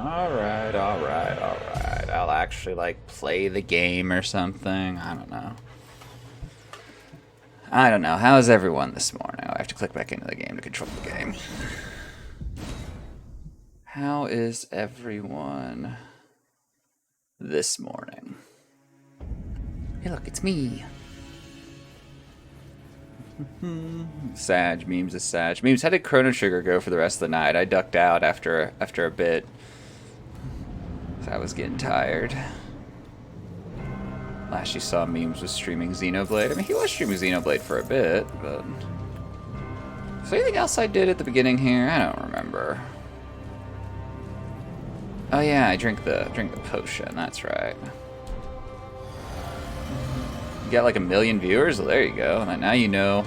Alright, alright, alright. I'll actually, like, play the game or something. I don't know. I don't know. How's everyone this morning? I have to click back into the game to control the game. How is everyone this morning? Hey, look, it's me. Sag, memes is Sag. Memes, how did Chrono Trigger go for the rest of the night? I ducked out after a bit. So I was getting tired. Last you saw Memes was streaming Xenoblade. I mean, he was streaming Xenoblade for a bit, but... Is there anything else I did at the beginning here? I don't remember. Oh yeah, I drink the potion, that's right. You got like 1 million viewers? Well, there you go. And now you know.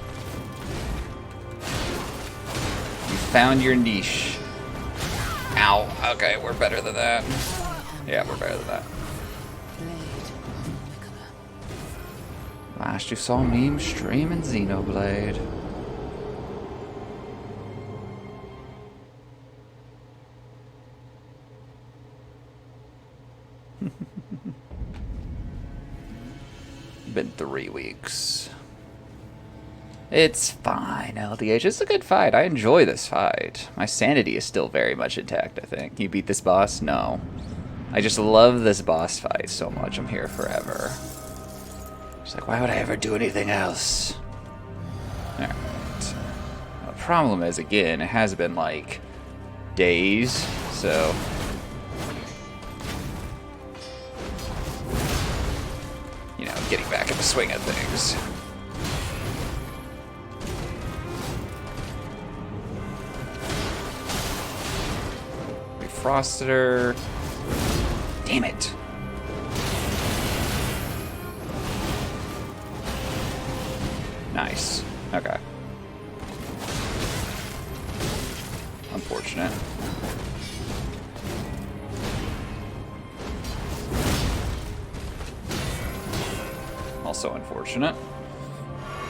You found your niche. Ow. Okay, we're better than that. Yeah, we're better than that. Last you saw Meme streaming Xenoblade. Been 3 weeks. It's fine, LDH. It's a good fight. I enjoy this fight. My sanity is still very much intact, I think. You beat this boss? No. I just love this boss fight so much. I'm here forever. It's like, why would I ever do anything else? Alright. The problem is, again, it has been like days, so... You know, getting back in the swing of things. We frosted her. Damn it. Nice. Okay. Unfortunate. Also unfortunate.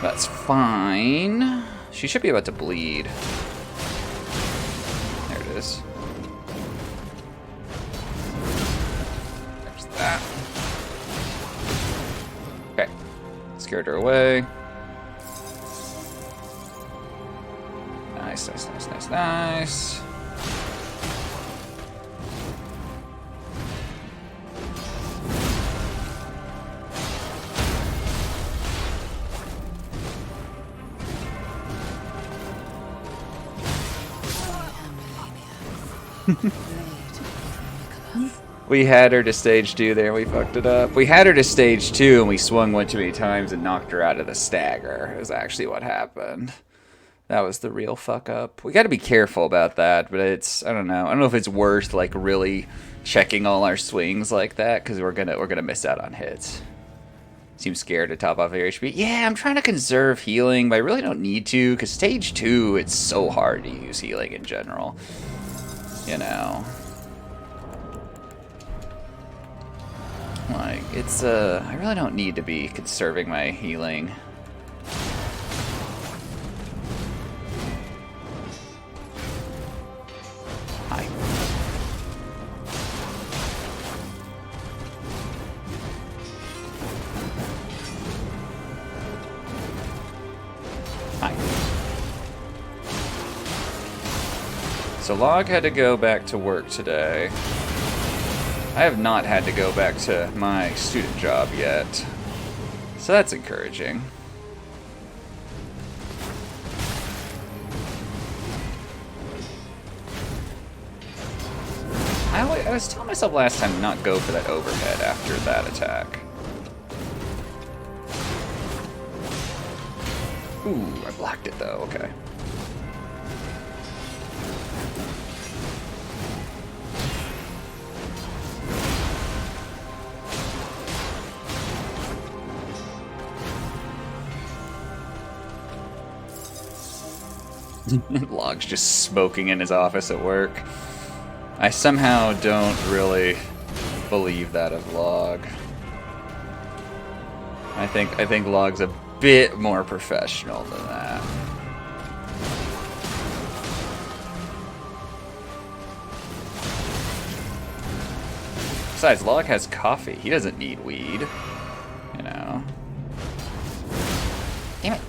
That's fine. She should be about to bleed. There it is. There's that. Okay. Scared her away. Nice, nice, nice, nice, nice. We had her to stage 2 there, we fucked it up. We had her to stage 2 and we swung one too many times and knocked her out of the stagger. It was actually what happened. That was the real fuck up. We gotta be careful about that, but it's, I don't know. I don't know if it's worth like really checking all our swings like that, because we're gonna miss out on hits. Seem scared to top off your HP. Yeah, I'm trying to conserve healing, but I really don't need to, because stage 2, it's so hard to use healing in general. You know. Like, it's, I really don't need to be conserving my healing. Hi. Hi. So Log had to go back to work today. I have not had to go back to my student job yet, so that's encouraging. I was telling myself last time to not go for that overhead after that attack. Ooh, I blocked it though, okay. Log's just smoking in his office at work. I somehow don't really believe that of Log. I think Log's a bit more professional than that. Besides, Log has coffee. He doesn't need weed. You know. Damn it.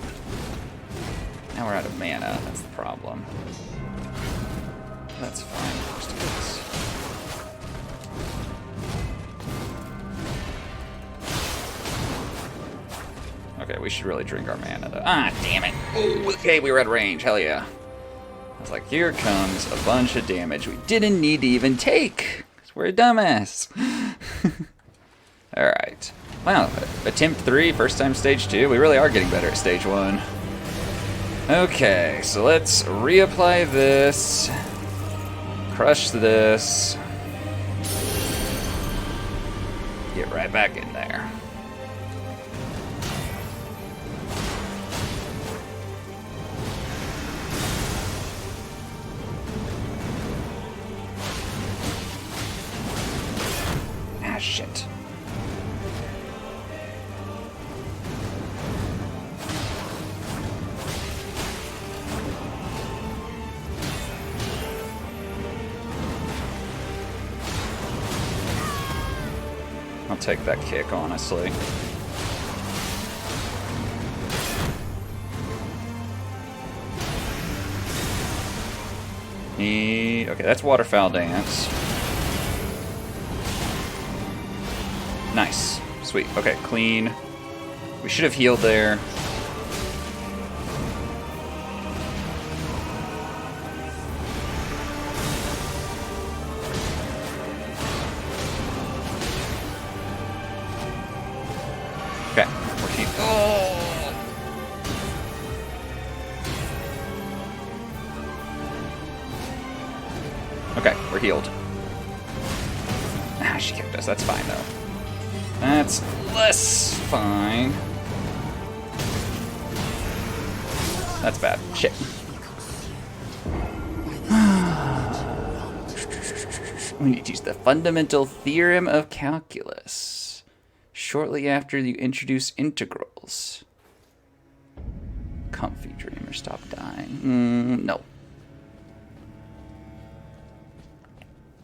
Now we're out of mana. That's the problem. That's fine. Let's do this. Okay, we should really drink our mana though. Ah, damn it. Ooh, okay, we were at range. Hell yeah. I was like, here comes a bunch of damage we didn't need to even take. Because we're a dumbass. Alright. Wow, attempt 3, first time stage 2. We really are getting better at stage 1. Okay, so let's reapply this. Crush this. Get right back in there. Ah, shit. I'll take that kick, honestly. Okay, that's Waterfowl Dance. Nice. Sweet. Okay, clean. We should have healed there. Okay, we're healed. Oh! Okay, we're healed. Ah, she kicked us. That's fine, though. That's less fine. That's bad. Shit. We need to use the fundamental theorem of calculus. Shortly after you introduce integrals. Comfy dreamer, stop dying. No.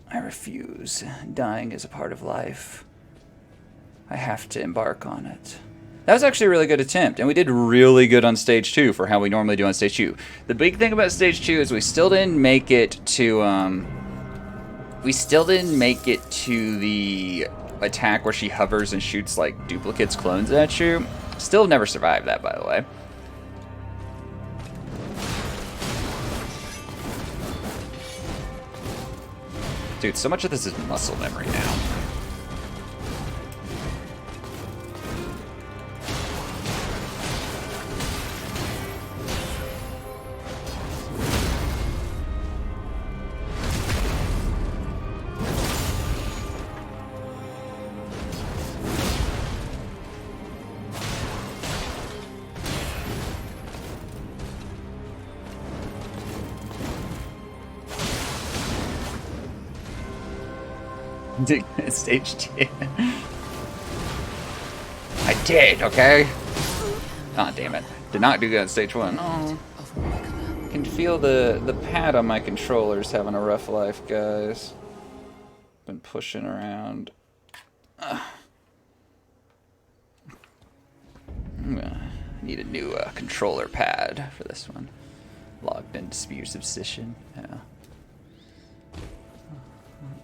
I refuse. Dying is a part of life. I have to embark on it. That was actually a really good attempt, and we did really good on stage 2 for how we normally do on stage 2. The big thing about stage 2 is we still didn't make it to, the attack where she hovers and shoots, like, duplicates clones at you. Still never survived that, by the way. Dude, so much of this is muscle memory now. Stage 2. I did, okay? Oh, damn it. Did not do good on stage 1. Oh. I can feel the pad on my controller's having a rough life, guys. Been pushing around. I need a new controller pad for this one. Logged in dispute substation. Yeah.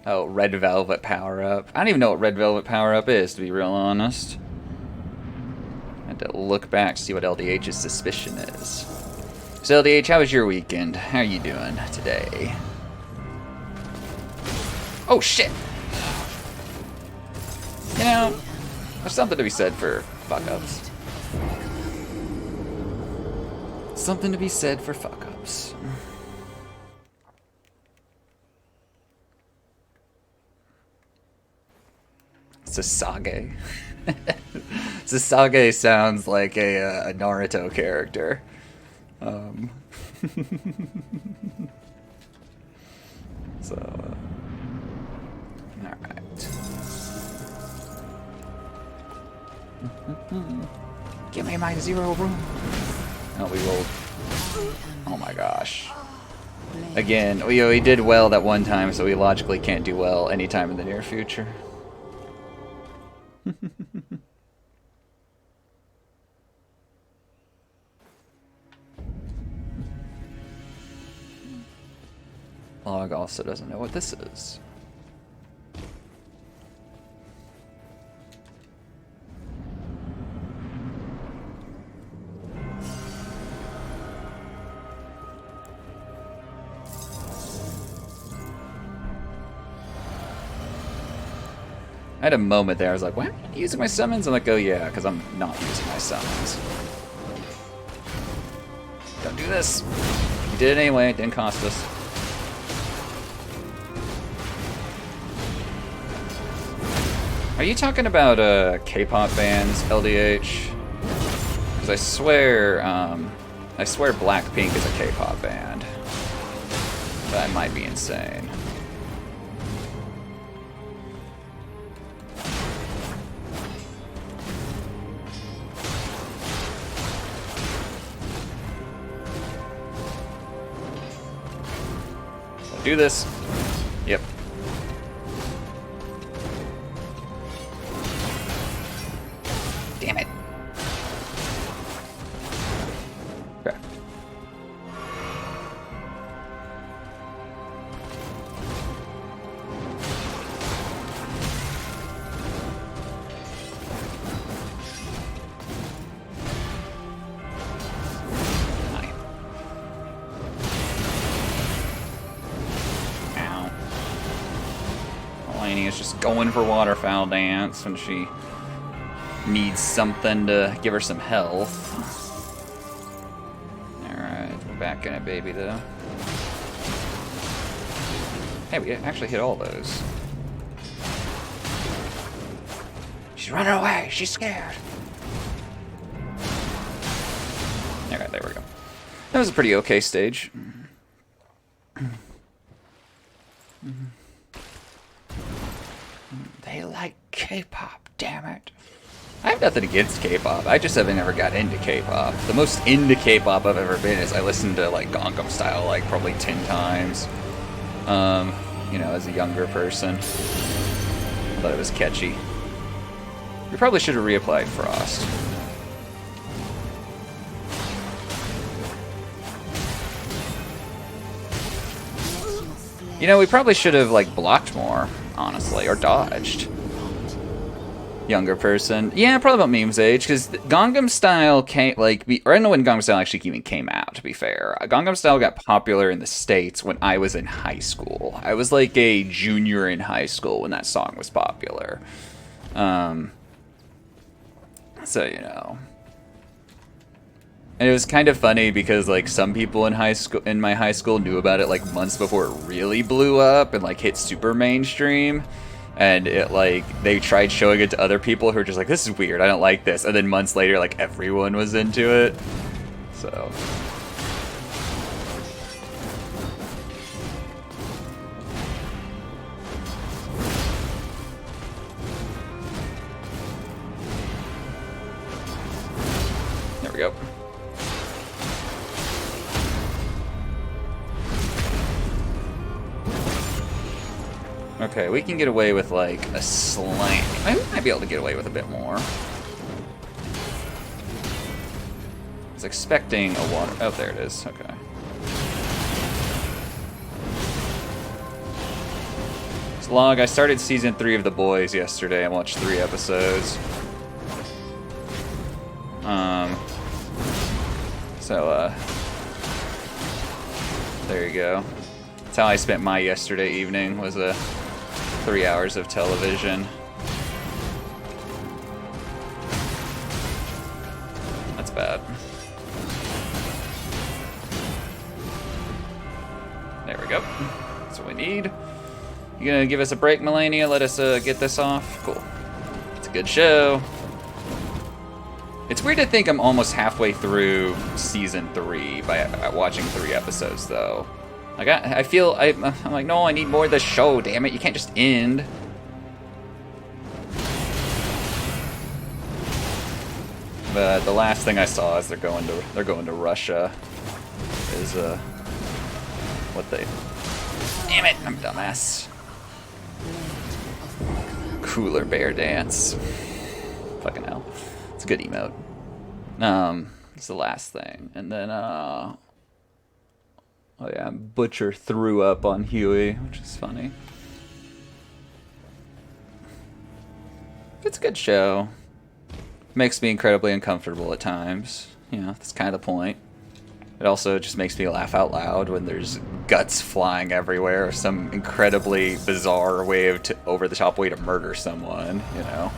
Oh, Red Velvet power-up. I don't even know what Red Velvet power-up is, to be real honest. I had to look back to see what LDH's suspicion is. So, LDH, how was your weekend? How are you doing today? Oh, shit! You know, there's something to be said for fuck-ups. Something to be said for fuck-ups. Sasage. Sasage sounds like a Naruto character. So, alright. Give me my 0 room. Oh, we rolled. Oh my gosh. Again, we did well that one time, so we logically can't do well anytime in the near future. Log also doesn't know what this is. I had a moment there, I was like, why am I using my summons? I'm like, oh yeah, because I'm not using my summons. Don't do this. You did it anyway, it didn't cost us. Are you talking about K-pop bands, LDH? Because I swear Blackpink is a K-pop band. But I might be insane. Do this. Yep. Damn it. Okay. Is just going for waterfowl dance when she needs something to give her some health. Alright, we're back in it, baby, though. Hey, we actually hit all those. She's running away! She's scared! Alright, there we go. That was a pretty okay stage. They like K-pop, damn it. I have nothing against K-pop. I just haven't ever got into K-pop. The most into K-pop I've ever been is I listened to like Gangnam Style like probably 10 times. You know, as a younger person. I thought it was catchy. We probably should have reapplied Frost. You know, we probably should have like blocked more, honestly, or dodged. Younger person. Yeah, probably about memes age, because Gangnam Style came, like, or I don't know when Gangnam Style actually even came out, to be fair. Gangnam Style got popular in the States when I was in high school. I was like a junior in high school when that song was popular. So, you know. And it was kind of funny because, like, some people in my high school knew about it, like, months before it really blew up and, like, hit super mainstream. And it, like, they tried showing it to other people who were just like, this is weird, I don't like this. And then months later, like, everyone was into it. So. There we go. Okay, we can get away with, like, a slam. I might be able to get away with a bit more. I was expecting a water... Oh, there it is. Okay. Slog, I started Season 3 of The Boys yesterday. I watched 3 episodes. There you go. That's how I spent my yesterday evening, was 3 hours of television. That's bad. There we go. That's what we need. You gonna give us a break, Melania? Let us get this off? Cool. It's a good show. It's weird to think I'm almost halfway through Season 3 by watching 3 episodes, though. Like, I feel, I'm like, no, I need more of the show, damn it. You can't just end. But the last thing I saw is they're going to Russia. Is, what they... Damn it, I'm a dumbass. Cooler bear dance. Fucking hell. It's a good emote. It's the last thing. And then, oh yeah, Butcher threw up on Huey, which is funny. It's a good show. Makes me incredibly uncomfortable at times. You know, that's kind of the point. It also just makes me laugh out loud when there's guts flying everywhere, some incredibly bizarre way of over-the-top way to murder someone, you know.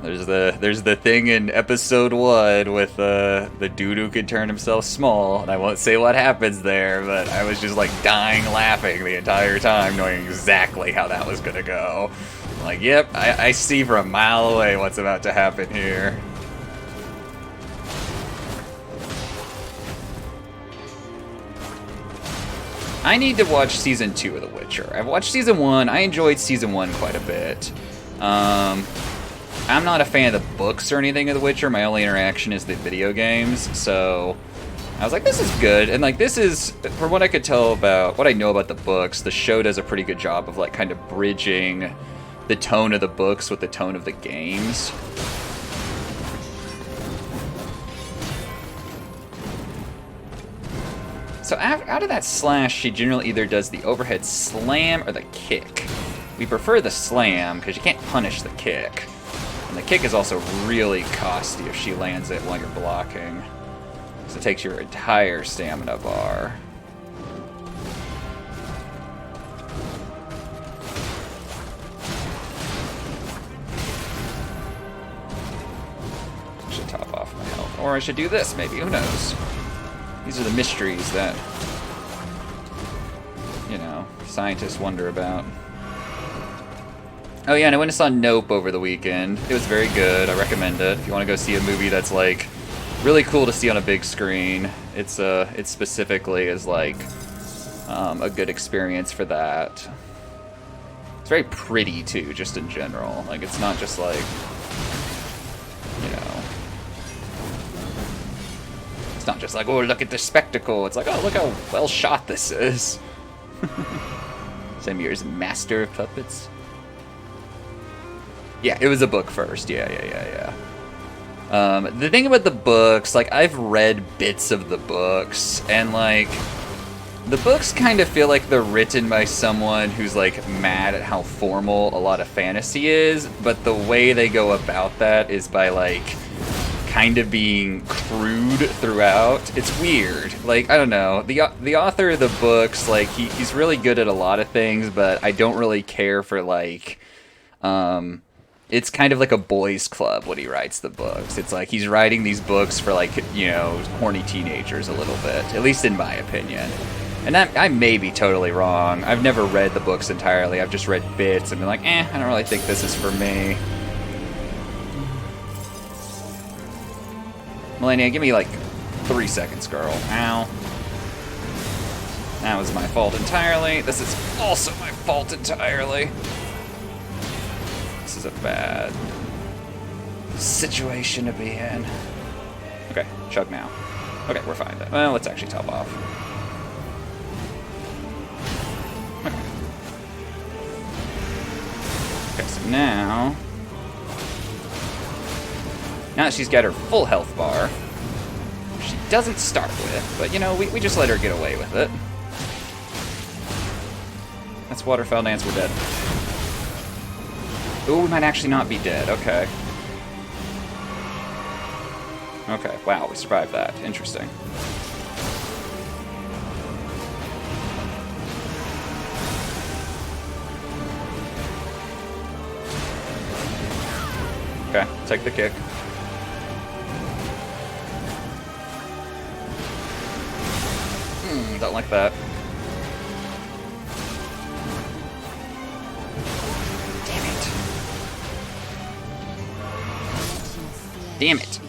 There's the thing in episode 1 with the dude who could turn himself small, and I won't say what happens there, but I was just like dying laughing the entire time, knowing exactly how that was gonna go. Like, yep, I see from a mile away what's about to happen here. I need to watch Season 2 of The Witcher. I've watched Season 1. I enjoyed Season 1 quite a bit. I'm not a fan of the books or anything of The Witcher. My only interaction is the video games, so I was like, this is good. And, like, this is, from what I could tell about, what I know about the books, the show does a pretty good job of, like, kind of bridging the tone of the books with the tone of the games. So out of that slash, she generally either does the overhead slam or the kick. We prefer the slam because you can't punish the kick. And the kick is also really costly if she lands it while you're blocking. So it takes your entire stamina bar. I should top off my health. Or I should do this, maybe. Who knows? These are the mysteries that, you know, scientists wonder about. Oh yeah, and I went and saw Nope over the weekend. It was very good. I recommend it. If you want to go see a movie that's, like, really cool to see on a big screen, it specifically is, like, a good experience for that. It's very pretty, too, just in general. Like, it's not just, like, you know... It's not just like, oh, look at this spectacle. It's like, oh, look how well shot this is. Same year as Master of Puppets. Yeah, it was a book first. Yeah. The thing about the books, like, I've read bits of the books, and, like, the books kind of feel like they're written by someone who's, like, mad at how formal a lot of fantasy is, but the way they go about that is by, like, kind of being crude throughout. It's weird. Like, I don't know. The author of the books, like, he's really good at a lot of things, but I don't really care for, like, it's kind of like a boys' club when he writes the books. It's like he's writing these books for, like, you know, horny teenagers a little bit, at least in my opinion. And I may be totally wrong. I've never read the books entirely. I've just read bits and been like, I don't really think this is for me. Melania, give me, like, 3 seconds, girl. Ow. That was my fault entirely. This is also my fault entirely. This is a bad situation to be in. Okay, chug now. Okay, we're fine then. Well, let's actually top off. Okay, so now that she's got her full health bar, she doesn't start with, but, you know, we just let her get away with it. That's Waterfowl Dance, we're dead. Ooh, we might actually not be dead, okay. Okay, wow, we survived that. Interesting. Okay, take the kick. Don't like that. Damn it.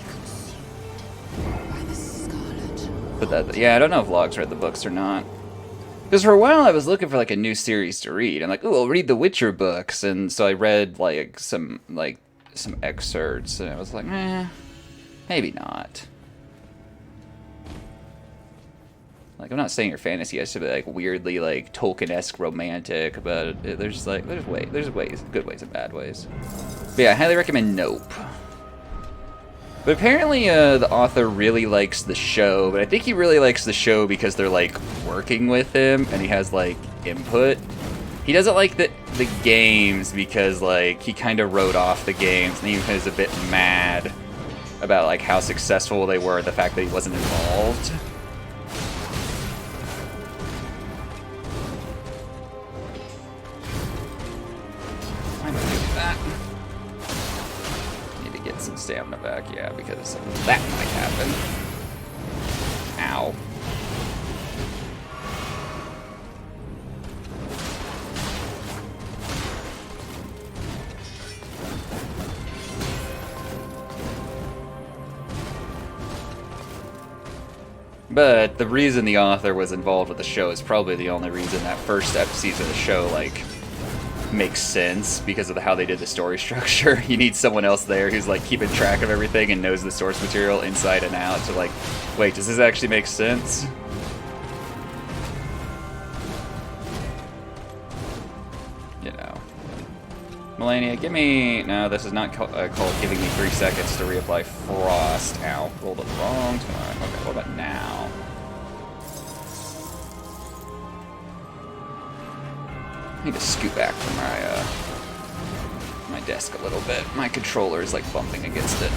But that, yeah, I don't know if Logs read the books or not. Because for a while I was looking for, like, a new series to read. I'm like, ooh, I'll read the Witcher books. And so I read, like, some excerpts, and I was like, maybe not. Like, I'm not saying your fantasy has to be like weirdly like Tolkien-esque romantic, but there's ways, good ways and bad ways. But yeah, I highly recommend Nope. But apparently the author really likes the show, but I think he really likes the show because they're like working with him and he has like input. He doesn't like the games because like he kind of wrote off the games and he was a bit mad about like how successful they were, the fact that he wasn't involved. Some stamina back, yeah, because that might happen. Ow. But the reason the author was involved with the show is probably the only reason that first season of the show, like, makes sense because of how they did the story structure. You need someone else there who's like keeping track of everything and knows the source material inside and out to like, wait, does this actually make sense? You know. Melania, give me... No, this is not called giving me 3 seconds to reapply Frost. Ow, rolled it wrong time. Okay, what about now? I need to scoot back from my desk a little bit. My controller is like bumping against it.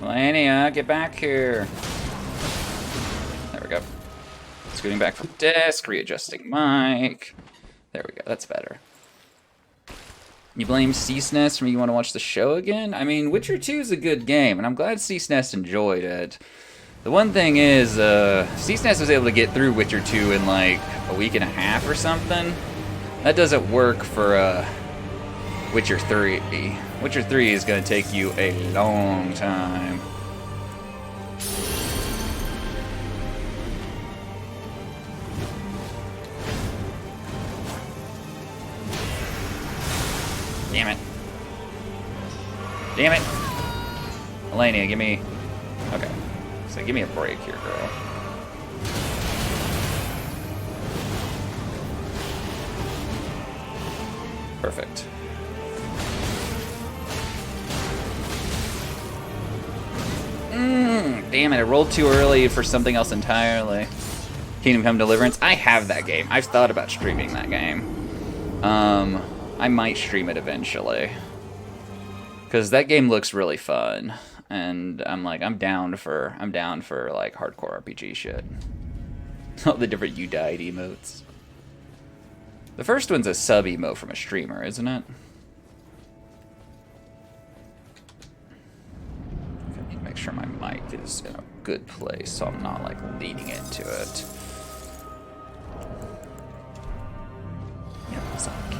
Melania, get back here. There we go. Scooting back from desk, readjusting mic. There we go, that's better. You blame Ceasenest for me, you want to watch the show again? I mean, Witcher 2 is a good game, and I'm glad Ceasenest enjoyed it. The one thing is, Ceasenest was able to get through Witcher 2 in like a week and a half or something. That doesn't work for Witcher 3. Witcher 3 is going to take you a long time. Damn it. Damn it. Elenia, give me... Okay. So give me a break here, girl. Perfect. Damn it, I rolled too early for something else entirely. Kingdom Come Deliverance. I have that game. I've thought about streaming that game. I might stream it eventually. Because that game looks really fun. And I'm down for like hardcore RPG shit. All the different you died emotes. The first one's a sub emote from a streamer, isn't it? I need to make sure my mic is in a good place so I'm not like leaning into it. Yep, it's on key.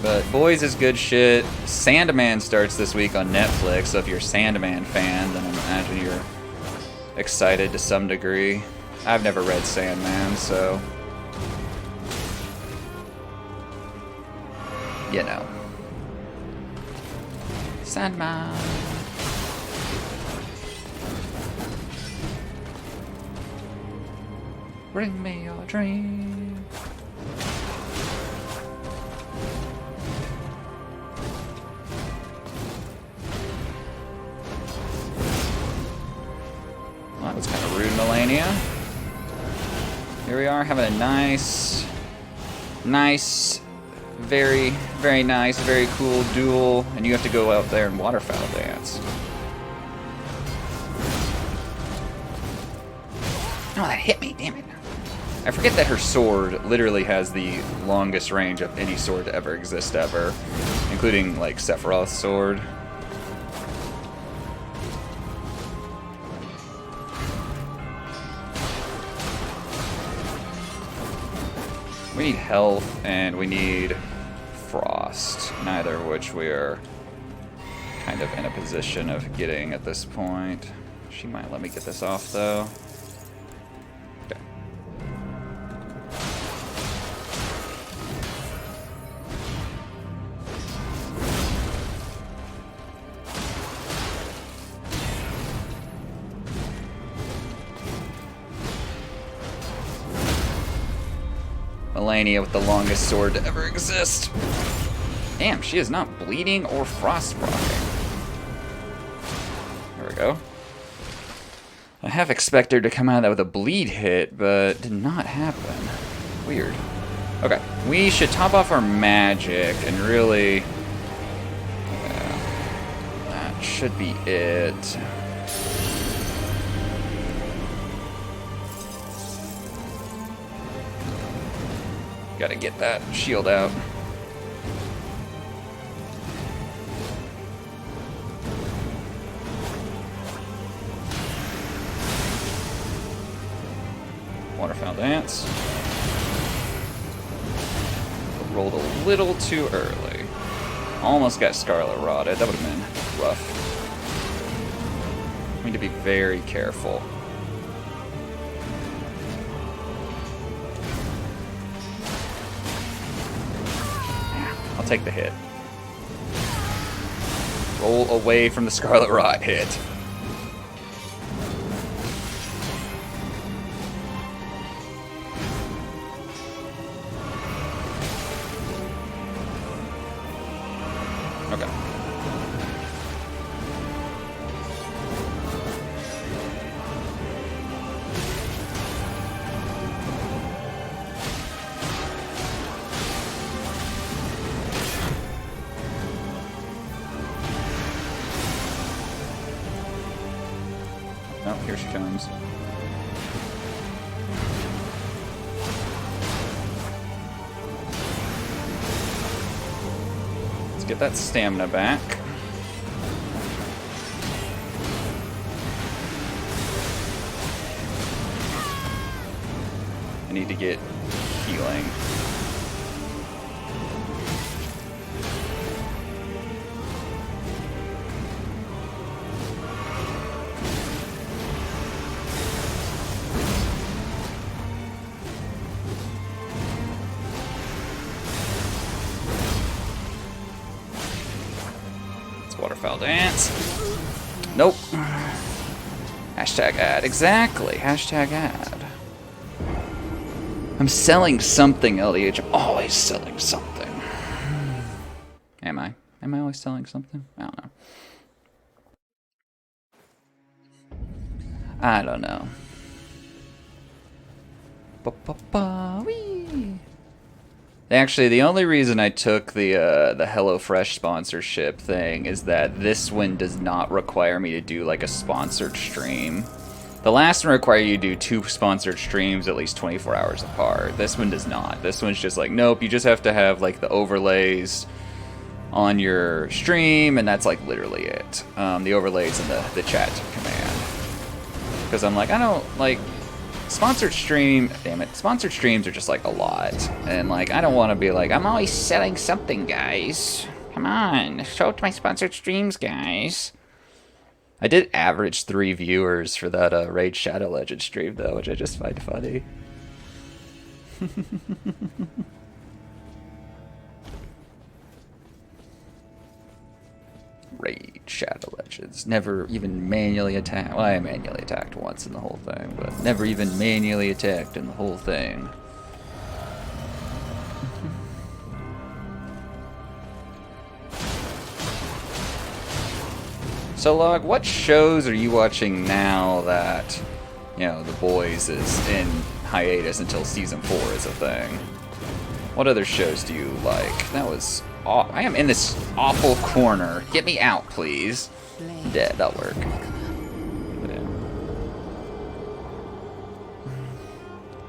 But Boys is good shit. Sandman starts this week on Netflix, so if you're a Sandman fan, then I imagine you're excited to some degree. I've never read Sandman, so... You know. Sandman. Bring me your dream. Well, that was kind of rude, Melania. Here we are having a nice, very, very nice, very cool duel, and you have to go out there and waterfowl dance. Oh, that hit me, damn it. I forget that her sword literally has the longest range of any sword to ever exist ever, including, like, Sephiroth's sword. We need health, and we need frost, neither of which we are kind of in a position of getting at this point. She might let me get this off, though. Okay. Melania with the longest sword to ever exist. Damn, she is not bleeding or frost rocking. There we go. I half expected her to come out of that with a bleed hit, but did not happen. Weird. Okay, we should top off our magic and really... yeah, that should be it. Gotta get that shield out. Waterfowl Dance. Rolled a little too early. Almost got Scarlet Rotted. That would have been rough. I need to be very careful. I'll take the hit. Roll away from the Scarlet Rot hit. Okay. Oh, here she comes. Let's get that stamina back. I need to get healing. Waterfowl Dance. Nope. Hashtag ad. Exactly. Hashtag ad. I'm selling something, LDH. I'm always selling something. Am I? Am I always selling something? I don't know. I don't know. Ba-ba-ba-wee. Actually, the only reason I took the HelloFresh sponsorship thing is that this one does not require me to do like a sponsored stream. The last one required you to do 2 sponsored streams at least 24 hours apart. This one does not. This one's just like, nope, you just have to have like the overlays on your stream, and that's like literally it. The overlays and the chat command. Because I'm like, I don't like... Sponsored stream, damn it, sponsored streams are just like a lot. And like, I don't want to be like, I'm always selling something, guys. Come on, show it to my sponsored streams, guys. I did average 3 viewers for that Raid Shadow Legend stream though, which I just find funny. Raid Shadow Legends. Never even manually attacked. Well, I manually attacked once in the whole thing, but never even manually attacked in the whole thing. So, Log, what shows are you watching now that, you know, The Boys is in hiatus until Season 4 is a thing? What other shows do you like? That was... I am in this awful corner. Get me out, please. Yeah, that'll work. Yeah.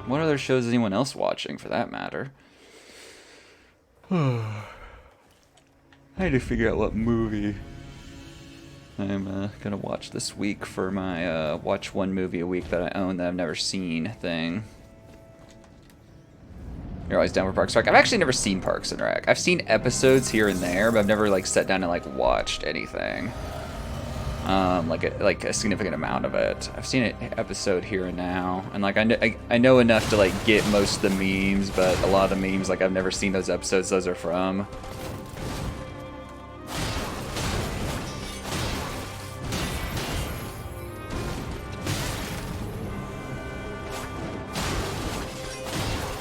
What other shows is anyone else watching, for that matter? I need to figure out what movie I'm gonna watch this week for my watch one movie a week that I own that I've never seen thing. You're always down for Parks and Rec. I've actually never seen Parks and Rec. I've seen episodes here and there, but I've never like sat down and like watched anything. Like a significant amount of it. I've seen an episode here and now, and like I know enough to like get most of the memes, but a lot of the memes like I've never seen those episodes those are from.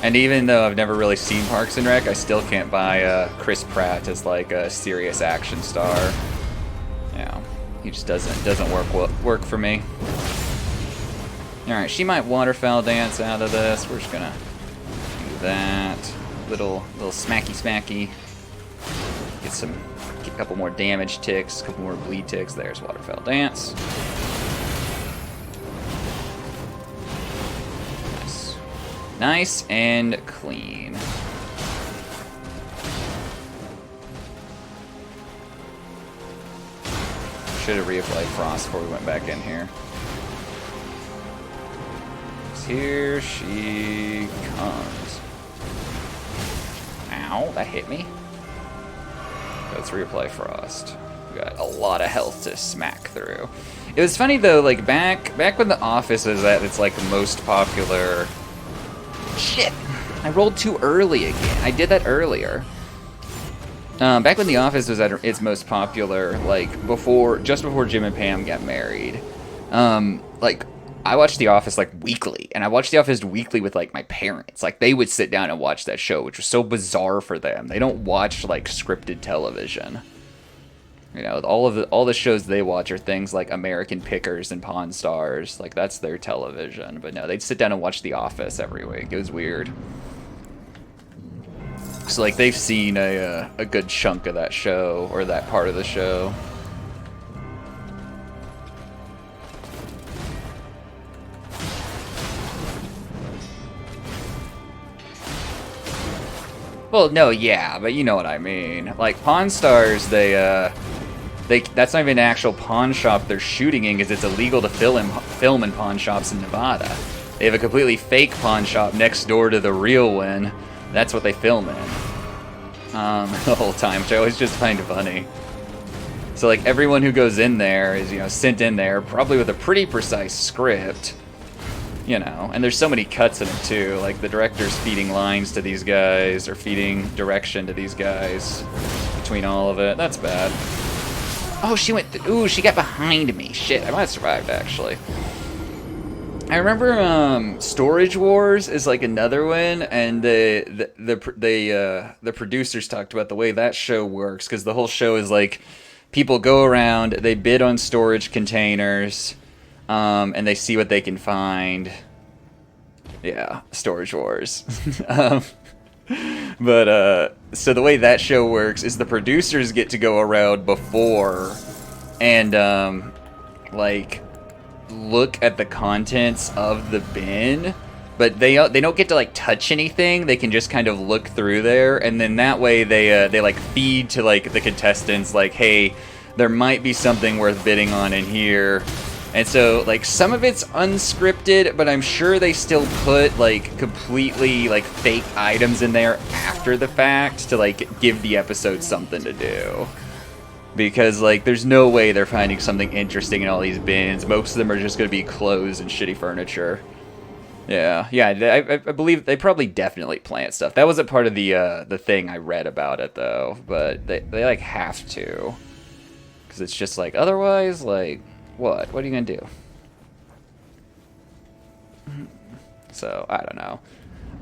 And even though I've never really seen Parks and Rec, I still can't buy Chris Pratt as like a serious action star. Yeah, he just doesn't work for me. All right, she might waterfowl dance out of this. We're just gonna do that. Little smacky. Get a couple more damage ticks, a couple more bleed ticks. There's waterfowl dance. Nice and clean. Should have reapplied Frost before we went back in here. Here she comes. Ow, that hit me. Let's reapply Frost. We got a lot of health to smack through. It was funny though, like back when The Office was at its like most popular. Shit! I rolled too early again. I did that earlier. Back when The Office was at its most popular, like just before Jim and Pam got married, like I watched The Office like weekly, and I watched The Office weekly with like my parents. Like they would sit down and watch that show, which was so bizarre for them. They don't watch like scripted television. You know, all the shows they watch are things like American Pickers and Pawn Stars. Like, that's their television. But no, they'd sit down and watch The Office every week. It was weird. So, like, they've seen a good chunk of that show, or that part of the show. Well, no, yeah, but you know what I mean. Like, Pawn Stars, that's not even an actual pawn shop they're shooting in, because it's illegal to film in pawn shops in Nevada. They have a completely fake pawn shop next door to the real one. That's what they film in the whole time, which I always just find funny. So like everyone who goes in there is, you know, sent in there probably with a pretty precise script, you know. And there's so many cuts in it too. Like the director's feeding lines to these guys, or feeding direction to these guys between all of it. That's bad. Oh, she got behind me. Shit, I might have survived, actually. I remember Storage Wars is like another one, and the producers talked about the way that show works, because the whole show is like people go around, they bid on storage containers, and they see what they can find. Yeah, Storage Wars. But so the way that show works is the producers get to go around before and like look at the contents of the bin, but they don't get to like touch anything. They can just kind of look through there, and then that way they like feed to like the contestants like, hey, there might be something worth bidding on in here. And so, like, some of it's unscripted, but I'm sure they still put, like, completely, like, fake items in there after the fact to, like, give the episode something to do. Because, like, there's no way they're finding something interesting in all these bins. Most of them are just going to be clothes and shitty furniture. Yeah, I believe they probably definitely plant stuff. That wasn't part of the thing I read about it, though. But they like, have to. Because it's just, like, otherwise, like... What are you gonna do? So, I don't know.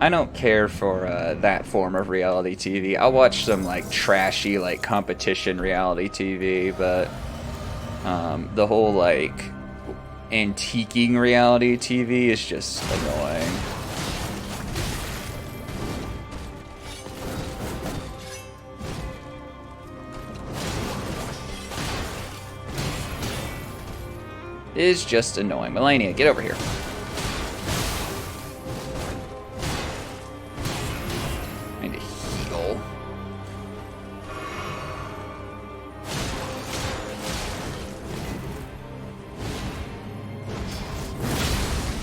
I don't care for that form of reality TV. I'll watch some, like, trashy, like, competition reality TV, but the whole, like, antiquing reality TV is just annoying. Is just annoying. Melania, get over here. I need to heal.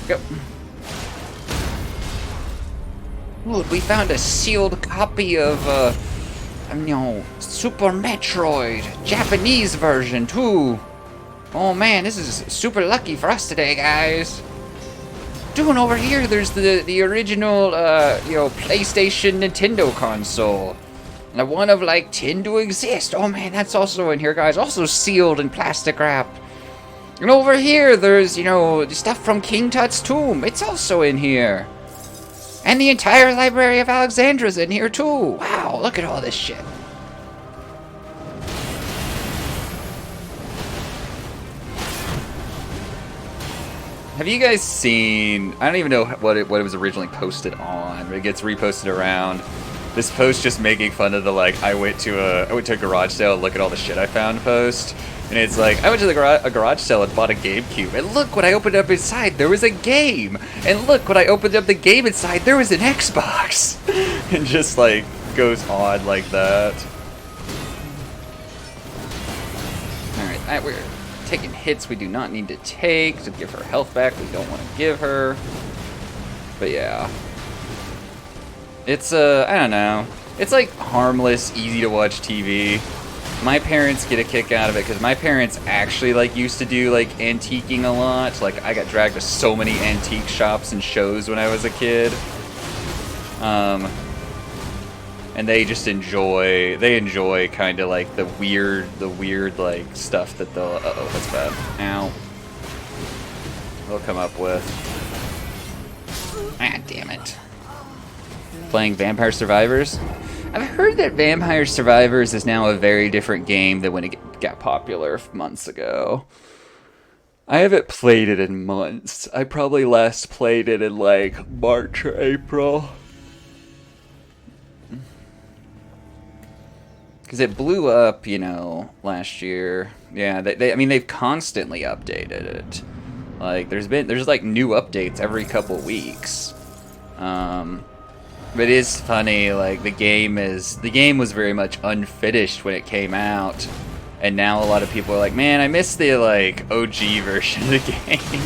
Go. Dude, we found a sealed copy of, Super Metroid, Japanese version, too. Oh man, this is super lucky for us today, guys. Dude, over here, there's the original, PlayStation Nintendo console. The one of, like, 10 to exist. Oh man, that's also in here, guys. Also sealed in plastic wrap. And over here, there's, stuff from King Tut's tomb. It's also in here. And the entire Library of Alexandra's in here, too. Wow, look at all this shit. Have you guys seen... I don't even know what it was originally posted on, but it gets reposted around. This post just making fun of the, like, I went to a garage sale and look at all the shit I found post. And it's like, I went to a garage sale and bought a GameCube. And look, when I opened up inside, there was a game. And look, when I opened up the game inside, there was an Xbox. And just, like, goes on like that. Alright, we're taking hits we do not need to take to give her health back. We don't want to give her. But yeah. It's, I don't know. It's like harmless, easy to watch TV. My parents get a kick out of it because my parents actually like used to do like antiquing a lot. Like I got dragged to so many antique shops and shows when I was a kid. And they just enjoy kind of like the weird like stuff that they'll, uh-oh, that's bad. Ow. They'll come up with. Ah, damn it. Playing Vampire Survivors. I've heard that Vampire Survivors is now a very different game than when it got popular months ago. I haven't played it in months. I probably last played it in like March or April. Because it blew up, last year. Yeah, they've constantly updated it. Like, there's like new updates every couple weeks. But it is funny, like, the game was very much unfinished when it came out. And now a lot of people are like, man, I miss the, like, OG version of the game.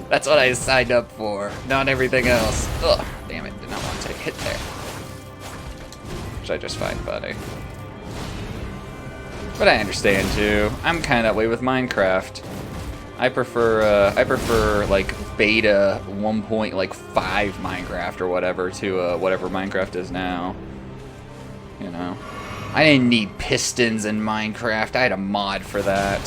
That's what I signed up for, not everything else. Ugh, damn it, did not want to take a hit there. Which I just find funny. But I understand, too. I'm kind of that way with Minecraft. I prefer like beta 1.5 Minecraft or whatever to whatever Minecraft is now. I didn't need pistons in Minecraft. I had a mod for that.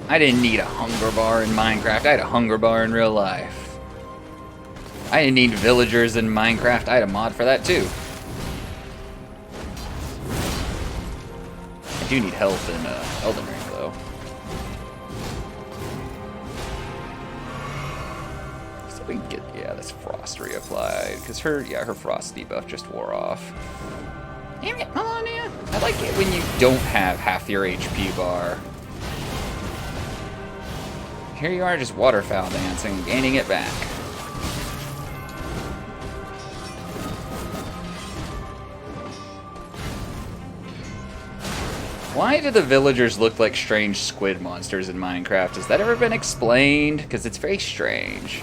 I didn't need a hunger bar in Minecraft. I had a hunger bar in real life. I didn't need villagers in Minecraft. I had a mod for that too. I do need health in Elden Ring though. So we can get, this frost reapplied. Because her frost debuff just wore off. Damn it, Melania. I like it when you don't have half your HP bar. Here you are just waterfowl dancing, gaining it back. Why do the villagers look like strange squid monsters in Minecraft? Has that ever been explained? Because it's very strange.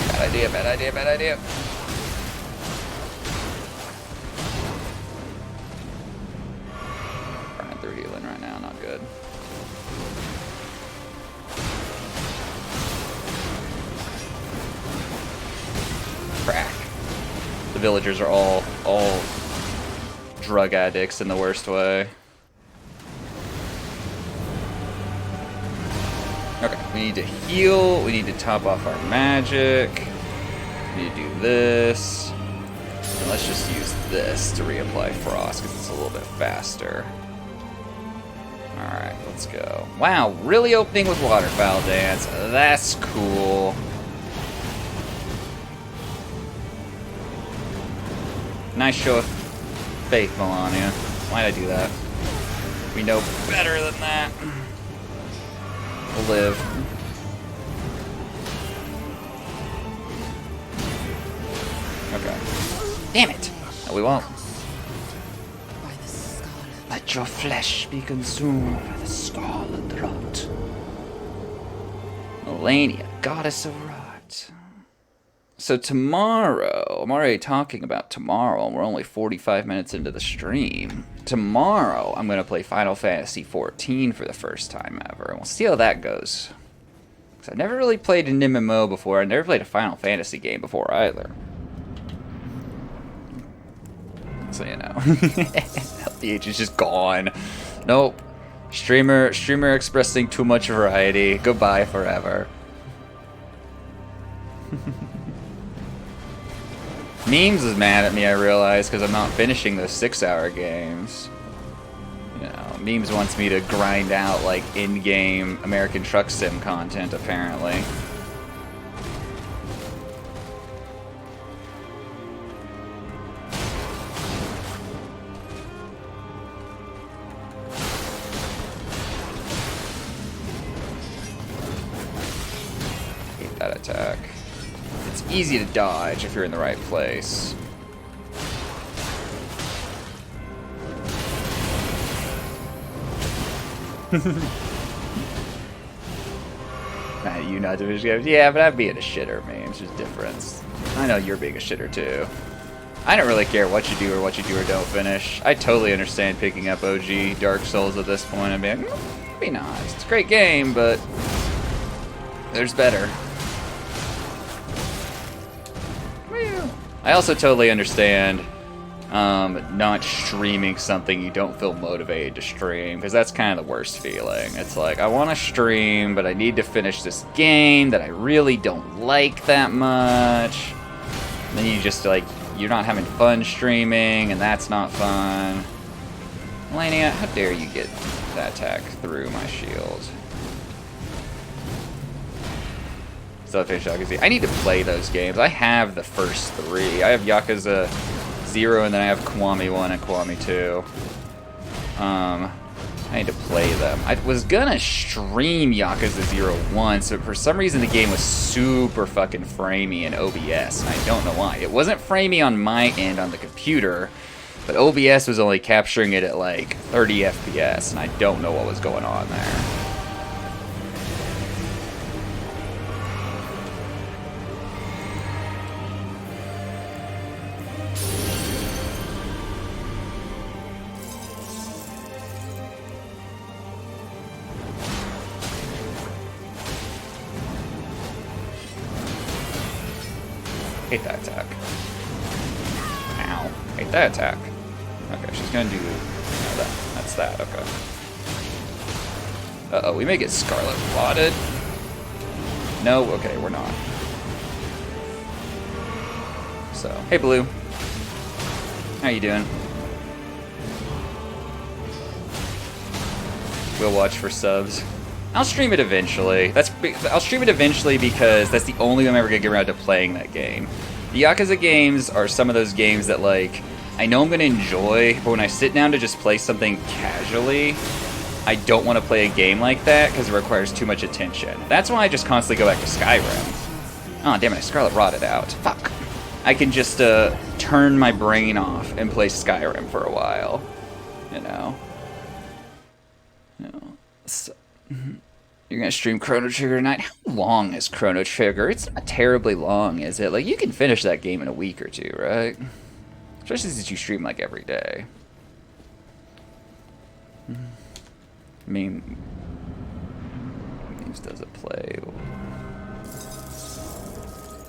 Bad idea, bad idea, bad idea. Burning through healing right now, not good. Crack. The villagers are all drug addicts in the worst way. Okay, we need to heal. We need to top off our magic. We need to do this. And let's just use this to reapply frost because it's a little bit faster. Alright, let's go. Wow, really opening with waterfowl dance. That's cool. Nice show of faith, Melania. Why'd I do that? We know better than that. We'll live. Okay. Damn it! No, we won't. Let your flesh be consumed by the scarlet rot. Melania, goddess of rot. So tomorrow, I'm already talking about tomorrow, and we're only 45 minutes into the stream. Tomorrow, I'm going to play Final Fantasy XIV for the first time ever, and we'll see how that goes. Because I've never really played an MMO before. I've never played a Final Fantasy game before either. So, you know. LDH is just gone. Nope. Streamer expressing too much variety. Goodbye forever. Memes is mad at me, I realize, because I'm not finishing those 6-hour games. You know, Memes wants me to grind out, like, in-game American Truck Sim content, apparently. Hate that attack. It's easy to dodge if you're in the right place. You not to finish games? Yeah, but I'm being a shitter, man. It's just difference. I know you're being a shitter too. I don't really care what you do or don't finish. I totally understand picking up OG Dark Souls at this point and being like, maybe not. It's a great game, but there's better. I also totally understand not streaming something you don't feel motivated to stream, because that's kind of the worst feeling. It's like, I want to stream, but I need to finish this game that I really don't like that much. And then you just, like, you're not having fun streaming, and that's not fun. Melania, how dare you get that attack through my shield? Still finish Yakuza. I need to play those games. I have the first 3. I have Yakuza 0, and then I have Kiwami 1 and Kiwami 2. I need to play them. I was gonna stream Yakuza 0 once, but for some reason the game was super fucking framey in OBS, and I don't know why. It wasn't framey on my end on the computer, but OBS was only capturing it at like 30 FPS, and I don't know what was going on there. Hate that attack. Ow. Hate that attack. Okay, she's gonna do... No, that's that, okay. Uh-oh, we may get Scarlet Rotted. No, okay, we're not. So, hey Blue. How you doing? We'll watch for subs. I'll stream it eventually. I'll stream it eventually because that's the only way I'm ever gonna get around to playing that game. The Yakuza games are some of those games that, like, I know I'm gonna enjoy, but when I sit down to just play something casually, I don't want to play a game like that because it requires too much attention. That's why I just constantly go back to Skyrim. Oh, damn it, I Scarlet Rotted out. Fuck. I can just turn my brain off and play Skyrim for a while. You know? So, you're gonna stream Chrono Trigger tonight? How long is Chrono Trigger? It's not terribly long, is it? Like, you can finish that game in a week or two, right? Especially since you stream, like, every day. I mean, games does it play?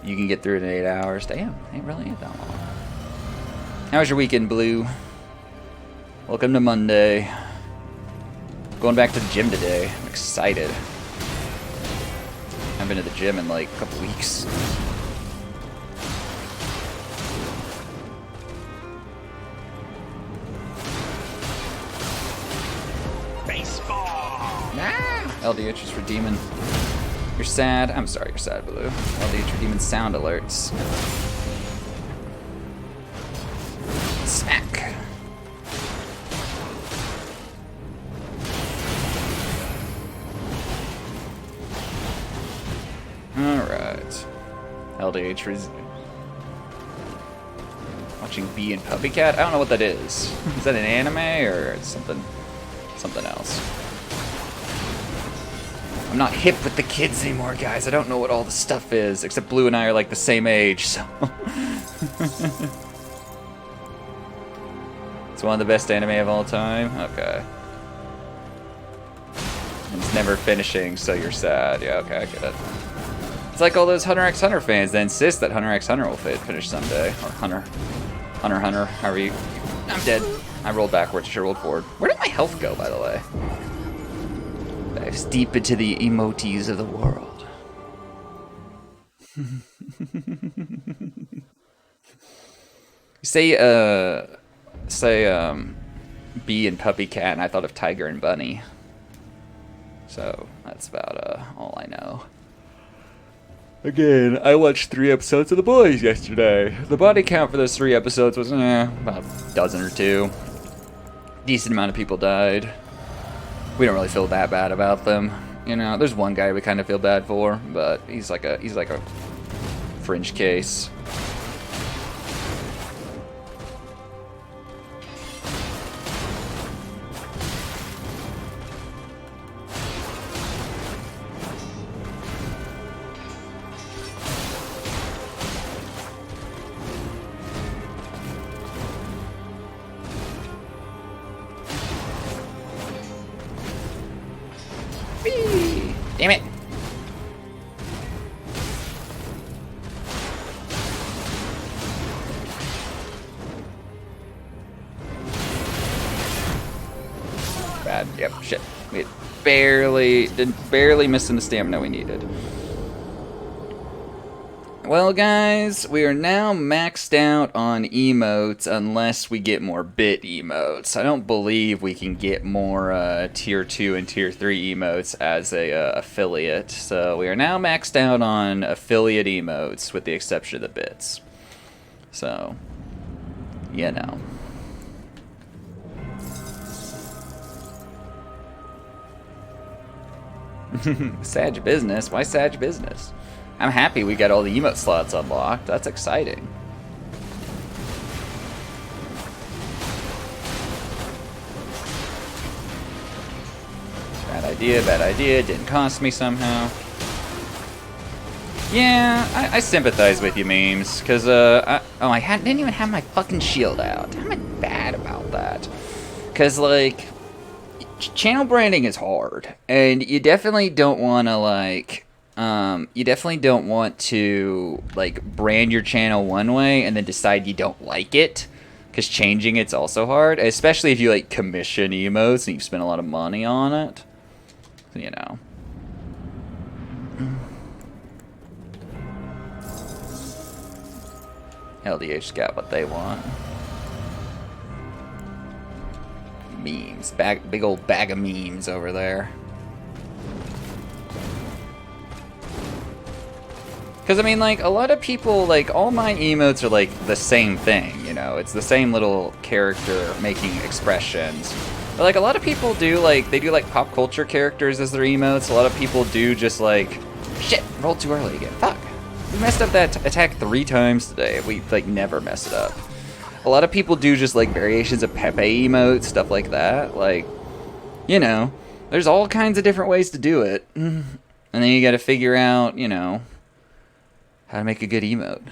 You can get through it in 8 hours. Damn, ain't really that long. How was your weekend, Blue? Welcome to Monday. Going back to the gym today. I'm excited. I haven't been to the gym in like a couple weeks. Baseball! Ah! LDH is redeeming. You're sad? I'm sorry you're sad, Blue. LDH redeeming sound alerts. Smack! Alright. LDH watching Bee and Puppy Cat. I don't know what that is. Is that an anime or something else? I'm not hip with the kids anymore, guys. I don't know what all the stuff is, except Blue and I are like the same age, so. It's one of the best anime of all time? Okay. It's never finishing, so you're sad. Yeah, okay, I get it. It's like all those Hunter x Hunter fans that insist that Hunter x Hunter will finish someday. Or Hunter, however you... I'm dead. I rolled backwards, I should have rolled forward. Where did my health go, by the way? Dives deep into the emotes of the world. Say Bee and Puppy Cat, and I thought of Tiger and Bunny. So, that's about all I know. Again, I watched 3 episodes of The Boys yesterday. The body count for those 3 episodes was, about a dozen or 2. Decent amount of people died. We don't really feel that bad about them. You know, there's one guy we kind of feel bad for, but he's like a fringe case. Damn it! Bad. Yep. Shit. We barely missing the stamina we needed. Well, guys, we are now maxed out on emotes unless we get more bit emotes. I don't believe we can get more tier 2 and tier 3 emotes as a affiliate. So we are now maxed out on affiliate emotes with the exception of the bits. So, you know. Sag business? Why Sag business? I'm happy we got all the emote slots unlocked. That's exciting. Bad idea. Didn't cost me somehow. Yeah, I sympathize with you, memes, because, didn't even have my fucking shield out. How am I bad about that? Because, like, channel branding is hard, and you definitely don't want to, like, brand your channel one way and then decide you don't like it, because changing it's also hard, especially if you, like, commission emotes and you spend a lot of money on it. So, you know. LDH got what they want. Memes. Big old bag of memes over there. Because, I mean, like, a lot of people, like, all my emotes are, like, the same thing, you know? It's the same little character making expressions. But, like, a lot of people do, like, they do, like, pop culture characters as their emotes. A lot of people do just, like, shit, rolled too early again. Fuck. We messed up that attack 3 times today. We, like, never mess it up. A lot of people do just, like, variations of Pepe emotes, stuff like that. Like, you know, there's all kinds of different ways to do it. And then you gotta figure out, you know, how to make a good emote.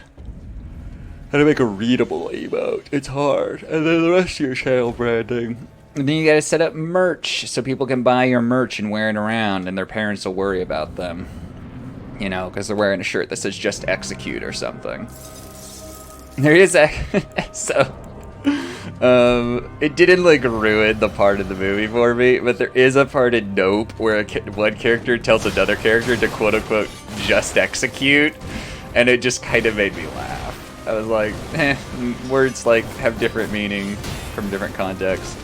How to make a readable emote. It's hard. And then the rest of your channel branding. And then you gotta set up merch so people can buy your merch and wear it around and their parents will worry about them. You know, because they're wearing a shirt that says just execute or something. There is a... so... it didn't, like, ruin the part of the movie for me, but there is a part in Nope where one character tells another character to quote-unquote just execute. And it just kind of made me laugh. I was like, words, like, have different meaning from different contexts.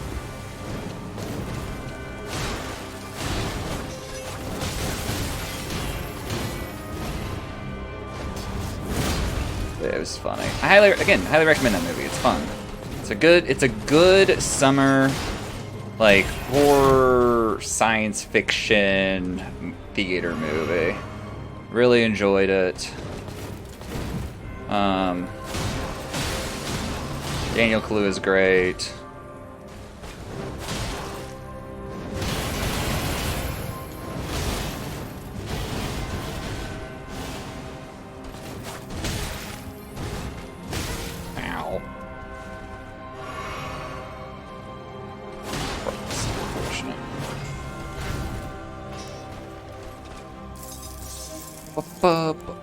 It was funny. I highly recommend that movie. It's fun. It's a good summer, like, horror science fiction theater movie. Really enjoyed it. Daniel Kaluuya is great. Ow. That's unfortunate.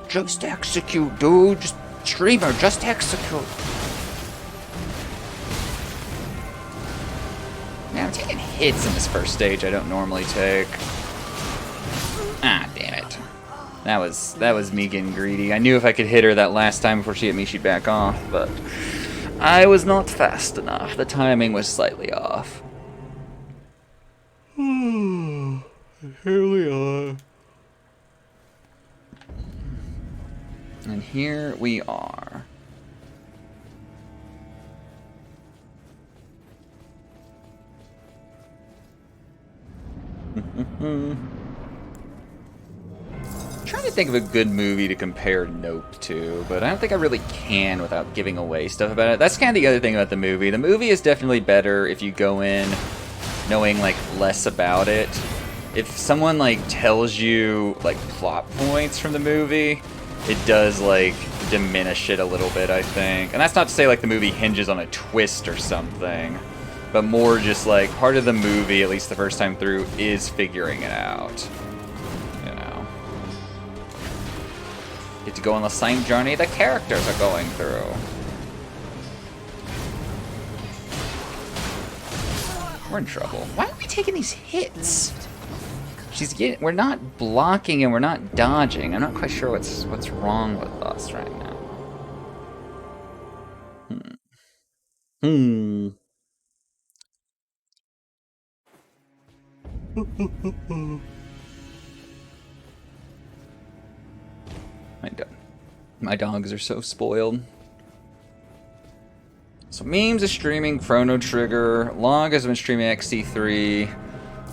Just execute, dude. Just streamer, just execute. Man, I'm taking hits in this first stage I don't normally take. Ah, damn it. That was me getting greedy. I knew if I could hit her that last time before she hit me, she'd back off, but I was not fast enough. The timing was slightly off. Here we are. And here we are. Trying to think of a good movie to compare Nope to, but I don't think I really can without giving away stuff about it. That's kind of the other thing about the movie. The movie is definitely better if you go in knowing like less about it. If someone like tells you like plot points from the movie, it does like diminish it a little bit, I think. And that's not to say like the movie hinges on a twist or something, but more just like part of the movie, at least the first time through, is figuring it out. You know, get to go on the same journey the characters are going through. We're in trouble. Why are we taking these hits? We're not blocking and we're not dodging. I'm not quite sure what's wrong with us right now. My dogs are so spoiled. So Memes is streaming Chrono Trigger. Log has been streaming XC3.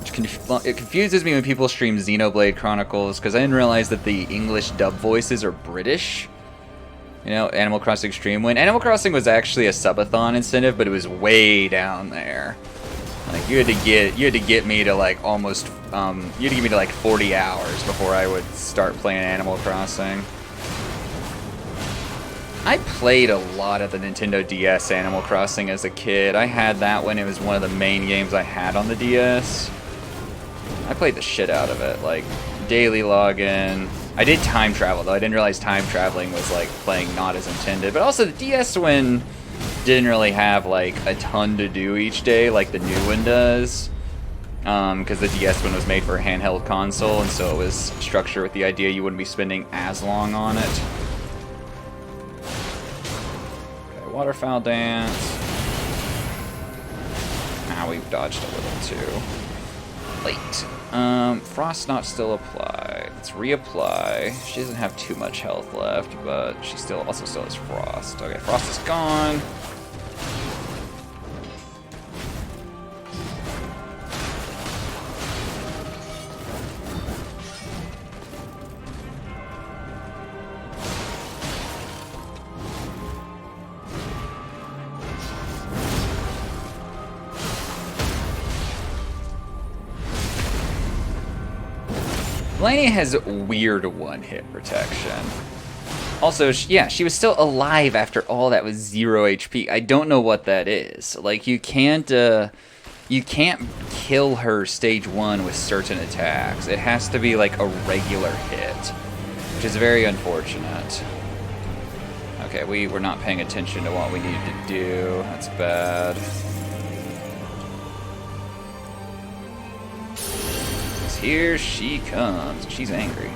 It confuses me when people stream Xenoblade Chronicles because I didn't realize that the English dub voices are British. You know, Animal Crossing Extreme. When Animal Crossing was actually a subathon incentive, but it was way down there. Like you had to get me to like almost you had to give me to like 40 hours before I would start playing Animal Crossing. I played a lot of the Nintendo DS Animal Crossing as a kid. I had that when it was one of the main games I had on the DS. I played the shit out of it, like daily login. I did time travel though. I didn't realize time traveling was like playing not as intended. But also the DS one didn't really have like a ton to do each day like the new one does. Because the DS one was made for a handheld console, and so it was structured with the idea you wouldn't be spending as long on it. Okay, waterfowl dance. Now we've dodged a little too. Late. Frost not still apply. Let's reapply. She doesn't have too much health left, but she also still has Frost. Okay, Frost is gone. Melania has weird one-hit protection. Also, yeah, she was still alive after all that was 0 HP. I don't know what that is. Like, you can't kill her stage 1 with certain attacks. It has to be like a regular hit, which is very unfortunate. Okay, we were not paying attention to what we needed to do. That's bad. Here she comes. She's angry.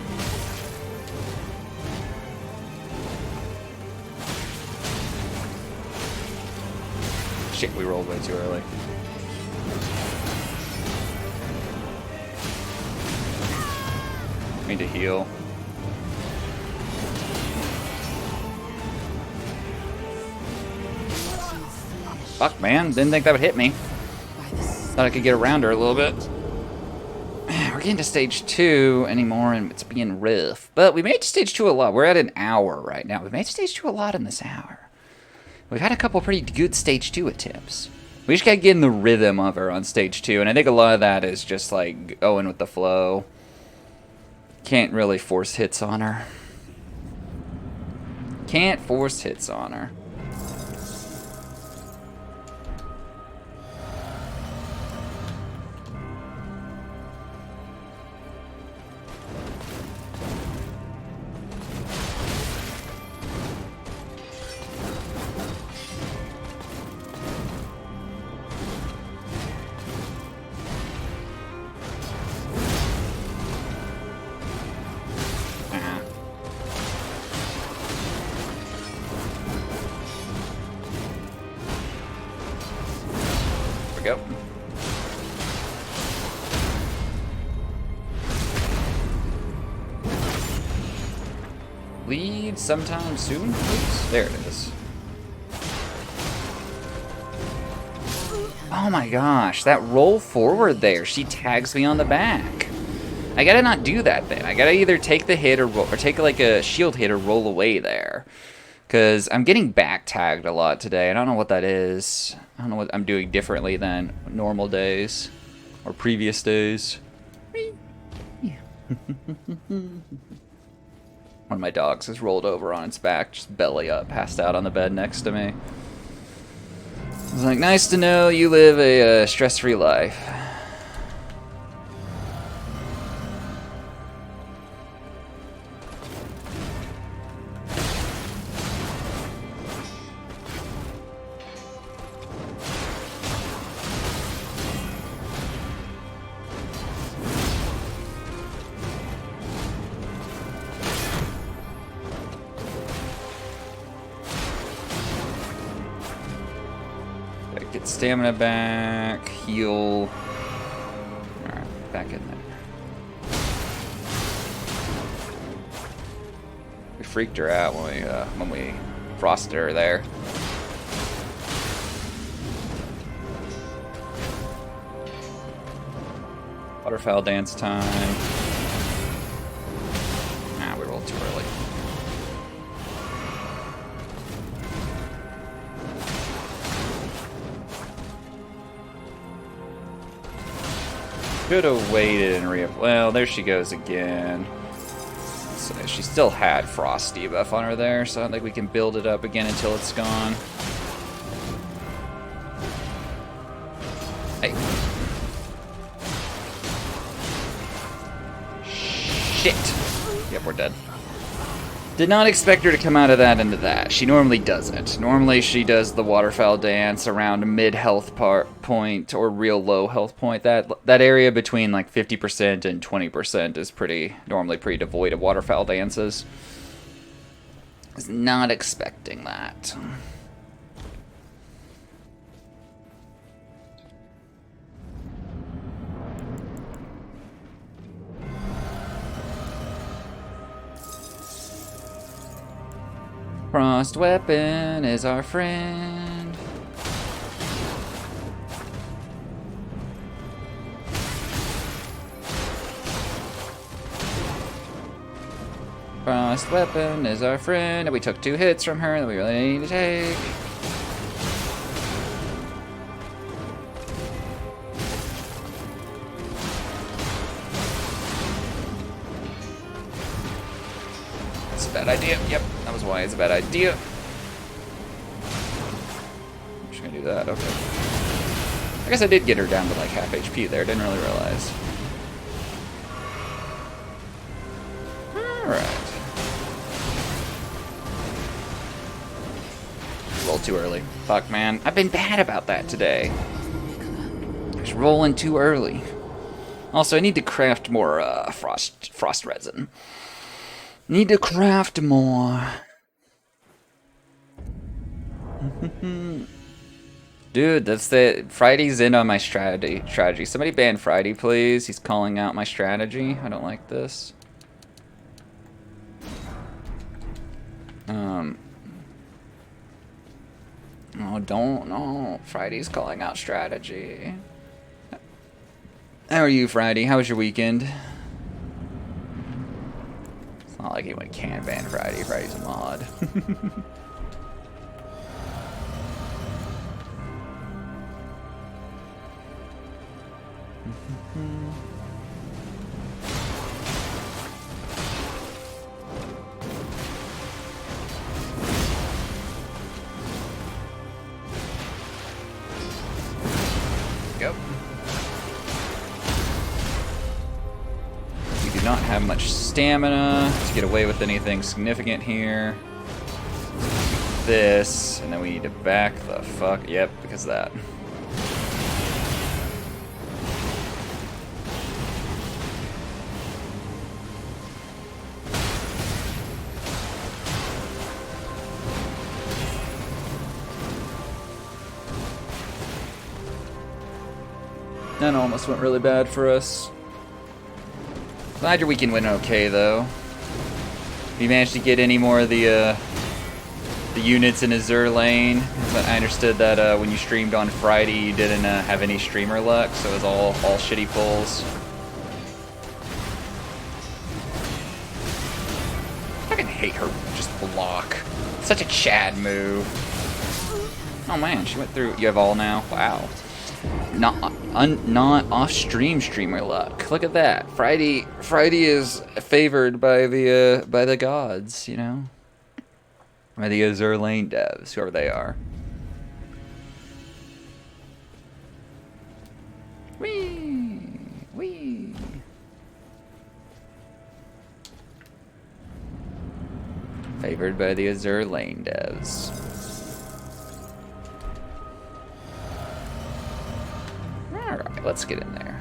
Shit, we rolled way too early. Need to heal. Fuck, man. Didn't think that would hit me. Thought I could get around her a little bit. We're getting to stage 2 anymore, and it's being rough. But we made it to stage 2 a lot. We're at an hour right now. We made it to stage 2 a lot in this hour. We've had a couple pretty good stage 2 attempts. We just gotta get in the rhythm of her on stage 2, and I think a lot of that is just like going with the flow. Can't really force hits on her. Can't force hits on her. Go. Lead sometime soon, please. There it is. Oh my gosh, that roll forward there. She tags me on the back. I gotta not do that then. I gotta either take the hit or take like a shield hit or roll away there. Because I'm getting back tagged a lot today. I don't know what that is. I don't know what I'm doing differently than normal days or previous days. One of my dogs has rolled over on its back, just belly up, passed out on the bed next to me. I was like, nice to know you live a stress-free life. Get stamina back, heal. Alright, back in there. We freaked her out when we frosted her there. Waterfowl dance time. Ah, we rolled too early. Could have waited and well, there she goes again. So she still had Frost debuff on her there, so I don't think we can build it up again until it's gone. Hey. Shit. Yep, we're dead. Did not expect her to come out of that into that. She normally doesn't. Normally she does the waterfowl dance around a mid-health point or real low health point. That area between like 50% and 20% is normally pretty devoid of waterfowl dances. Was not expecting that. Frost weapon is our friend. Frost weapon is our friend. And we took 2 hits from her that we really need to take. It's a bad idea. Yep. That was why it's a bad idea. I'm just gonna do that, okay. I guess I did get her down to like half HP there, didn't really realize. Alright. Rolled too early. Fuck, man. I've been bad about that today. Just rolling too early. Also, I need to craft more frost resin. Need to craft more. Dude, that's the Friday's in on my strategy. Somebody ban Friday, please. He's calling out my strategy. I don't like this. Oh, don't. No. Friday's calling out strategy. How are you, Friday? How was your weekend? It's not like anyone can ban Friday. Friday's a mod. Go. We do not have much stamina to get away with anything significant here. This, and then we need to back the fuck. Yep, because of that. That almost went really bad for us. Glad your weekend went okay, though. Have you managed to get any more of the units in Azure lane? But I understood that when you streamed on Friday, you didn't have any streamer luck, so it was all shitty pulls. I fucking hate her just block. Such a Chad move. Oh man, she went through. You have all now? Wow. Not off-stream streamer luck. Look at that. Friday is favored by the gods, you know, by the Azure lane devs, whoever they are. Wee. Favored by the Azure lane devs. Alright, let's get in there.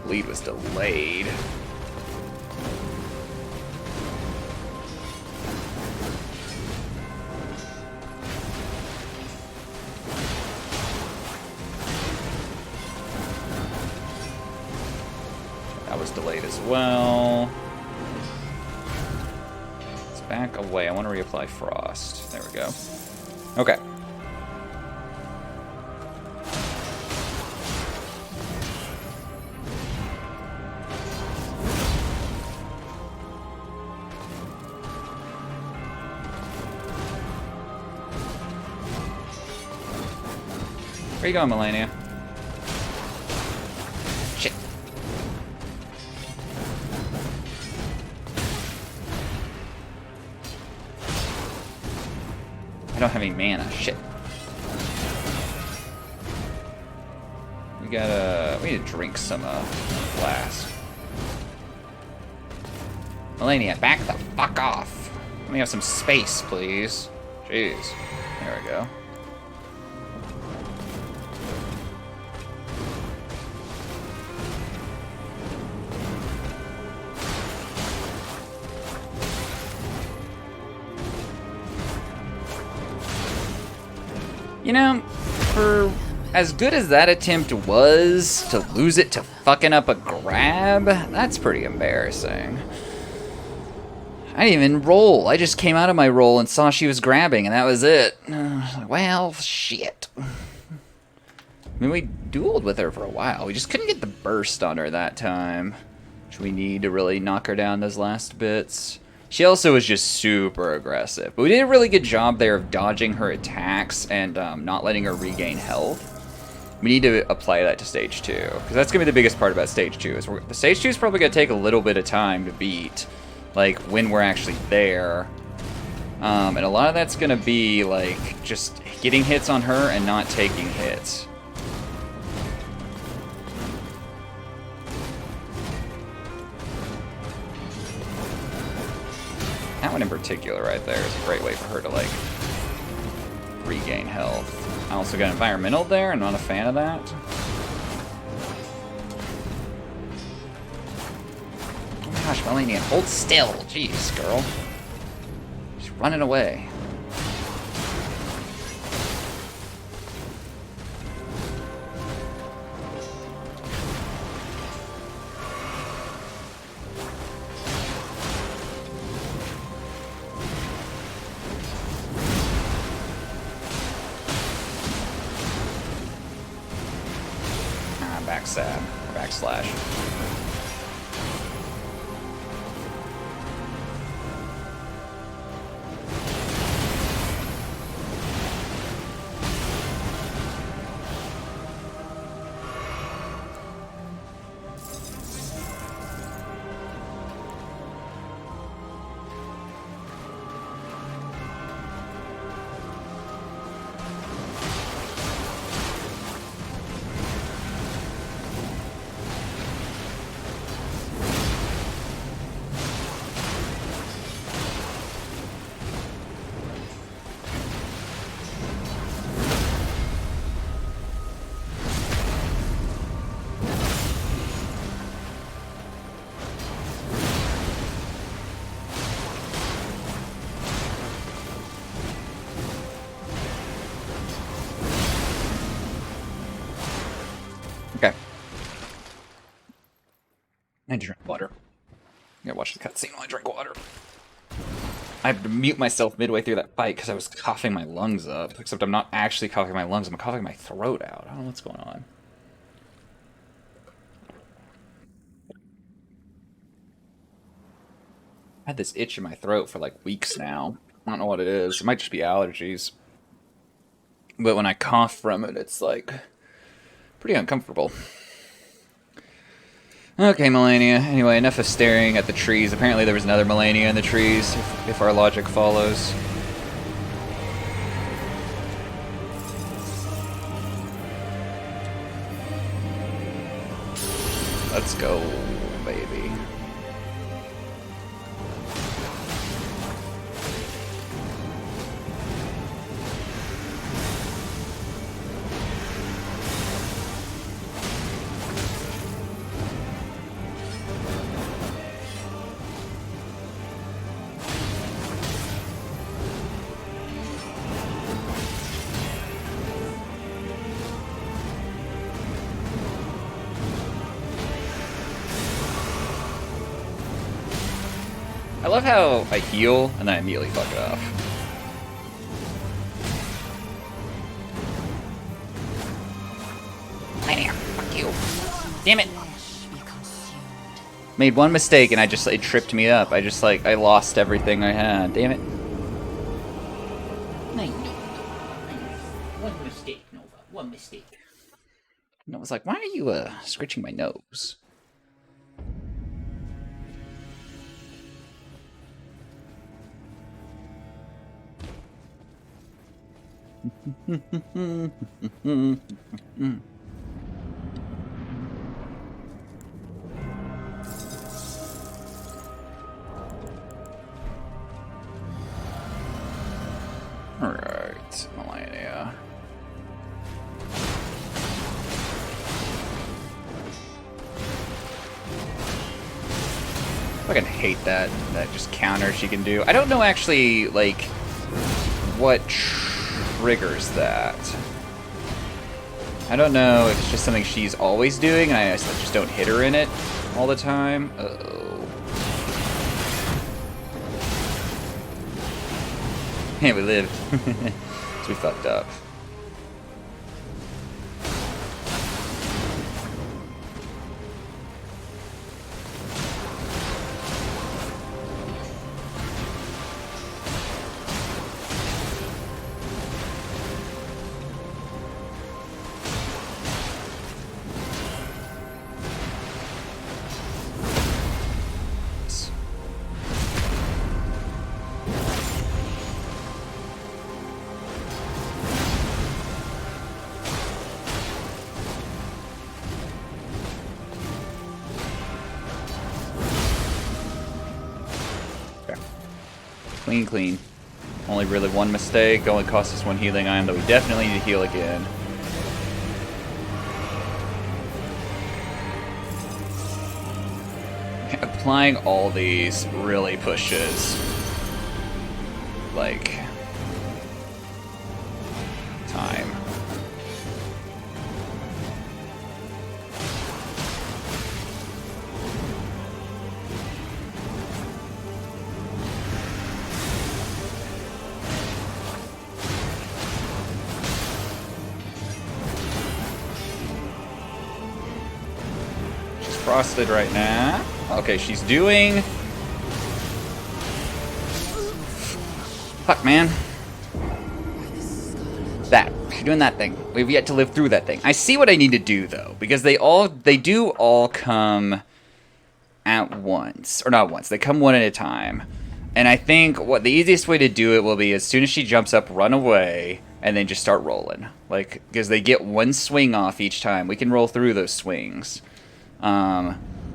Bleed was delayed. That was delayed as well. Let's back away. I want to reapply Frost. There we go. Okay. Where you going, Melania? Shit. I don't have any mana. Shit. We need to drink some flask. Melania, back the fuck off. Let me have some space, please. Jeez. There we go. You know, for as good as that attempt was to lose it to fucking up a grab, that's pretty embarrassing. I didn't even roll. I just came out of my roll and saw she was grabbing, and that was it. Well, shit. I mean, we dueled with her for a while. We just couldn't get the burst on her that time, which we need to really knock her down those last bits. She also was just super aggressive. But we did a really good job there of dodging her attacks and not letting her regain health. We need to apply that to Stage 2. Because that's going to be the biggest part about Stage 2. Is the Stage 2 is probably going to take a little bit of time to beat. Like, when we're actually there. And a lot of that's going to be, like, just getting hits on her and not taking hits. That one in particular right there is a great way for her to, like, regain health. I also got environmental there. I'm not a fan of that. backslash, Melania. Hold still. Jeez, girl. She's running away. Backstab. Backslash. Okay. I need to drink water. I gotta watch the cutscene while I drink water. I have to mute myself midway through that fight because I was coughing my lungs up. Except I'm not actually coughing my lungs, I'm coughing my throat out. I don't know what's going on. I had this itch in my throat for like weeks now. I don't know what it is. It might just be allergies. But when I cough from it, it's like pretty uncomfortable. Okay, Melania. Anyway, enough of staring at the trees. Apparently there was another Melania in the trees, if our logic follows. Let's go, baby. I love how I heal and then I immediately fuck it off. Melania, fuck you. Damn it. Made one mistake and it tripped me up. I lost everything I had. Damn it. No. One mistake, Nova. One mistake. And I was like, why are you scratching my nose? Alright, Melania. I fucking hate that just counter she can do. I don't know actually, like, what triggers that. I don't know if it's just something she's always doing and I just don't hit her in it all the time. Uh-oh. Yeah, we lived. So we fucked up. Clean, clean. Only really one mistake, only cost us one healing item, though we definitely need to heal again. Applying all these really pushes, like, time. She's frosted right now. Okay, she's doing... Fuck, man. That. She's doing that thing. We've yet to live through that thing. I see what I need to do, though, because they do all come at once. Or not once. They come one at a time. And I think what the easiest way to do it will be as soon as she jumps up, run away, and then just start rolling. Like, because they get one swing off each time. We can roll through those swings.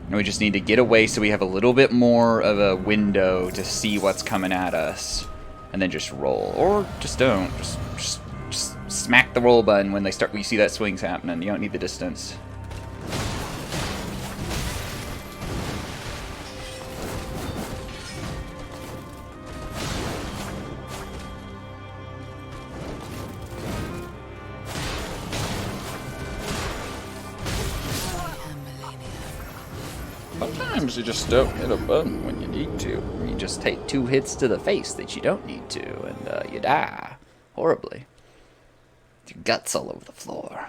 And we just need to get away so we have a little bit more of a window to see what's coming at us. And then just roll. Or just don't. Just smack the roll button when you see that swing's happening. You don't need the distance. Sometimes you just don't hit a button when you need to. You just take 2 hits to the face that you don't need to, and you die horribly. Your guts all over the floor.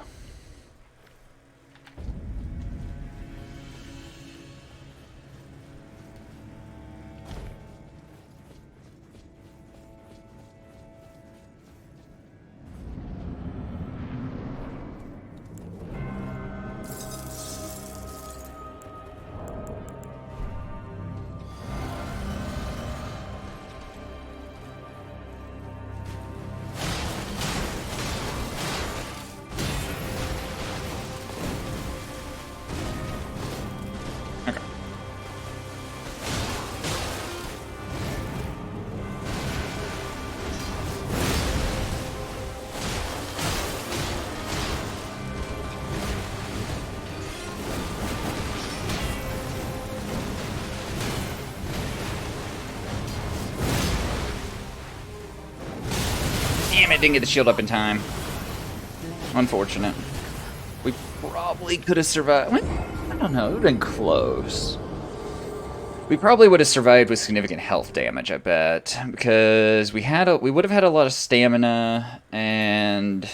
Damn it, didn't get the shield up in time. Unfortunate. We probably could have survived. I don't know, it would have been close. We probably would have survived with significant health damage, I bet. Because we would have had a lot of stamina, and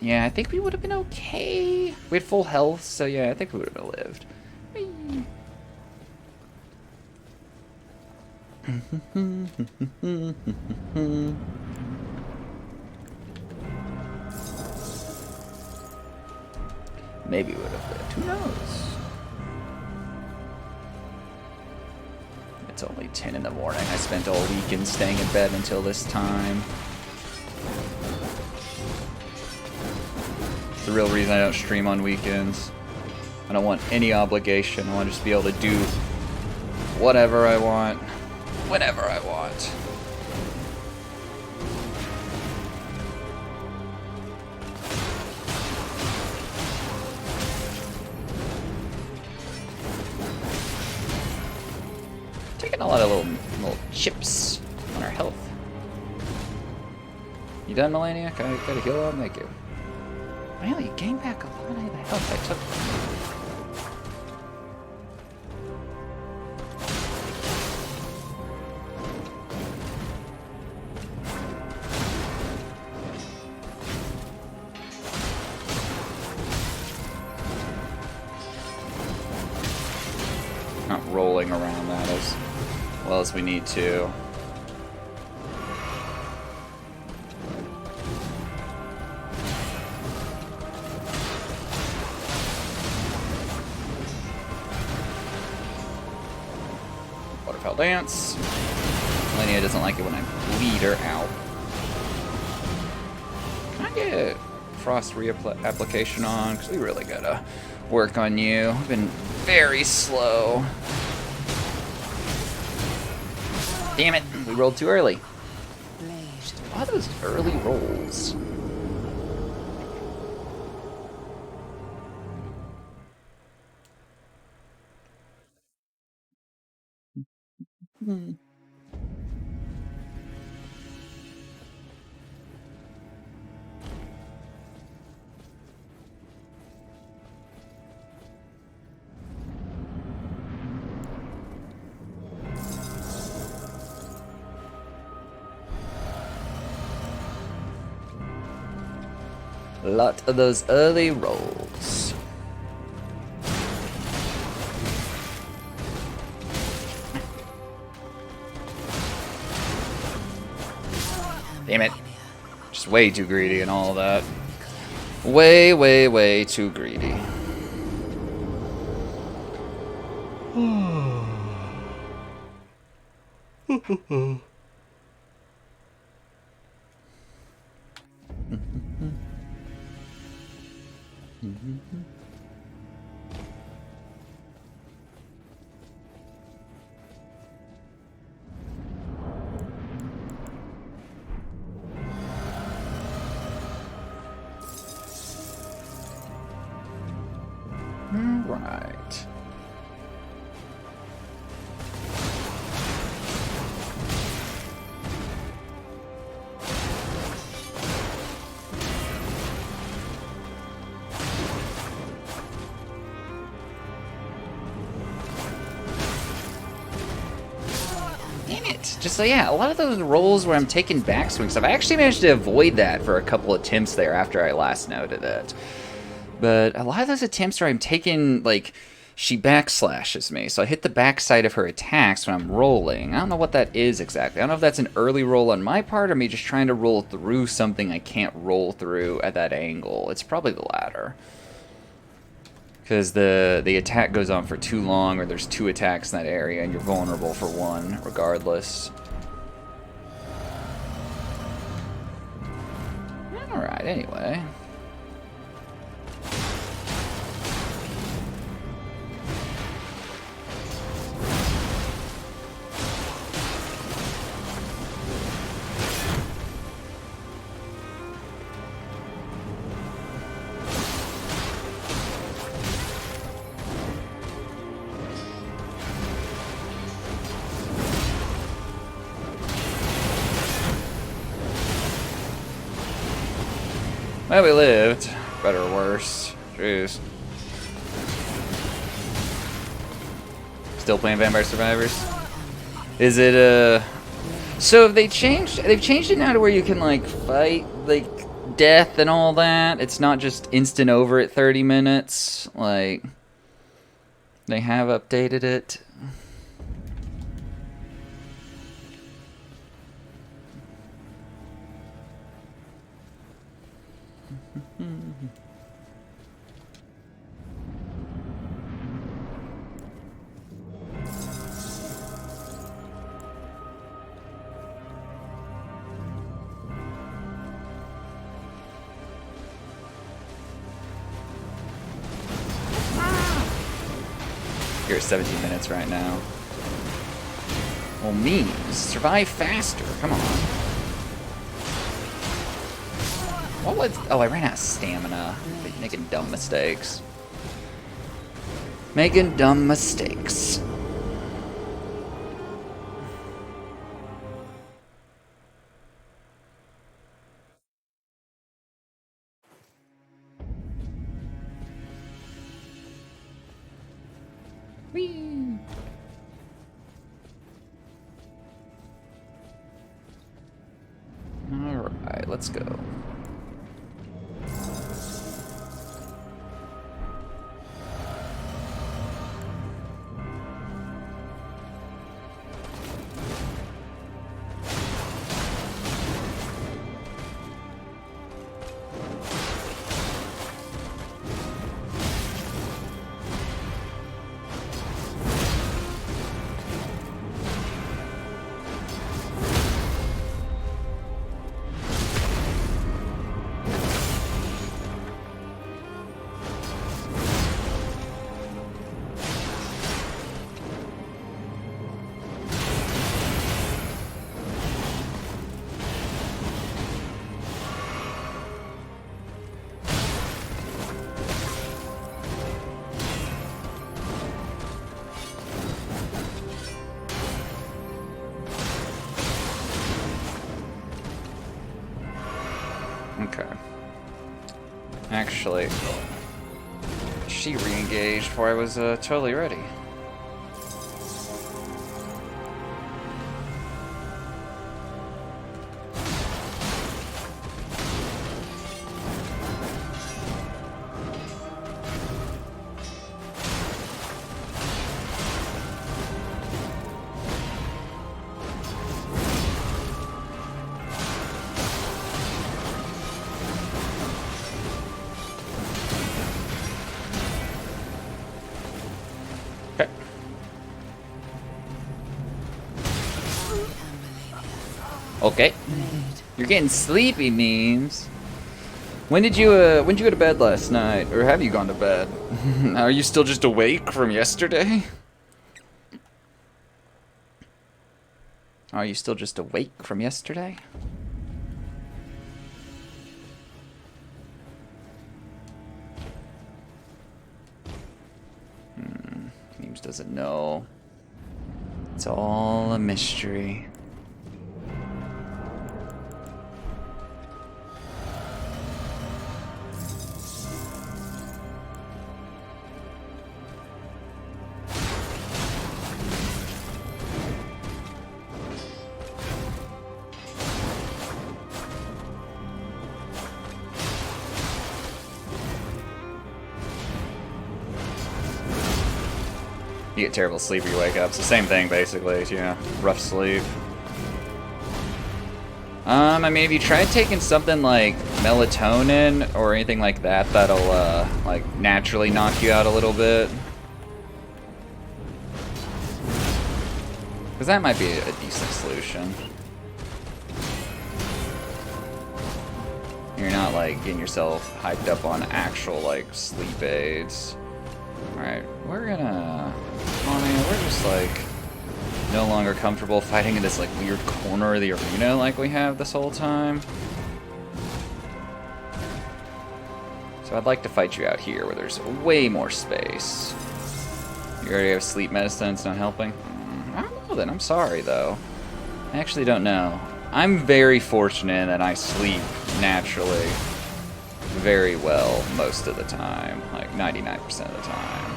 yeah, I think we would have been okay. We had full health, so yeah, I think we would have lived. Maybe we would have lived. Who knows? It's only 10 in the morning. I spent all weekend staying in bed until this time. It's the real reason I don't stream on weekends. I don't want any obligation. I want to just be able to do whatever I want, whenever I want. Taking a lot of little chips on our health. You done, Melania? Can I get a heal on? Thank you. Well, you gained back a lot of the health I took from you. Not rolling around that as well as we need to. Waterfowl dance. Melania doesn't like it when I bleed her out. Can I get frost reapplication on? Because we really gotta work on you. I've been very slow. Damn it, we rolled too early. Why those early rolls? A lot of those early rolls. Damn it. Just way too greedy and all that. Way, way, way too greedy. Right. Damn it. Just so yeah, a lot of those rolls where I'm taking backswing stuff, I actually managed to avoid that for a couple attempts there after I last noted it. But a lot of those attempts where I'm taking, like, she backslashes me. So I hit the backside of her attacks when I'm rolling. I don't know what that is exactly. I don't know if that's an early roll on my part or me just trying to roll through something I can't roll through at that angle. It's probably the latter. Because the attack goes on for too long, or there's two attacks in that area and you're vulnerable for one regardless. Alright, anyway. Well, we lived. Better or worse. Jeez. Still playing Vampire Survivors? Is it, So they've changed it now to where you can, like, fight, like, death and all that. It's not just instant over at 30 minutes. Like, they have updated it. You're at 17 minutes right now. Well, memes. Survive faster. Come on. What was... Oh, I ran out of stamina. Making dumb mistakes. Making dumb mistakes. Whee! Alright, let's go. Okay. Actually, she re-engaged before I was totally ready. Okay. You're getting sleepy, memes. When did you go to bed last night? Or have you gone to bed? Are you still just awake from yesterday? Are you still just awake from yesterday? Memes doesn't know. It's all a mystery. You get terrible sleep or you wake up. It's the same thing, basically. You know, rough sleep. I mean, if you try taking something like melatonin or anything like that, that'll, like, naturally knock you out a little bit. Because that might be a decent solution. You're not, like, getting yourself hyped up on actual, like, sleep aids. Alright, we're gonna... I mean, we're just, like, no longer comfortable fighting in this, like, weird corner of the arena like we have this whole time. So I'd like to fight you out here where there's way more space. You already have sleep medicine, it's not helping? I don't know then, I'm sorry, though. I actually don't know. I'm very fortunate that I sleep naturally very well most of the time. Like, 99% of the time.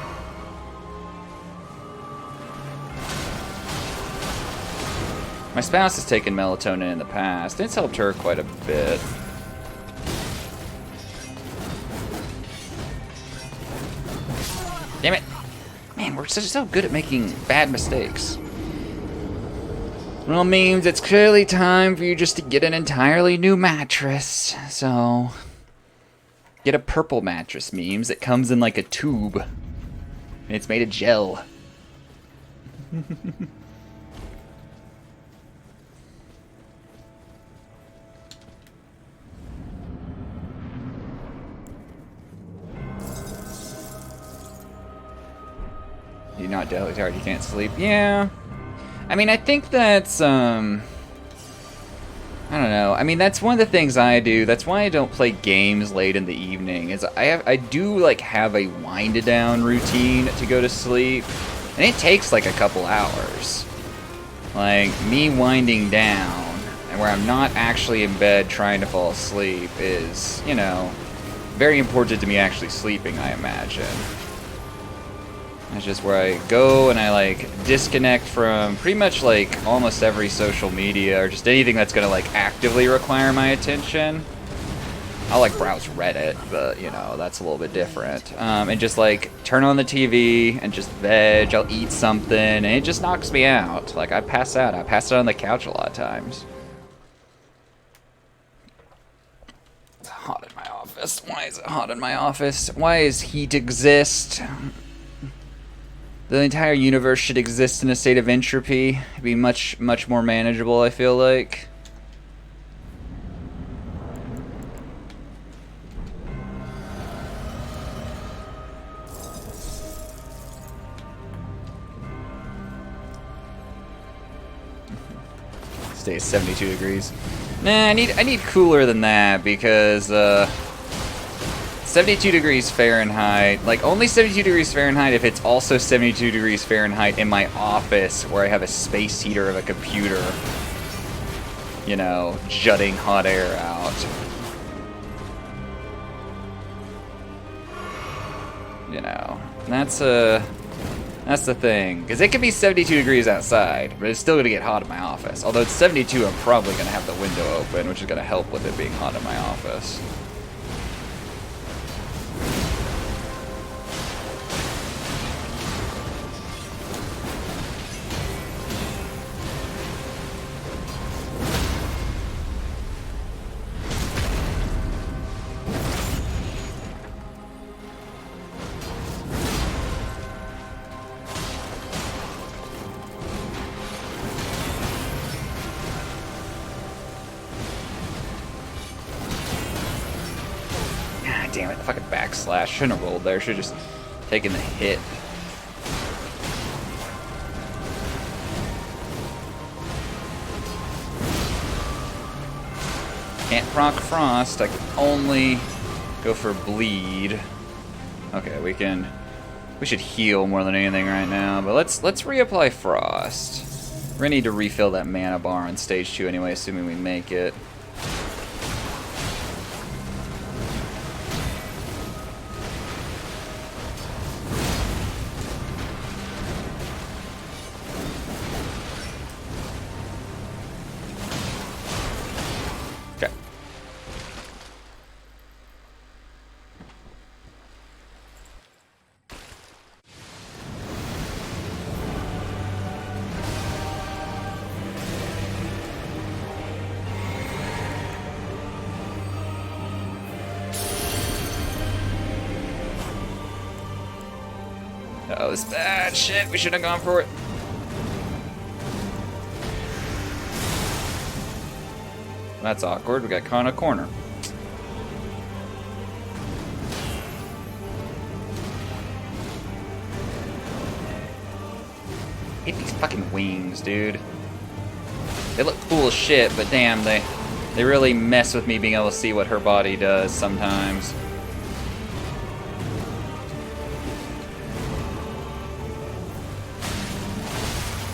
My spouse has taken melatonin in the past. It's helped her quite a bit. Damn it! Man, we're so good at making bad mistakes. Well, memes, it's clearly time for you just to get an entirely new mattress. So, get a purple mattress, memes. It comes in like a tube. And it's made of gel. You're not deadly tired, you can't sleep. Yeah. I mean, I think that's, I don't know. I mean, that's one of the things I do. That's why I don't play games late in the evening. Is I do, like, have a wind-down routine to go to sleep. And it takes, like, a couple hours. Like, me winding down, and where I'm not actually in bed trying to fall asleep is, you know, very important to me actually sleeping, I imagine. That's just where I go and I, like, disconnect from pretty much, like, almost every social media or just anything that's gonna, like, actively require my attention. I'll, like, browse Reddit, but, you know, that's a little bit different. And just, like, turn on the TV and just veg. I'll eat something, and it just knocks me out. Like, I pass out. I pass out on the couch a lot of times. It's hot in my office. Why is it hot in my office? Why does heat exist? The entire universe should exist in a state of entropy. It'd be much more manageable, I feel like. Stays 72 degrees. Nah, I need cooler than that because 72 degrees Fahrenheit, like only 72 degrees Fahrenheit if it's also 72 degrees Fahrenheit in my office where I have a space heater of a computer, you know, jutting hot air out. You know, and that's the thing, because it could be 72 degrees outside, but it's still going to get hot in my office. Although it's 72, I'm probably going to have the window open, which is going to help with it being hot in my office. Damn it, fucking backslash. Shouldn't have rolled there. Should have just taken the hit. Can't proc Frost. I can only go for Bleed. Okay, we should heal more than anything right now, but let's reapply Frost. We're gonna need to refill that mana bar on stage 2 anyway, assuming we make it. Okay. Oh, this bad shit. We should have gone for it. That's awkward. We got caught in a corner. I hate these fucking wings, dude. They look cool as shit, but damn, they really mess with me being able to see what her body does sometimes.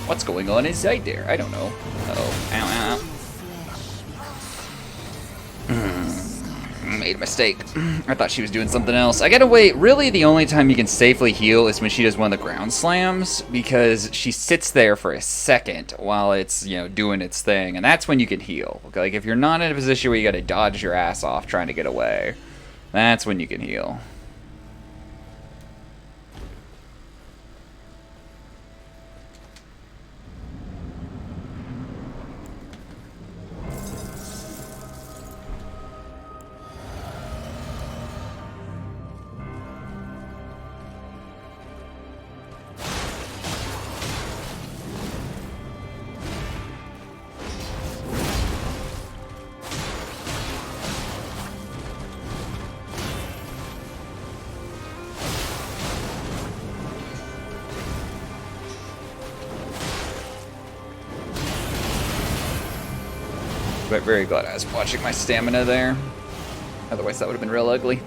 What's going on inside there? I don't know. Uh-oh. Ow, ow. Made a mistake. I thought she was doing something else. I gotta wait. Really, the only time you can safely heal is when she does one of the ground slams, because she sits there for a second while it's, you know, doing its thing, and that's when you can heal. Okay, like, if you're not in a position where you gotta dodge your ass off trying to get away, that's when you can heal. But very glad I was watching my stamina there. Otherwise that would have been real ugly.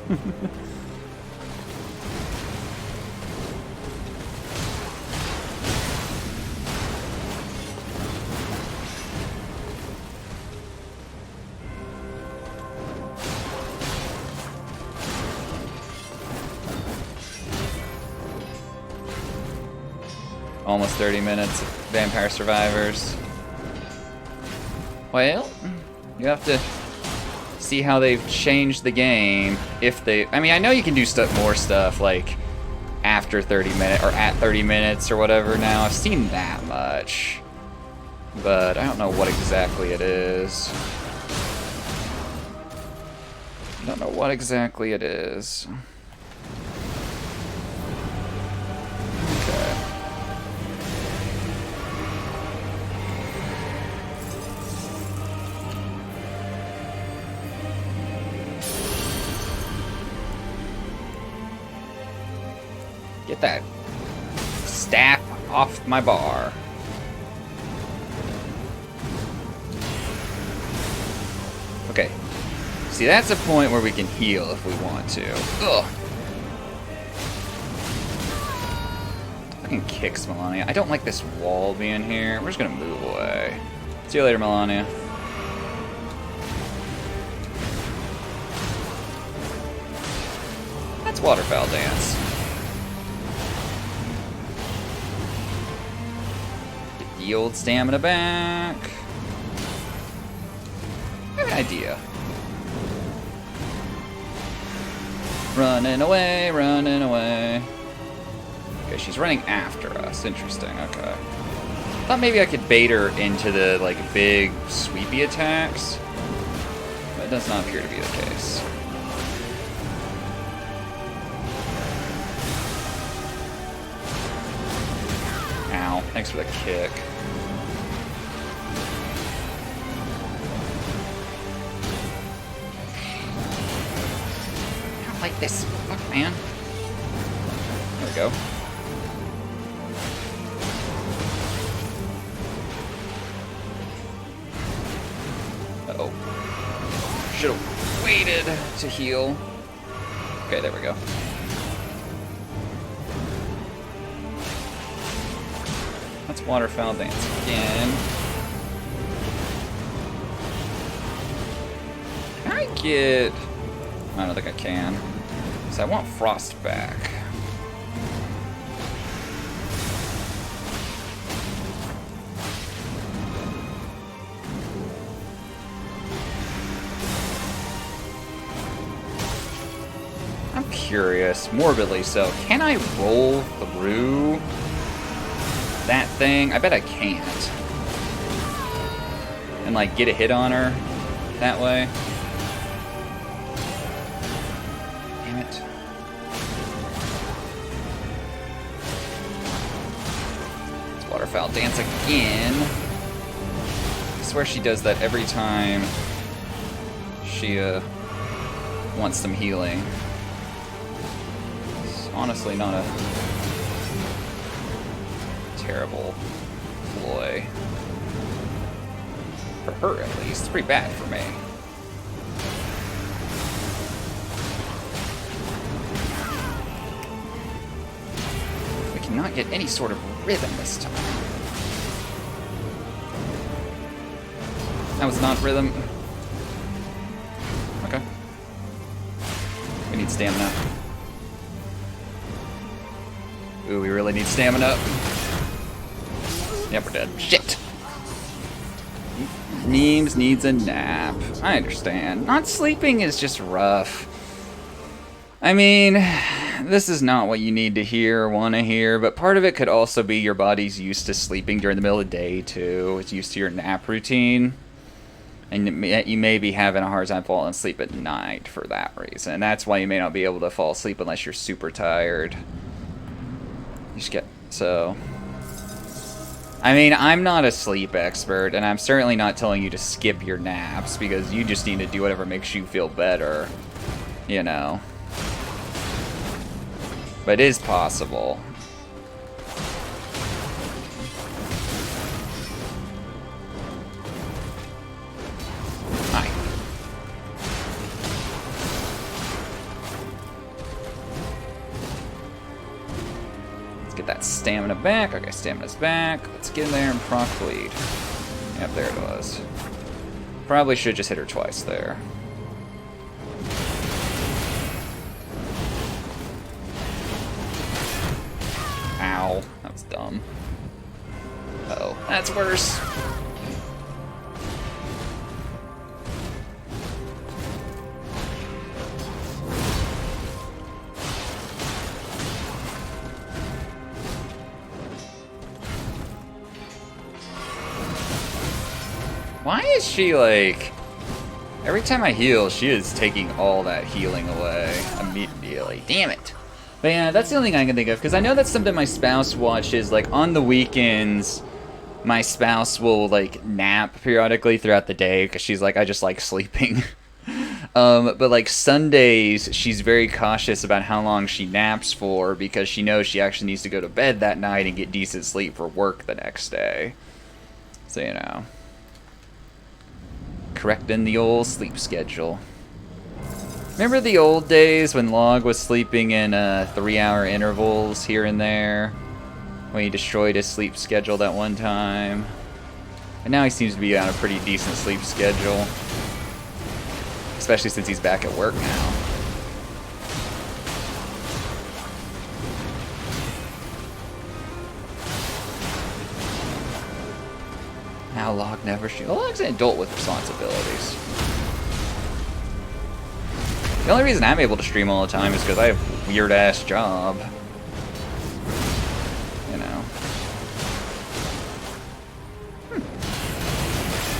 Almost 30 minutes of Vampire Survivors. Well, you have to see how they've changed the game. If they, I mean, I know you can do more stuff like after 30 minutes or at 30 minutes or whatever now. I've seen that much, but I don't know what exactly it is. I don't know what exactly it is. Okay. Get that staff off my bar. Okay. See, that's a point where we can heal if we want to. Ugh. Fucking kicks, Melania. I don't like this wall being here. We're just gonna move away. See you later, Melania. That's Waterfowl Dance. the old stamina back. I have an idea. Running away, running away. Okay, she's running after us. Interesting, okay. Thought maybe I could bait her into the, like, big sweepy attacks. But it does not appear to be the case. Ow, thanks for the kick. I don't like this. Fuck, man. There we go. Uh-oh. Should've waited to heal. Okay, there we go. That's waterfowl dance again. Can I get... I don't think I can. So I want Frost back. I'm curious, morbidly so. Can I roll through that thing? I bet I can't. And like get a hit on her that way. Damn it. It's waterfowl dance again. I swear she does that every time she wants some healing. It's honestly not a terrible ploy. For her, at least. It's pretty bad for me. We cannot get any sort of rhythm this time. That was not rhythm. Okay. We need stamina. Ooh, we really need stamina. Yep, we're dead. Shit! Neems needs a nap. I understand. Not sleeping is just rough. I mean, this is not what you need to hear or want to hear, but part of it could also be your body's used to sleeping during the middle of the day, too. It's used to your nap routine. And you may be having a hard time falling asleep at night for that reason. And that's why you may not be able to fall asleep unless you're super tired. You just get... so... I mean, I'm not a sleep expert, and I'm certainly not telling you to skip your naps, because you just need to do whatever makes you feel better, you know. But it is possible. Hi. Get that stamina back. Okay, stamina's back. Let's get in there and proc bleed. Yep, there it was. Probably should just hit her twice there. Ow. That was dumb. Uh-oh. That's worse. Why is she like... every time I heal, she is taking all that healing away immediately. Damn it. But yeah, that's the only thing I can think of, because I know that's something my spouse watches. Like, on the weekends, my spouse will, like, nap periodically throughout the day, because she's like, I just like sleeping. But, like, Sundays, she's very cautious about how long she naps for, because she knows she actually needs to go to bed that night and get decent sleep for work the next day. So, you know. Correcting the old sleep schedule. Remember the old days when Log was sleeping in 3-hour intervals here and there? When he destroyed his sleep schedule that one time? And now he seems to be on a pretty decent sleep schedule. Especially since he's back at work now. Wow, Log never stream. Well, Log's an adult with responsibilities. The only reason I'm able to stream all the time is because I have a weird-ass job. You know.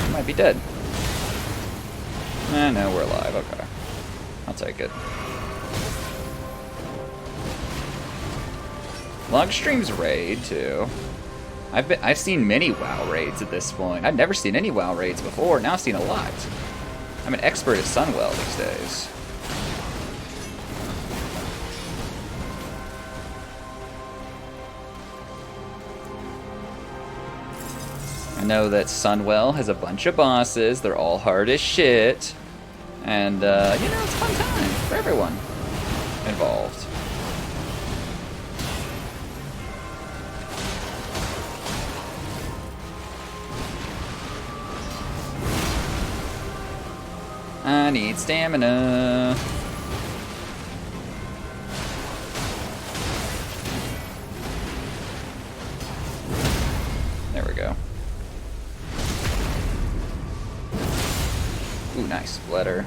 I might be dead. No, we're alive. Okay. I'll take it. Log streams raid, too. I've seen many WoW raids at this point. I've never seen any WoW raids before. Now I've seen a lot. I'm an expert at Sunwell these days. I know that Sunwell has a bunch of bosses. They're all hard as shit. And, you know, it's a fun time for everyone involved. I need stamina. There we go. Ooh, nice splitter.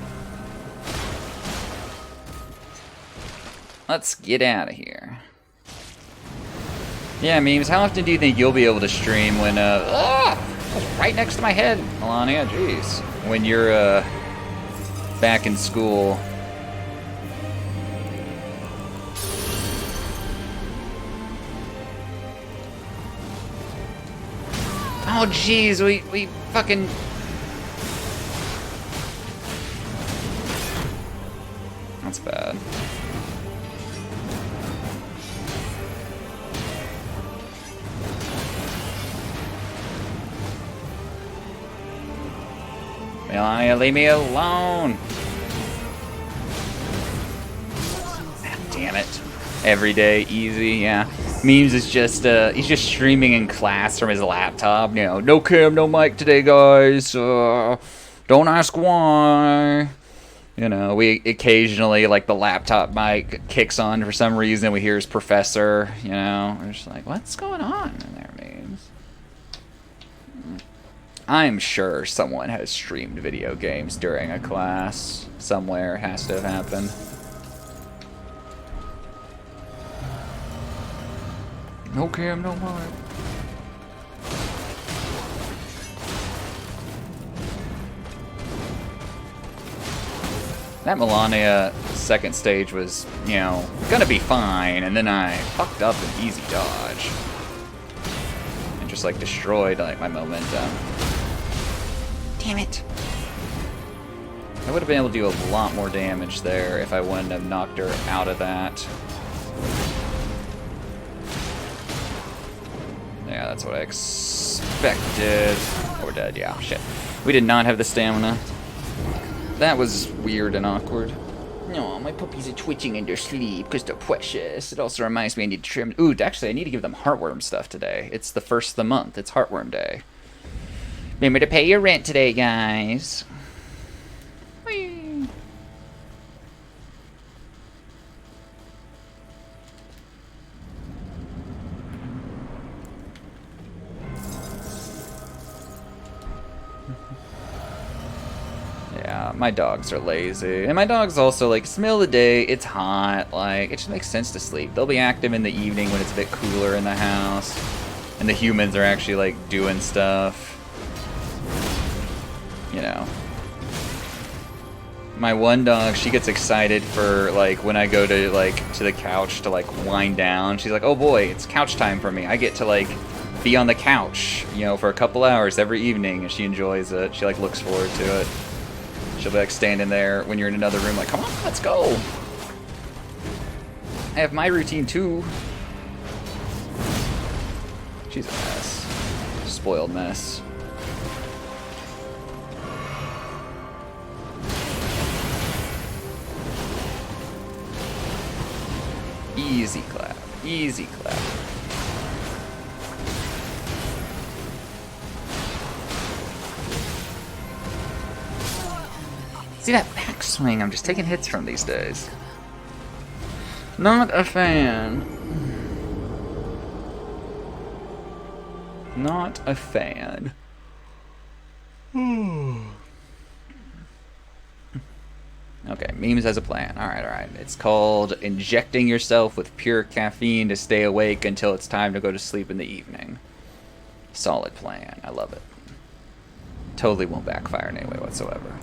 Let's get out of here. Yeah, memes, how often do you think you'll be able to stream when, right next to my head, Melania, jeez. When you're, back in school. Oh, jeez, we fucking... That's bad. Melania, leave me alone! Damn it. Every day, easy, yeah. Memes is just, he's just streaming in class from his laptop, you know. No cam, no mic today, guys. Don't ask why. You know, we occasionally, like, the laptop mic kicks on for some reason. We hear his professor, you know. We're just like, what's going on in there, memes? I'm sure someone has streamed video games during a class. Somewhere it has to have happened. No cam, no mic. That Melania second stage was, you know, gonna be fine, and then I fucked up an easy dodge. And just, like, destroyed, like, my momentum. Damn it. I would have been able to do a lot more damage there if I wouldn't have knocked her out of that. Yeah, that's what I expected. Oh, we're dead, yeah, shit. We did not have the stamina. That was weird and awkward. No, my puppies are twitching in their sleep because they're precious. It also reminds me I need to trim... Ooh, actually, I need to give them heartworm stuff today. It's the first of the month. It's heartworm day. Remember to pay your rent today, guys. Whee! Yeah, my dogs are lazy. And my dogs also, like, it's the middle of the day, it's hot, like, it just makes sense to sleep. They'll be active in the evening when it's a bit cooler in the house. And the humans are actually, like, doing stuff. You know. My one dog, she gets excited for, like, when I go to, like, to the couch to, like, wind down. She's like, oh boy, it's couch time for me. I get to, like, be on the couch, you know, for a couple hours every evening, and she enjoys it. She, like, looks forward to it. She'll be, like, standing there when you're in another room, like, come on, let's go. I have my routine, too. She's a mess. Spoiled mess. Easy clap. Easy clap. See that backswing? I'm just taking hits from these days. Not a fan. Not a fan. Okay, memes has a plan. Alright. It's called injecting yourself with pure caffeine to stay awake until it's time to go to sleep in the evening. Solid plan. I love it. Totally won't backfire in any way whatsoever.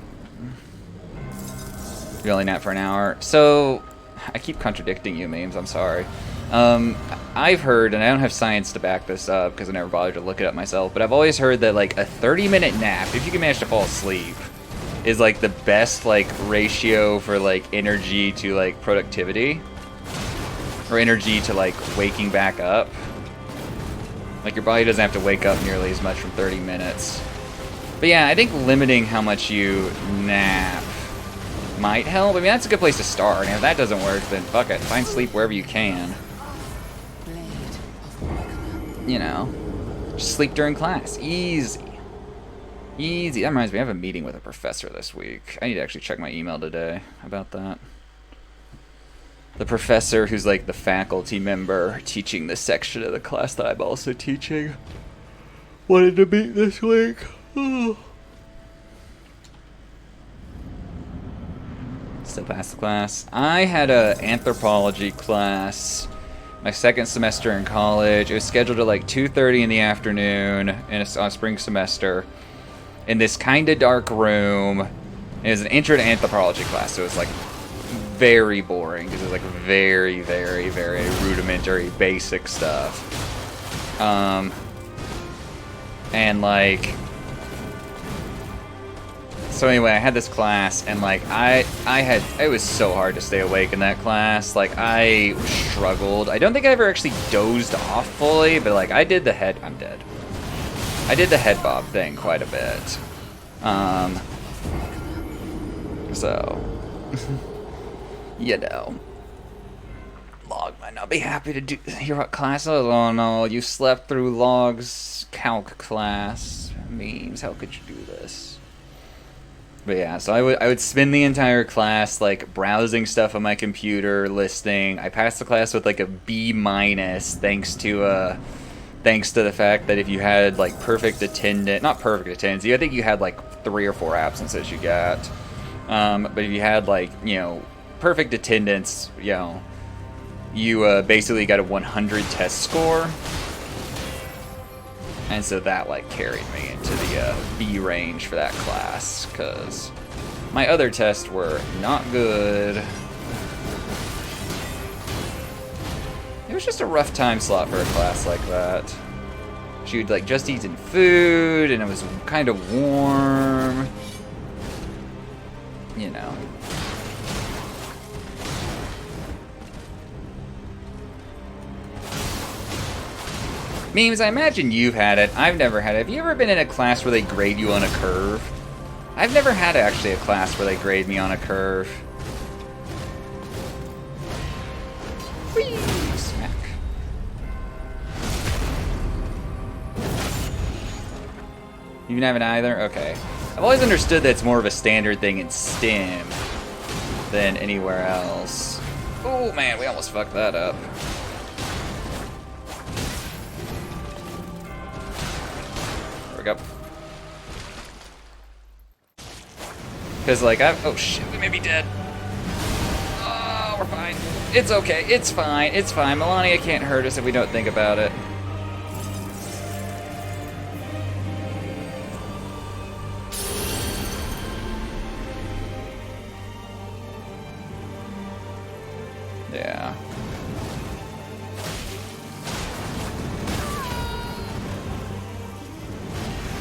You only nap for an hour. So, I keep contradicting you, memes. I'm sorry. I've heard, and I don't have science to back this up because I never bothered to look it up myself, but I've always heard that like a 30-minute nap, if you can manage to fall asleep, is like the best like ratio for like energy to like productivity, or energy to like waking back up. Like your body doesn't have to wake up nearly as much from 30 minutes. But yeah, I think limiting how much you nap might help. I mean, that's a good place to start. And if that doesn't work, then fuck it. Find sleep wherever you can. You know, just sleep during class. Easy. Easy. That reminds me, I have a meeting with a professor this week. I need to actually check my email today about that. The professor who's like the faculty member teaching the section of the class that I'm also teaching wanted to meet this week. Still pass the class. I had a anthropology class my second semester in college. It was scheduled at like 2:30 in the afternoon on a spring semester in this kind of dark room. It was an intro to anthropology class, so it was like very boring because it was like very, very, very rudimentary, basic stuff. And like, so anyway, I had this class, and like it was so hard to stay awake in that class. Like I struggled. I don't think I ever actually dozed off fully, but like I did the head bob thing quite a bit. So you know, Log might not be happy to hear what class. Oh no, you slept through Log's calc class. Memes, how could you do this? But yeah, so I would spend the entire class like browsing stuff on my computer, listening. I passed the class with like a B minus thanks to the fact that if you had like not perfect attendance, I think you had like 3 or 4 absences you got. But if you had like, you know, perfect attendance, you know, you basically got a 100 test score. And so that like carried me into the B range for that class, because my other tests were not good. It was just a rough time slot for a class like that. She'd like just eaten food and it was kind of warm. You know. Memes, I imagine you've had it. I've never had it. Have you ever been in a class where they grade you on a curve? I've never had actually a class where they grade me on a curve. Whee! Smack. You haven't either? Okay. I've always understood that it's more of a standard thing in STEM than anywhere else. Oh man, we almost fucked that up. Up. Because, like, oh shit, we may be dead. Oh, we're fine. It's okay. It's fine. It's fine. Melania can't hurt us if we don't think about it. Yeah.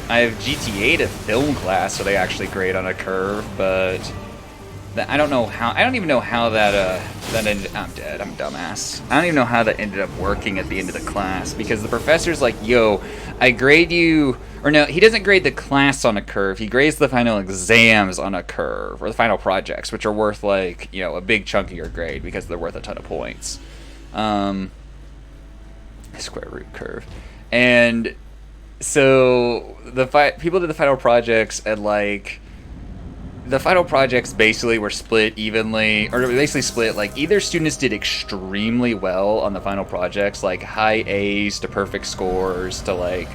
I have GTA'd a film class where they actually grade on a curve, but I don't know how. I don't even know how that ended. I'm dead. I'm a dumbass. I don't even know how that ended up working at the end of the class, because the professor's like, "Yo, I grade you," or no, he doesn't grade the class on a curve. He grades the final exams on a curve, or the final projects, which are worth like, you know, a big chunk of your grade because they're worth a ton of points. Square root curve, and so people did the final projects, and like the final projects basically were split evenly, or basically split like either students did extremely well on the final projects, like high A's to perfect scores to like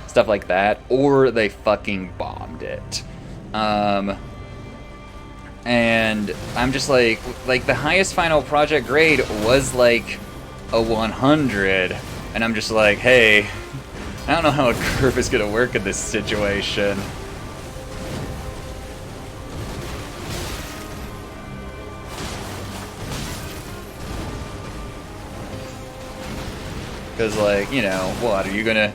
stuff like that, or they fucking bombed it. And I'm just like the highest final project grade was like a 100, and I'm just like, hey, I don't know how a curve is gonna work in this situation. Because, like, you know, what, are you gonna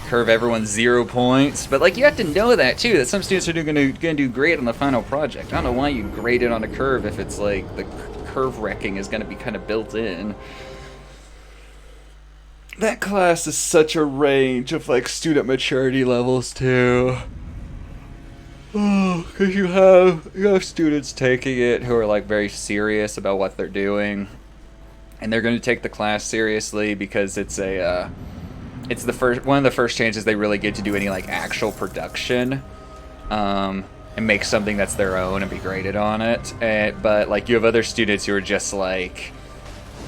curve everyone 0 points? But, like, you have to know that, too, that some students are gonna do great on the final project. I don't know why you grade it on a curve if it's, like, the curve wrecking is gonna be kind of built in. That class is such a range of, like, student maturity levels, too. Oh, because you have students taking it who are, like, very serious about what they're doing. And they're going to take the class seriously because it's it's one of the first chances they really get to do any like actual production, and make something that's their own and be graded on it. But like you have other students who are just like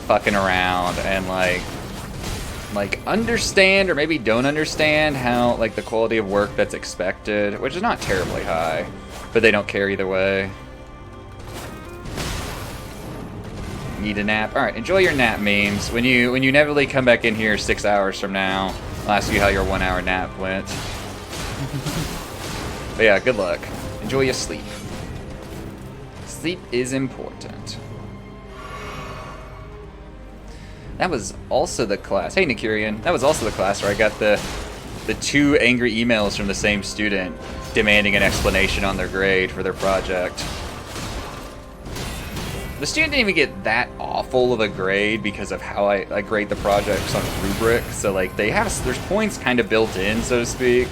fucking around and like understand or maybe don't understand how like the quality of work that's expected, which is not terribly high, but they don't care either way. Need a nap? Alright, enjoy your nap memes. When you inevitably come back in here 6 hours from now, I'll ask you how your 1 hour nap went. But yeah, good luck. Enjoy your sleep. Sleep is important. That was also the class. Hey Nikurian, that was also the class where I got the 2 angry emails from the same student demanding an explanation on their grade for their project. The student didn't even get that awful of a grade because of how I grade the projects on rubric. So like there's points kind of built in, so to speak.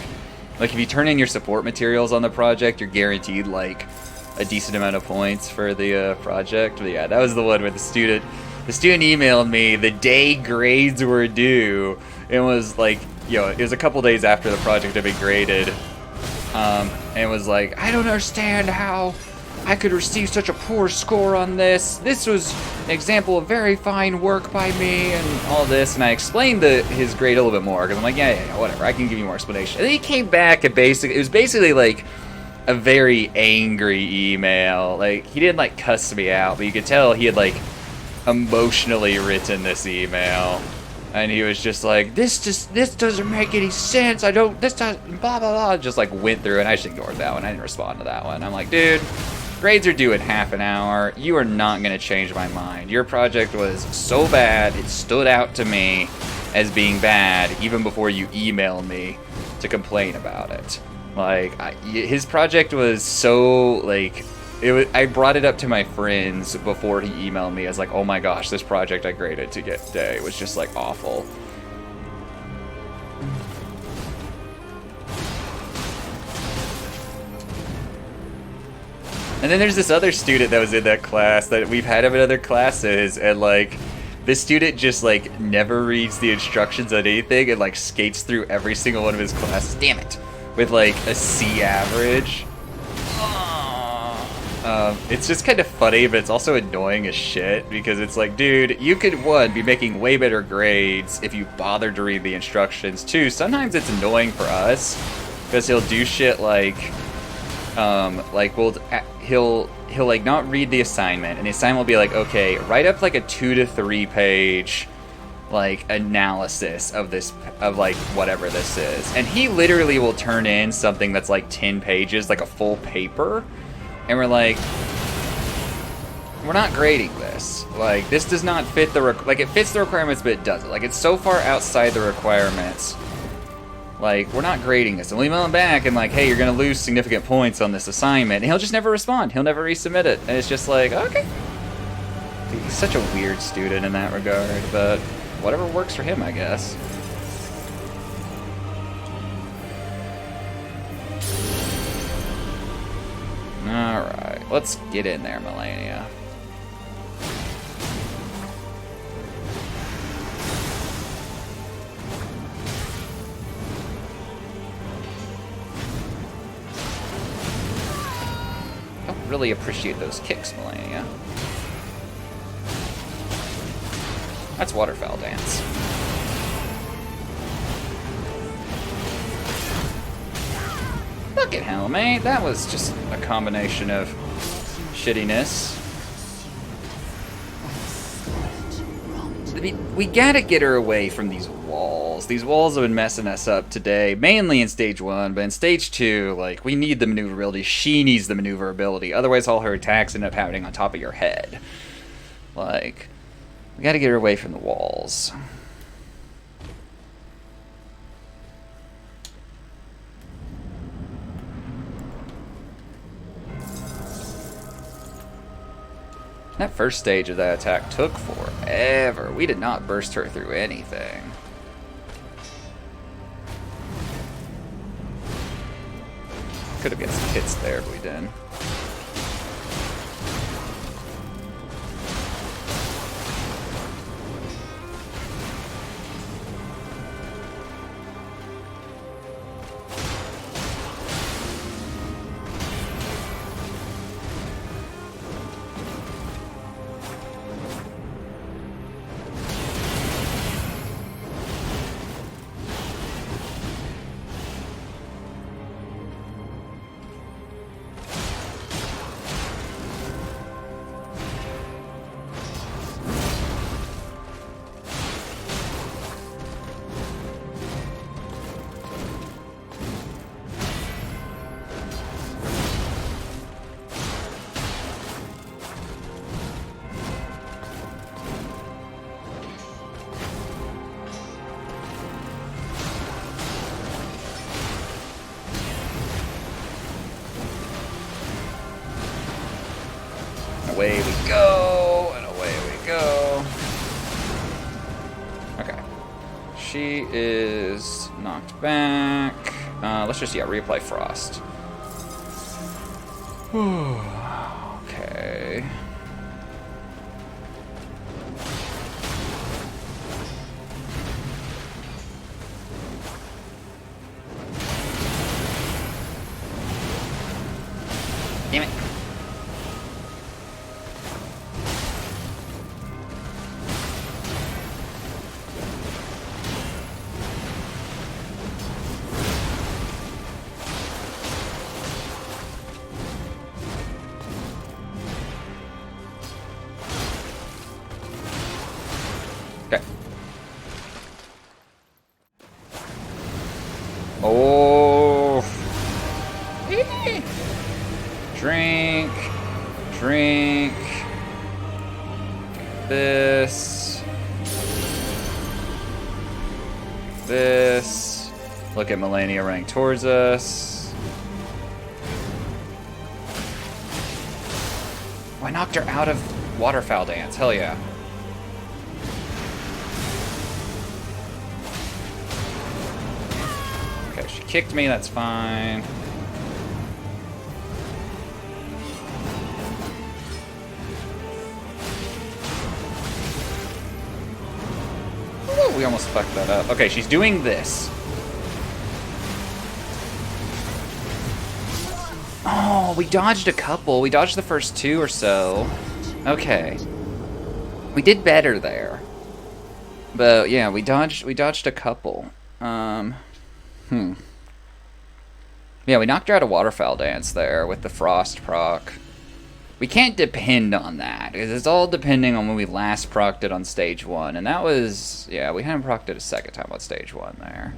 Like if you turn in your support materials on the project, you're guaranteed like a decent amount of points for the project. But yeah, that was the one where the student emailed me the day grades were due. It was like, you know, it was a couple days after the project had been graded. And was like, I don't understand how I could receive such a poor score on this. This was an example of very fine work by me and all this. And I explained his grade a little bit more because I'm like, yeah, whatever. I can give you more explanation. And then he came back and it was basically like a very angry email. Like he didn't like cuss me out, but you could tell he had like emotionally written this email. And he was just like, this doesn't make any sense. This doesn't, blah, blah, blah. Just like went through and I just ignored that one. I didn't respond to that one. I'm like, dude, grades are due in half an hour. You are not going to change my mind. Your project was so bad, it stood out to me as being bad even before you emailed me to complain about it. Like, his project was so, like, I brought it up to my friends before he emailed me as like, oh my gosh, this project I graded today was just like awful. And then there's this other student that was in that class that we've had him in other classes, and like this student just like never reads the instructions on anything and like skates through every single one of his classes. Damn it, with like a C average. It's just kind of funny, but it's also annoying as shit because it's like, dude, you could, 1, be making way better grades if you bothered to read the instructions. 2, sometimes it's annoying for us because he'll do shit like he'll like not read the assignment, and the assignment will be like, okay, write up like a 2 to 3 page like analysis of this, of like whatever this is, and he literally will turn in something that's like 10 pages, like a full paper. And we're like, we're not grading this. Like, this does not fit like, it fits the requirements, but it doesn't. Like, it's so far outside the requirements. Like, we're not grading this. And we email him back and like, hey, you're gonna lose significant points on this assignment. And he'll just never respond. He'll never resubmit it. And it's just like, okay. He's such a weird student in that regard, but whatever works for him, I guess. Alright, let's get in there, Melania. Don't really appreciate those kicks, Melania. That's waterfowl dance. Fucking hell, mate. That was just a combination of shittiness. We gotta get her away from these walls. These walls have been messing us up today, mainly in stage 1, but in stage 2, like, we need the maneuverability. She needs the maneuverability. Otherwise, all her attacks end up happening on top of your head. Like, we gotta get her away from the walls. That first stage of that attack took forever. We did not burst her through anything. Could have got some hits there, but we didn't. Away we go, and away we go. Okay. She is knocked back. Let's just, reapply Frost. Okay. Damn it. Okay. Oh. Drink. Drink. This. This. Look at Melania running towards us. Oh, I knocked her out of Waterfowl Dance. Hell yeah. Okay, she kicked me, that's fine. Ooh, we almost fucked that up. Okay, she's doing this. Oh, we dodged a couple. We dodged the first 2 or so. Okay. We did better there. But yeah, we dodged a couple. Yeah, we knocked her out of Waterfowl Dance there with the Frost proc. We can't depend on that, because it's all depending on when we last procced it on stage 1. And that was, yeah, we hadn't procced it a second time on stage 1 there.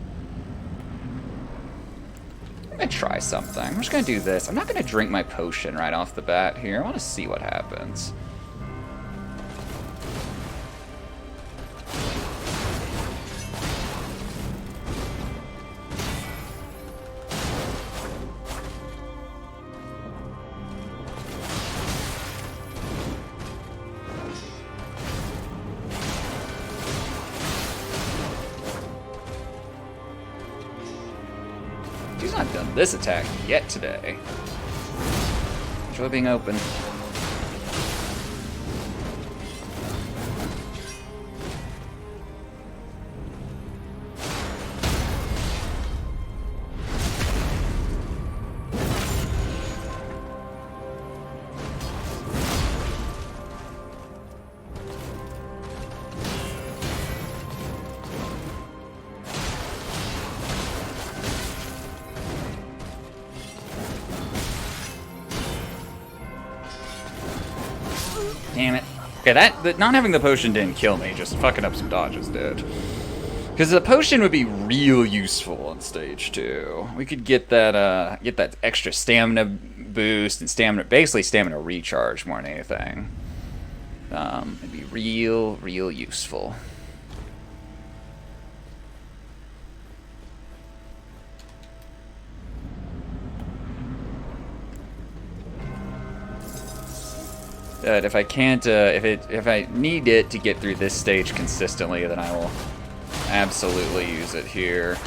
I'm gonna try something. I'm just gonna do this. I'm not gonna drink my potion right off the bat here. I want to see what happens. She's not done this attack yet today. Enjoy being open. Damn it. Okay, that not having the potion didn't kill me, just fucking up some dodges did. Because the potion would be real useful on stage 2. We could get that extra stamina boost and basically stamina recharge more than anything. It'd be real useful. But if I can't, if I need it to get through this stage consistently, then I will absolutely use it here.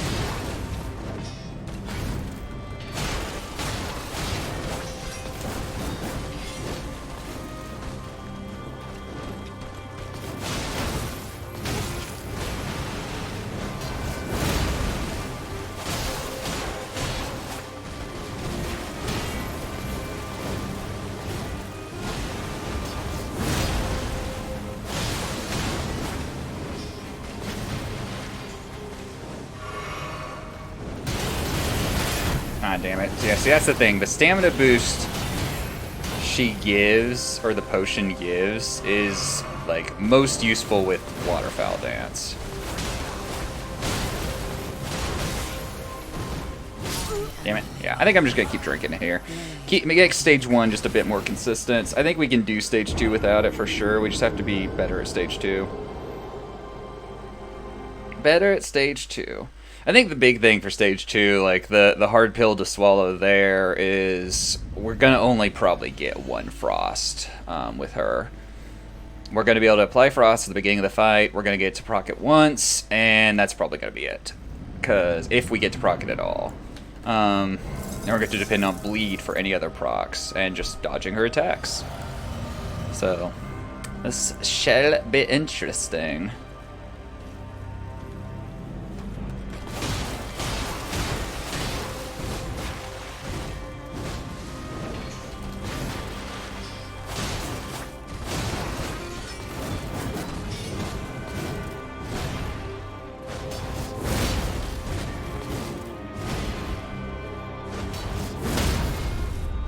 Ah, damn it. Yeah, see, that's the thing. The stamina boost she gives, or the potion gives, is, like, most useful with Waterfowl Dance. Damn it. Yeah, I think I'm just going to keep drinking it here. Make stage 1 just a bit more consistent. I think we can do stage 2 without it for sure. We just have to be better at stage 2. Better at stage 2. I think the big thing for stage 2, like the hard pill to swallow there, is we're going to only probably get 1 frost with her. We're going to be able to apply frost at the beginning of the fight. We're going to get to proc it once, and that's probably going to be it. Because if we get to proc it at all. And we're going to depend on bleed for any other procs and just dodging her attacks. So, this shall be interesting.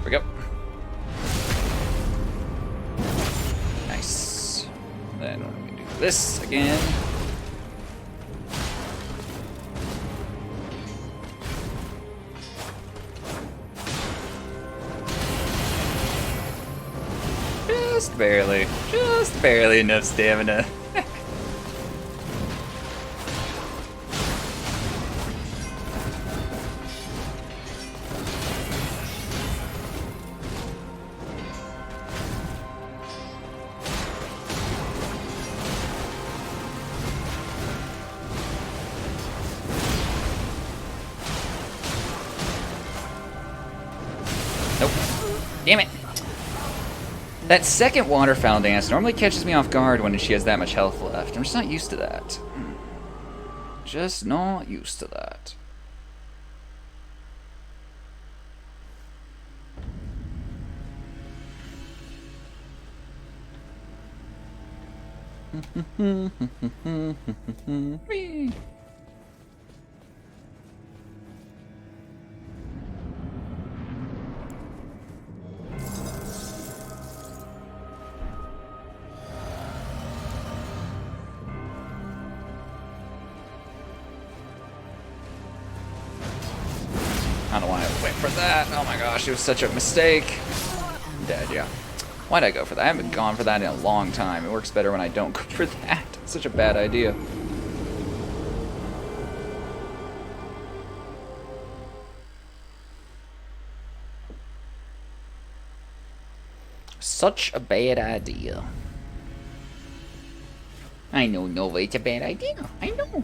Here we go. Nice. Then we can do this again. Just barely enough stamina. Nope. Damn it. That second Waterfowl Dance normally catches me off guard when she has that much health left. I'm just not used to that. Just not used to that. I don't want to wait for that. Oh my gosh, it was such a mistake. I'm dead, yeah. Why'd I go for that? I haven't gone for that in a long time. It works better when I don't go for that. It's such a bad idea. Such a bad idea. I know, Nova, it's a bad idea. I know.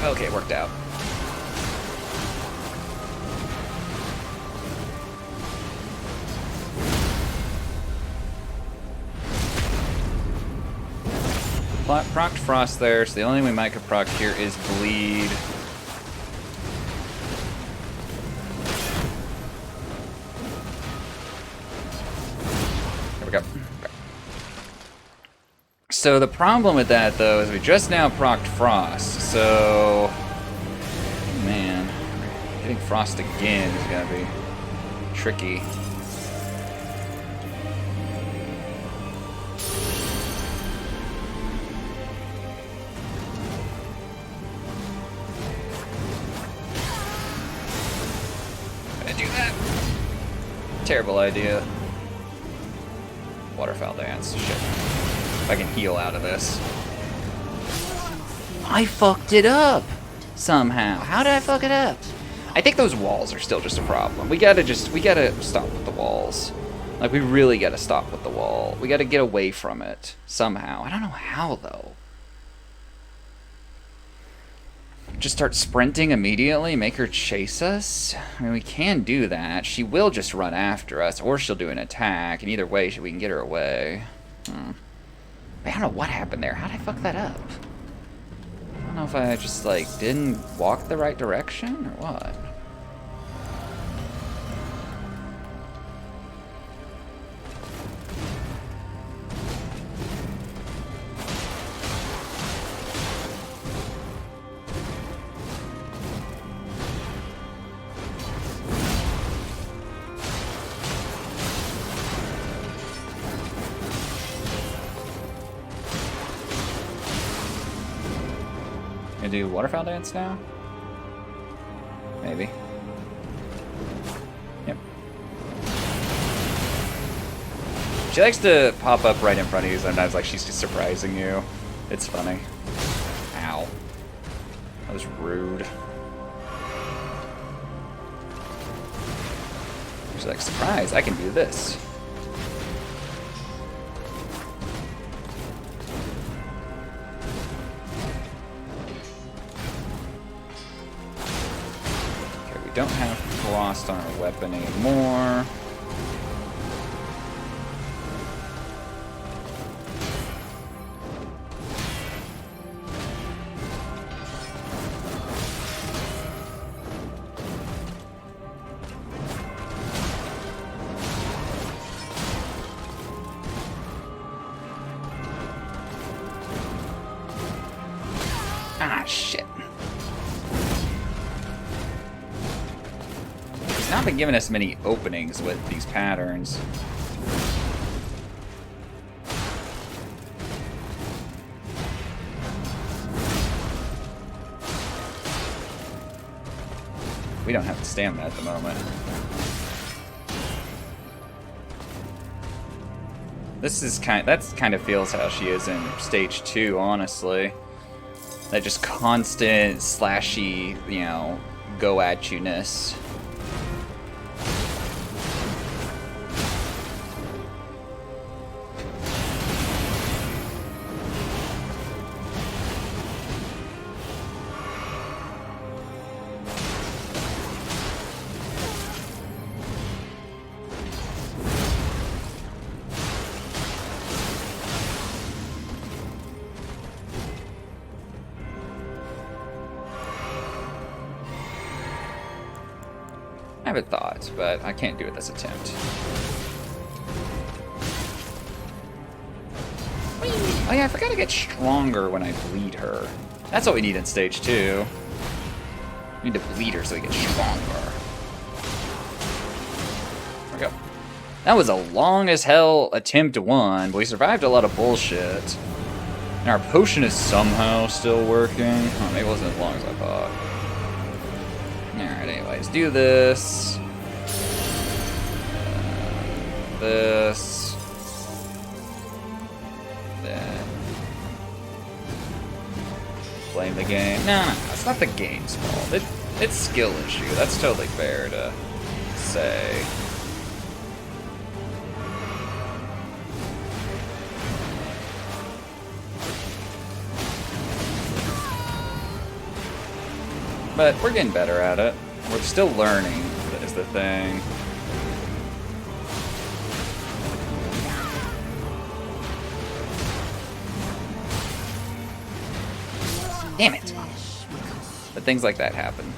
Okay, worked out. Procced Frost there, so the only thing we might could proc here is Bleed. There we go. Okay. So the problem with that, though, is we just now procced Frost, so... Man, hitting Frost again is gonna be tricky. Terrible idea. Waterfowl dance. Shit. If I can heal out of this. I fucked it up! Somehow. How did I fuck it up? I think those walls are still just a problem. We gotta stop with the walls. Like, we really gotta stop with the wall. We gotta get away from it. Somehow. I don't know how, though. Just start sprinting immediately, make her chase us? I mean, we can do that. She will just run after us, or she'll do an attack, and either way, we can get her away. I don't know what happened there. How did I fuck that up? I don't know if I just, like, didn't walk the right direction, or what? Gonna do waterfowl dance now? Maybe. Yep. She likes to pop up right in front of you sometimes, like she's just surprising you. It's funny. Ow. That was rude. She's like, surprise, I can do this. Don't have Frost on our weapon anymore. Ah, shit. Not been giving us many openings with these patterns. We don't have the stamina at the moment. That kind of feels how she is in stage 2, honestly. That just constant slashy, you know, go at you-ness. I have a thought, but I can't do it this attempt. Oh yeah, I forgot to get stronger when I bleed her. That's what we need in stage 2. We need to bleed her so we get stronger. There we go. That was a long as hell attempt 1, but we survived a lot of bullshit. And our potion is somehow still working. Oh, maybe it wasn't as long as I thought. Alright, anyways, do this. This. Then. Blame the game. No, it's not the game's fault. It's skill issue. That's totally fair to say. But we're getting better at it. We're still learning, is the thing. Damn it! But things like that happen.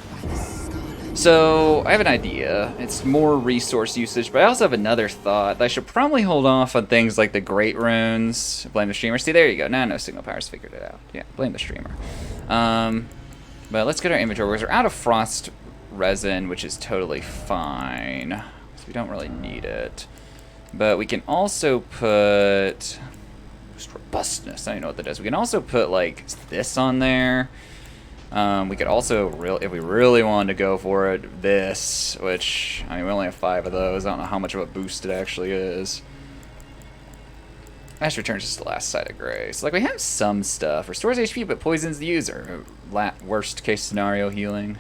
So, I have an idea. It's more resource usage, but I also have another thought. I should probably hold off on things like the Great Runes. Blame the streamer. See, there you go. Now no Signal Power's figured it out. Yeah, blame the streamer. But let's get our inventory, because we're out of frost resin, which is totally fine. So we don't really need it. But we can also put... Just robustness. I don't know what that does. We can also put, like, this on there. We could also, if we really wanted to go for it, this, which, I mean, we only have 5 of those. I don't know how much of a boost it actually is. Ash returns just the last side of grace. Like, we have some stuff. Restores HP, but poisons the user. Worst case scenario healing.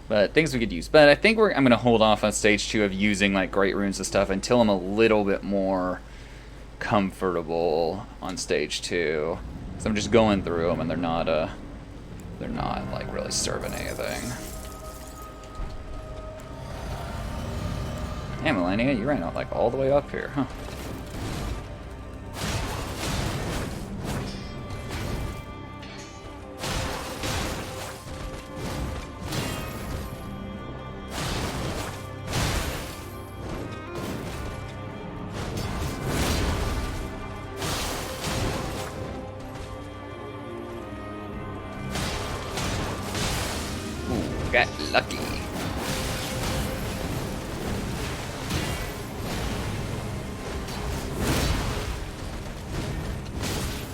But things we could use. But I think I'm going to hold off on stage 2 of using like Great Runes and stuff until I'm a little bit more comfortable on stage 2. So I'm just going through them and they're not like really serving anything. Hey, Melania, you ran out like all the way up here, huh? Got lucky.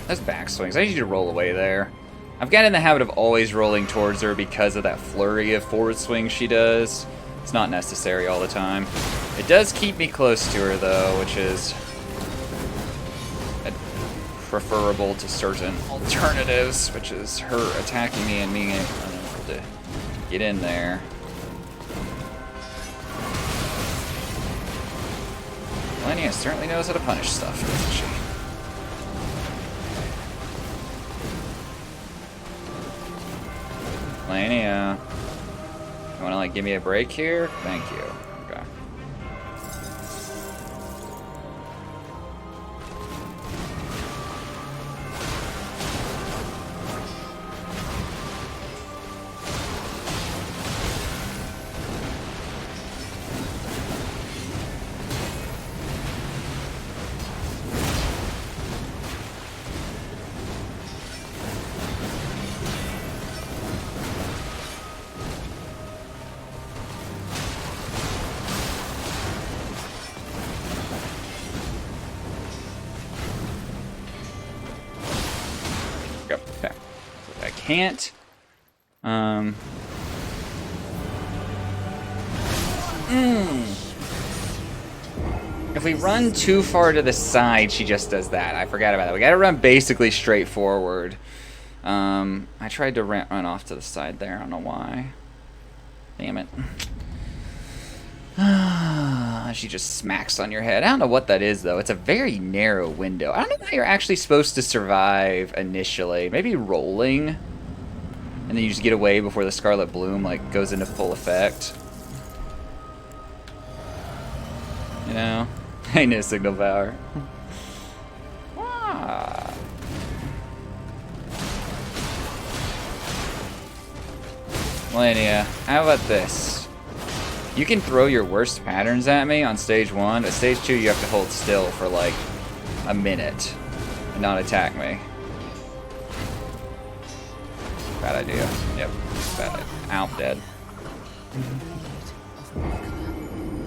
Those backswings. I need you to roll away there. I've got in the habit of always rolling towards her because of that flurry of forward swings she does. It's not necessary all the time. It does keep me close to her though, which is preferable to certain alternatives, which is her attacking me and being able to get in there. Melania certainly knows how to punish stuff, doesn't she? Melania, you wanna like give me a break here? Thank you. Okay. Okay. I can't. If we run too far to the side, she just does that. I forgot about that. We gotta run basically straight forward. I tried to run off to the side there. I don't know why. Damn it. She just smacks on your head. I don't know what that is, though. It's a very narrow window. I don't know how you're actually supposed to survive initially. Maybe rolling, and then you just get away before the Scarlet Bloom like goes into full effect. You know? I know Signal Power. Melania, how about this? You can throw your worst patterns at me on stage 1, but stage 2 you have to hold still for like a minute and not attack me. Bad idea. Yep, bad idea. Ow, dead.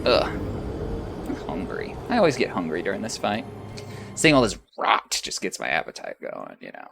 Ugh. I'm hungry. I always get hungry during this fight. Seeing all this rot just gets my appetite going, you know.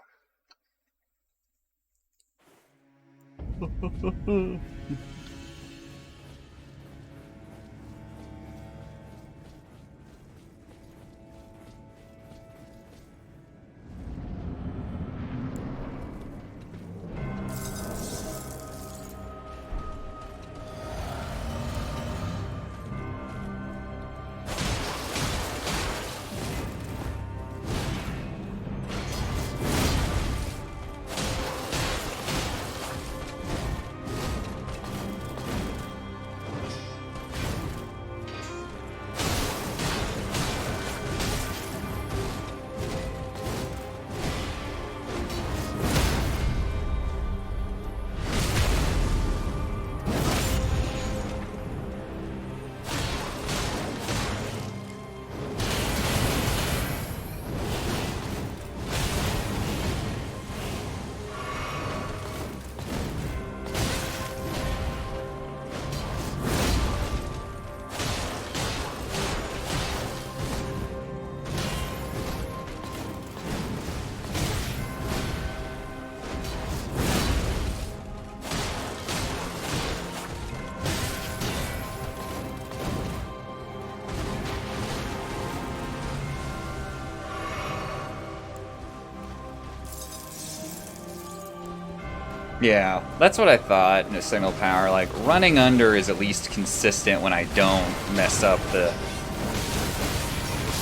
Yeah, that's what I thought in a single power. Like, running under is at least consistent when I don't mess up the...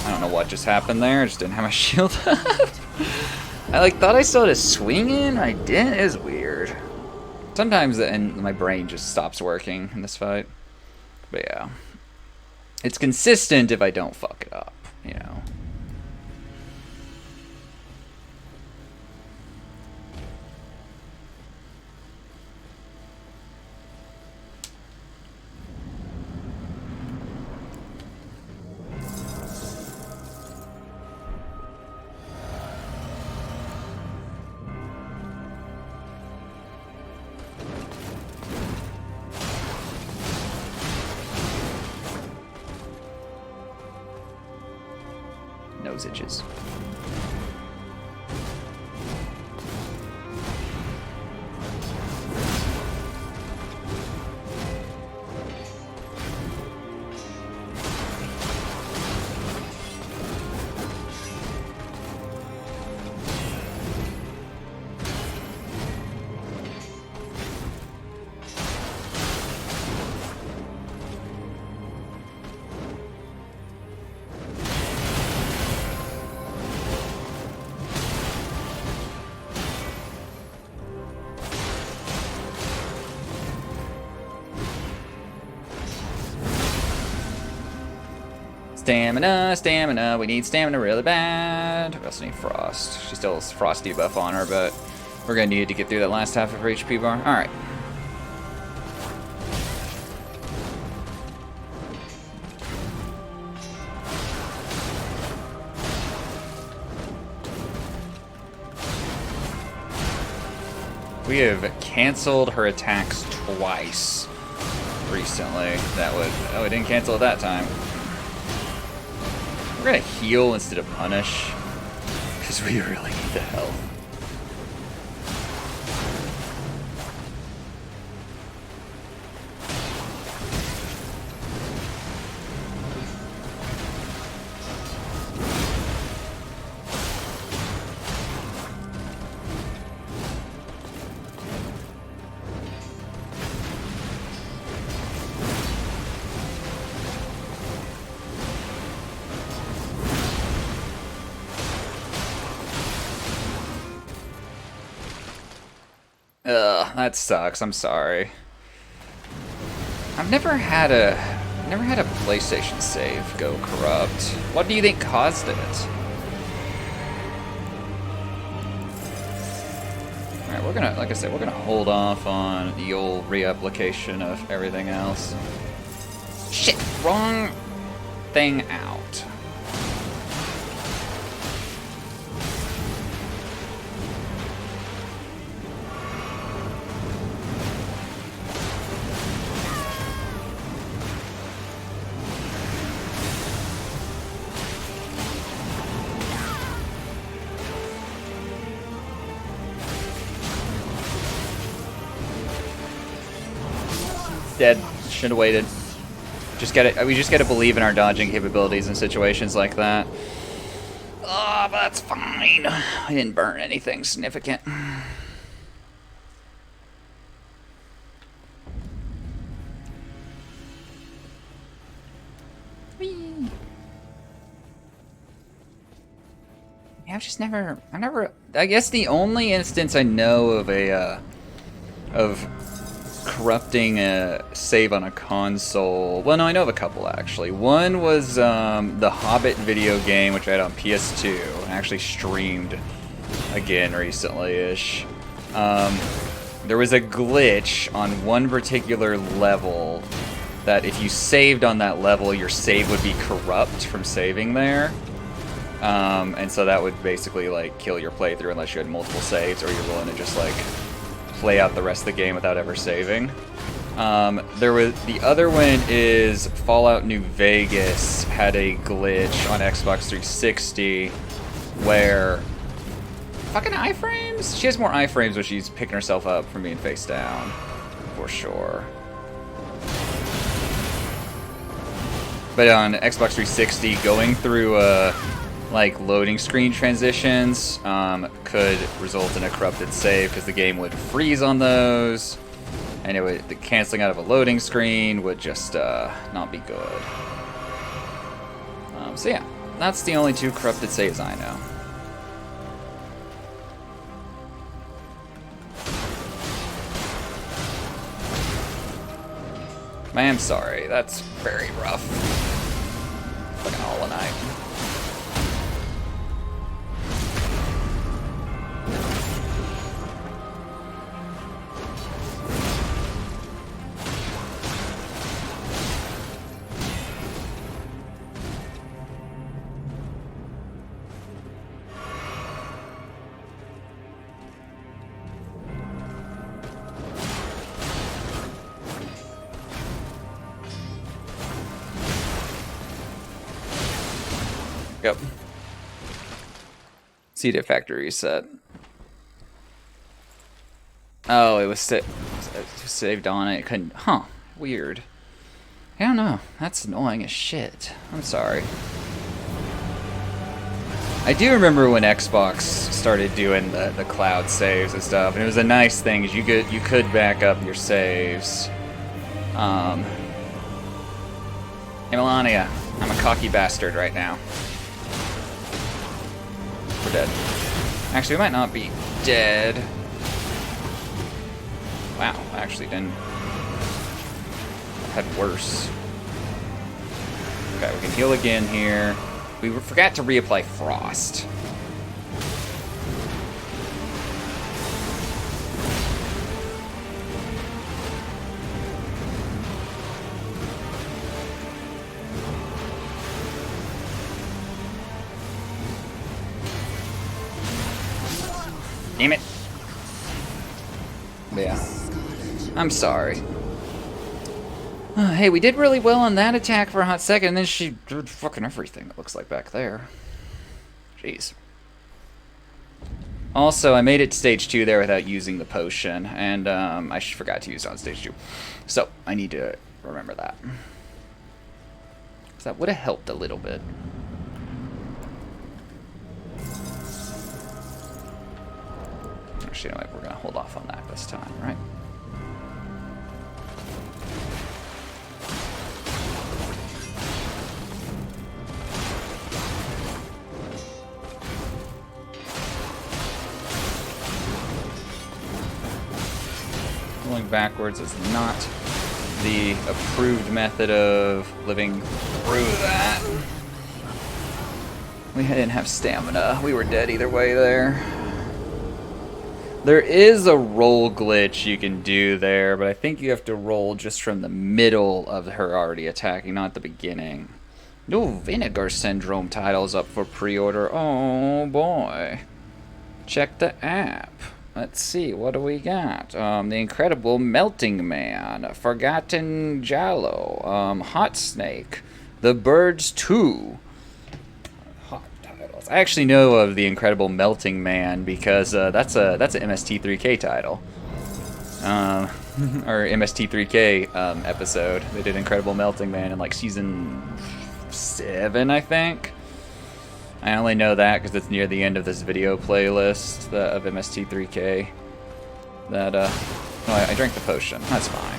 I don't know what just happened there. I just didn't have my shield up. I like thought I still had a swing in. I didn't. It was weird. Sometimes and my brain just stops working in this fight. But yeah. It's consistent if I don't fuck it up, you know. Nose itches. Stamina, stamina. We need stamina really bad. We also need Frost. She still has Frost debuff on her, but we're going to need to get through that last half of her HP bar. Alright. We have canceled her attacks twice recently. Oh, we didn't cancel it that time. We're gonna heal instead of punish, because we really need the health. Ugh, that sucks. I'm sorry. I've never had a PlayStation save go corrupt. What do you think caused it? Alright, we're gonna, like I said, we're gonna hold off on the old reapplication of everything else. Shit, wrong thing out. Dead. Should have waited. We just gotta believe in our dodging capabilities in situations like that. Oh, but that's fine. I didn't burn anything significant. Whee. Yeah, I've never, I guess the only instance I know of of corrupting a save on a console. Well, no, I know of a couple actually. One was the Hobbit video game, which I had on PS2 and actually streamed again recently-ish. There was a glitch on one particular level that if you saved on that level, your save would be corrupt from saving there. And so that would basically like kill your playthrough unless you had multiple saves or you're willing to just like play out the rest of the game without ever saving. The other one is Fallout New Vegas had a glitch on Xbox 360 where fucking iframes? She has more iframes when she's picking herself up from being face down, for sure. But on Xbox 360, going through like loading screen transitions could result in a corrupted save because the game would freeze on those, and the canceling out of a loading screen would just not be good. So yeah, that's the only 2 corrupted saves I know. I am sorry, that's very rough. Fucking Hollow Knight. Yep. CD factory reset. Oh, it was saved on it. It couldn't. Huh. Weird. I don't know. That's annoying as shit. I'm sorry. I do remember when Xbox started doing the cloud saves and stuff, and it was a nice thing. Is you could back up your saves. Hey, Melania, I'm a cocky bastard right now. We're dead. Actually, we might not be dead. Wow, I actually didn't. Had worse. Okay, we can heal again here. We forgot to reapply Frost. Damn it. But yeah. I'm sorry. Hey, we did really well on that attack for a hot second, and then she did fucking everything, it looks like, back there. Jeez. Also, I made it to stage 2 there without using the potion, and I forgot to use it on stage 2. So, I need to remember that. Because that would have helped a little bit. Actually, we're going to hold off on that this time, right? Rolling backwards is not the approved method of living through that. We didn't have stamina. We were dead either way there. There is a roll glitch you can do there, but I think you have to roll just from the middle of her already attacking, not the beginning. No Vinegar Syndrome titles up for pre-order. Oh boy. Check the app. Let's see, what do we got? The Incredible Melting Man, Forgotten Jallow, Hot Snake, The Birds 2. Hot titles. I actually know of The Incredible Melting Man because that's an MST3K title. Or MST3K episode. They did Incredible Melting Man in like season 7, I think. I only know that because it's near the end of this video playlist of MST3K. That, oh, I drank the potion. That's fine.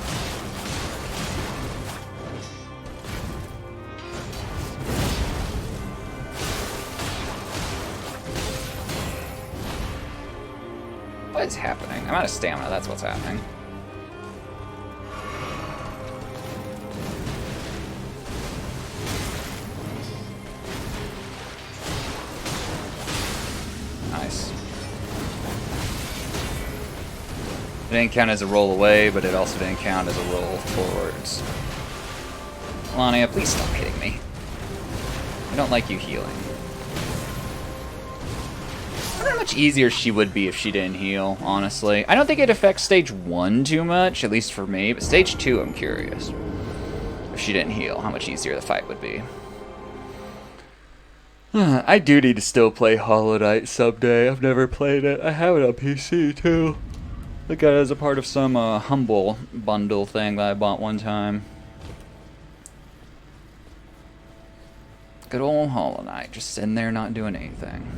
What is happening? I'm out of stamina, that's what's happening. Nice. It didn't count as a roll away, but it also didn't count as a roll towards. Melania, please stop hitting me. I don't like you healing. I wonder how much easier she would be if she didn't heal, honestly. I don't think it affects stage 1 too much, at least for me, but stage 2 I'm curious. If she didn't heal, how much easier the fight would be. I do need to still play Hollow Knight someday. I've never played it. I have it on PC too. I got it as a part of some Humble bundle thing that I bought one time. Good old Hollow Knight, just sitting there not doing anything.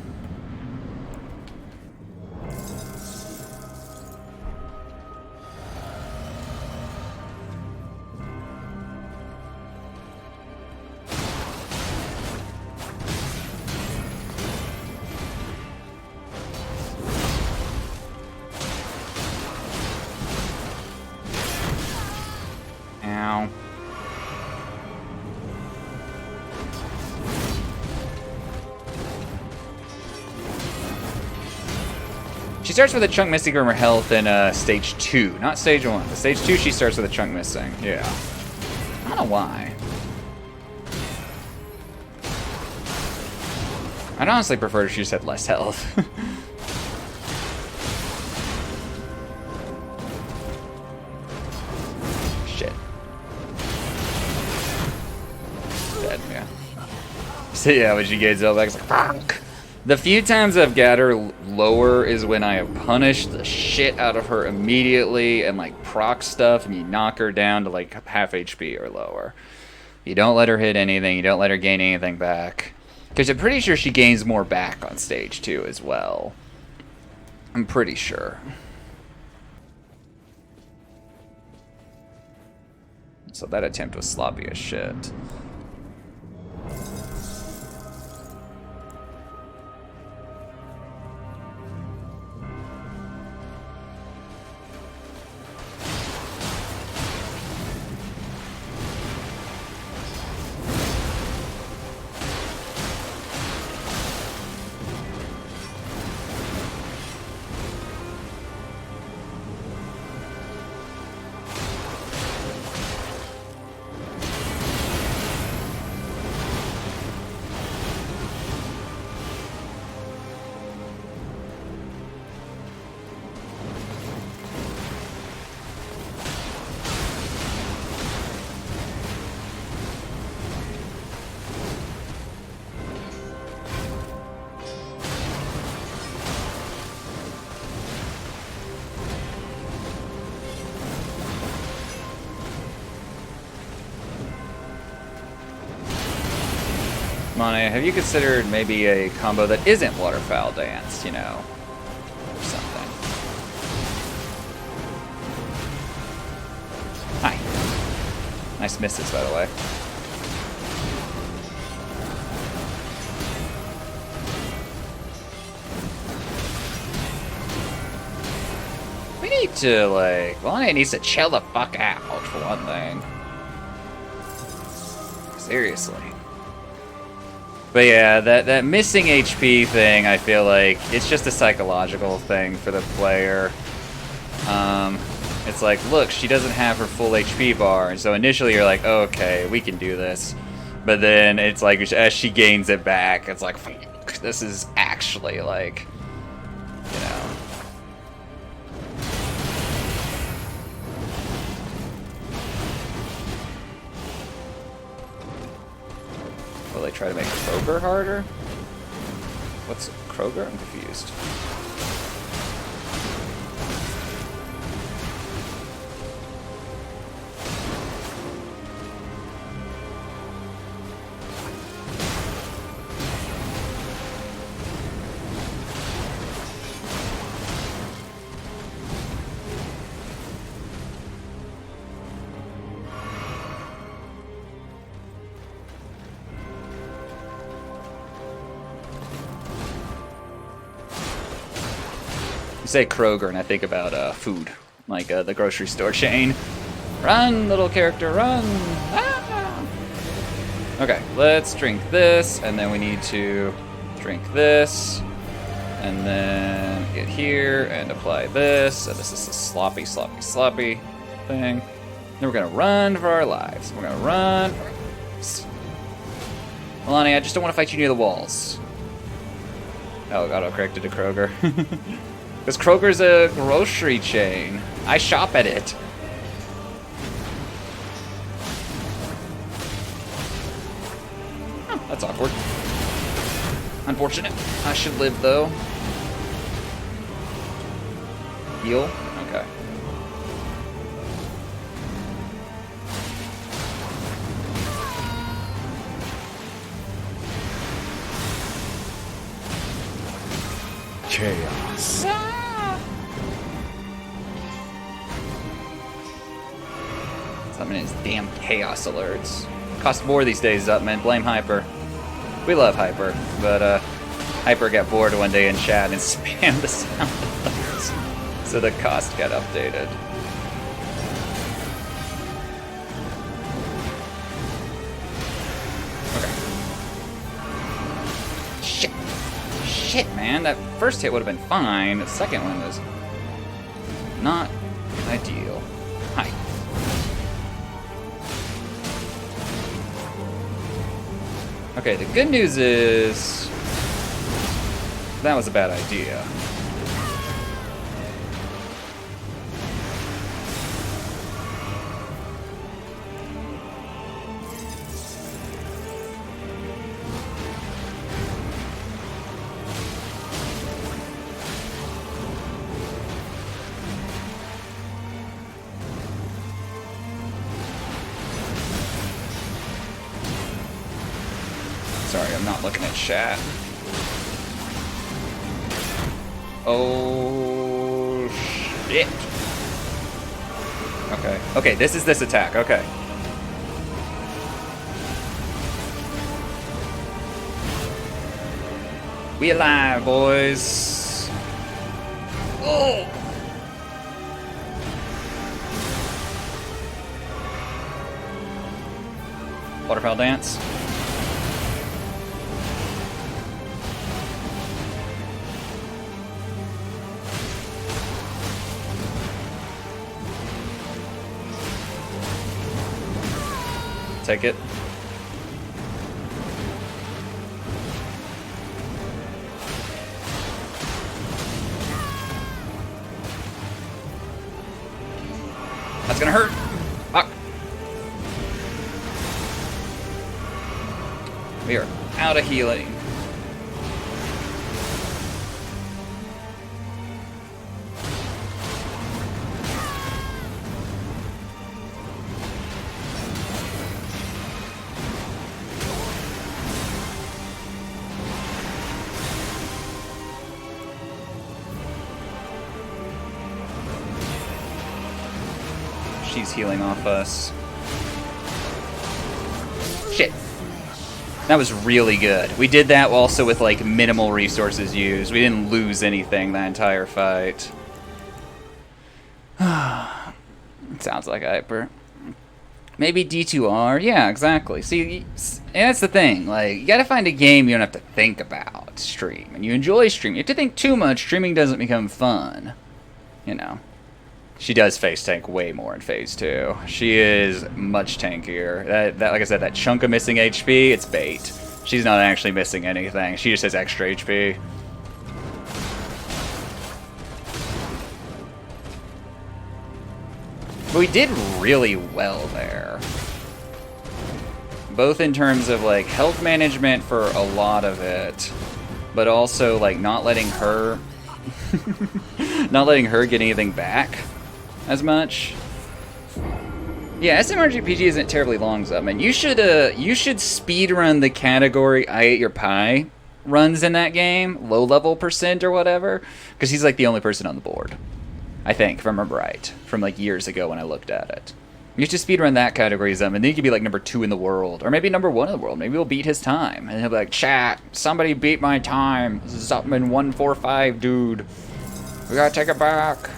Ow. She starts with a chunk missing from her health in stage 2, not stage 1. The stage 2 she starts with a chunk missing. Yeah. I don't know why. I'd honestly prefer if she just had less health. Shit. Dead, yeah. So yeah, when she gets Zelda, it's like, fuck. The few times I've got her lower is when I have punished the shit out of her immediately and like proc stuff, and you knock her down to like half HP or lower. You don't let her hit anything, you don't let her gain anything back. Because I'm pretty sure she gains more back on stage 2 as well. I'm pretty sure. So that attempt was sloppy as shit. Monia, have you considered maybe a combo that isn't Waterfowl Dance, you know, or something? Hi. Nice misses, by the way. We need to, like, Monia needs to chill the fuck out, for one thing. Seriously. But yeah, that missing HP thing, I feel like it's just a psychological thing for the player. It's like, look, she doesn't have her full HP bar, and so initially you're like, oh, okay, we can do this. But then it's like, as she gains it back, it's like, fuck, this is actually like, you know. Will they try to make Kroger harder? What's Kroger? I'm confused. Say Kroger and I think about food, like the grocery store chain. Run, little character, run! Ah! Okay, let's drink this, and then we need to drink this, and then get here and apply this. And this is a sloppy, sloppy, sloppy thing. Then we're gonna run for our lives. We're gonna run. Milani, I just don't want to fight you near the walls. Oh, it auto-corrected to Kroger. Because Kroger's a grocery chain. I shop at it. Oh, that's awkward. Unfortunate. I should live, though. Heal? Okay. Chaos. Summon his damn chaos alerts. Cost more these days, up man. Blame Hyper. We love Hyper, but Hyper got bored one day in chat and spammed the sound alerts, so the cost got updated. Okay. Shit, man. That first hit would have been fine. The second one was not ideal. Hi. Okay, the good news is that was a bad idea. Sorry, I'm not looking at chat. Oh, shit. Okay. Okay, this is this attack. Okay. We alive, boys. Oh! Waterfowl dance. Take it. That's gonna hurt. Fuck. We are out of healing. She's healing off us. Shit. That was really good. We did that also with like minimal resources used. We didn't lose anything that entire fight. It sounds like Hyper. Maybe D2R? Yeah, exactly. See, that's the thing. Like, you gotta find a game you don't have to think about stream. And you enjoy streaming. You have to think too much, streaming doesn't become fun. You know. She does face tank way more in phase 2. She is much tankier. That, like I said, that chunk of missing HP, it's bait. She's not actually missing anything. She just has extra HP. But we did really well there. Both in terms of like health management for a lot of it, but also like not letting her get anything back as much. Yeah, SMRGPG isn't terribly long, Zubman. You should speed run the category I Ate Your Pie runs in that game, low level % or whatever, because he's like the only person on the board. I think, if I remember right, from like years ago when I looked at it. You should speed run that category, Zubman, and then he could be like number 2 in the world, or maybe number 1 in the world. Maybe we'll beat his time, and he'll be like, "Chat, somebody beat my time. Zubman 145, dude. We gotta take it back."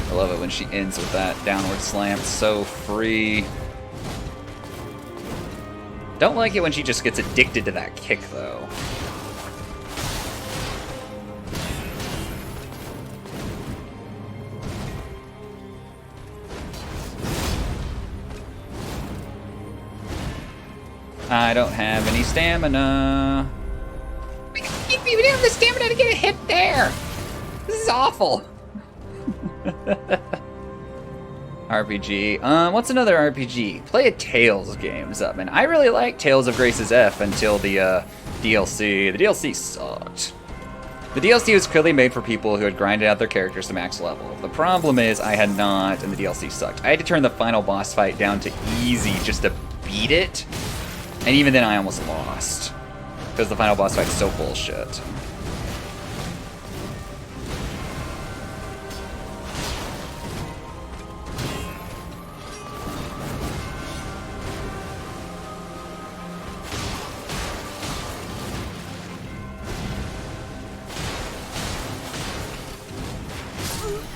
I love it when she ends with that downward slam. It's so free. Don't like it when she just gets addicted to that kick, though. I don't have any stamina. We don't have the stamina to get a hit there. This is awful. RPG. What's another RPG? Play a Tales game, Zupman. I really like Tales of Grace's F until the DLC. The DLC sucked. The DLC was clearly made for people who had grinded out their characters to max level. The problem is I had not, and the DLC sucked. I had to turn the final boss fight down to easy just to beat it, and even then I almost lost. Because the final boss fight is so bullshit.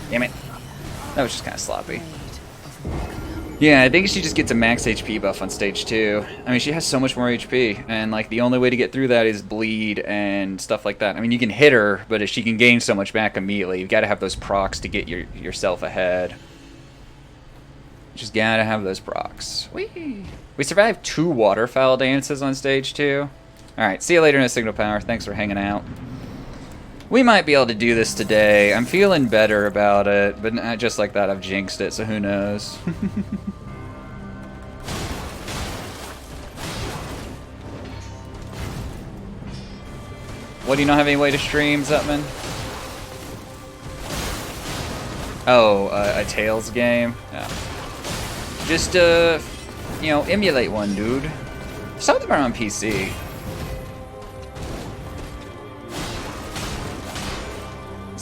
Damn it. That was just kind of sloppy. Yeah, I think she just gets a max HP buff on stage 2. I mean, she has so much more HP, and like the only way to get through that is bleed and stuff like that. I mean, you can hit her, but if she can gain so much back immediately, you've got to have those procs to get yourself ahead. You just gotta have those procs. Whee! We survived 2 waterfowl dances on stage 2. Alright, see you later in a Signal Power. Thanks for hanging out. We might be able to do this today. I'm feeling better about it, but not just like that. I've jinxed it, so who knows. What, do you not have any way to stream, Zutman? Oh, a Tales game? Yeah. Just, you know, emulate one, dude. Some of them are on PC.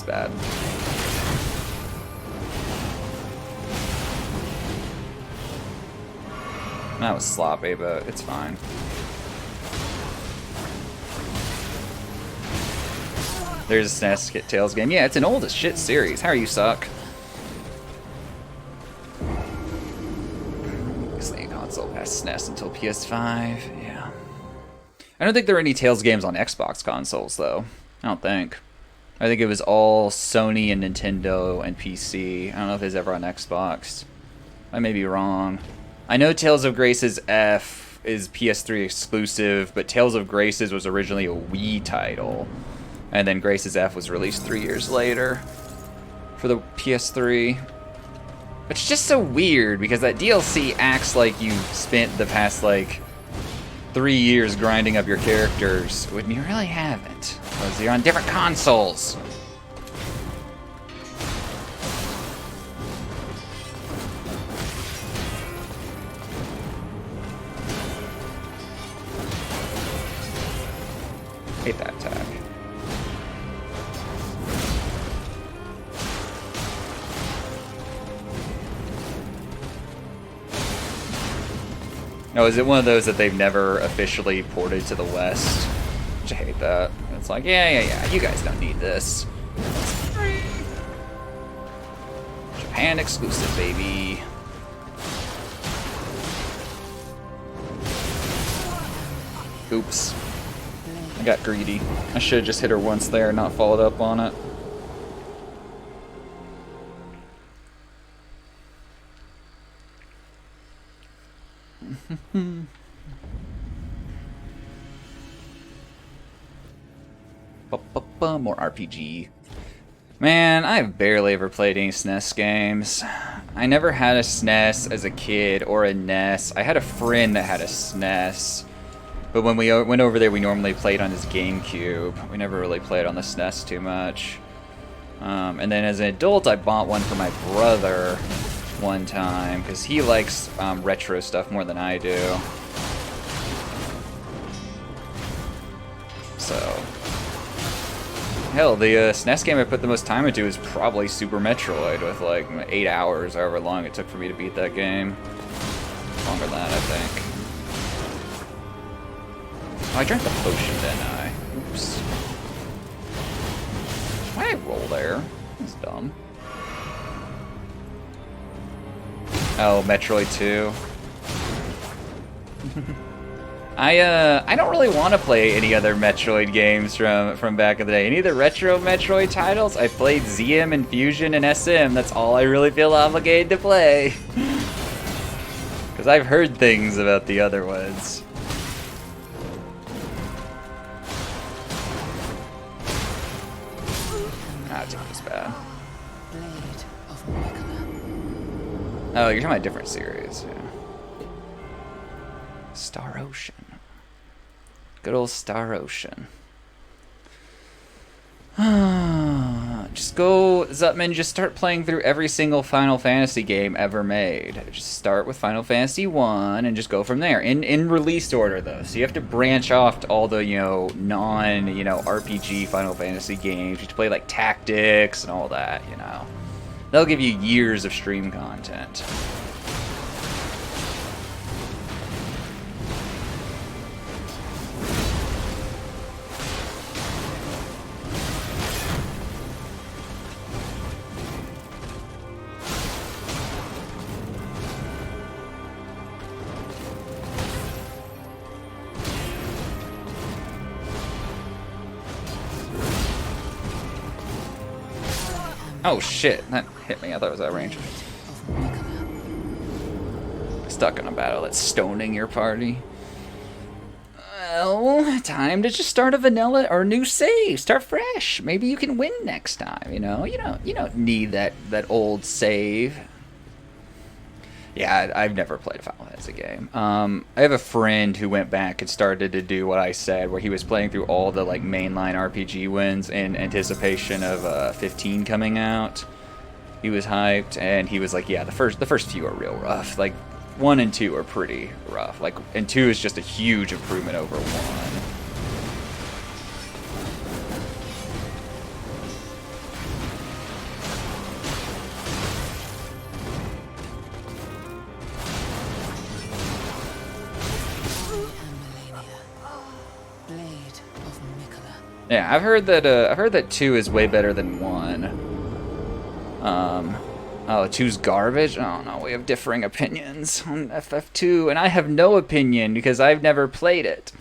Bad. That was sloppy, but it's fine. There's a SNES Tales game. Yeah, it's an old as shit series. How are you, Suck? This console past SNES until PS5. Yeah. I don't think there are any Tales games on Xbox consoles, though. I don't think. I think it was all Sony and Nintendo and PC. I don't know if it's ever on Xbox. I may be wrong. I know Tales of Grace's F is PS3 exclusive, but Tales of Grace's was originally a Wii title. And then Grace's F was released 3 years later for the PS3. It's just so weird because that DLC acts like you spent the past, like, 3 years grinding up your characters when you really haven't. Because you're on different consoles. Hate that attack. Oh, is it one of those that they've never officially ported to the West? I hate that. It's like, yeah, you guys don't need this. Japan exclusive, baby. Oops. I got greedy. I should have just hit her once there and not followed up on it. More RPG. Man, I've barely ever played any SNES games. I never had a SNES as a kid or a NES. I had a friend that had a SNES, but when we went over there, we normally played on his GameCube. We never really played on the SNES too much. And then as an adult, I bought one for my brother one time because he likes retro stuff more than I do. So. Hell, the SNES game I put the most time into is probably Super Metroid with like 8 hours, however long it took for me to beat that game. Longer than that, I think. Oh, I drank the potion, didn't I? Oops. Why did I roll there? That's dumb. Oh, Metroid 2. I don't really want to play any other Metroid games from back in the day. Any of the retro Metroid titles? I played ZM and Fusion and SM. That's all I really feel obligated to play. Because I've heard things about the other ones. Ah, it's not this bad. Oh, you're talking about a different series. Yeah. Star Ocean. Good old Star Ocean. Just go, Zutman, just start playing through every single Final Fantasy game ever made. Just start with Final Fantasy 1 and just go from there. In release order, though. So you have to branch off to all the, non, RPG Final Fantasy games. You have to play, like, Tactics and all that, They'll give you years of stream content. Oh shit, that hit me. I thought it was out of range. Stuck in a battle that's stoning your party. Well, time to just start a vanilla or new save. Start fresh. Maybe you can win next time, You don't need that old save. Yeah, I've never played a Final Fantasy game. I have a friend who went back and started to do what I said, where he was playing through all the like mainline RPG wins in anticipation of 15 coming out. He was hyped, and he was like, "Yeah, the first few are real rough. Like 1 and 2 are pretty rough. Like, and 2 is just a huge improvement over 1." Yeah, I've heard that 2 is way better than 1. Oh, 2's garbage? Oh no, we have differing opinions on FF2, and I have no opinion because I've never played it.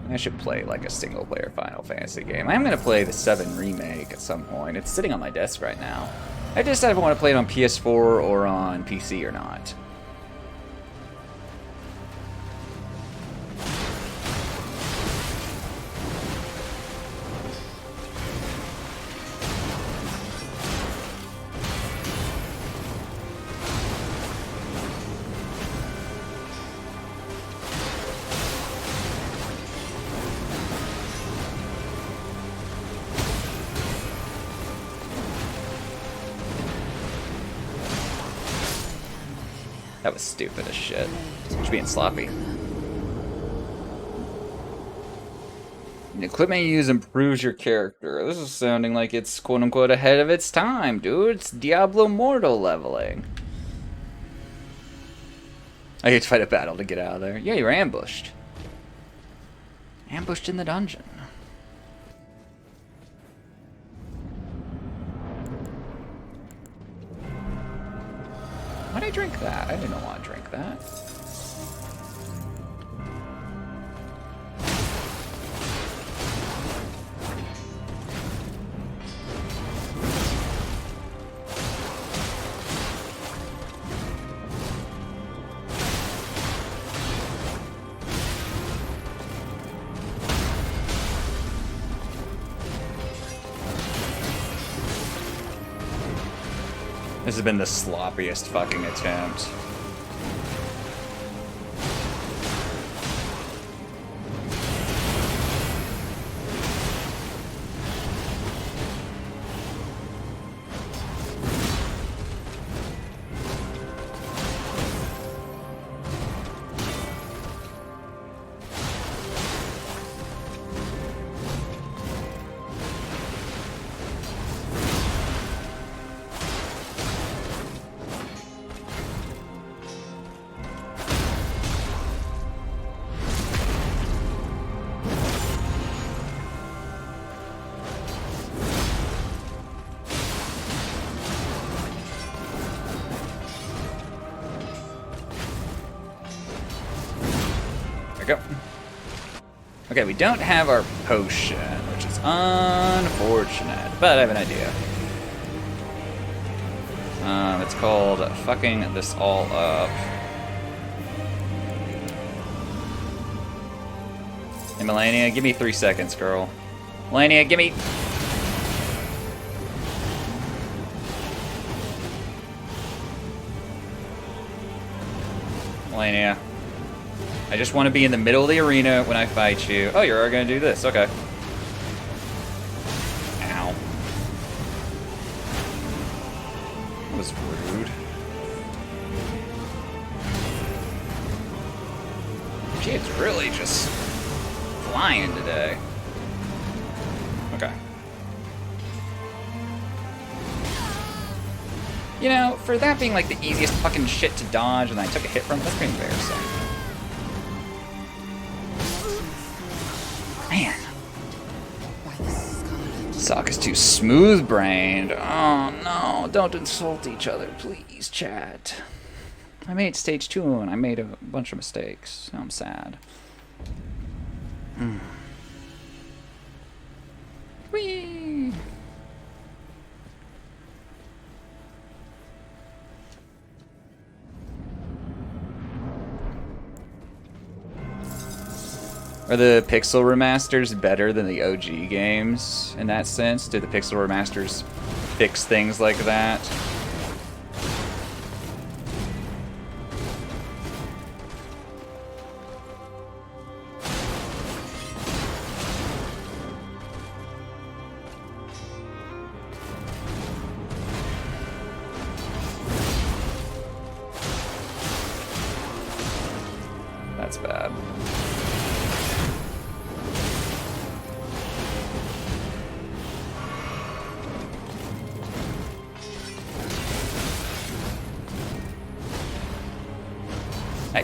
I should play like a single player Final Fantasy game. I am going to play the 7 remake at some point. It's sitting on my desk right now. I just decided if I want to play it on PS4 or on PC or not. That was stupid as shit. Just being sloppy. The equipment you use improves your character. This is sounding like it's quote-unquote ahead of its time, dude. It's Diablo Mortal leveling. I had to fight a battle to get out of there. Yeah, you were ambushed. Ambushed in the dungeon. Why'd I drink that? I didn't want to drink that. This has been the sloppiest fucking attempt. There we go. Okay, we don't have our potion, which is unfortunate, but I have an idea. It's called fucking this all up. Hey, Melania, give me 3 seconds, girl. Melania, give me... Melania. I just want to be in the middle of the arena when I fight you. Oh, you're already going to do this. Okay. Ow. That was rude. Kid's really just flying today. Okay. You know, for that being like the easiest fucking shit to dodge and I took a hit from, that's pretty embarrassing. Man. Sokka's too smooth-brained. Oh no, don't insult each other, please, chat. I made stage 2 and I made a bunch of mistakes. Now I'm sad. Whee! Are the pixel remasters better than the OG games in that sense? Did the pixel remasters fix things like that? That's bad. Hey.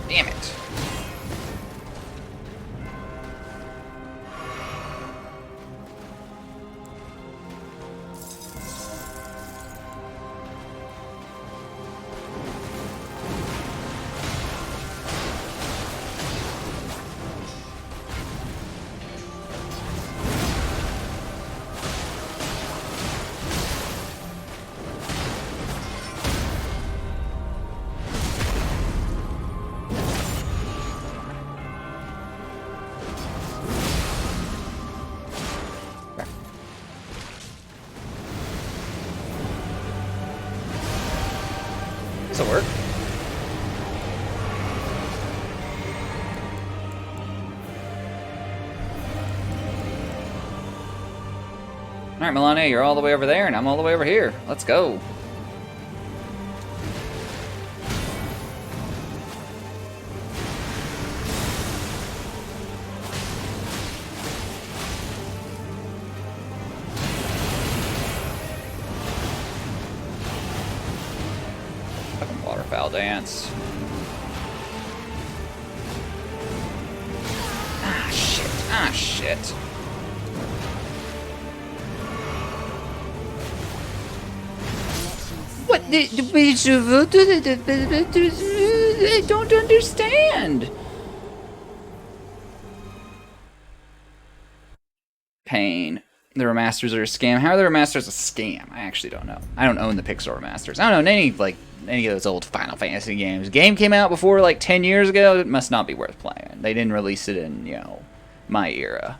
Damn it. This'll work. Alright, Melania, you're all the way over there, and I'm all the way over here. Let's go. Fucking waterfowl dance. Ah, shit. Ah, shit. What? I don't understand. Pain. The remasters are a scam. How are the remasters a scam? I actually don't know. I don't own the Pixel remasters. I don't own any of those old Final Fantasy games. Game came out before like 10 years ago. It must not be worth playing. They didn't release it in, you know, my era.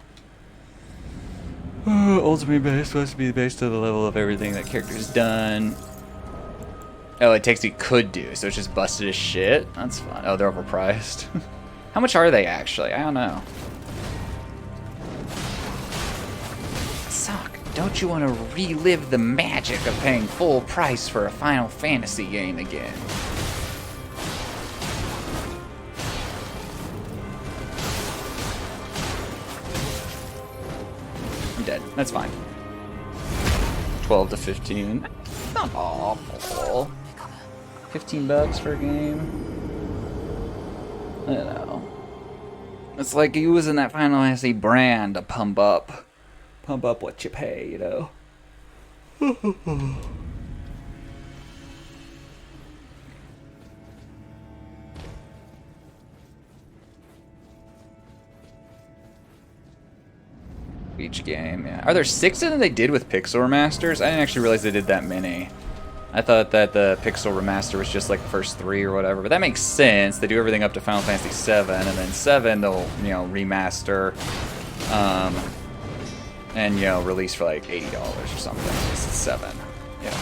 Ultimate base supposed to be based on the level of everything that character's done. Oh, it takes you could do, so it's just busted as shit? That's fun. Oh, they're overpriced. How much are they, actually? I don't know. Sock, don't you want to relive the magic of paying full price for a Final Fantasy game again? I'm dead. That's fine. 12 to 15. Not awful. 15 bucks for a game. I don't know. It's like using that Final Fantasy brand to pump up what you pay, you know. each game. Yeah. Are there 6 of them they did with Pixel Remasters? I didn't actually realize they did that many. I thought that the Pixel Remaster was just like the first 3 or whatever, but that makes sense. They do everything up to Final Fantasy 7, and then 7 they'll, you know, remaster, and, you know, release for like $80 or something. This is 7. Yeah.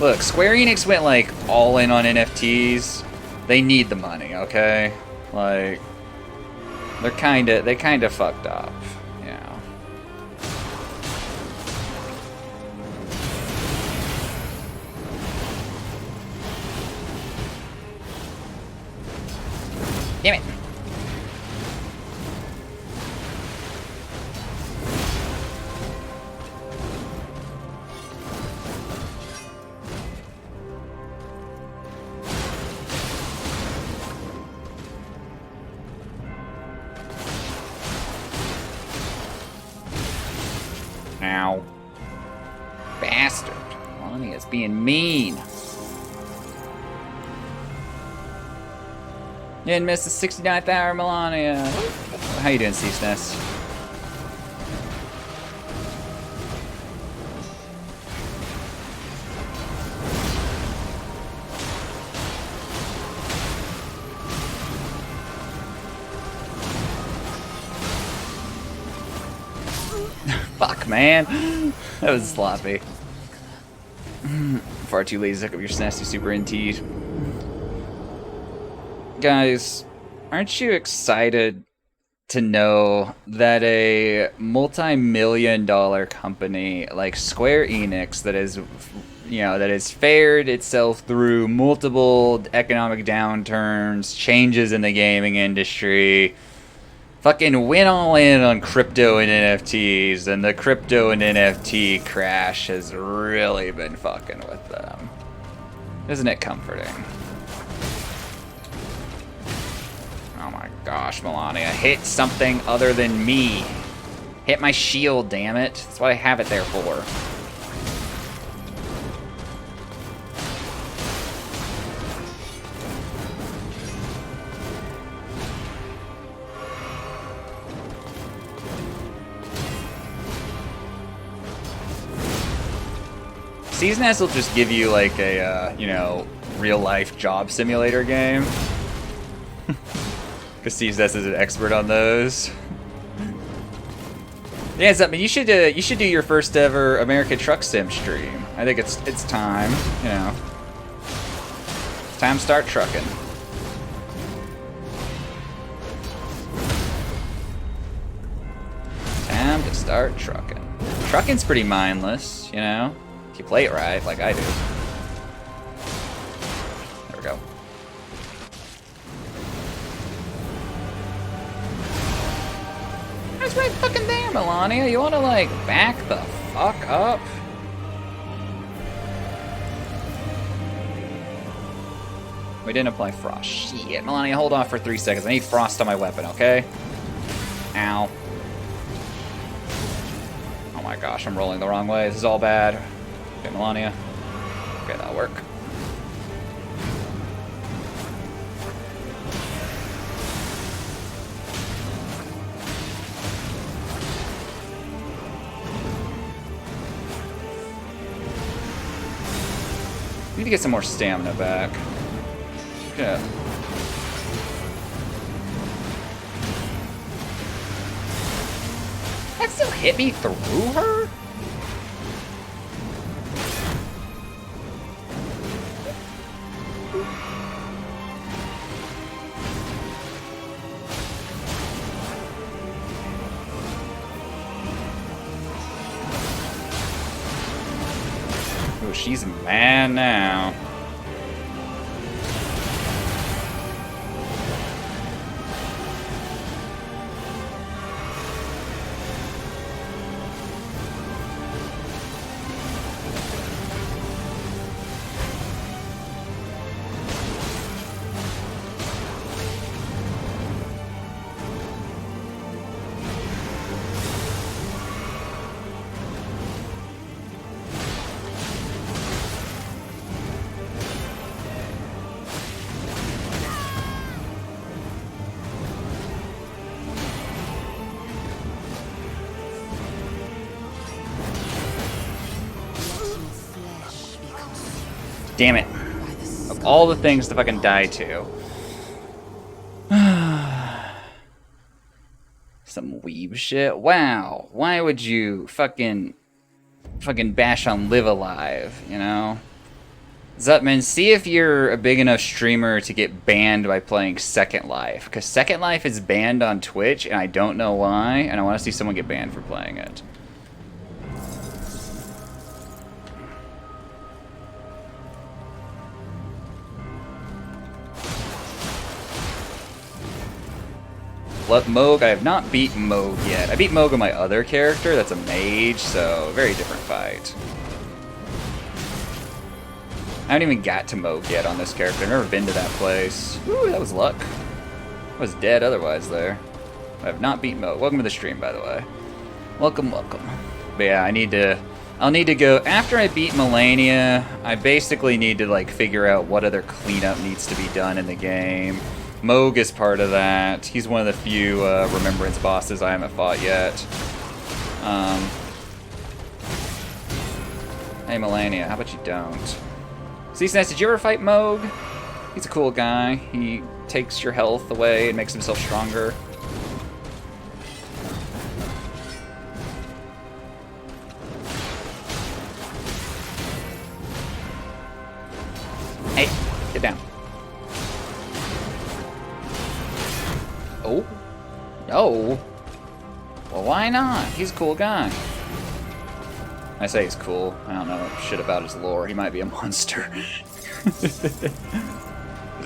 Look, Square Enix went like all in on NFTs. They need the money, okay? Like, they kind of fucked up, you know. Damn it. Ow. Bastard. Lonnie is being mean. You didn't miss the 69th hour, Melania. How you doing, CSNES? Fuck, man. That was sloppy. Far too lazy to hook up your SNES Super NT. Guys, aren't you excited to know that a multi-million-dollar company like Square Enix that is, you know, that has fared itself through multiple economic downturns, changes in the gaming industry, fucking went all in on crypto and NFTs, and the crypto and NFT crash has really been fucking with them. Isn't it comforting? Oh my gosh, Melania. Hit something other than me. Hit my shield, damn it. That's what I have it there for. CSNES will just give you like a, you know, real-life job simulator game. Because CSNES is an expert on those. Yeah, something you should do your first ever American Truck Sim stream. I think it's time, you know. It's time to start trucking. Time to start trucking. Trucking's pretty mindless, you know. If you play it right, like I do. There we go. That's right fucking there, Melania. You wanna, like, back the fuck up? We didn't apply frost. Shit, Melania, hold off for 3 seconds. I need frost on my weapon, okay? Ow. Oh my gosh, I'm rolling the wrong way. This is all bad. Okay, Melania. Okay, that'll work. Need to get some more stamina back. Yeah. That still hit me through her? Oh, she's mad now. Damn it. Of all the things to fucking die to. Some weeb shit. Wow. Why would you fucking bash on Live Alive, you know? Zutman, see if you're a big enough streamer to get banned by playing Second Life. Because Second Life is banned on Twitch, and I don't know why, and I want to see someone get banned for playing it. Moog, I have not beat Moog yet. I beat Moog on my other character, that's a mage, so very different fight. I haven't even got to Moog yet on this character. I've never been to that place. Ooh, that was luck. I was dead otherwise there. I have not beat Moog. Welcome to the stream, by the way. Welcome, welcome. But yeah, I'll need to go, after I beat Melania, I basically need to like figure out what other cleanup needs to be done in the game. Moog is part of that. He's one of the few Remembrance bosses I haven't fought yet. Hey Melania, how about you don't? Ceaseness, did you ever fight Moog? He's a cool guy. He takes your health away and makes himself stronger. Hey, get down. Oh? No. Well, why not? He's a cool guy. I say he's cool. I don't know shit about his lore. He might be a monster.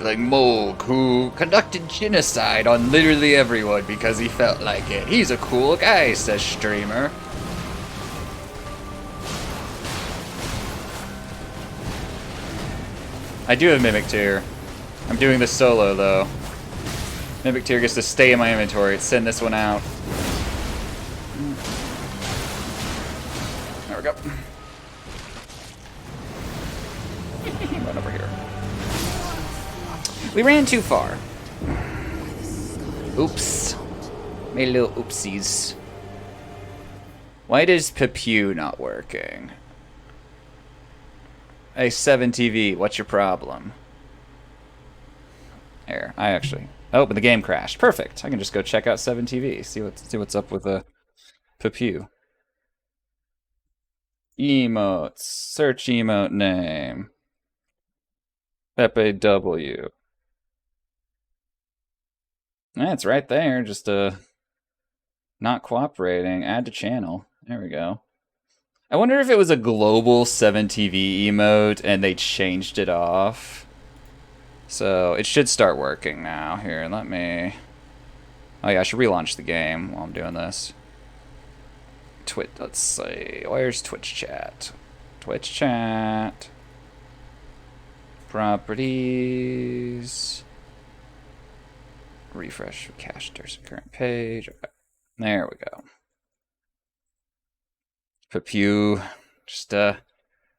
Like Moog, who conducted genocide on literally everyone because he felt like it. He's a cool guy, says streamer. I do have Mimic Tear. I'm doing this solo, though. Mimic Tear gets to stay in my inventory. Let's send this one out. There we go. Run over here. We ran too far. Oops. Made a little oopsies. Why does Pew not working? Hey, 7TV, what's your problem? There, oh, but the game crashed. Perfect. I can just go check out 7TV. See what's up with Pew. Emotes. Search emote name. Pepe W. It's right there. Just not cooperating. Add to channel. There we go. I wonder if it was a global 7TV emote and they changed it off. So it should start working now. Here, let me... Oh yeah, I should relaunch the game while I'm doing this. Let's see. Where's Twitch chat? Twitch chat. Properties. Refresh casters. Current page. Okay. There we go. Pew just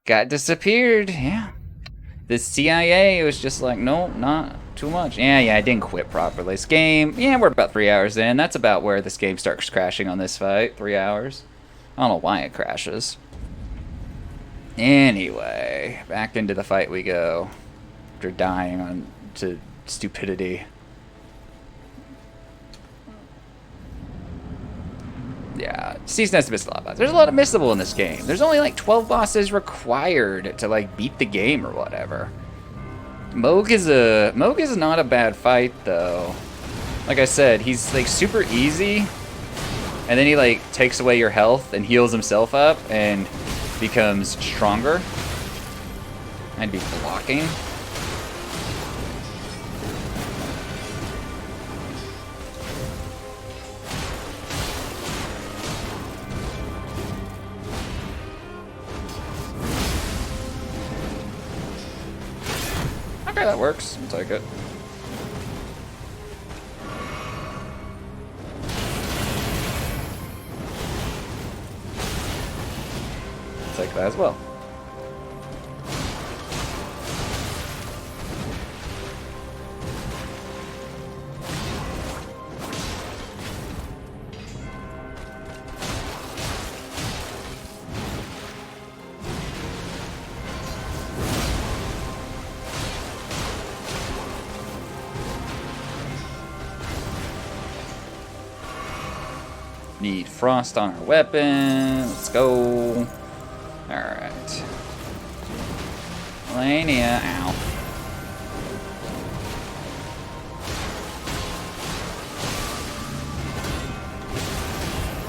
got disappeared. Yeah. The CIA was just like, no, not too much. Yeah, I didn't quit properly. This game, yeah, we're about 3 hours in. That's about where this game starts crashing on this fight. 3 hours. I don't know why it crashes. Anyway, back into the fight we go. After dying to stupidity. Yeah, Season has to miss a lot of bosses. There's a lot of missable in this game. There's only like 12 bosses required to like beat the game or whatever. Moog is not a bad fight though. Like I said, he's like super easy, and then he like takes away your health and heals himself up and becomes stronger. I'd be blocking. Okay, that works. I'll take it. I'll take that as well. Need frost on our weapon. Let's go. Alright. Melania, ow.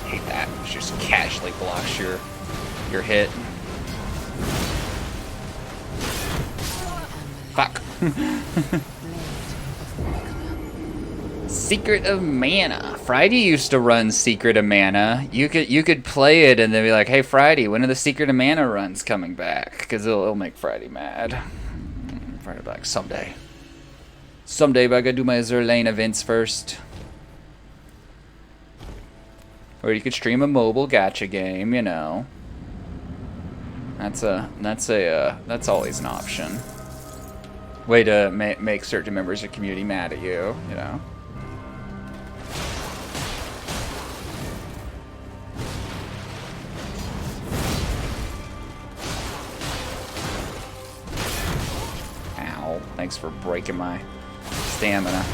Hate that. It just casually blocks your hit. Fuck. Secret of Mana. Friday used to run Secret of Mana. You could play it and then be like, hey Friday, when are the Secret of Mana runs coming back? Because it'll make Friday mad. Friday like, someday. Someday, but I gotta do my Azur Lane events first. Or you could stream a mobile gacha game, you know. That's always an option. Way to make certain members of the community mad at you, you know. Ow, thanks for breaking my stamina.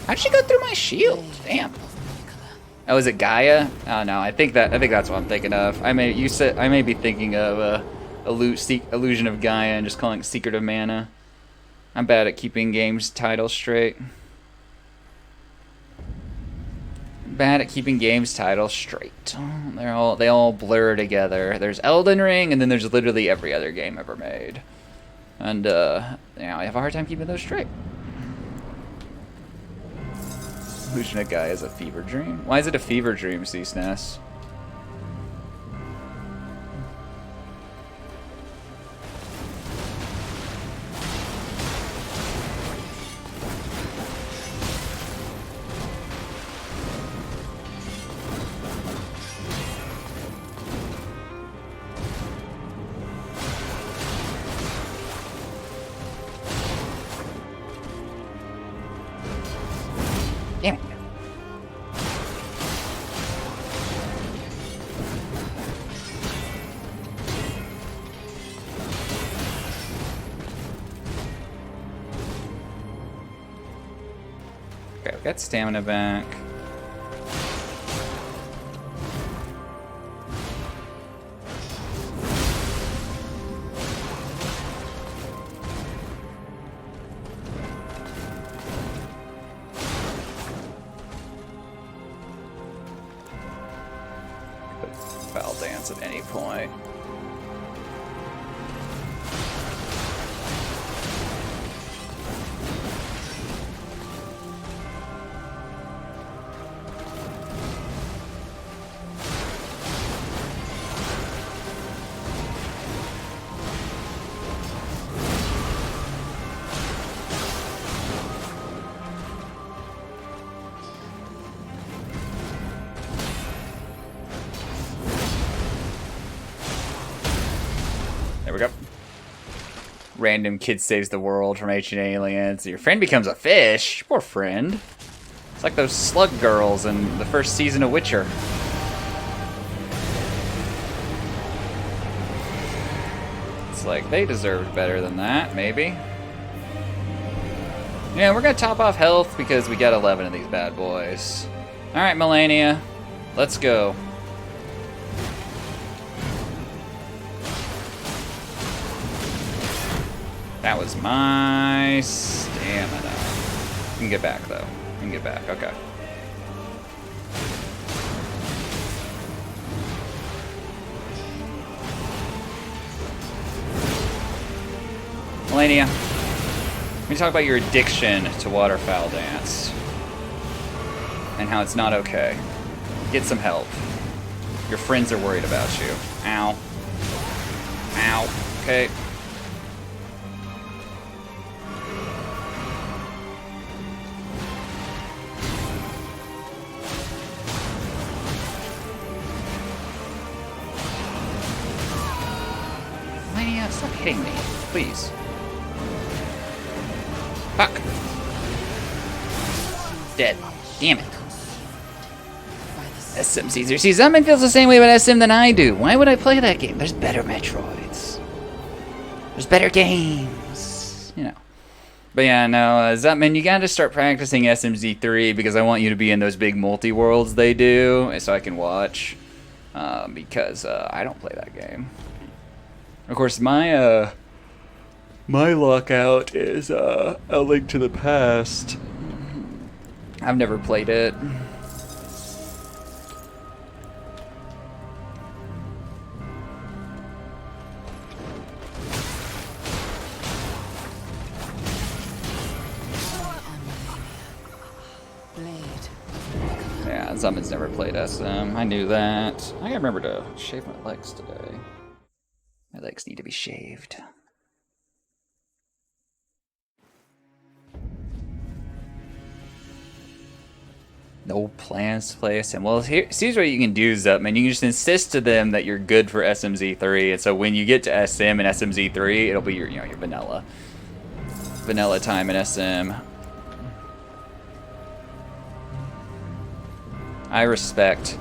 How'd she go through my shield? Damn. Oh, is it Gaia? Oh no, I think that's what I'm thinking of. I may be thinking of Illusion of Gaia and just calling it Secret of Mana. I'm bad at keeping games titles straight. Bad at keeping games titles straight. They all blur together. There's Elden Ring, and then there's literally every other game ever made. And I have a hard time keeping those straight. Illusion of Gaia is a fever dream? Why is it a fever dream, C-SNES? Damn it. Okay, we got stamina back. Foul dance at any point. There we go. Random kid saves the world from ancient aliens. Your friend becomes a fish. Poor friend. It's like those slug girls in the first season of Witcher. It's like they deserved better than that, maybe. Yeah, we're gonna top off health because we got 11 of these bad boys. Alright, Melania. Let's go. That was my stamina. We can get back, though. We can get back. Okay. Melania, let me talk about your addiction to waterfowl dance. And how it's not okay. Get some help. Your friends are worried about you. Ow. Ow. Okay. Stop hitting me, please. Fuck. Dead. Damn it. SMC3. See, Zuntman feels the same way about SM than I do. Why would I play that game? There's better Metroids. There's better games. You know. But yeah, no, Zuntman, you gotta start practicing SMZ3 because I want you to be in those big multi-worlds they do so I can watch. Because I don't play that game. Of course, my lockout is A Link to the Past. I've never played it. Yeah, Zuntman's never played SM. I knew that. I gotta remember to shave my legs today. My legs need to be shaved. No plans to play SM. Well, here's what you can do, Zuntman. You can just insist to them that you're good for SMZ3, and so when you get to SM and SMZ3, it'll be your, your vanilla time in SM. I respect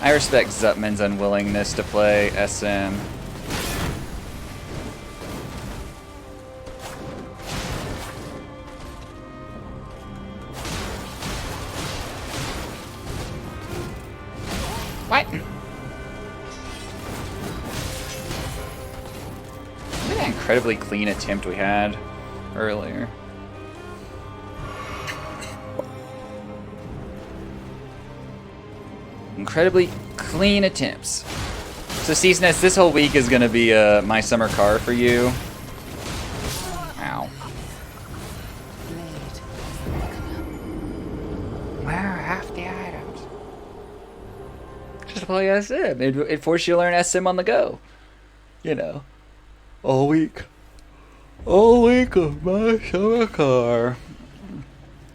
Zuntman's unwillingness to play SM. What? Look at that incredibly clean attempt we had earlier. Incredibly clean attempts. So CSNES, this whole week is gonna be my summer car for you. Ow. Where are half the items? Just play SM. It forces you to learn SM on the go. You know. All week. All week of my summer car.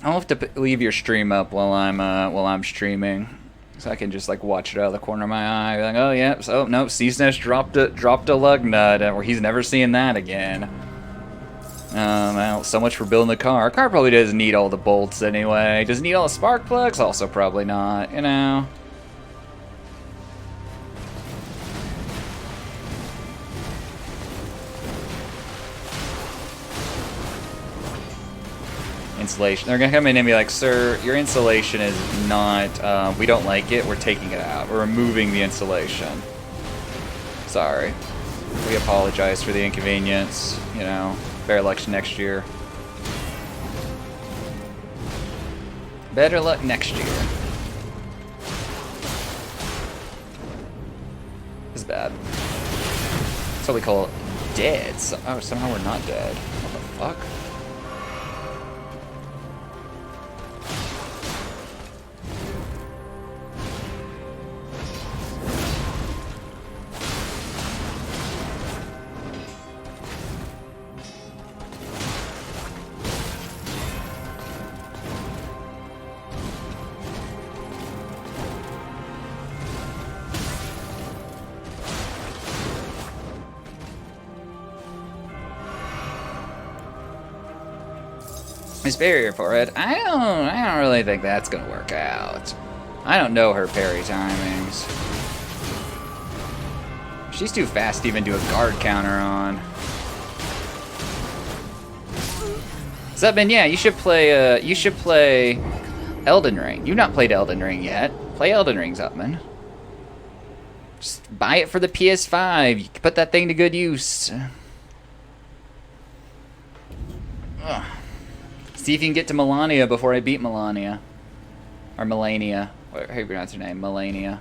I'll have to leave your stream up while I'm streaming. So I can just like watch it out of the corner of my eye, be like, oh yeah, so no, CSNES dropped a lug nut, or he's never seeing that again. Well, so much for building the car. Our car probably doesn't need all the bolts anyway. Does it need all the spark plugs? Also probably not, you know. Insulation. They're gonna come in and be like, sir, your insulation is not, we don't like it, we're taking it out. We're removing the insulation. Sorry. We apologize for the inconvenience, you know. Better luck next year. Better luck next year. This is bad. That's what we call dead. So, oh, somehow we're not dead. What the fuck? Miss Barrier for it. I don't really think that's gonna work out. I don't know her parry timings. She's too fast to even do a guard counter on. Zuntman, yeah, you should play Elden Ring. You've not played Elden Ring yet. Play Elden Ring, Zuntman. Just buy it for the PS5. You can put that thing to good use. Ugh. See if you can get to Melania before I beat Melania. Or Melania. How do you pronounce her name? Melania.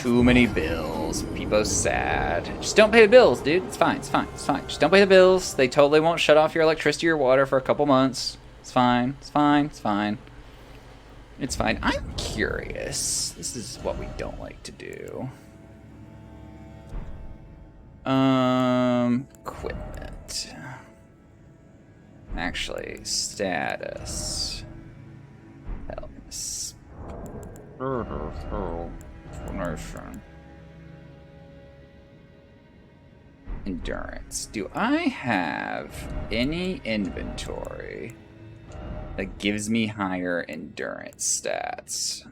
Too many bills. People's sad. Just don't pay the bills, dude. It's fine. It's fine. It's fine. Just don't pay the bills. They totally won't shut off your electricity or water for a couple months. It's fine. It's fine. It's fine. It's fine. I'm curious. This is what we don't like to do. Equipment. Actually, status. Helps. Endurance. Do I have any inventory that gives me higher endurance stats?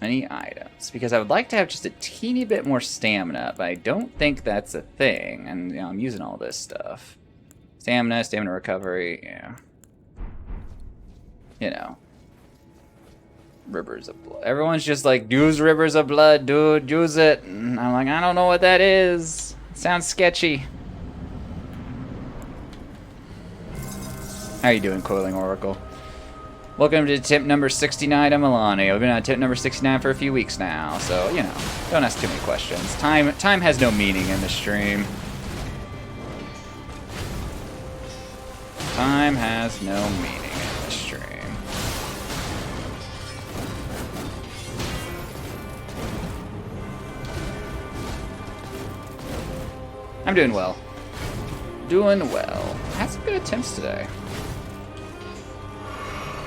Any items? Because I would like to have just a teeny bit more stamina, but I don't think that's a thing. And I'm using all this stuff. Stamina recovery, yeah. You know. Rivers of blood. Everyone's just like, use rivers of blood, dude, use it. And I'm like, I don't know what that is. It sounds sketchy. How you doing, Coiling Oracle? Welcome to tip number 69 of Milani. We've been on tip number 69 for a few weeks now, so, you know, don't ask too many questions. Time has no meaning in the stream. Time has no meaning in the stream. I'm doing well. Doing well. Had some good attempts today.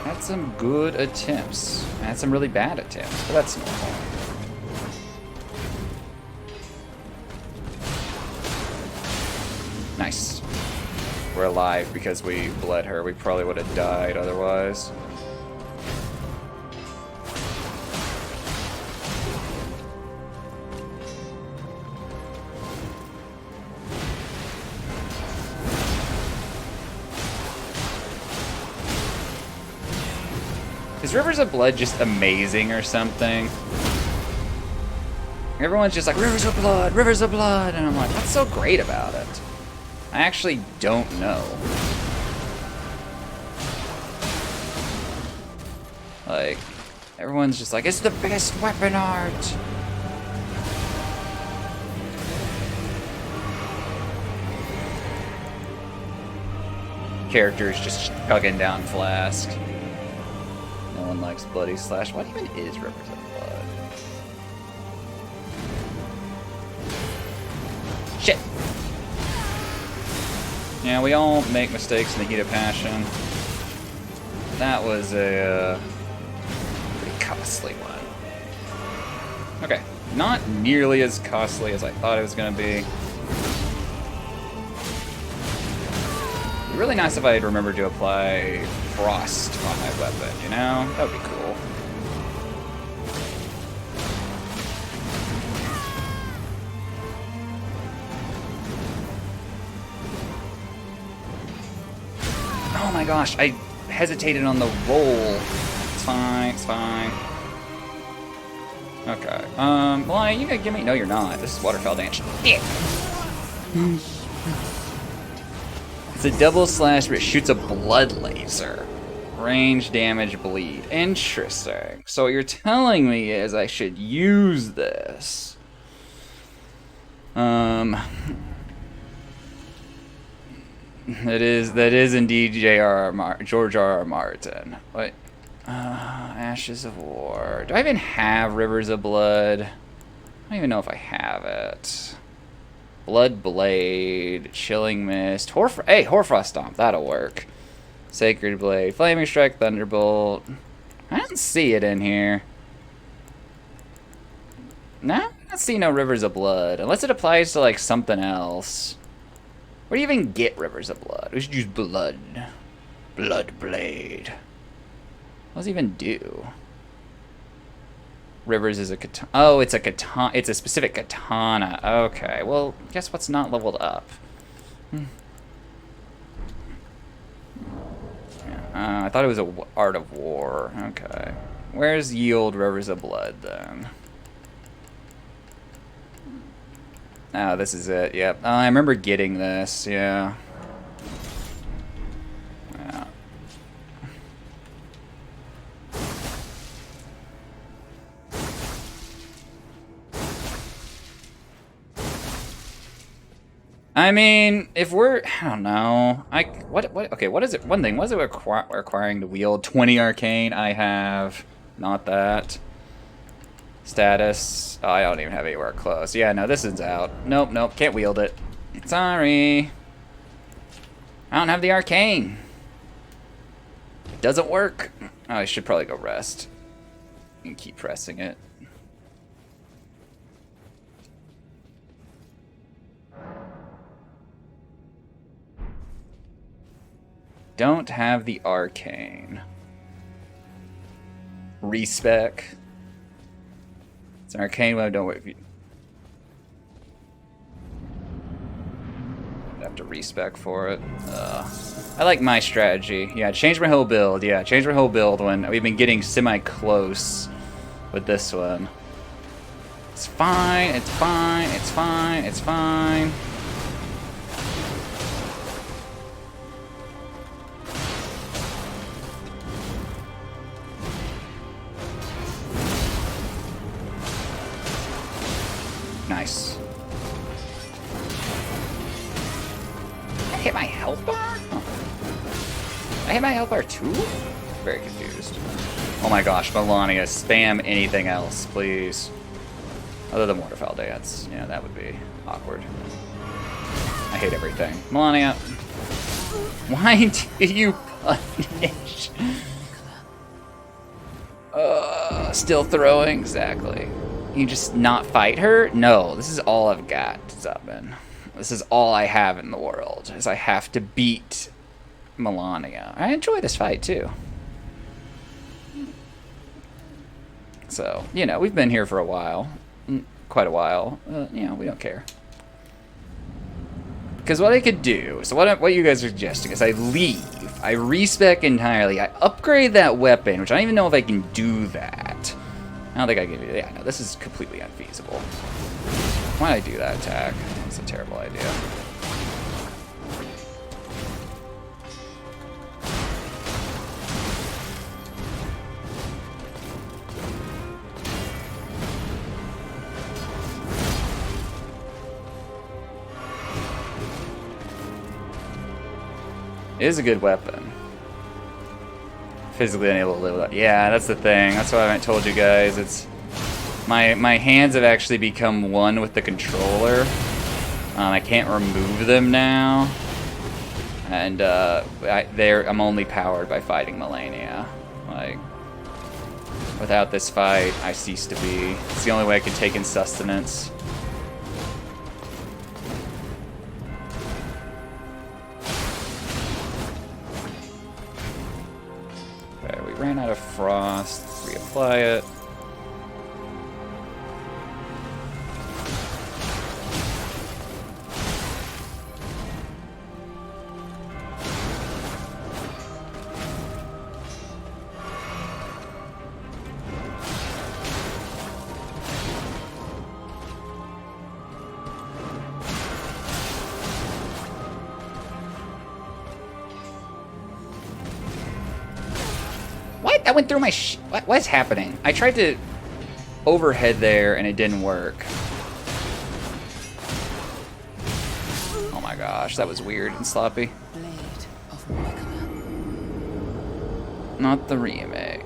Had some good attempts. I had some really bad attempts, but that's normal. Nice. We're alive because we bled her. We probably would have died otherwise. Is Rivers of Blood just amazing or something? Everyone's just like, Rivers of Blood, and I'm like, what's so great about it? I actually don't know. Like, everyone's just like, it's the best weapon art! Characters just chugging down Flask. No one likes Bloody Slash. What even is Rivers of Blood? Shit! Yeah, we all make mistakes in the heat of passion. That was a pretty costly one. Okay, not nearly as costly as I thought it was going to be. It'd be really nice if I had remembered to apply frost on my weapon, you know? That would be cool. Oh my gosh, I hesitated on the roll. It's fine, it's fine. Okay, well, you gonna give me... No, you're not. This is waterfowl dance. Yeah. It's a double slash, but it shoots a blood laser. Range, damage, bleed. Interesting. So what you're telling me is I should use this. That is indeed George R.R. Martin. What? Ashes of War. Do I even have Rivers of Blood? I don't even know if I have it. Blood Blade, Chilling Mist, hey, Hoarfrost Stomp, that'll work. Sacred Blade, Flaming Strike, Thunderbolt. I don't see it in here. No, I don't see no Rivers of Blood, unless it applies to like something else. Where do you even get Rivers of Blood? We should use Blood. Blood Blade. What does it even do? Rivers is a katana. Oh, it's a katana. It's a specific katana. Okay, well, guess what's not leveled up? I thought it was a Art of War. Okay. Where's Yield Rivers of Blood, then? Oh, this is it. Yep. I remember getting this. Yeah. Yeah. I mean, if we're, I don't know. Okay, what is it? One thing, what is it requiring to wield? 20 arcane? I have not that. Status. Oh, I don't even have anywhere close. Yeah, no, this is out. Nope, nope, can't wield it. Sorry. I don't have the arcane. It doesn't work. Oh, I should probably go rest. And keep pressing it. Don't have the arcane. Respec. It's an arcane one. Don't wait. I have to respec for it. I like my strategy. Yeah, change my whole build. Yeah, change my whole build when we've been getting semi-close with this one. It's fine. It's fine. It's fine. It's fine. Nice. I hit my health bar? Oh. I hit my health bar too? Very confused. Oh my gosh, Melania, spam anything else, please. Other than Waterfowl Dance. Yeah, that would be awkward. I hate everything. Melania, why do you punish? Still throwing? Exactly. You just not fight her? No, this is all I've got, Zubin. This is all I have in the world, is I have to beat Melania. I enjoy this fight, too. So, you know, we've been here for a while. Quite a while. You know, we don't care. Because what I could do, so what you guys are suggesting is I leave, I respec entirely, I upgrade that weapon, which I don't even know if I can do that. I don't think I can do that. Yeah, no, this is completely unfeasible. Why did I do that attack? That's a terrible idea. It is a good weapon. Physically unable to live without. Yeah, that's the thing. That's why I haven't told you guys. It's my hands have actually become one with the controller. I can't remove them now, and I'm only powered by fighting Melania. Like, without this fight, I cease to be. It's the only way I can take in sustenance. Ran out of frost. Reapply it. That went through my what's happening? I tried to overhead there and it didn't work. Oh my gosh, that was weird and sloppy. Not the remake.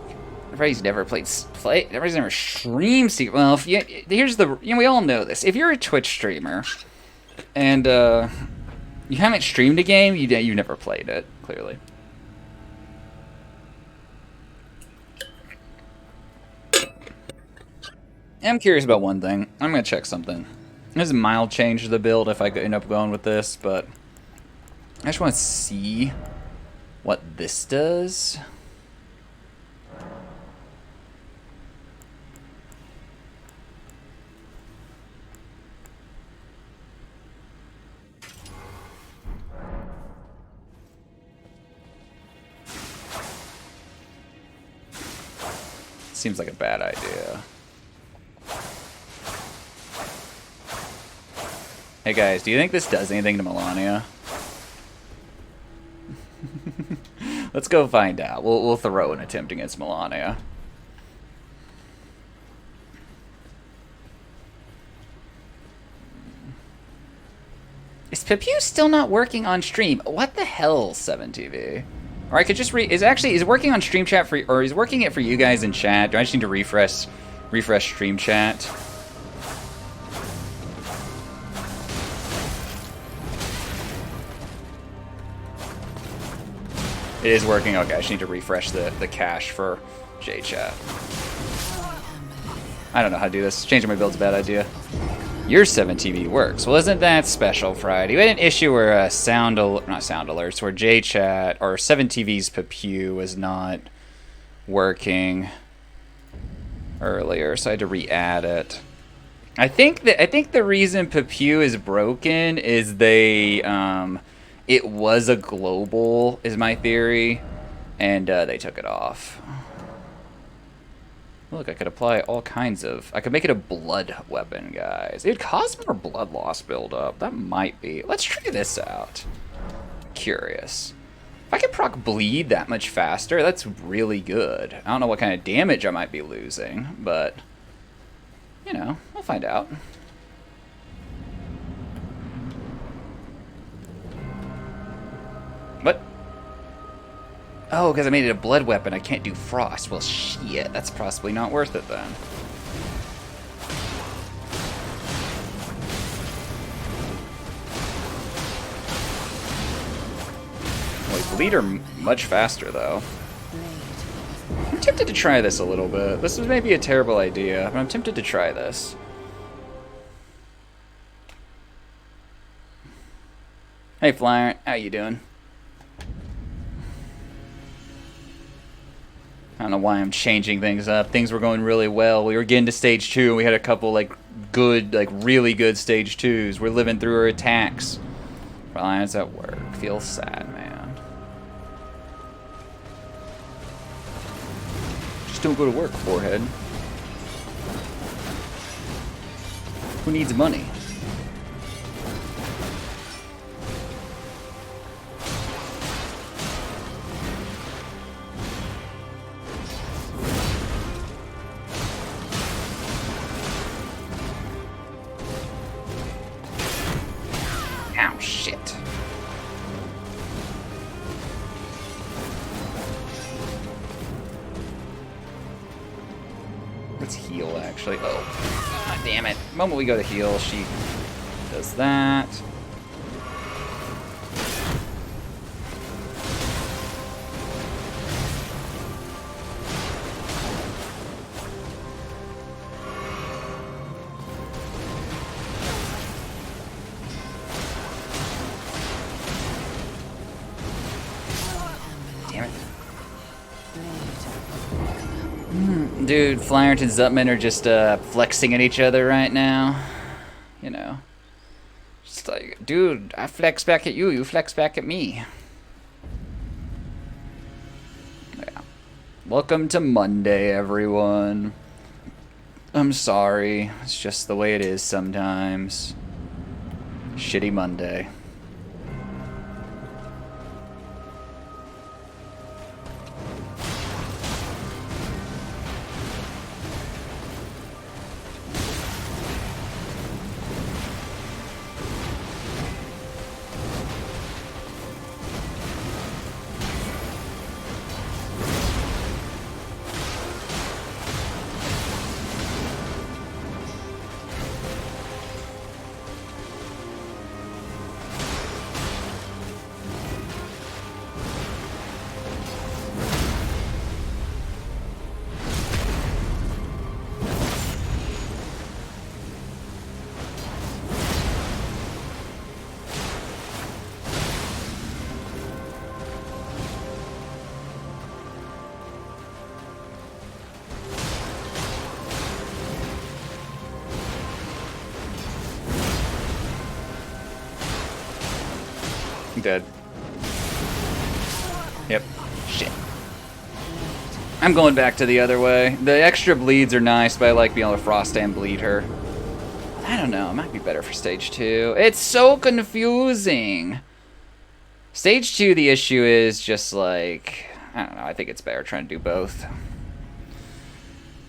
Everybody's never everybody's never streamed Secret. Well, if you, here's the, we all know this. If you're a Twitch streamer and you haven't streamed a game, you've never played it, clearly. I'm curious about one thing. I'm going to check something. There's a mild change to the build if I end up going with this, but I just want to see what this does. Seems like a bad idea. Hey guys, do you think this does anything to Melania? Let's go find out. We'll throw an attempt against Melania. Is Pepew still not working on stream? What the hell, 7TV? Or I could just is it working on stream chat for, or is working it for you guys in chat? Do I just need to refresh stream chat? It is working. Okay, I just need to refresh the cache for JChat. I don't know how to do this. Changing my build's a bad idea. Your 7TV works. Well, isn't that special, Friday? We had an issue where not sound alerts, where JChat or 7TV's Pepew was not working earlier, so I had to re-add it. I think the reason Pepew is broken is it was a global, is my theory, and they took it off. Look, I could apply all kinds of... I could make it a blood weapon, guys. It'd cause more blood loss buildup. That might be... Let's try this out. Curious. If I could proc bleed that much faster, that's really good. I don't know what kind of damage I might be losing, but... You know, we'll find out. What? Oh, because I made it a blood weapon, I can't do frost. Well, shit, that's possibly not worth it then. Well, bleed are much faster, though. I'm tempted to try this a little bit. This is maybe a terrible idea, but I'm tempted to try this. Hey, Flyer, how you doing? I don't know why I'm changing things up. Things were going really well. We were getting to stage 2, and we had a couple, really good stage 2s. We're living through our attacks. Reliance at work. Feels sad, man. Just don't go to work, forehead. Who needs money? Ow, shit. Let's heal, actually. Oh, God damn it. The moment we go to heal, she does that. Dude, Flyert and Zutman are just flexing at each other right now. You know. Just like, dude, I flex back at you, you flex back at me. Yeah. Welcome to Monday, everyone. I'm sorry. It's just the way it is sometimes. Shitty Monday. Dead. Yep. Shit. I'm going back to the other way. The extra bleeds are nice, but I like being able to frost and bleed her. I don't know. It might be better for stage 2. It's so confusing. Stage 2, the issue is just like... I don't know. I think it's better trying to do both.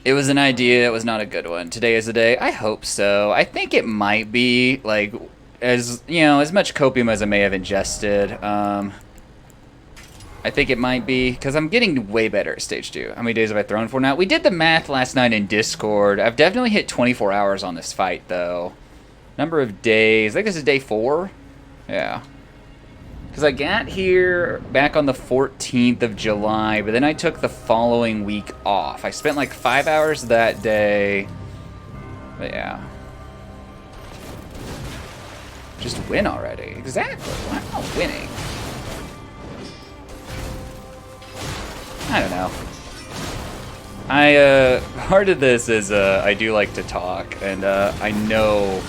It was an idea. It was not a good one. Today is the day. I hope so. I think it might be, like... as you know, as much copium as I may have ingested. I think it might be because I'm getting way better at stage 2. How many days have I thrown for now? We did the math last night in Discord. I've definitely hit 24 hours on this fight though. Number of days. I think this is day 4. Yeah. Because I got here back on the 14th of July, but then I took the following week off. I spent like 5 hours that day. But yeah. Just win already. Exactly. Why am I winning? I don't know. Part of this is, I do like to talk, and, I know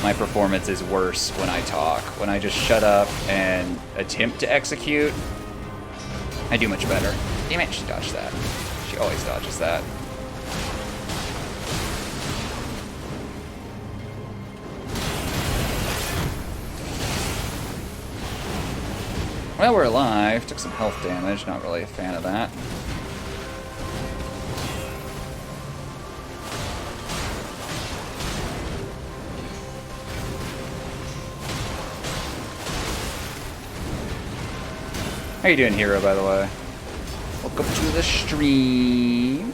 my performance is worse when I talk. When I just shut up and attempt to execute, I do much better. Damn it, she dodged that. She always dodges that. Well, we're alive. Took some health damage. Not really a fan of that. How you doing, Hero, by the way? Welcome to the stream.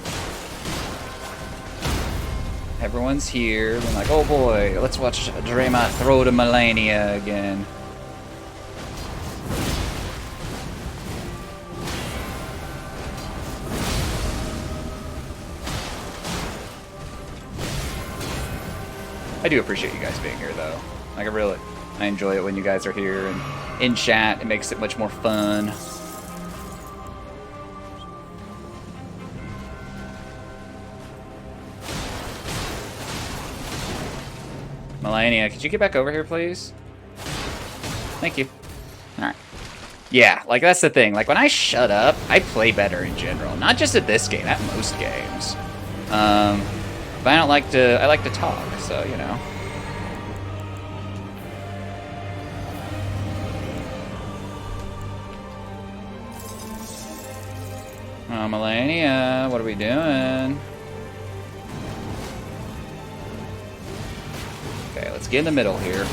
Everyone's here. We're like, oh boy, let's watch Drema throw to Melania again. I do appreciate you guys being here, though. Like, I enjoy it when you guys are here and in chat. It makes it much more fun. Melania, could you get back over here, please? Thank you. Alright. Yeah, like, that's the thing. Like, when I shut up, I play better in general. Not just at this game, at most games. But I like to talk, so, you know. Oh, Melania, what are we doing? Okay, let's get in the middle here.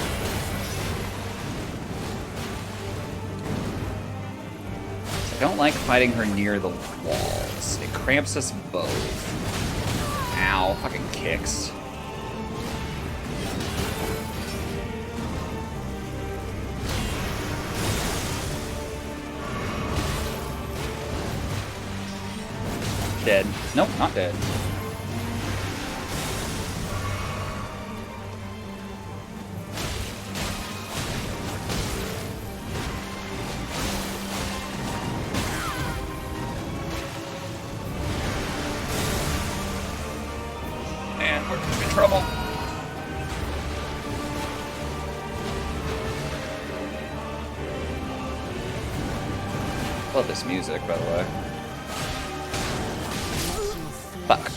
I don't like fighting her near the walls. It cramps us both. Ow, fucking kicks. Dead. Nope, not dead. And we're in trouble. Love this music, by the way. Fuck.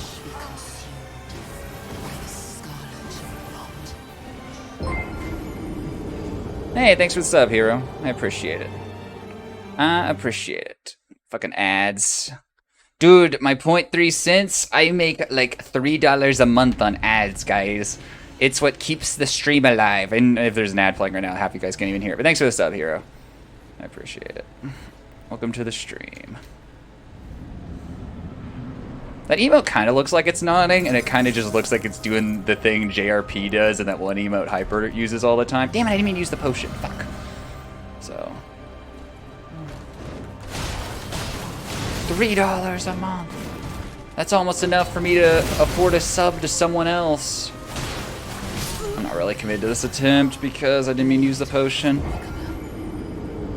Hey, thanks for the sub, Hero. I appreciate it. I appreciate it. Fucking ads. Dude, my 0.3 cents, I make like $3 a month on ads, guys. It's what keeps the stream alive. And if there's an ad playing right now, half you guys can't even hear it. But thanks for the sub, Hero. I appreciate it. Welcome to the stream. That emote kind of looks like it's nodding, and it kind of just looks like it's doing the thing JRP does and that one emote Hyper uses all the time. Damn it, I didn't mean to use the potion. Fuck. So. $3 a month. That's almost enough for me to afford a sub to someone else. I'm not really committed to this attempt because I didn't mean to use the potion.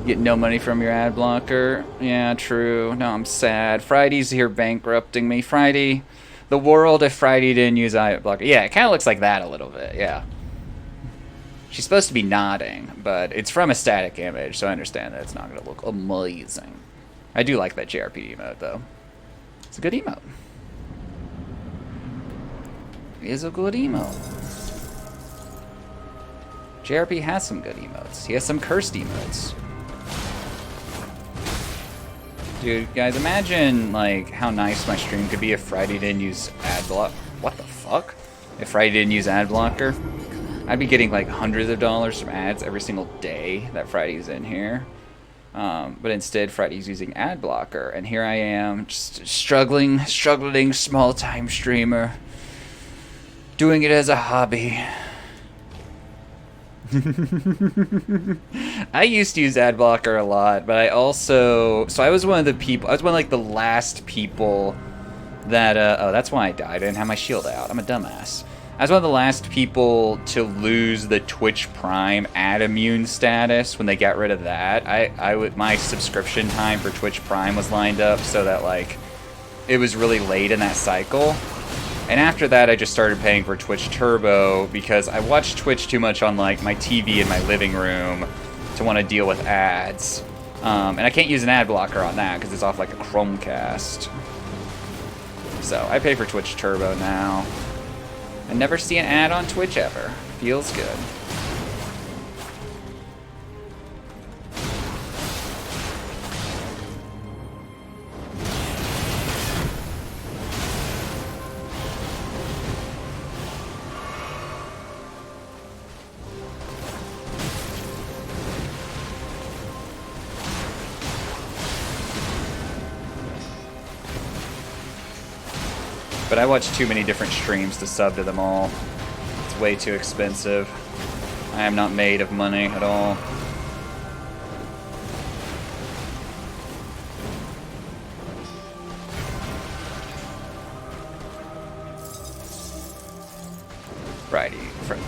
Get no money from your ad blocker. Yeah, true. No, I'm sad. Friday's here bankrupting me. Friday, the world if Friday didn't use ad blocker. Yeah, it kind of looks like that a little bit, yeah. She's supposed to be nodding, but it's from a static image, so I understand that it's not going to look amazing. I do like that JRP emote, though. It's a good emote. It is a good emote. JRP has some good emotes. He has some cursed emotes. Dude, guys, imagine, like, how nice my stream could be if Friday didn't use ad block. What the fuck? If Friday didn't use ad blocker. I'd be getting like hundreds of dollars from ads every single day that Friday's in here. But instead, Friday's using ad blocker, and here I am, just struggling small time streamer, doing it as a hobby. I used to use ad blocker a lot, but I also, so I was one of the people, I was one of like the last people that, oh, that's why I died. I didn't have my shield out. I'm a dumbass. I was one of the last people to lose the Twitch Prime ad immune status when they got rid of that. My subscription time for Twitch Prime was lined up so that like it was really late in that cycle. And after that, I just started paying for Twitch Turbo because I watched Twitch too much on like my TV in my living room to want to deal with ads. And I can't use an ad blocker on that because it's off like a Chromecast. So I pay for Twitch Turbo now. I never see an ad on Twitch ever. Feels good. But I watch too many different streams to sub to them all. It's way too expensive. I am not made of money at all.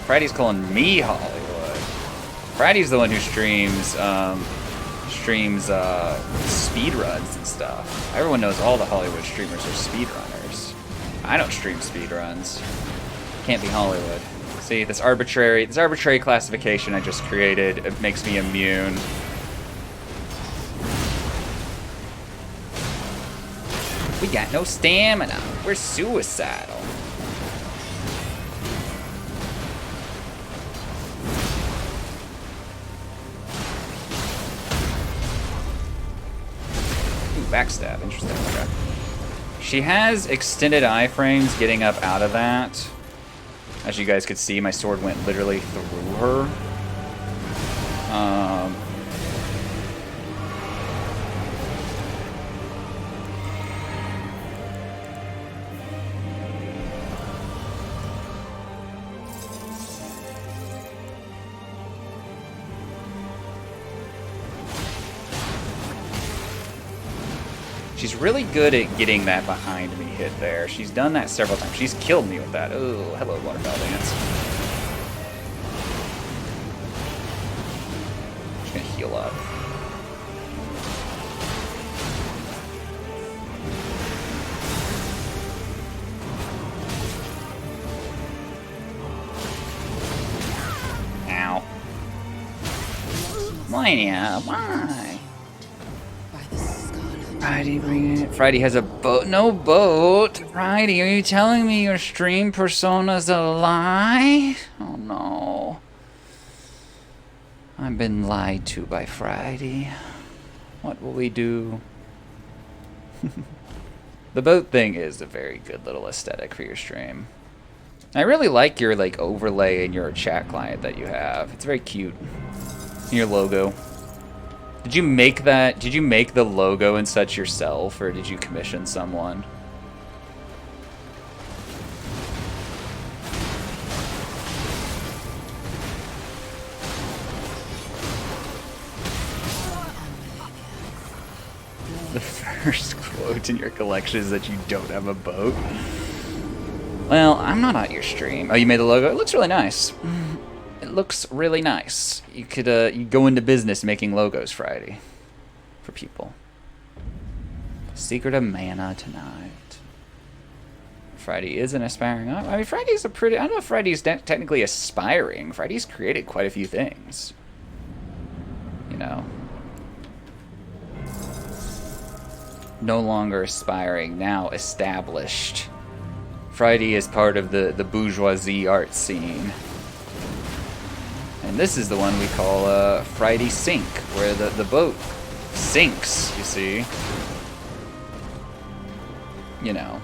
Friday's calling me Hollywood. Friday's the one who streams speed runs and stuff. Everyone knows all the Hollywood streamers are speedrunners. I don't stream speedruns. Can't be Hollywood. See, this arbitrary classification I just created, it makes me immune. We got no stamina. We're suicidal. Ooh, backstab. Interesting. Okay. She has extended iframes getting up out of that. As you guys could see, my sword went literally through her. She's really good at getting that behind me hit there. She's done that several times. She's killed me with that. Oh, hello, waterfowl dance. She's gonna heal up. Ow. Why now? Why? Friday has a boat. No boat. Friday, are you telling me your stream persona's a lie? Oh no. I've been lied to by Friday. What will we do? The boat thing is a very good little aesthetic for your stream. I really like your like overlay in your chat client that you have. It's very cute. Your logo. Did you make that? Did you make the logo and such yourself, or did you commission someone? The first quote in your collection is that you don't have a boat. Well, I'm not on your stream. Oh, you made the logo? It looks really nice. It looks really nice. You could you go into business making logos, Friday, for people. Secret of Mana tonight. Friday is an aspiring. I mean, Friday's a pretty. I don't know if Friday's technically aspiring. Friday's created quite a few things. You know. No longer aspiring, now established. Friday is part of the bourgeoisie art scene. And this is the one we call Friday Sink, where the boat sinks, you see. You know.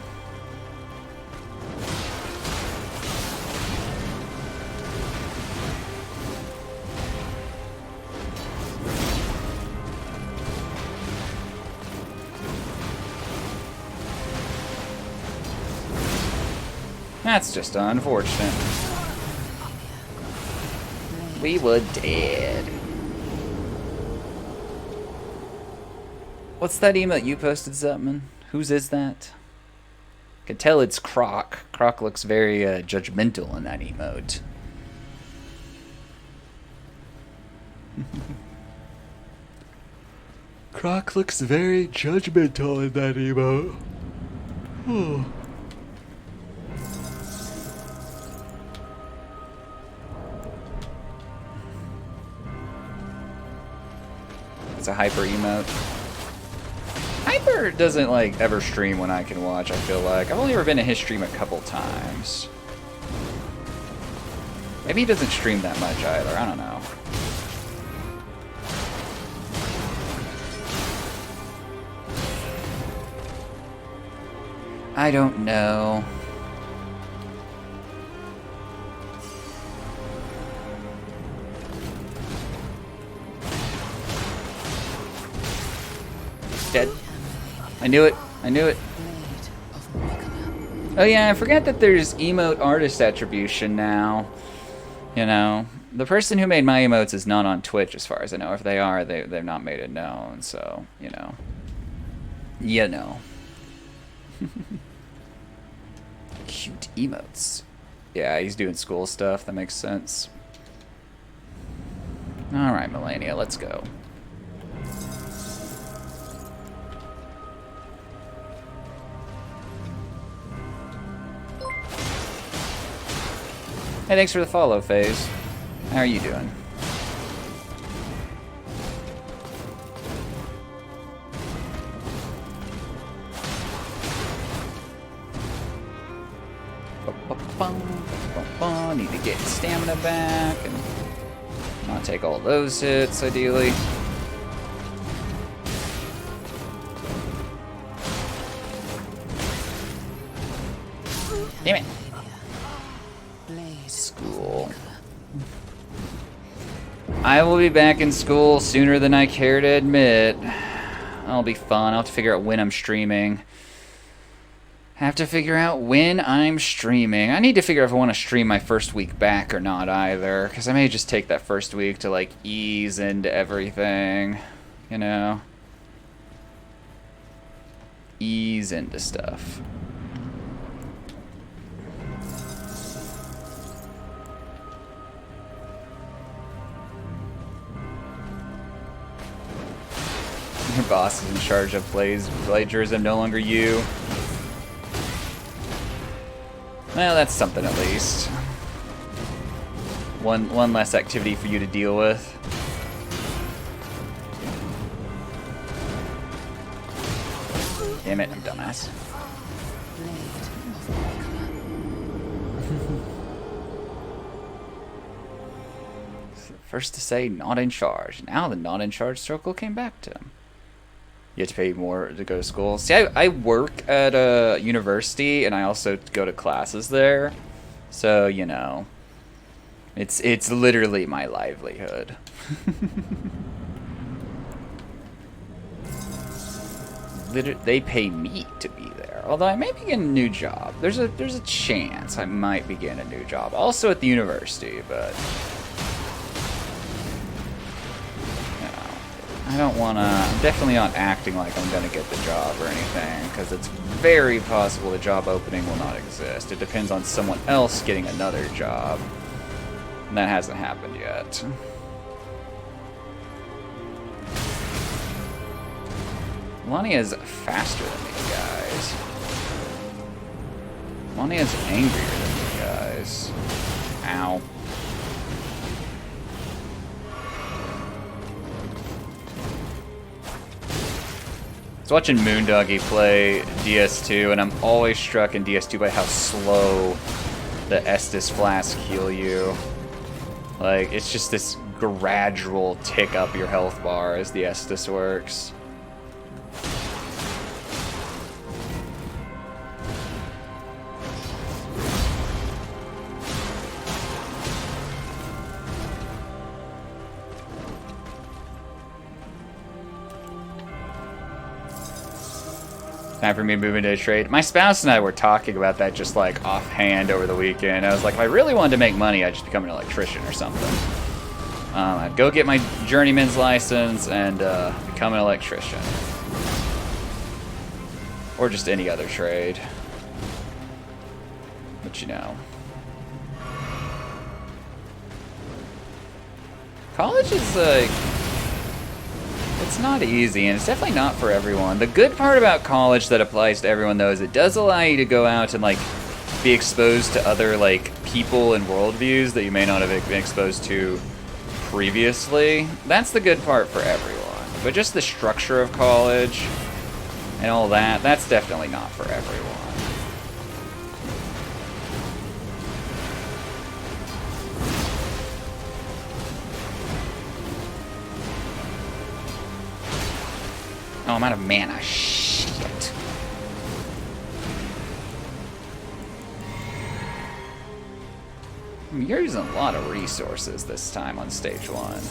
That's just unfortunate. We were dead. What's that emote you posted, Zutman? Whose is that? I can tell it's Croc. Croc looks very judgmental in that emote. Croc looks very judgmental in that emote. It's a hyper emote. Hyper doesn't like ever stream when I can watch, I feel like. I've only ever been in his stream a couple times. Maybe he doesn't stream that much either, I don't know. I don't know. Dead. I knew it. I knew it. Oh yeah, I forgot that there's emote artist attribution now. You know, the person who made my emotes is not on Twitch as far as I know. If they are, they've not made it known, so, you know. You know. Cute emotes. Yeah, he's doing school stuff. That makes sense. Alright, Melania, let's go. Hey, thanks for the follow, FaZe. How are you doing? Need to get stamina back and not take all those hits, ideally. Damn it. School. I will be back in school sooner than I care to admit. That'll be fun. I'll have to figure out when I'm streaming. Have to figure out when I'm streaming. I need to figure out if I want to stream my first week back or not either. Because I may just take that first week to like ease into everything. You know? Ease into stuff. Your boss is in charge of plagiarism, no longer you. Well, that's something at least. One less activity for you to deal with. Damn it, I'm dumbass. First to say not in charge. Now the not in charge circle came back to him. You have to pay more to go to school. See, I work at a university, and I also go to classes there. So, you know, it's literally my livelihood. They pay me to be there. Although I may be getting a new job. There's a chance I might be getting a new job. Also at the university, but I don't want to... I'm definitely not acting like I'm going to get the job or anything, because it's very possible the job opening will not exist. It depends on someone else getting another job. And that hasn't happened yet. Melania's faster than these guys. Melania's angrier than these guys. Ow. I was watching Moondoggy play DS2, and I'm always struck in DS2 by how slow the Estus Flask heal you. Like, it's just this gradual tick up your health bar as the Estus works. Time for me to move into a trade. My spouse and I were talking about that just like offhand over the weekend. I was like, if I really wanted to make money, I'd just become an electrician or something. I'd go get my journeyman's license and become an electrician. Or just any other trade. But you know. College is like... it's not easy, and it's definitely not for everyone. The good part about college that applies to everyone, though, is it does allow you to go out and, like, be exposed to other, like, people and worldviews that you may not have been exposed to previously. That's the good part for everyone. But just the structure of college and all that, that's definitely not for everyone. Oh, I'm out of mana. Shit. You're using a lot of resources this time on stage 1.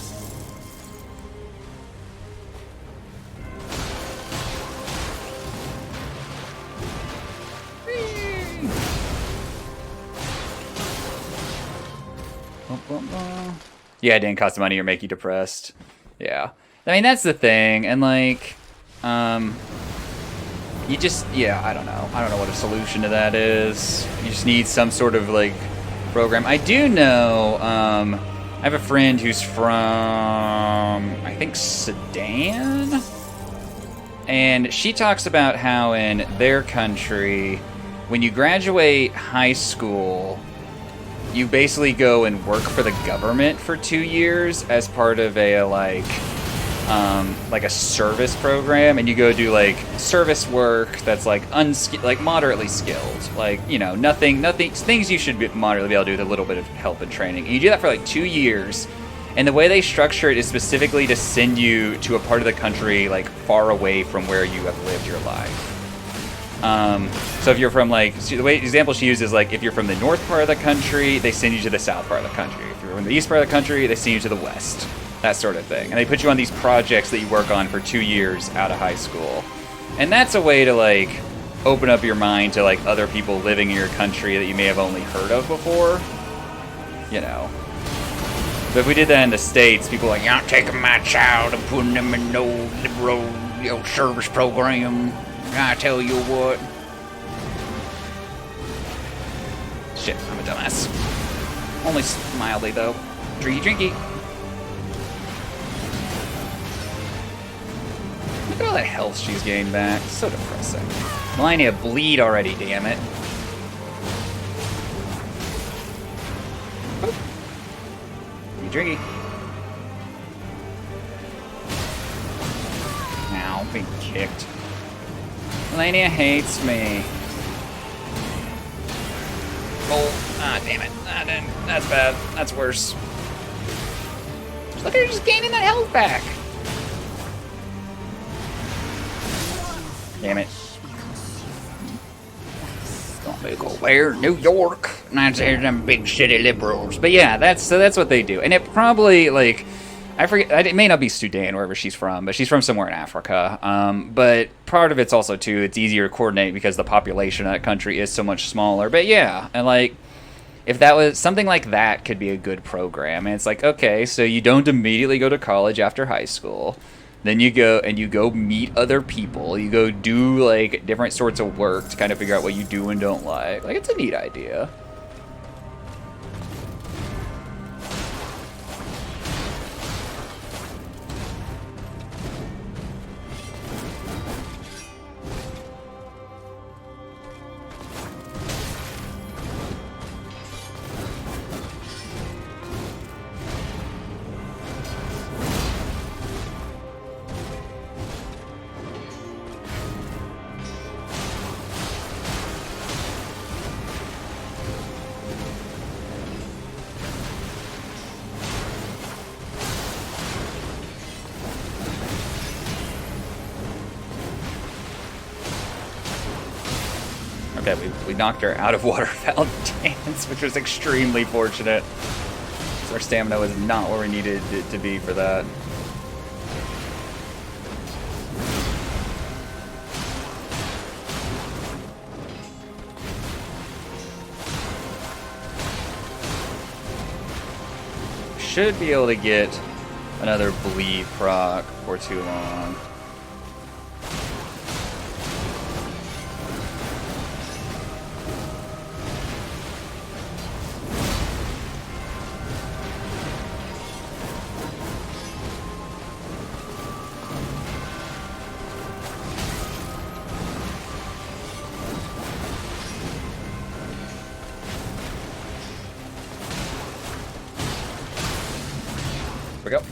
Yeah, it didn't cost money or make you depressed. Yeah. I mean, that's the thing. And, like... you just, yeah, I don't know. I don't know what a solution to that is. You just need some sort of, like, program. I do know, I have a friend who's from, I think, Sudan? And she talks about how in their country, when you graduate high school, you basically go and work for the government for 2 years as part of a, like a service program, and you go do like service work that's like like moderately skilled, like, you know, nothing things you should moderately be able to do with a little bit of help and training. And you do that for like 2 years, and the way they structure it is specifically to send you to a part of the country like far away from where you have lived your life. So if you're from, like, the example she uses, like, if you're from the north part of the country, they send you to the south part of the country. If you're from the east part of the country, they send you to the west. That sort of thing. And they put you on these projects that you work on for 2 years out of high school. And that's a way to, like, open up your mind to, like, other people living in your country that you may have only heard of before. You know. But if we did that in the States, people are like, you're not taking my child and putting them in no liberal, you know, service program. I tell you what. Shit, I'm a dumbass. Only mildly, though. Drinky. Look at all that health she's gained back. So depressing. Melania, bleed already, damn it. Oh. You drinky. Ow, being kicked. Melania hates me. Oh, damn it. That's bad. That's worse. Look at her just gaining that health back. Damn it. Gonna go where? New York. That's them big shitty liberals. But yeah, that's what they do. And it probably, like, I forget, it may not be Sudan, wherever she's from, but she's from somewhere in Africa. But part of it's also, too, it's easier to coordinate because the population of that country is so much smaller. But yeah, and, like, if that was something like that could be a good program. And it's like, okay, so you don't immediately go to college after high school. Then you go meet other people. You go do, like, different sorts of work to kind of figure out what you do and don't like. Like, it's a neat idea. Okay, we knocked her out of water fountain dance, which was extremely fortunate. So our stamina was not where we needed it to be for that. should be able to get another bleed proc for too long. We go.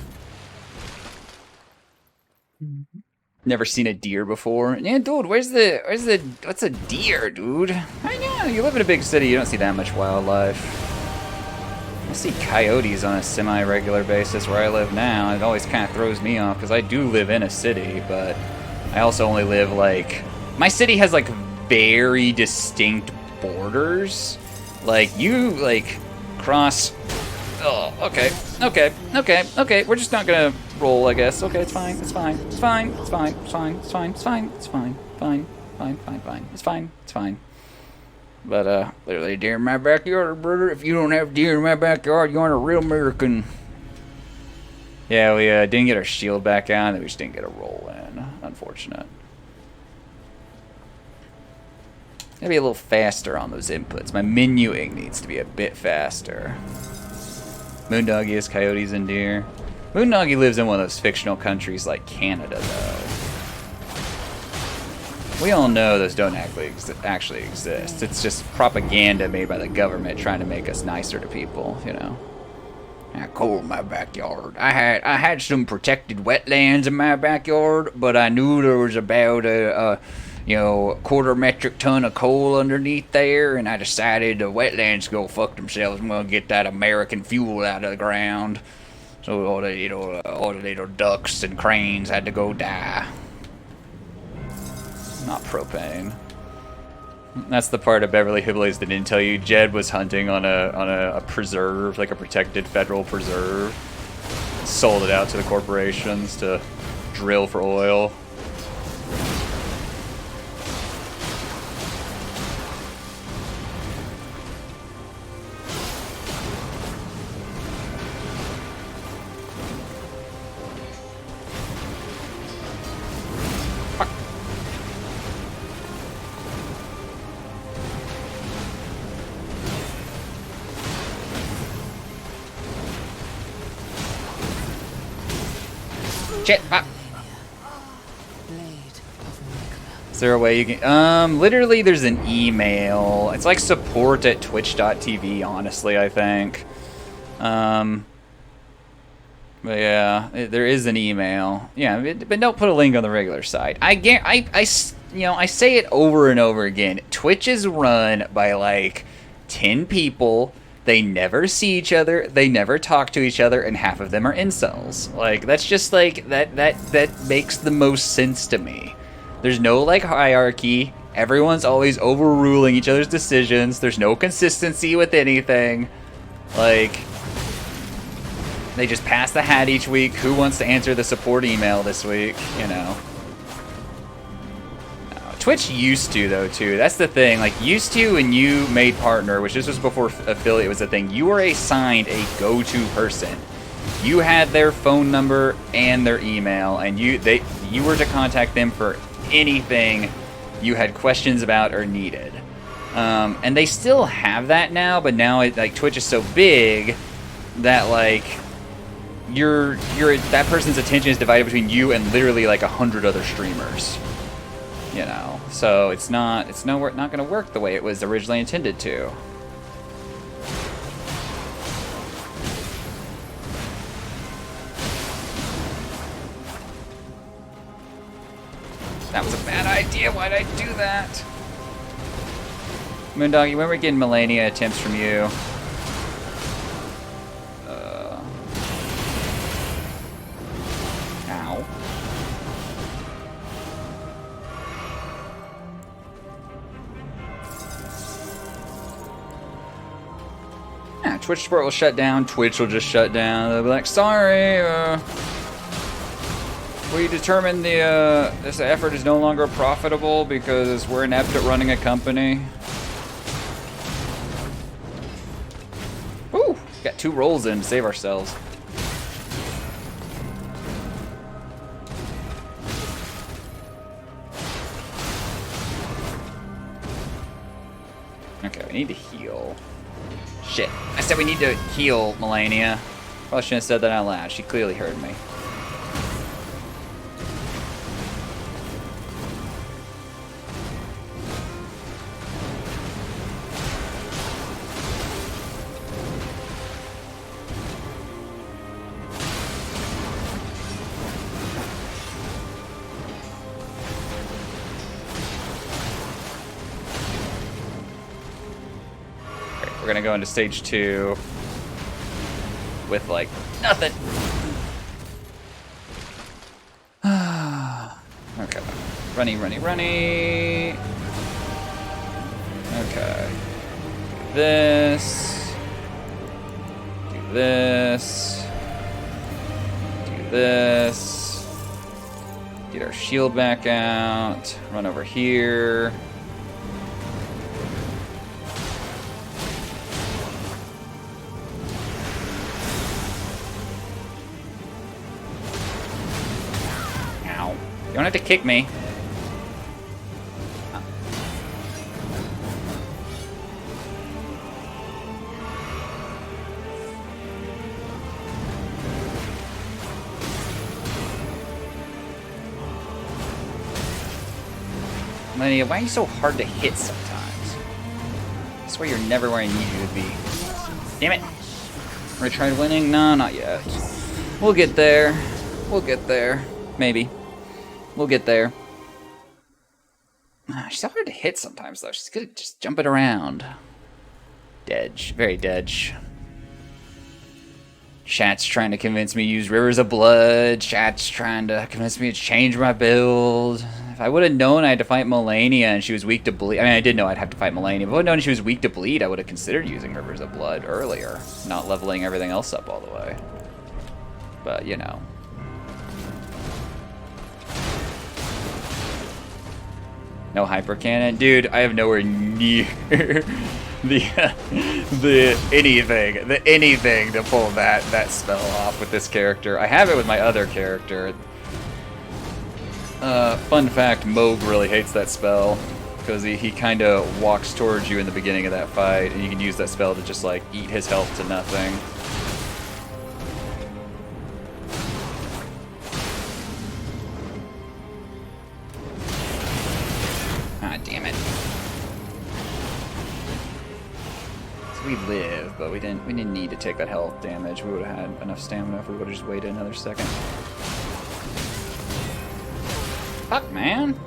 Never seen a deer before. Yeah, dude, what's a deer, dude? I know, you live in a big city, you don't see that much wildlife. I see coyotes on a semi-regular basis where I live now. It always kind of throws me off because I do live in a city, but I also only live like... My city has like very distinct borders. Like, you like cross... Oh, okay. We're just not gonna roll, I guess. Okay, it's fine. It's fine. It's fine. It's fine. It's fine. It's fine. It's fine. It's fine. Fine. It's fine. It's fine. But literally, deer in my backyard, brother. If you don't have deer in my backyard, you aren't a real American. Yeah, we didn't get our shield back on, and we just didn't get a roll in. Unfortunate. Gotta be a little faster on those inputs. My menuing needs to be a bit faster. Moondoggy is coyotes and deer. Moondoggy lives in one of those fictional countries like Canada, though. We all know those don't actually exist. It's just propaganda made by the government trying to make us nicer to people, you know. I coal in my backyard. I had some protected wetlands in my backyard, but I knew there was about a quarter metric ton of coal underneath there, and I decided the wetlands go fuck themselves. I'm gonna get that American fuel out of the ground. So all the little ducks and cranes had to go die. Not propane. That's the part of Beverly Hillbillies that didn't tell you. Jed was hunting on a preserve, like a protected federal preserve. Sold it out to the corporations to drill for oil. Shit, fuck. Is there a way you can... literally there's an email. It's like support at twitch.tv, honestly, I think. But yeah, there is an email. Yeah, but don't put a link on the regular site. I say it over and over again. Twitch is run by like 10 people. They never see each other, they never talk to each other, and half of them are incels. Like, that's just like, that makes the most sense to me. There's no, like, hierarchy. Everyone's always overruling each other's decisions. There's no consistency with anything. Like, they just pass the hat each week. Who wants to answer the support email this week, you know? Twitch used to, though, too. That's the thing. Like, used to when you made partner, which this was before affiliate was a thing, you were assigned a go-to person. You had their phone number and their email, and you were to contact them for anything you had questions about or needed. And they still have that now, but now like Twitch is so big that like that person's attention is divided between you and literally like 100 other streamers. You know, so it's not going to work the way it was originally intended to. That was a bad idea. Why'd I do that? Moondoggy, when we're getting Melania attempts from you. Ow. Yeah, Twitch support will shut down. Twitch will just shut down. They'll be like, sorry, we determined this effort is no longer profitable because we're inept at running a company. Ooh, got 2 rolls in to save ourselves. need to heal. Shit. I said we need to heal, Melania. Probably shouldn't have said that out loud. She clearly heard me. We're gonna go into stage 2 with like nothing. Okay. Runny, runny, runny. Okay. Do this. Do this. Do this. Get our shield back out. Run over here. You don't have to kick me. Melania, why are you so hard to hit sometimes? I swear you're never where I need you to be. Damn it. We're gonna try winning? No, not yet. We'll get there. We'll get there. Maybe. We'll get there. She's so hard to hit sometimes, though. She's good at just jumping around. Dedge. Very dedge. Chat's trying to convince me to use Rivers of Blood. Chat's trying to convince me to change my build. If I would have known I had to fight Melania and she was weak to bleed... I mean, I did know I'd have to fight Melania. If I would have known she was weak to bleed, I would have considered using Rivers of Blood earlier. Not leveling everything else up all the way. But, you know. No hyper cannon, dude. I have nowhere near the anything to pull that spell off with this character. I have it with my other character. Fun fact: Moog really hates that spell because he kind of walks towards you in the beginning of that fight, and you can use that spell to just like eat his health to nothing. Damn it. So we live, but we didn't need to take that health damage. We would have had enough stamina if we would have just waited another second. Fuck, man.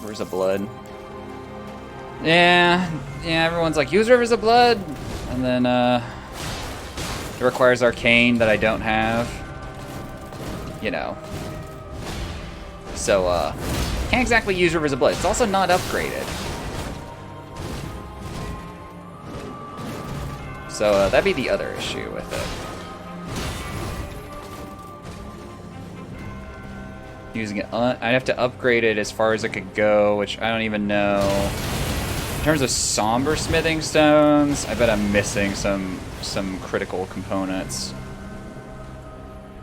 Rivers of Blood. Yeah, everyone's like, use Rivers of Blood! And then, it requires Arcane that I don't have. You know. So, can't exactly use Rivers of Blood. It's also not upgraded. So, that'd be the other issue with it. Using it, I'd have to upgrade it as far as it could go, which I don't even know. In terms of somber smithing stones, I bet I'm missing some critical components.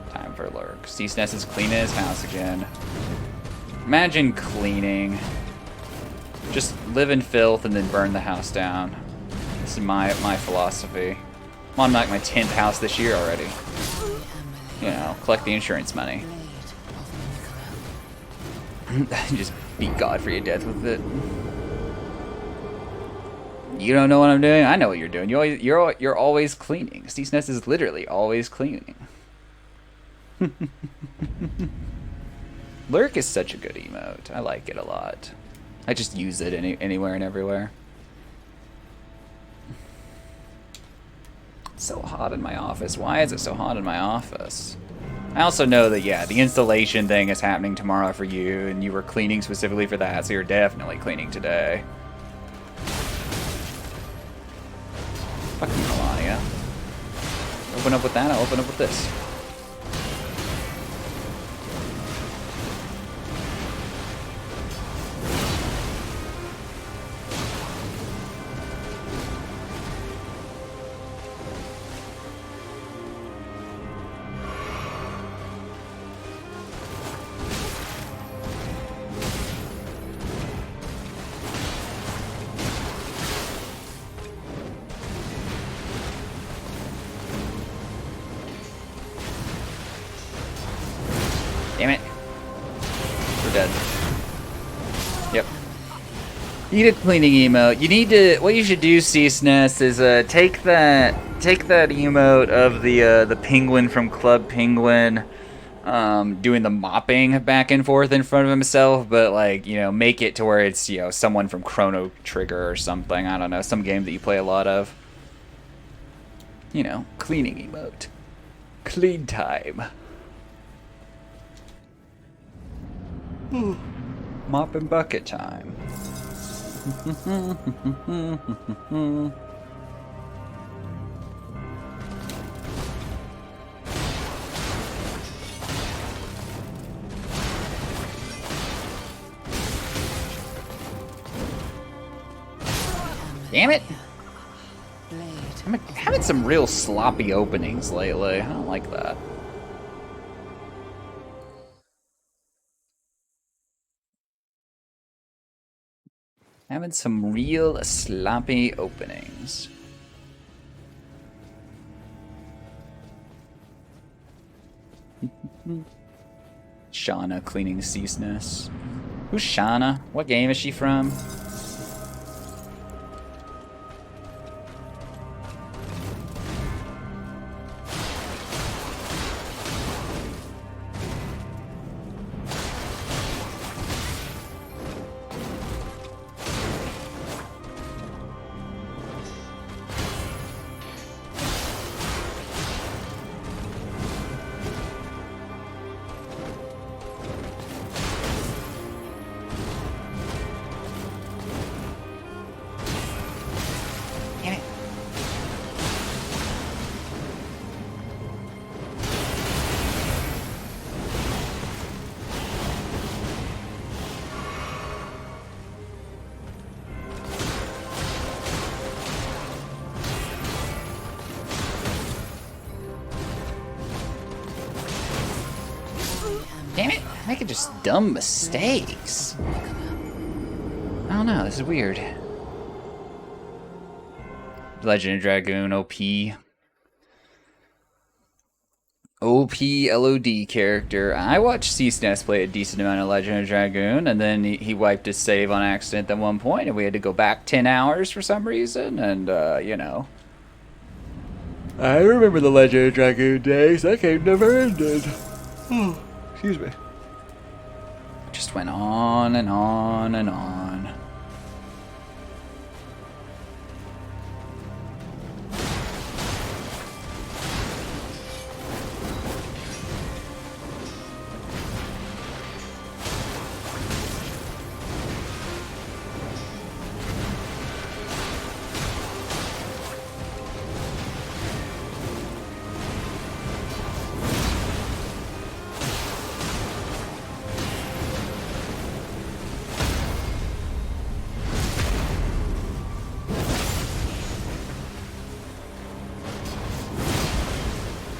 Time for lurk. Ceaseness is cleaning his house again. Imagine cleaning. Just live in filth and then burn the house down. This is my philosophy. I'm on like my 10th house this year already. You know, collect the insurance money. Just beat God for your death with it. You don't know what I'm doing? I know what you're doing. You're always cleaning. Ceaseness is literally always cleaning. Lurk is such a good emote. I like it a lot. I just use it anywhere and everywhere. It's so hot in my office. Why is it so hot in my office? I also know that, yeah, the installation thing is happening tomorrow for you, and you were cleaning specifically for that, so you're definitely cleaning today. Fuck you, Melania. Open up with that, I'll open up with this. Damn it. We're dead. Yep. You need a cleaning emote. You need to. What you should do, CSNES, is take that emote of the penguin from Club Penguin, doing the mopping back and forth in front of himself, but like, you know, make it to where it's, you know, someone from Chrono Trigger or something. I don't know, some game that you play a lot of. You know, cleaning emote. Clean time. Mop and bucket time. Damn it! I'm having some real sloppy openings lately. I don't like that. Having some real sloppy openings. Shauna cleaning CSNES. Who's Shauna? What game is she from? Damn it, making just dumb mistakes. I don't know, this is weird. Legend of Dragoon, OP. OP LOD character. I watched CSNES play a decent amount of Legend of Dragoon, and then he wiped his save on accident at one point, and we had to go back 10 hours for some reason, and, you know. I remember the Legend of Dragoon days. That game never ended. Excuse me. Just went on and on and on.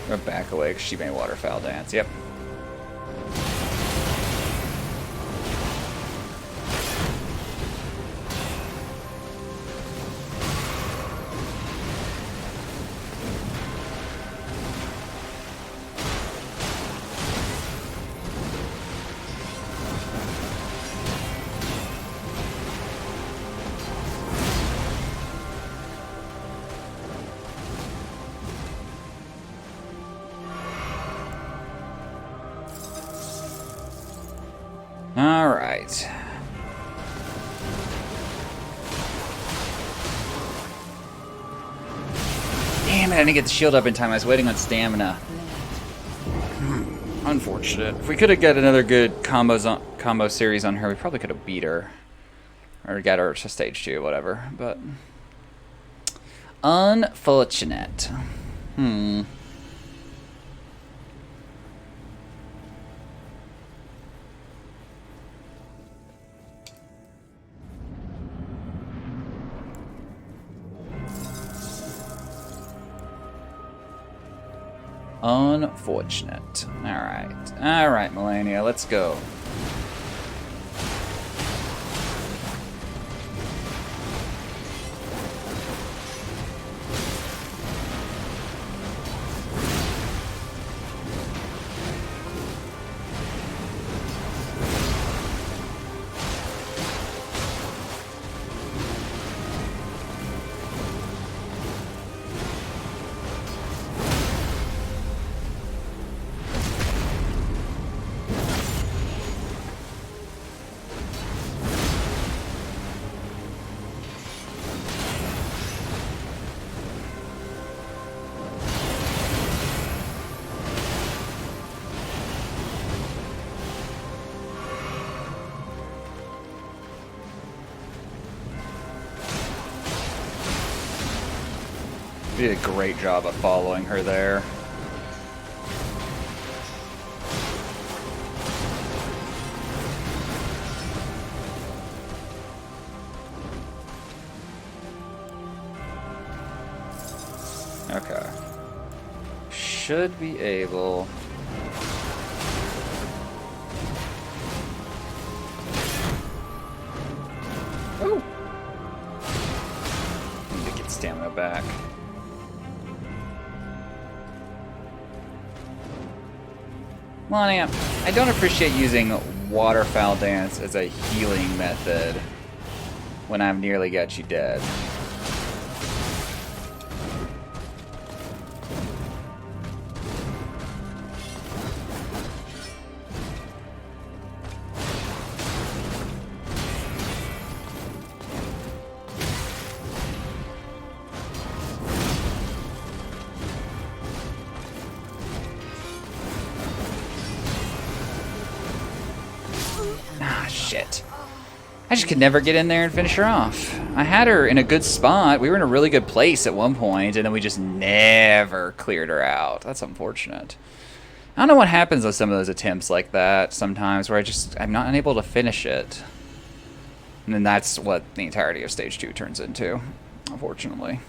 Or back away because she made waterfowl dance. Yep. All right. Damn it, I didn't get the shield up in time. I was waiting on stamina. Unfortunate. If we could have got another good combo series on her, we probably could have beat her. Or got her to stage 2, whatever. But unfortunate. Unfortunate. Alright. Alright, Melania, let's go. We did a great job of following her there. Okay. Should be able... Ooh! Need to get stamina back. Lonnie, I don't appreciate using Waterfowl Dance as a healing method when I've nearly got you dead. Shit. I just could never get in there and finish her off. I had her in a good spot. We were in a really good place at one point, and then we just never cleared her out. That's unfortunate. I don't know what happens with some of those attempts like that sometimes, where I'm not unable to finish it. And then that's what the entirety of Stage 2 turns into, unfortunately.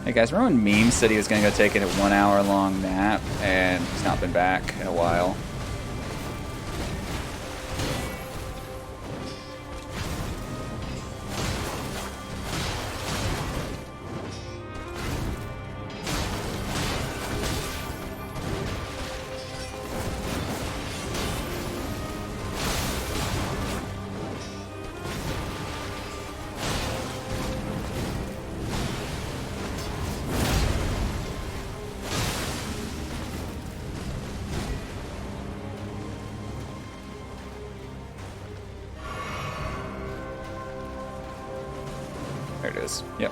Hey guys, remember when Meme said he was going to go take a 1 hour long nap, and he's not been back in a while? There it is. Yep.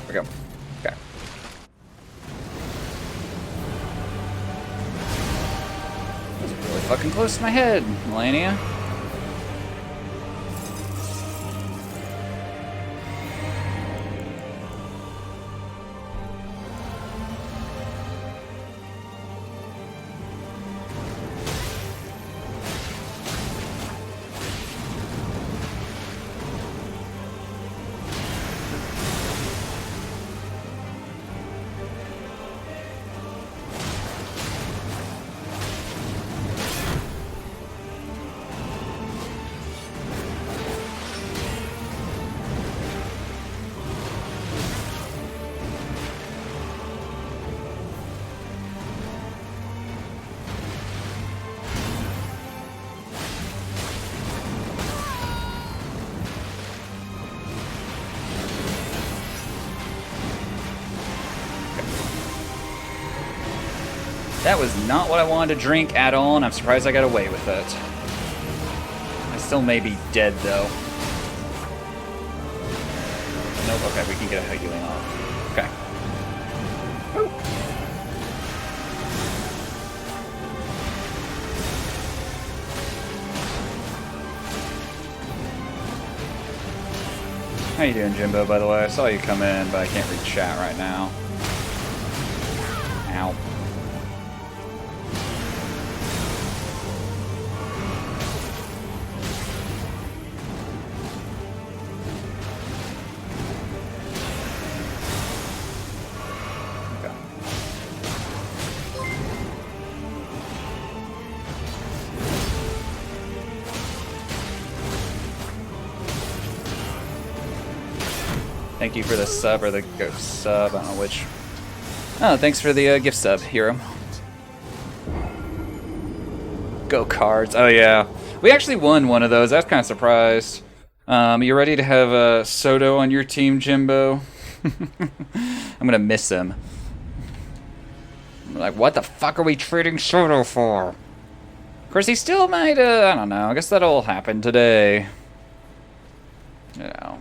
We go. Okay. That was really fucking close to my head, Melania. That was not what I wanted to drink at all, and I'm surprised I got away with it. I still may be dead, though. Nope, okay, we can get a healing off. Okay. Woo. How you doing, Jimbo, by the way? I saw you come in, but I can't read chat right now. Ow. Thank you for the sub or the ghost sub. I don't know which. Oh, thanks for the gift sub, hero. Go cards. Oh yeah, we actually won one of those. I was kind of surprised. You ready to have Soto on your team, Jimbo? I'm gonna miss him. I'm like, what the fuck are we trading Soto for? Of course, he still might. I don't know. I guess that'll happen today. You know.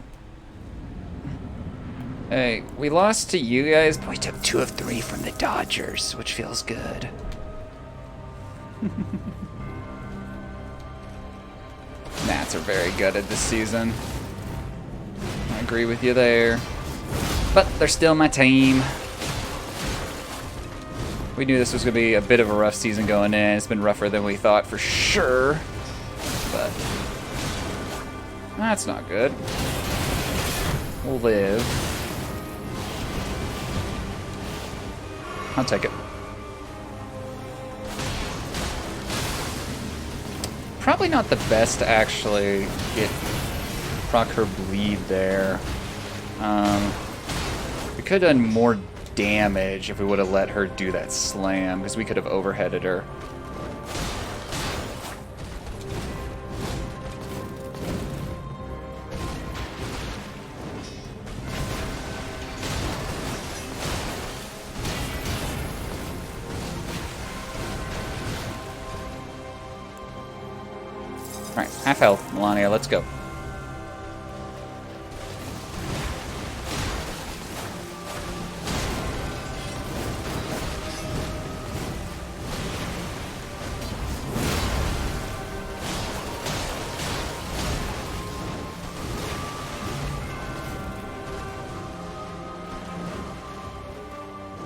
Hey, we lost to you guys, but we took 2 of 3 from the Dodgers, which feels good. Nats are very good at this season. I agree with you there. But they're still my team. We knew this was going to be a bit of a rough season going in. It's been rougher than we thought for sure. But that's not good. We'll live. I'll take it. Probably not the best to actually get proc her bleed there. We could have done more damage if we would have let her do that slam, because we could have overheaded her. Alright, half health, Melania, let's go.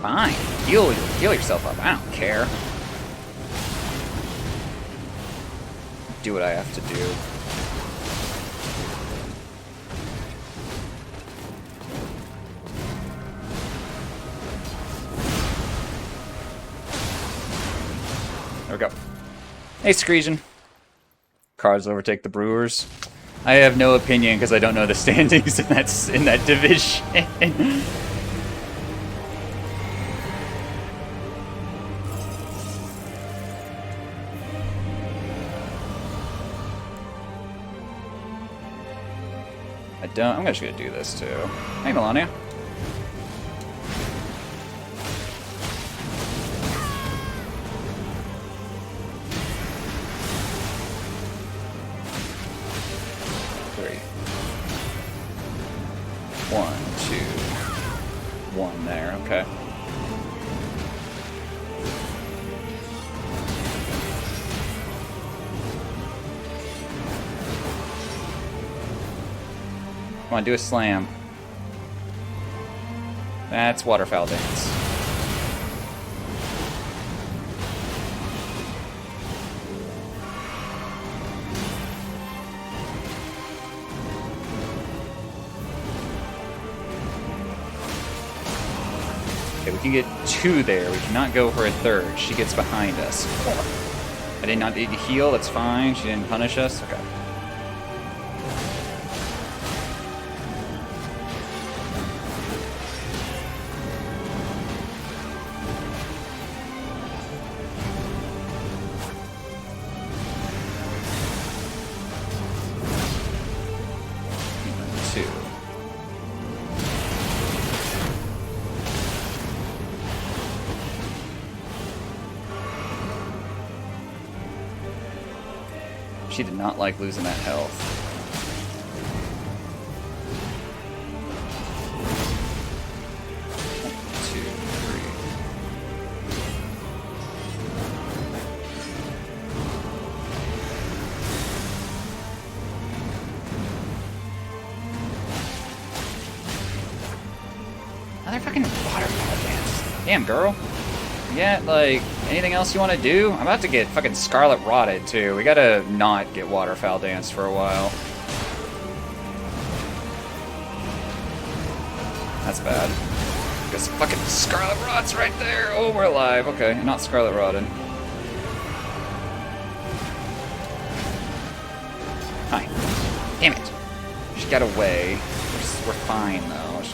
Fine, heal yourself up, I don't care. Do what I have to do. There we go. Hey, Screesion. Cards overtake the Brewers. I have no opinion because I don't know the standings in that division. I'm just gonna do this too. Hey, Melania. Three. 1, 2, 1 there, okay. Come on, do a slam. That's waterfowl dance. Okay, we can get 2 there. We cannot go for a 3rd. She gets behind us. I did not need to heal. That's fine. She didn't punish us. Okay. She did not like losing that health. One, 2, 3. Motherfucking waterfall dance. Damn, girl. Yeah, like, anything else you want to do? I'm about to get fucking Scarlet Rotted, too. We gotta not get Waterfowl Danced for a while. That's bad. Because fucking Scarlet Rot's right there! Oh, we're alive. Okay, not Scarlet Rotted. Hi. Damn it. She got away. We're fine, though. It's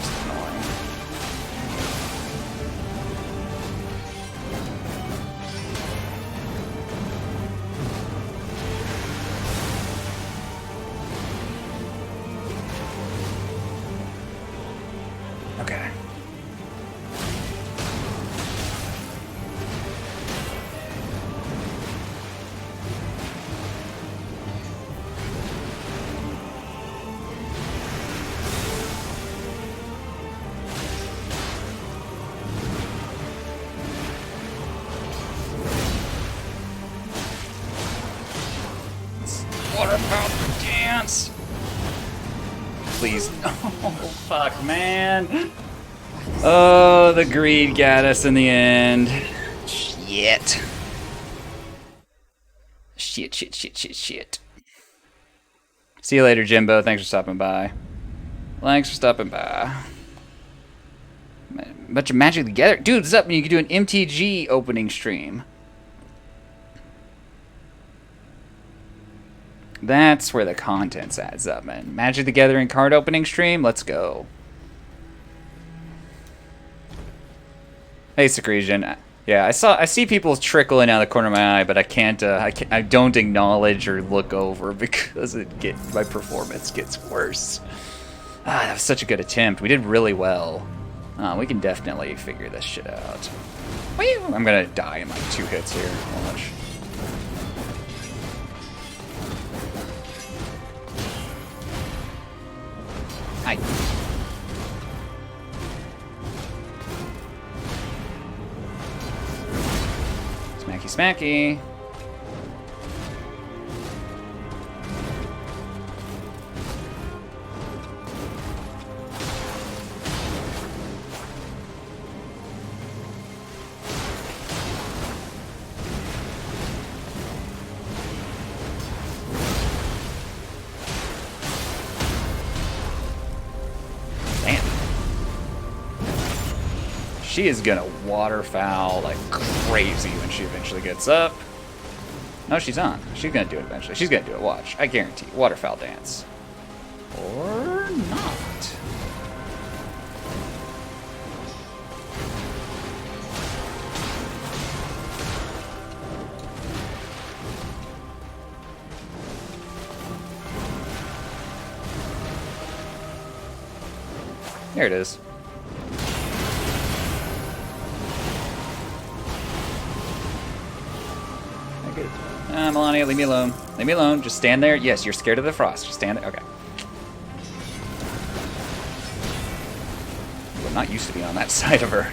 Waterfowl dance. Please. Oh, fuck, man. Oh, the greed got us in the end. Shit. Shit. See you later, Jimbo. Thanks for stopping by. Bunch of Magic together. Dude, what's up? You can do an MTG opening stream. That's where the content's adds up, man. Magic the Gathering card opening stream. Let's go. Hey, Secretion. Yeah, I see people trickling out of the corner of my eye, but I can't. I don't acknowledge or look over because my performance gets worse. Ah, that was such a good attempt. We did really well. We can definitely figure this shit out. I'm gonna die in like 2 hits here. Watch. Hi. Smacky. Damn. She is gonna waterfowl like crazy when she eventually gets up. No, she's on. She's gonna do it eventually. She's gonna do it. Watch. I guarantee. Waterfowl dance. Or not. There it is. Melania, leave me alone. Leave me alone. Just stand there. Yes, you're scared of the frost. Just stand there. Okay. I'm not used to being on that side of her.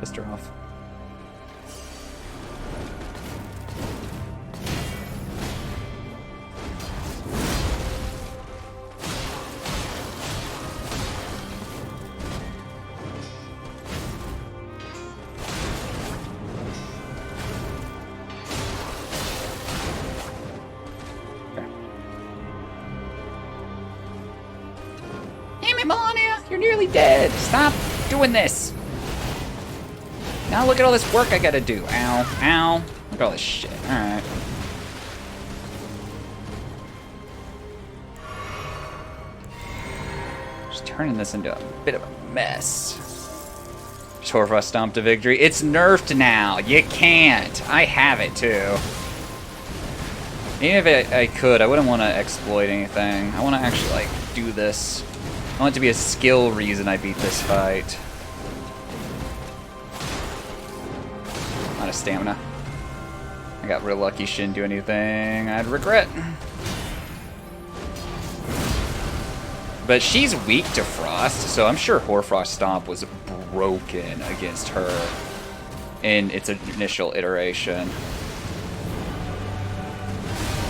Pissed her off. Melania, you're nearly dead. Stop doing this. Now look at all this work I gotta do. Ow, ow. Look at all this shit. Alright. Just turning this into a bit of a mess. Torfrost Stomp to victory. It's nerfed now. You can't. I have it too. Even if I could, I wouldn't want to exploit anything. I want to actually, like, do this. I want it to be a skill reason I beat this fight. Not a stamina. I got real lucky she didn't do anything I'd regret. But she's weak to Frost, so I'm sure Hoarfrost Stomp was broken against her in its initial iteration.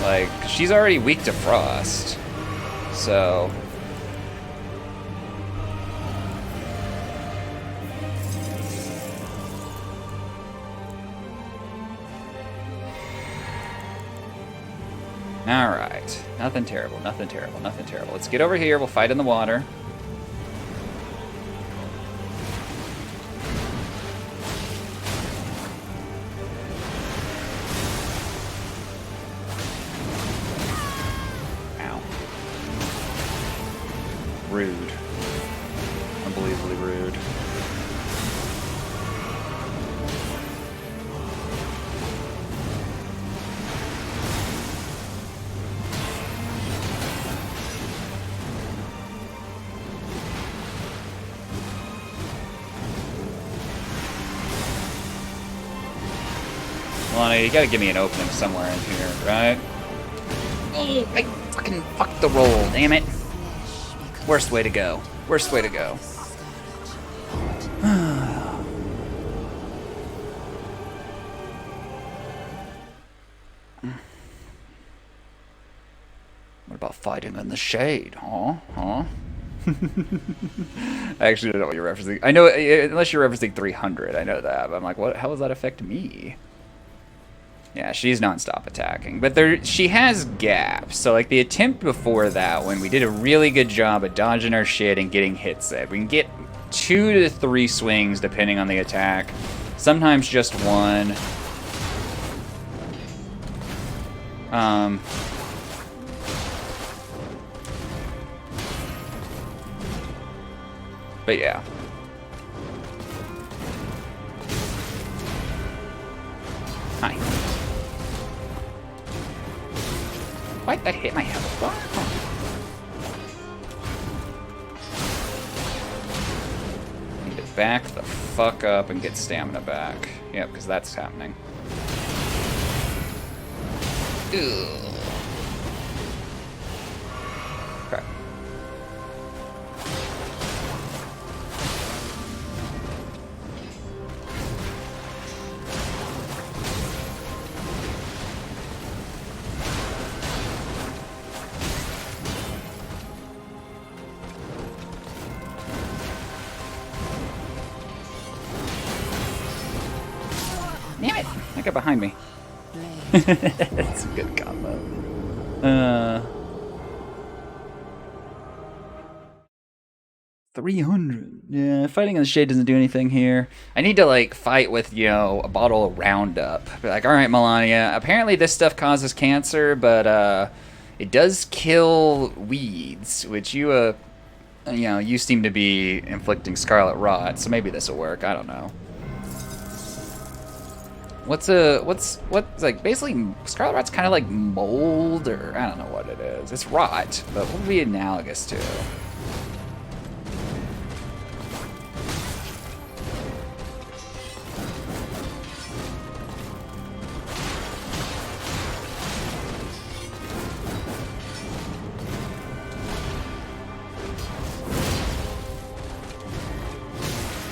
Like, she's already weak to Frost, so... Alright. Nothing terrible, nothing terrible, nothing terrible. Let's get over here, we'll fight in the water. Ow. Rude. Unbelievably rude. Lana, you gotta give me an opening somewhere in here, right? Oh, I fucking fucked the roll, damn it. Worst way to go. Worst way to go. What about fighting in the shade, huh? Huh? I actually don't know what you're referencing. I know, unless you're referencing 300, I know that. But I'm like, what? How does that affect me? Yeah, she's non-stop attacking. But she has gaps. So, like, the attempt before that, when we did a really good job at dodging our shit and getting hits in. We can get 2 to 3 swings, depending on the attack. Sometimes just 1. But yeah. Hi. What? That hit my health bar? Oh. Need to back the fuck up and get stamina back. Yep, because that's happening. Ugh. Okay. Damn it! I got behind me. That's a good combo. 300. Yeah, fighting in the shade doesn't do anything here. I need to, like, fight with, you know, a bottle of Roundup. Be like, alright, Melania, apparently this stuff causes cancer, but, it does kill weeds, which you know, you seem to be inflicting scarlet rot, so maybe this will work. I don't know. What's like, basically, scarlet rot's kind of like mold, or I don't know what it is. It's rot, but what would be analogous to?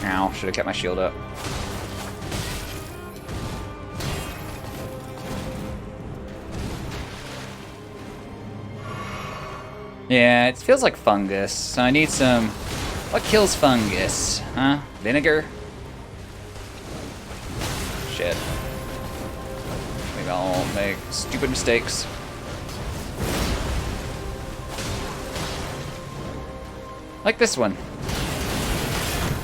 Ow, should have kept my shield up. Yeah, it feels like fungus, so I need some... What kills fungus? Huh? Vinegar? Shit. We all make stupid mistakes. Like this one.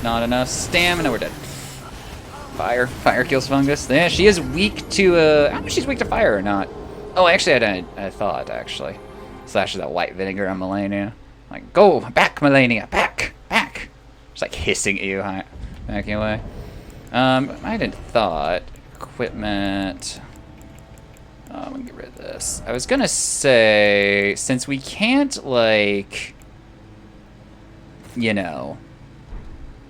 Not enough stamina, we're dead. Fire. Fire kills fungus. Yeah, she is weak to, I don't know if she's weak to fire or not. Oh, actually, I thought, actually. Slashes that white vinegar on Melania. Like, go back, Melania, back, back. Just like hissing at you, backing away. I hadn't thought. Equipment. I'm gonna get rid of this. I was gonna say, since we can't, like, you know,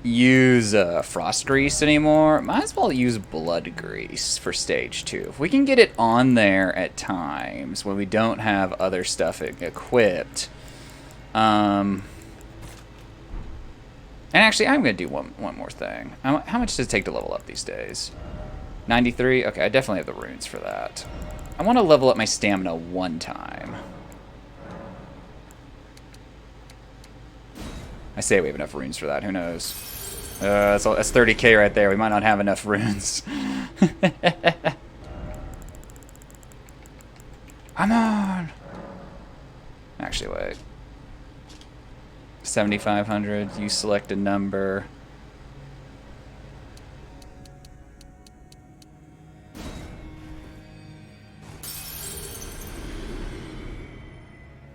use frost grease anymore, might as well use blood grease for stage 2. If we can get it on there at times when we don't have other stuff equipped. And actually, I'm gonna do one more thing. How much does it take to level up these days? 93? Okay, I definitely have the runes for that. I want to level up my stamina one time. I say we have enough runes for that. Who knows? That's 30k right there. We might not have enough runes. Come on! Actually, wait. 7,500. You select a number.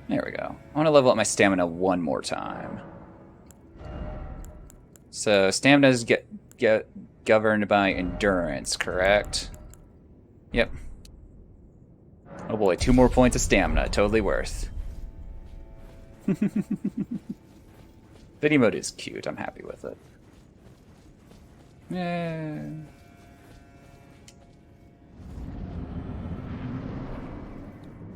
There we go. I want to level up my stamina one more time. So stamina is get governed by endurance, correct? Yep. Oh boy, 2 more points of stamina. Totally worth. The emote is cute. I'm happy with it. Yeah.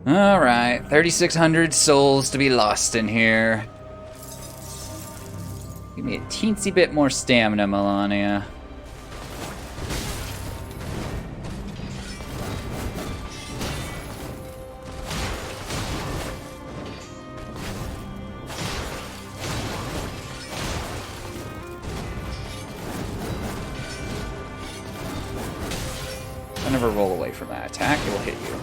Alright, 3,600 souls to be lost in here. Give me a teensy bit more stamina, Melania. Don't ever roll away from that attack, it will hit you.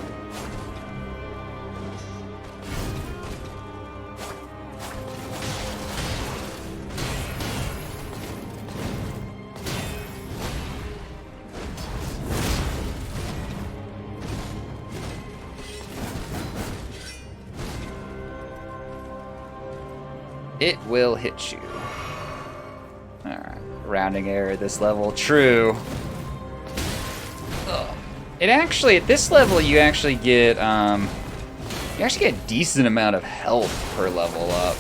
It will hit you. Alright, rounding error at this level. True. Ugh. It actually, at this level, you actually get a decent amount of health per level up.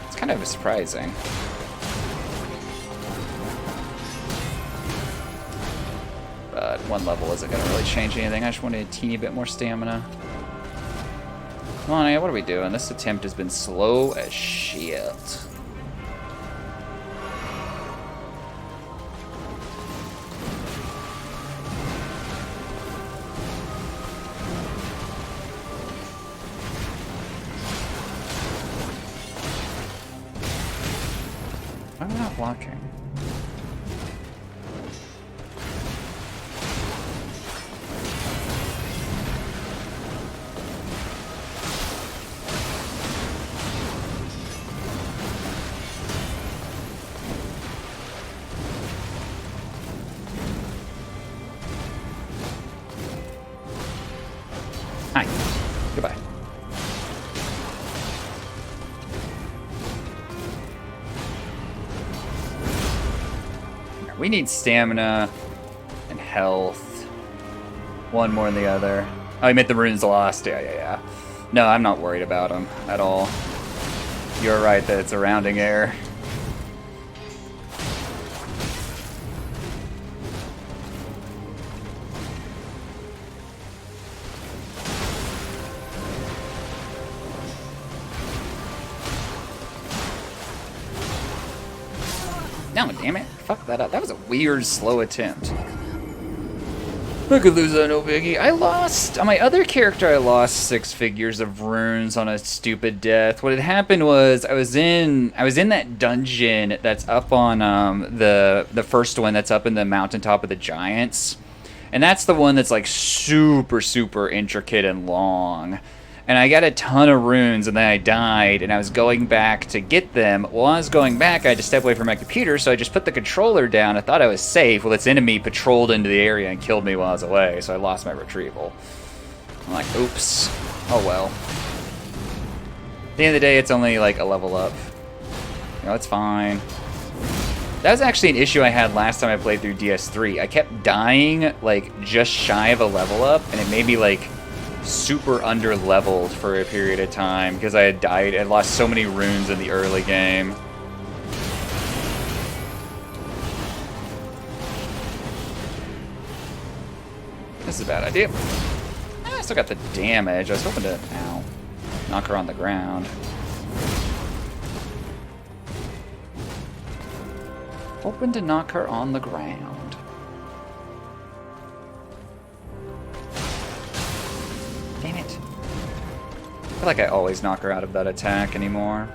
It's kind of surprising. But one level isn't going to really change anything. I just wanted a teeny bit more stamina. Come on, what are we doing? This attempt has been slow as shit. Why am I not blocking? Hi. Goodbye. We need stamina and health. One more than the other. Oh, you meant the runes lost. Yeah. No, I'm not worried about them at all. You're right that it's a rounding error. No, damn it. Fuck that up. That was a weird, slow attempt. I could lose that, no biggie. I lost, on my other character, I lost 6 figures of runes on a stupid death. What had happened was, I was in that dungeon that's up on the first one that's up in the mountaintop of the giants. And that's the one that's like super, super intricate and long. And I got a ton of runes, and then I died, and I was going back to get them. While I was going back, I had to step away from my computer, so I just put the controller down. I thought I was safe. Well, this enemy patrolled into the area and killed me while I was away, so I lost my retrieval. I'm like, oops. Oh well. At the end of the day, it's only like a level up. You know, it's fine. That was actually an issue I had last time I played through DS3. I kept dying, like, just shy of a level up, and it made me, like, super under-leveled for a period of time because I had died and lost so many runes in the early game. This is a bad idea. I still got the damage. I was hoping to, ow, knock her on the ground. Hoping to knock her on the ground. Damn it. I feel like I always knock her out of that attack anymore.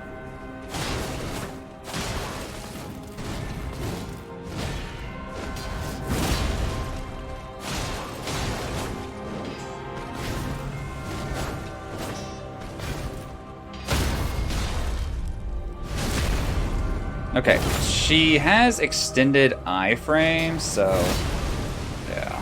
Okay, she has extended iframes, so yeah.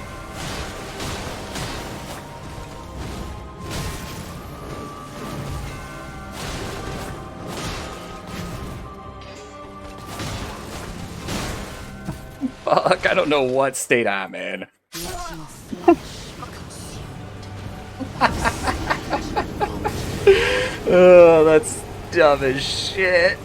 Fuck, I don't know what state I'm in. Oh, that's dumb as shit.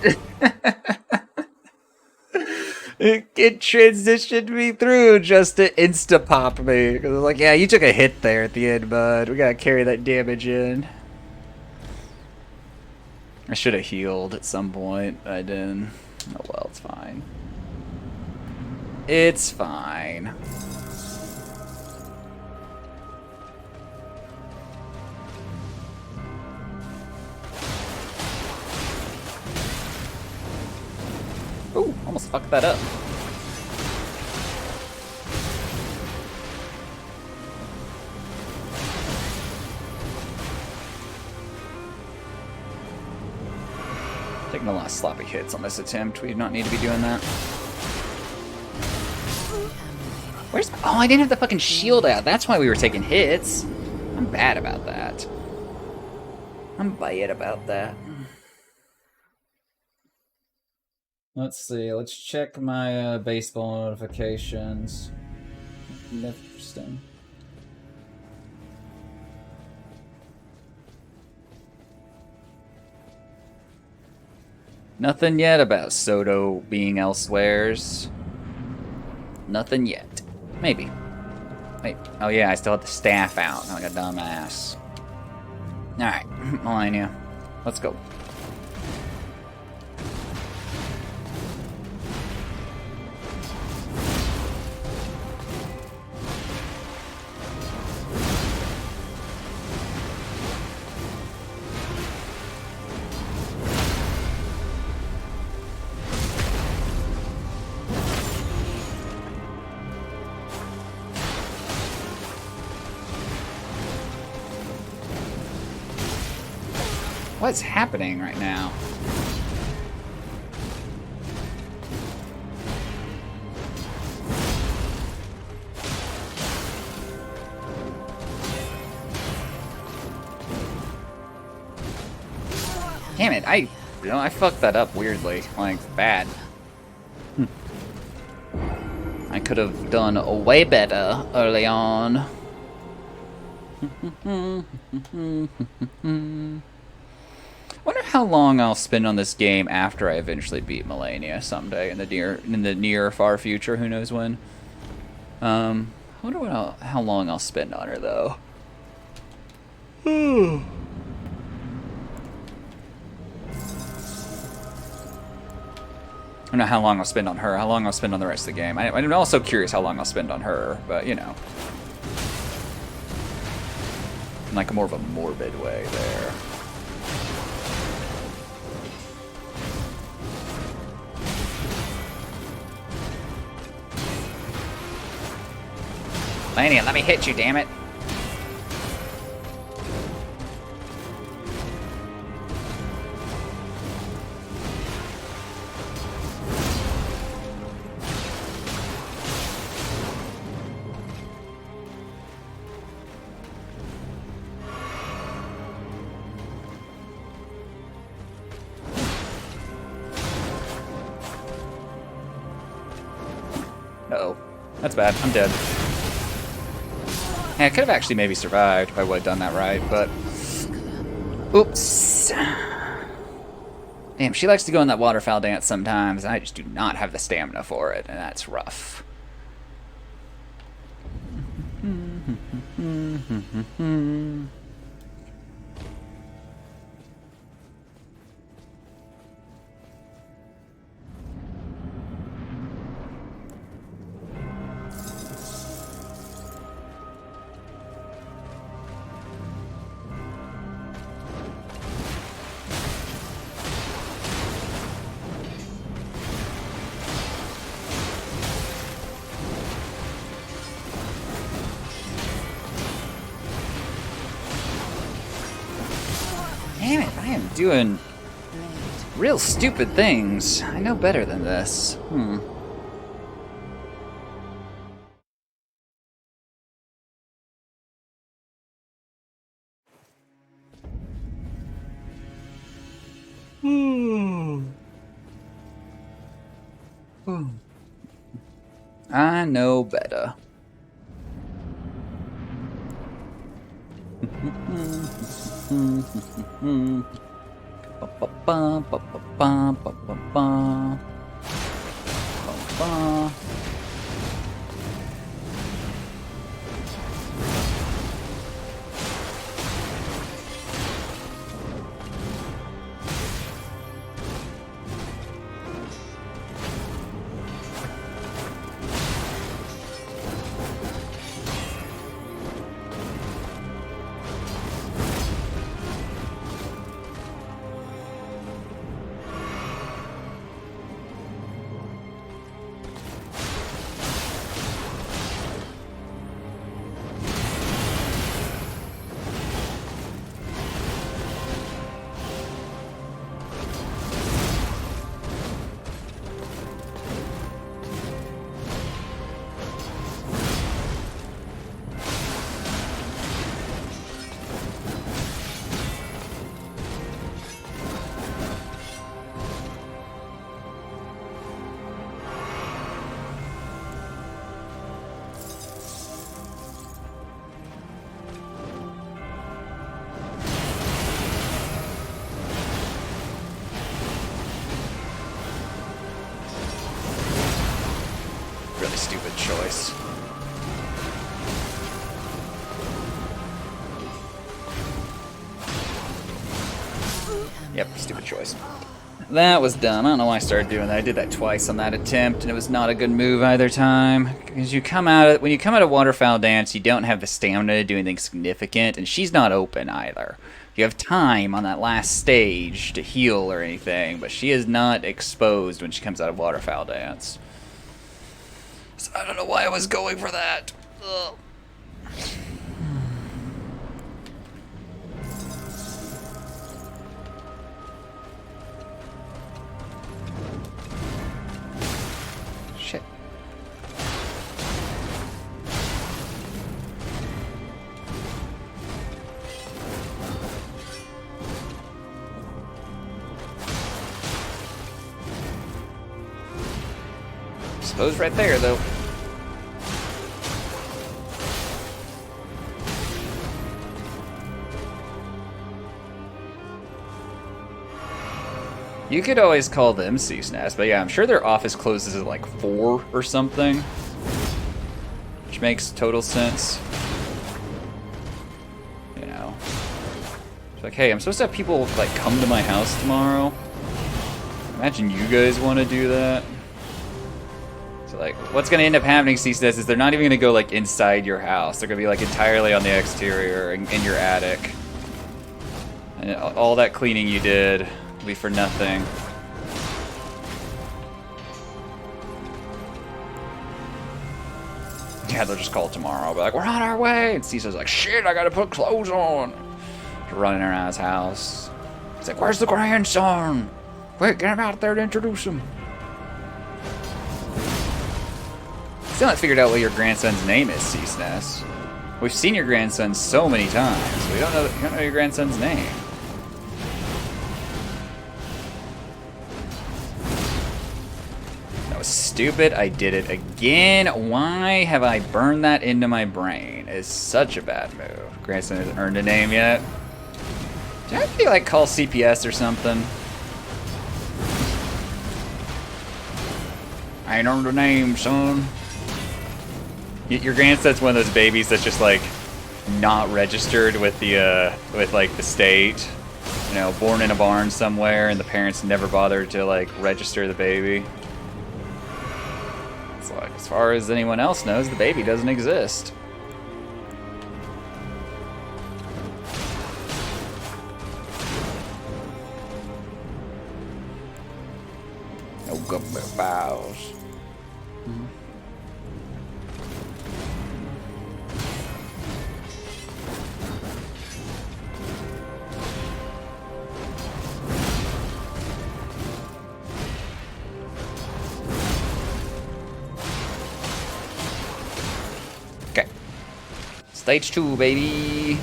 It transitioned me through just to insta-pop me. Because I was like, yeah, you took a hit there at the end, bud. We gotta carry that damage in. I should have healed at some point. I didn't. Oh well, it's fine. It's fine. Ooh, almost fucked that up. Taking a lot of sloppy hits on this attempt. We do not need to be doing that. Where's... Oh, I didn't have the fucking shield out. That's why we were taking hits. I'm bad about that. I'm bad about that. Let's see. Let's check my baseball notifications. Interesting. Nothing yet about Soto being elsewheres. Nothing yet. Maybe. Wait. Oh yeah, I still have the staff out. Like a dumbass. Alright, Melania. Let's go. What's happening right now? Damn it, I fucked that up weirdly, like, bad. I could have done way better early on. Wonder how long I'll spend on this game after I eventually beat Melania someday in the near far future. Who knows when? I wonder how long I'll spend on her though. I don't know how long I'll spend on her. How long I'll spend on the rest of the game. I'm also curious how long I'll spend on her, but you know, in like more of a morbid way there. Melania, let me hit you, damn it. Uh-oh. That's bad. I'm dead. Yeah, I could have actually maybe survived if I would have done that right, but... Oops. Damn, she likes to go in that waterfowl dance sometimes, and I just do not have the stamina for it, and that's rough. Damn it, I am doing real stupid things. I know better than this. I know better. choice. Yep, stupid choice. That was dumb. I don't know why I started doing that. I did that twice on that attempt, and it was not a good move either time. Because when you come out of Waterfowl Dance, you don't have the stamina to do anything significant, and she's not open either. You have time on that last stage to heal or anything, but she is not exposed when she comes out of Waterfowl Dance. So I don't know why I was going for that. Ugh. Shit. Suppose right there, though. You could always call them C-Snaz, but yeah, I'm sure their office closes at like 4 or something. Which makes total sense. You know. It's like, hey, I'm supposed to have people like come to my house tomorrow. Imagine you guys want to do that. So like, what's going to end up happening, C-Snaz, is they're not even going to go like inside your house. They're going to be like entirely on the exterior in your attic. And all that cleaning you did be for nothing. Yeah, they'll just call tomorrow. Be like, we're on our way. And Caesar's like, shit, I gotta put clothes on. Just running around his house. He's like, where's the grandson? Quick, get him out there to introduce him. Still not figured out what your grandson's name is, C-Snaz. We've seen your grandson so many times. We don't know your grandson's name. Stupid, I did it again. Why have I burned that into my brain? It's such a bad move. Grandson hasn't earned a name yet. Do I have to like call CPS or something? I ain't earned a name, son. Your grandson's one of those babies that's just like not registered with the like the state. You know, born in a barn somewhere, and the parents never bothered to like register the baby. Like, as far as anyone else knows, the baby doesn't exist. No government bows. Stage 2, baby.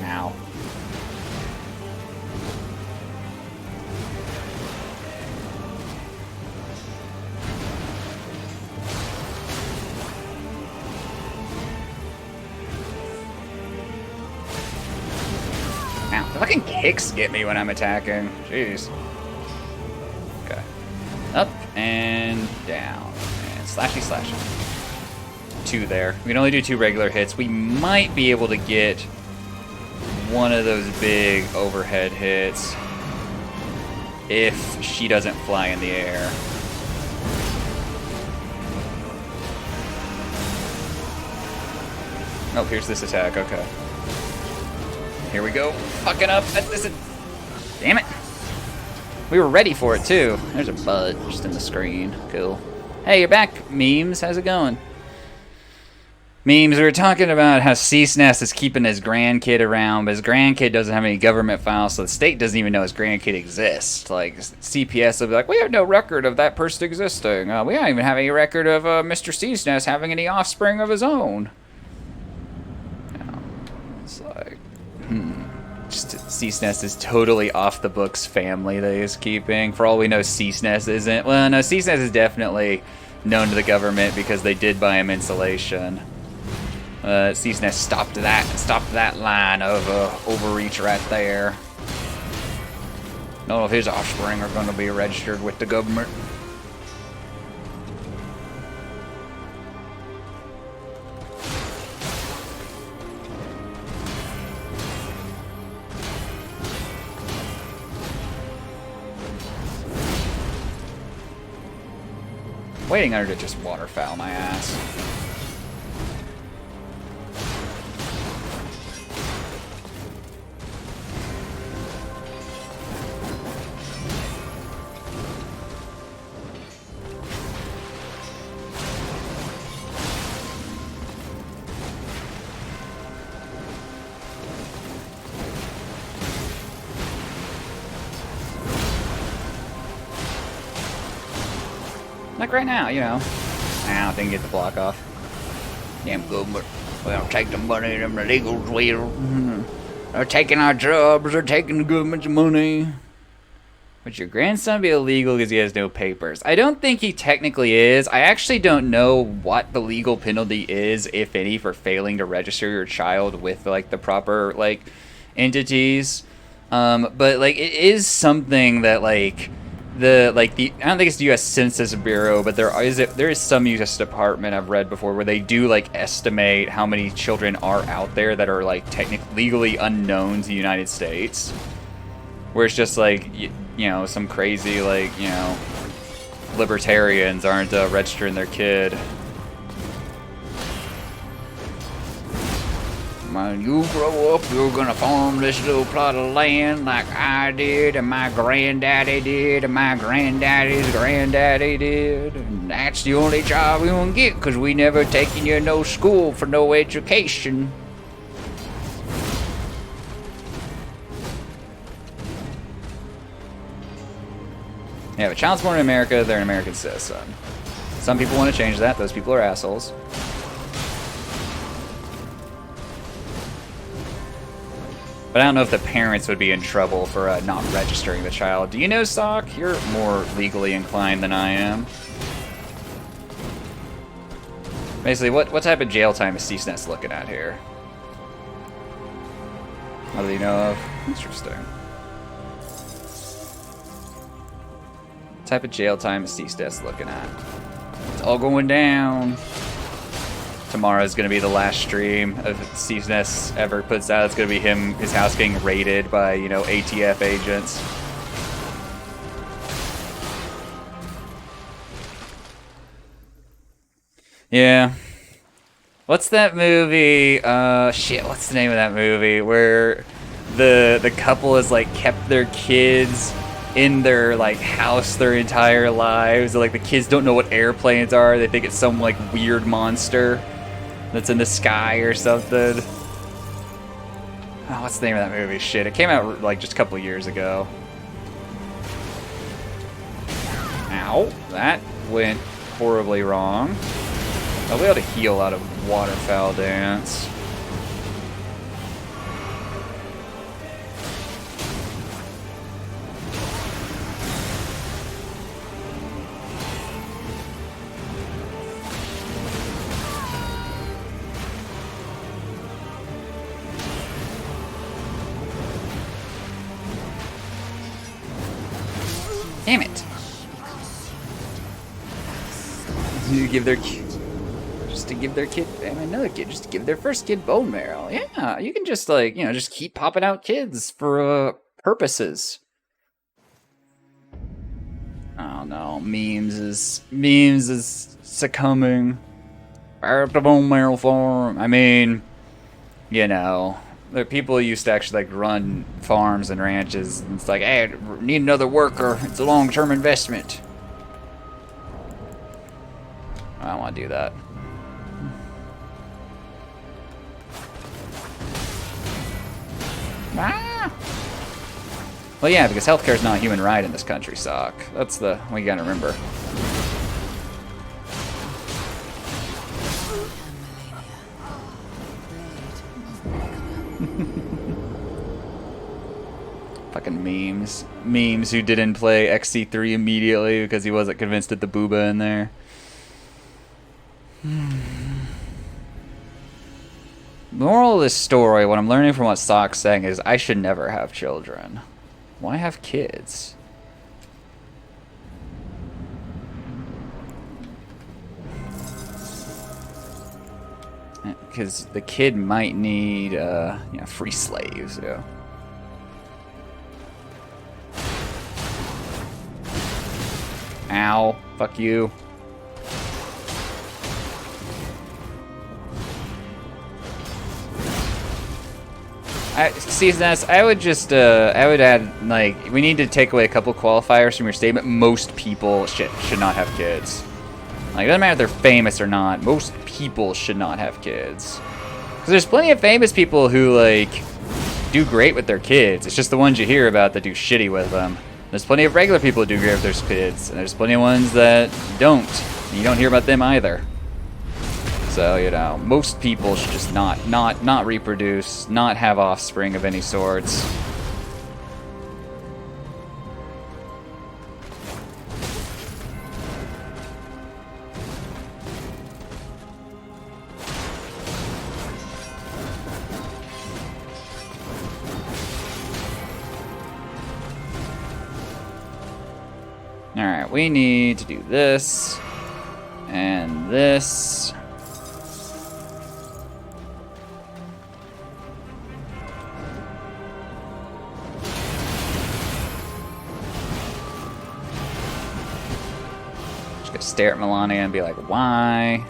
Now. The fucking kicks get me when I'm attacking. Jeez. Okay. Up and down. And slashy slashy. 2 there. We can only do 2 regular hits. We might be able to get one of those big overhead hits if she doesn't fly in the air. Oh, here's this attack. Okay. Here we go. Fucking up. Damn it. We were ready for it, too. There's a bud just in the screen. Cool. Hey, you're back, Memes. How's it going? Memes, we were talking about how C-Snaz is keeping his grandkid around, but his grandkid doesn't have any government files, so the state doesn't even know his grandkid exists. Like, CPS will be like, we have no record of that person existing. We don't even have any record of Mr. C-Snaz having any offspring of his own. It's like, Ceasenest is totally off the books family that he's keeping. For all we know, Ceasenest isn't. Well, no, Ceasenest is definitely known to the government because they did buy him insulation. Ceasenest stopped that line of overreach right there. None of his offspring are going to be registered with the government. Waiting on her to just waterfowl my ass. Like right now, you know. Ow, didn't get the block off. Damn good, but we don't take the money them illegals will. They're taking our jobs, they're taking the government's money. Would your grandson be illegal because he has no papers? I don't think he technically is. I actually don't know what the legal penalty is, if any, for failing to register your child with like the proper like entities. But like it is something that like I don't think it's the U.S. Census Bureau, but there is some U.S. department I've read before where they do like estimate how many children are out there that are like technically legally unknown to the United States, where it's just like you know, some crazy like, you know, libertarians aren't registering their kid. When you grow up, you're gonna farm this little plot of land like I did, and my granddaddy did, and my granddaddy's granddaddy did. And that's the only job you gonna get, because we never taken you to no school for no education. Yeah, if a child's born in America, they're an American citizen. Some people want to change that. Those people are assholes. But I don't know if the parents would be in trouble for not registering the child. Do you know, Sock? You're more legally inclined than I am. Basically, what type of jail time is Ceasenest looking at here? What do you know of? Interesting. What type of jail time is Ceasenest looking at? It's all going down. Tomorrow's gonna be the last stream of Ceasenest ever puts out. It's gonna be his house getting raided by, you know, ATF agents. Yeah. What's that movie? Shit, what's the name of that movie? Where the couple has like kept their kids in their like house their entire lives. Like the kids don't know what airplanes are. They think it's some like weird monster that's in the sky or something. Oh, what's the name of that movie? Shit, it came out like just a couple years ago. Ow, that went horribly wrong. I'll be able to heal out of waterfowl dance. Damn it. You give their just to give their kid and another kid, just to give their first kid bone marrow. Yeah, you can just like, you know, just keep popping out kids for purposes. Oh no, memes is succumbing. At the bone marrow farm. I mean, you know, the people used to actually like run farms and ranches, and it's like, hey, need another worker. It's a long-term investment. I don't want to do that. Ah! Well, yeah, because healthcare is not a human right in this country, Sock. That's the we gotta remember. fucking memes. Memes who didn't play XC3 immediately because he wasn't convinced at the booba in there. Moral of this story, what I'm learning from what Sock's saying is I should never have children. Why have kids? Because the kid might need, free slaves, yeah. Ow. Fuck you. I would just, I would add, like, we need to take away a couple qualifiers from your statement. Most people should not have kids. Like, it doesn't matter if they're famous or not. Most people should not have kids. Because there's plenty of famous people who, like, do great with their kids. It's just the ones you hear about that do shitty with them. There's plenty of regular people who do great with their kids. And there's plenty of ones that don't. And you don't hear about them either. So, you know, most people should just not reproduce, not have offspring of any sorts. Alright, we need to do this and this. Stare at Melania and be like, why?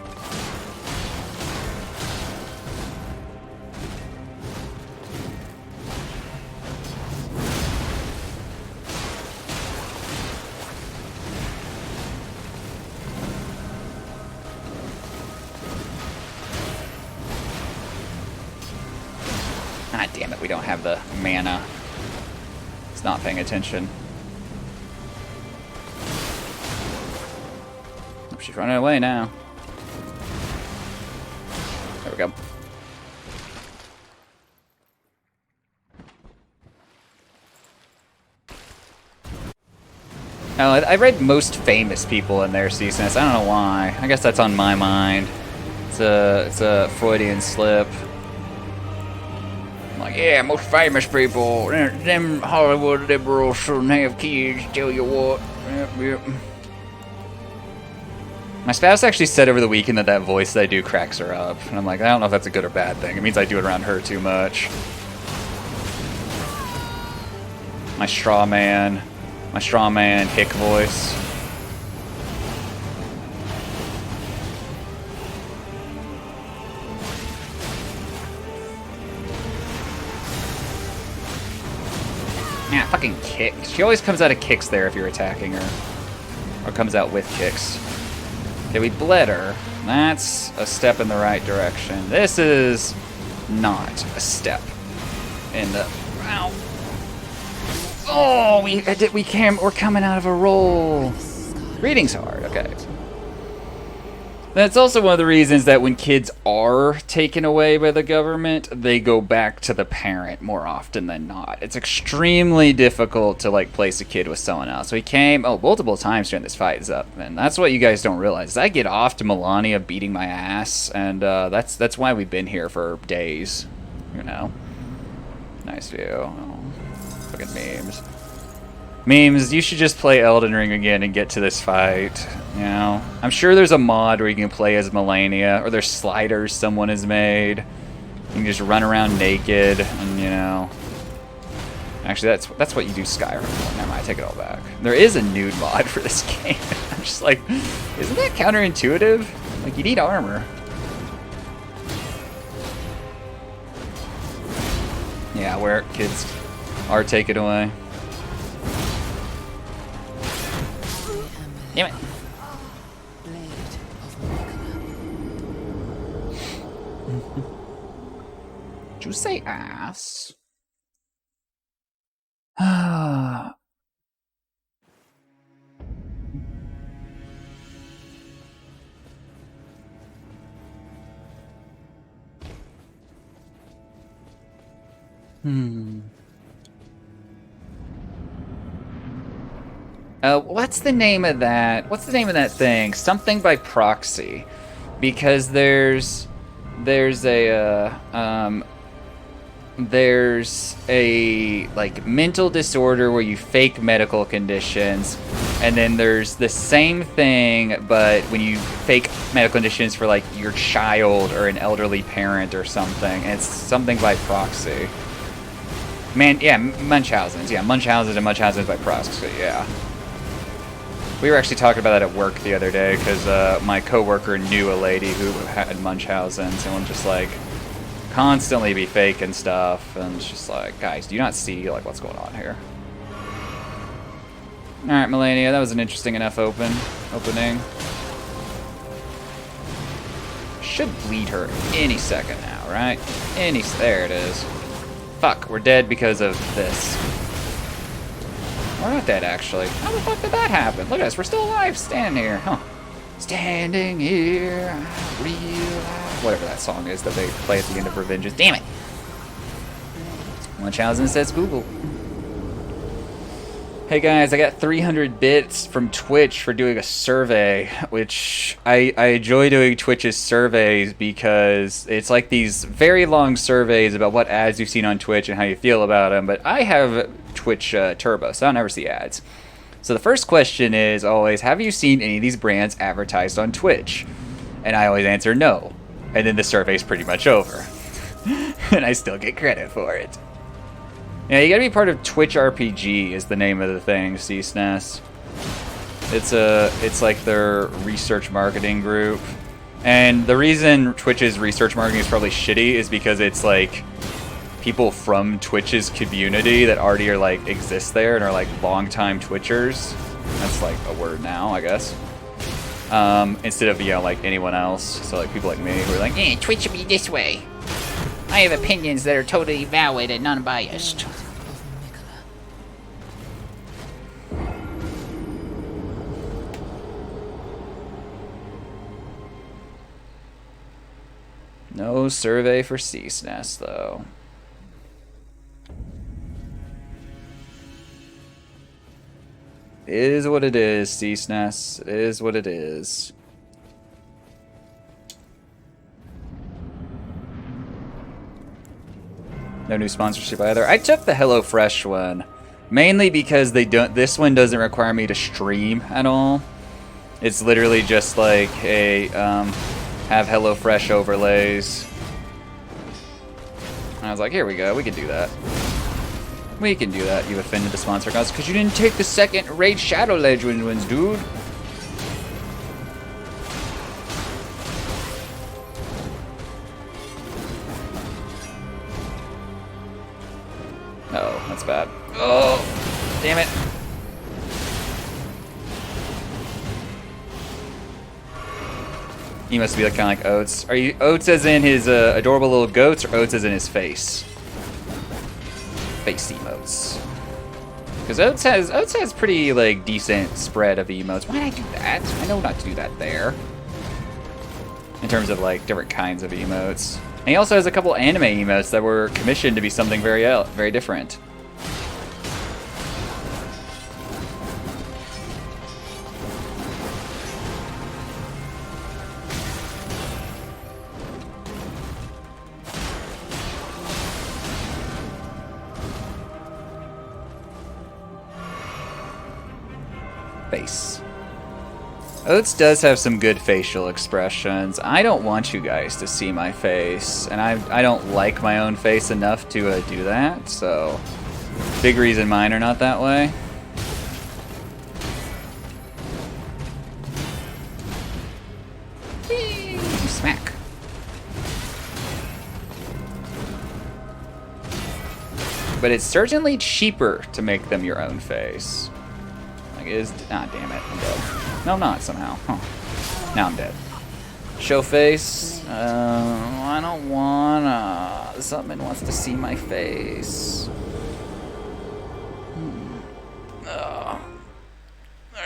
Ah, damn it, we don't have the mana. It's not paying attention. She's running away now. There we go. Oh, I read most famous people in their CSS. I don't know why. I guess that's on my mind. It's a Freudian slip. I'm like, yeah, most famous people. Them Hollywood liberals shouldn't have kids, tell you what. Yep. My spouse actually said over the weekend that voice that I do cracks her up. And I'm like, I don't know if that's a good or bad thing. It means I do it around her too much. My straw man hick voice. Yeah, fucking kick. She always comes out of kicks there if you're attacking her. Or comes out with kicks. Okay, we bled her. That's a step in the right direction. This is not a step in the... Ow. Oh, we're coming out of a roll. Reading's hard, okay. That's also one of the reasons that when kids are taken away by the government, they go back to the parent more often than not. It's extremely difficult to, like, place a kid with someone else. So he came, multiple times during this fight is up, and that's what you guys don't realize. I get off to Melania beating my ass, and that's why we've been here for days, you know. Nice view. Oh, fucking memes. Memes, you should just play Elden Ring again and get to this fight, you know? I'm sure there's a mod where you can play as Melania, or there's sliders someone has made. You can just run around naked, and, you know... Actually, that's what you do Skyrim for. Never mind, I take it all back. There is a nude mod for this game. I'm just like, isn't that counterintuitive? Like, you need armor. Yeah, where kids are taken away. Damn it. Did you say ass? What's the name of that? What's the name of that thing? Something by proxy, because there's a like mental disorder where you fake medical conditions, and then there's the same thing but when you fake medical conditions for like your child or an elderly parent or something, and it's something by proxy. Man, yeah, Munchausen's. Yeah, Munchausen's and Munchausen's by proxy, yeah. We were actually talking about that at work the other day because my coworker knew a lady who had Munchausen's and was just like constantly be faking stuff, and it's just like, guys, do you not see like what's going on here? All right, Melania, that was an interesting enough opening. Should bleed her any second now, right? There it is. Fuck, we're dead because of this. We're not dead, actually. How the fuck did that happen? Look at us, we're still alive, standing here, huh? Standing here, I realize... Whatever that song is that they play at the end of Revengeance. Damn it! Munchausen says Google. Hey guys, I got 300 bits from Twitch for doing a survey, which I enjoy doing Twitch's surveys because it's like these very long surveys about what ads you've seen on Twitch and how you feel about them, but I have Twitch Turbo, so I don't ever see ads. So the first question is always, have you seen any of these brands advertised on Twitch? And I always answer no. And then the survey's pretty much over. And I still get credit for it. Yeah, you gotta be part of Twitch RPG is the name of the thing, CSNES. It's like their research marketing group. And the reason Twitch's research marketing is probably shitty is because it's like people from Twitch's community that already are like exist there and are like longtime Twitchers. That's like a word now, I guess. Instead of, you know, like anyone else. So like people like me who are like, Twitch should be this way. I have opinions that are totally valid and unbiased. no survey for CSNES though. It is what it is, CSNES. It is what it is. No new sponsorship either. I took the HelloFresh one, mainly because they don't. This one doesn't require me to stream at all. It's literally just like a have HelloFresh overlays. And I was like, here we go. We can do that. We can do that. You offended the sponsor guys because you didn't take the second Raid Shadow Legends ones, dude. Oh, that's bad. Oh, damn it. He must be like, kind of like Oates. Are you Oates as in his adorable little goats, or Oates as in his face? Face emotes. Because Oates has pretty like decent spread of emotes. Why did I do that? I know not to do that there. In terms of like different kinds of emotes. And he also has a couple anime emotes that were commissioned to be something very different. Face. Oates does have some good facial expressions. I don't want you guys to see my face, and I don't like my own face enough to do that, so big reason mine are not that way. Whee! Smack. But it's certainly cheaper to make them your own face. Ah, damn it, I'm dead. No, I'm not, somehow. Huh. Now I'm dead. Show face. I don't wanna. Something wants to see my face. Or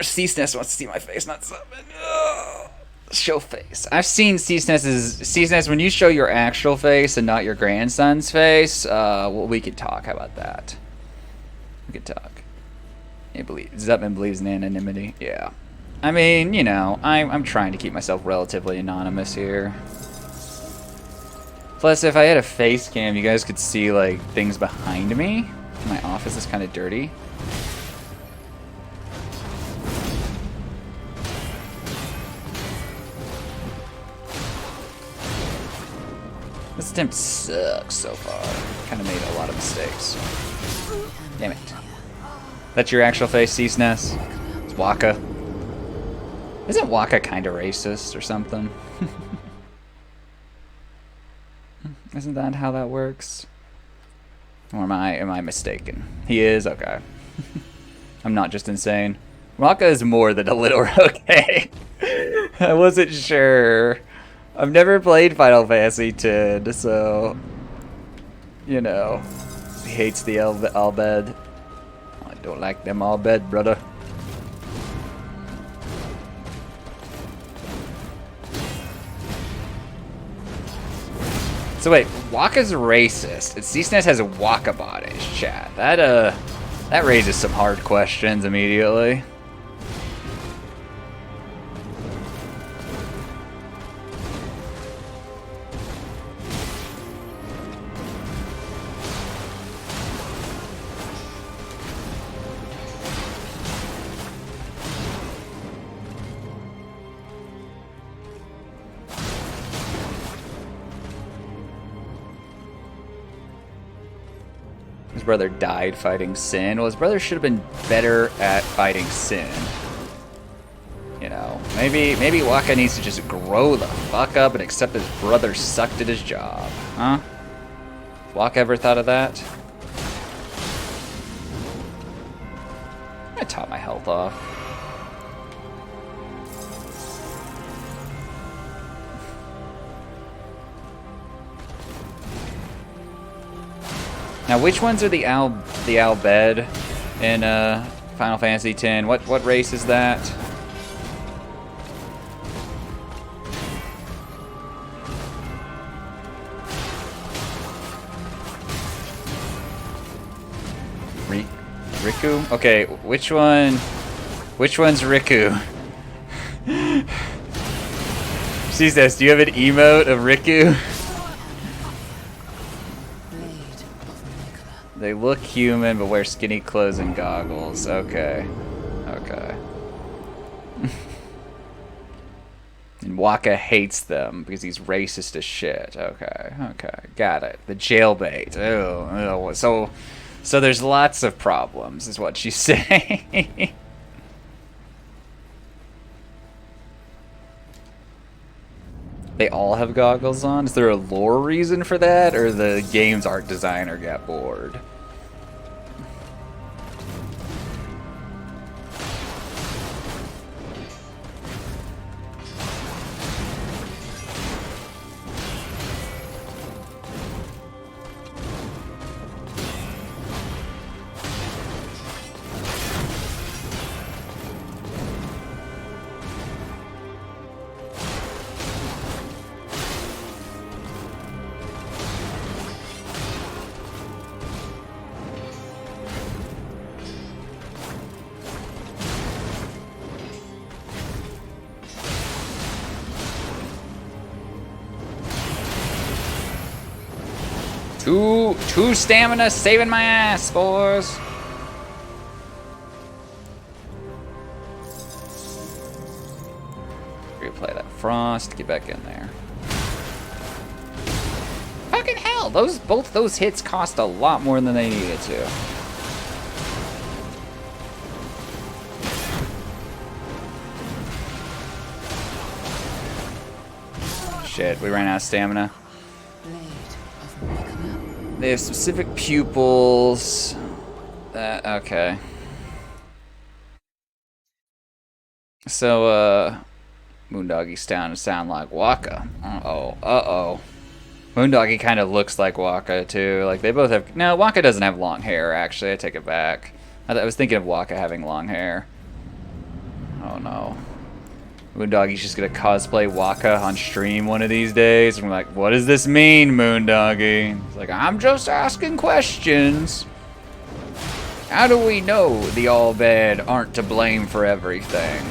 CSNES wants to see my face, not something. Show face. I've seen CSNES, when you show your actual face and not your grandson's face, well, we could talk. How about that? We could talk. Zutman believes in anonymity. Yeah. I mean, you know, I'm trying to keep myself relatively anonymous here. Plus, if I had a face cam, you guys could see, like, things behind me. My office is kind of dirty. This attempt sucks so far. Kind of made a lot of mistakes. Damn it. That's your actual face, Ceaseness? It's Waka. Isn't Waka kind of racist or something? Isn't that how that works? Or am I mistaken? He is? Okay. I'm not just insane. Waka is more than a little okay. I wasn't sure. I've never played Final Fantasy X, so... You know. He hates the Albed. I don't like them Albed, brother. So wait, Waka's racist. And Ceaseness has a Waka bodies, chat. That raises some hard questions immediately. His brother died fighting Sin. Well, his brother should have been better at fighting Sin. You know, maybe Waka needs to just grow the fuck up and accept his brother sucked at his job. Huh? Has Waka ever thought of that? I top my health off. Now, which ones are the Albed in Final Fantasy X? What race is that? Riku? Okay, which one's Riku? She says, do you have an emote of Riku? They look human, but wear skinny clothes and goggles. Okay. Okay. And Waka hates them because he's racist as shit. Okay. Okay. Got it. The jailbait. Oh. So there's lots of problems, is what she's saying. They all have goggles on? Is there a lore reason for that, or the game's art designer got bored? Two stamina saving my ass, boys. Replay that frost. Get back in there. Fucking hell! Both those hits cost a lot more than they needed to. Shit, we ran out of stamina. They have specific pupils. Okay. So, Moondoggy's sound like Waka. Uh-oh. Moondoggy kind of looks like Waka, too. Like, they both have... No, Waka doesn't have long hair, actually. I take it back. I was thinking of Waka having long hair. Oh, no. Moondoggy's just gonna cosplay Waka on stream one of these days. And we're like, what does this mean, Moondoggy? It's like, I'm just asking questions. How do we know the all bad aren't to blame for everything?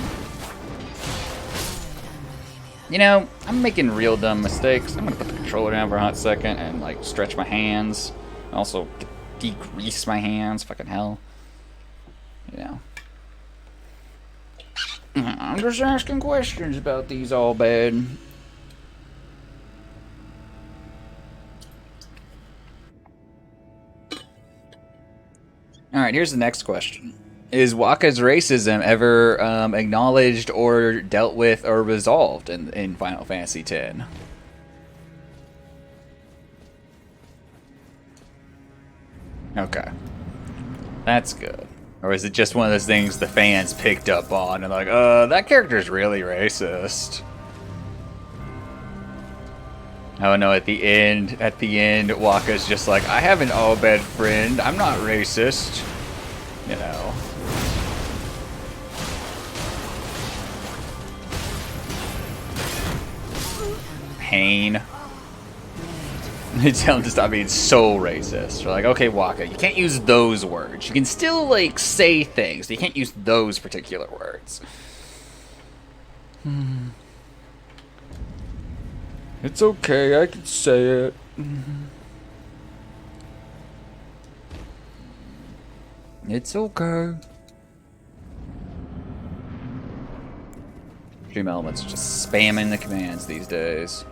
You know, I'm making real dumb mistakes. I'm gonna put the controller down for a hot second and like stretch my hands. Also degrease my hands, fucking hell. You know. I'm just asking questions about these all bad. Alright, here's the next question. Is Wakka's racism ever acknowledged or dealt with or resolved in Final Fantasy X? Okay. That's good. Or is it just one of those things the fans picked up on and like, that character's really racist? Oh no, at the end, Wakka's just like, I have an all-bad friend, I'm not racist. You know. Pain. They tell him to stop being so racist. They're like, okay, Wakka, you can't use those words. You can still, like, say things. But you can't use those particular words. It's okay, I can say it. It's okay. Dream Element's just spamming the commands these days.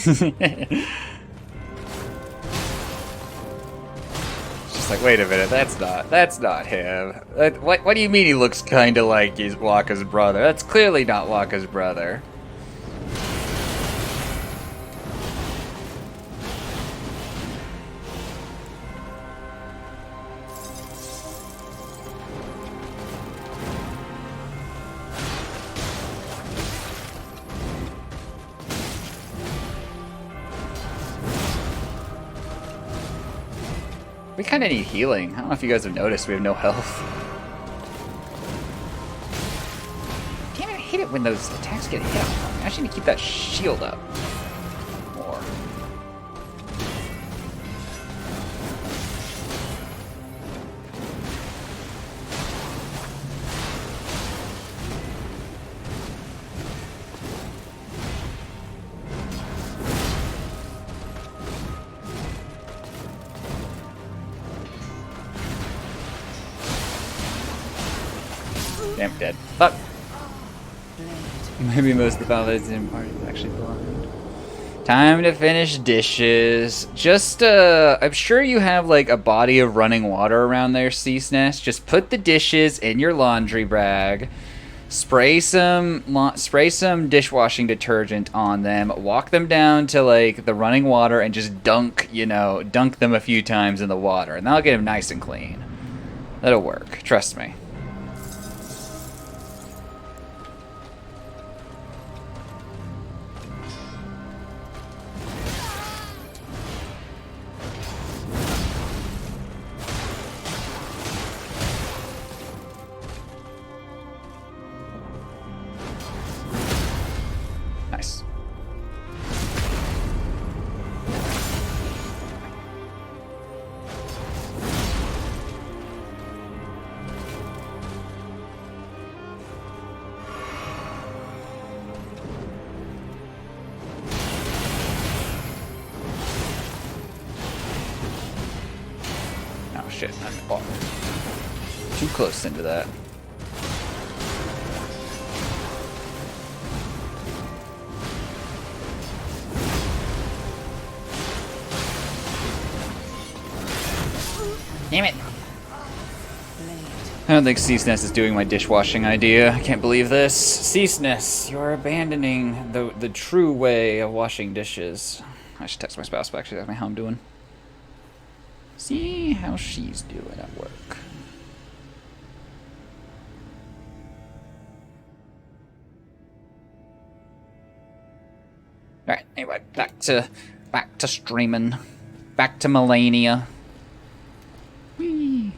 Just like, wait a minute, that's not him. What do you mean he looks kind of like he's Wakka's brother? That's clearly not Wakka's brother. We kind of need healing. I don't know if you guys have noticed, we have no health. Damn it, I hate it when those attacks get hit. I actually need to keep that shield up more. Damn, dead. Fuck. Maybe most of the paladins in party is actually blind. Time to finish dishes. Just, I'm sure you have, like, a body of running water around there, Cease Nest. Just put the dishes in your laundry bag. Spray some dishwashing detergent on them. Walk them down to, like, the running water and just dunk them a few times in the water. And that'll get them nice and clean. That'll work. Trust me. Nice. Oh shit, I'm too close into that. Damn it. I don't think Ceaseness is doing my dishwashing idea. I can't believe this. Ceaseness, you're abandoning the true way of washing dishes. I should text my spouse back. She's asking me how I'm doing. See how she's doing at work. Alright, anyway, back to streaming. Back to Melania. Whee.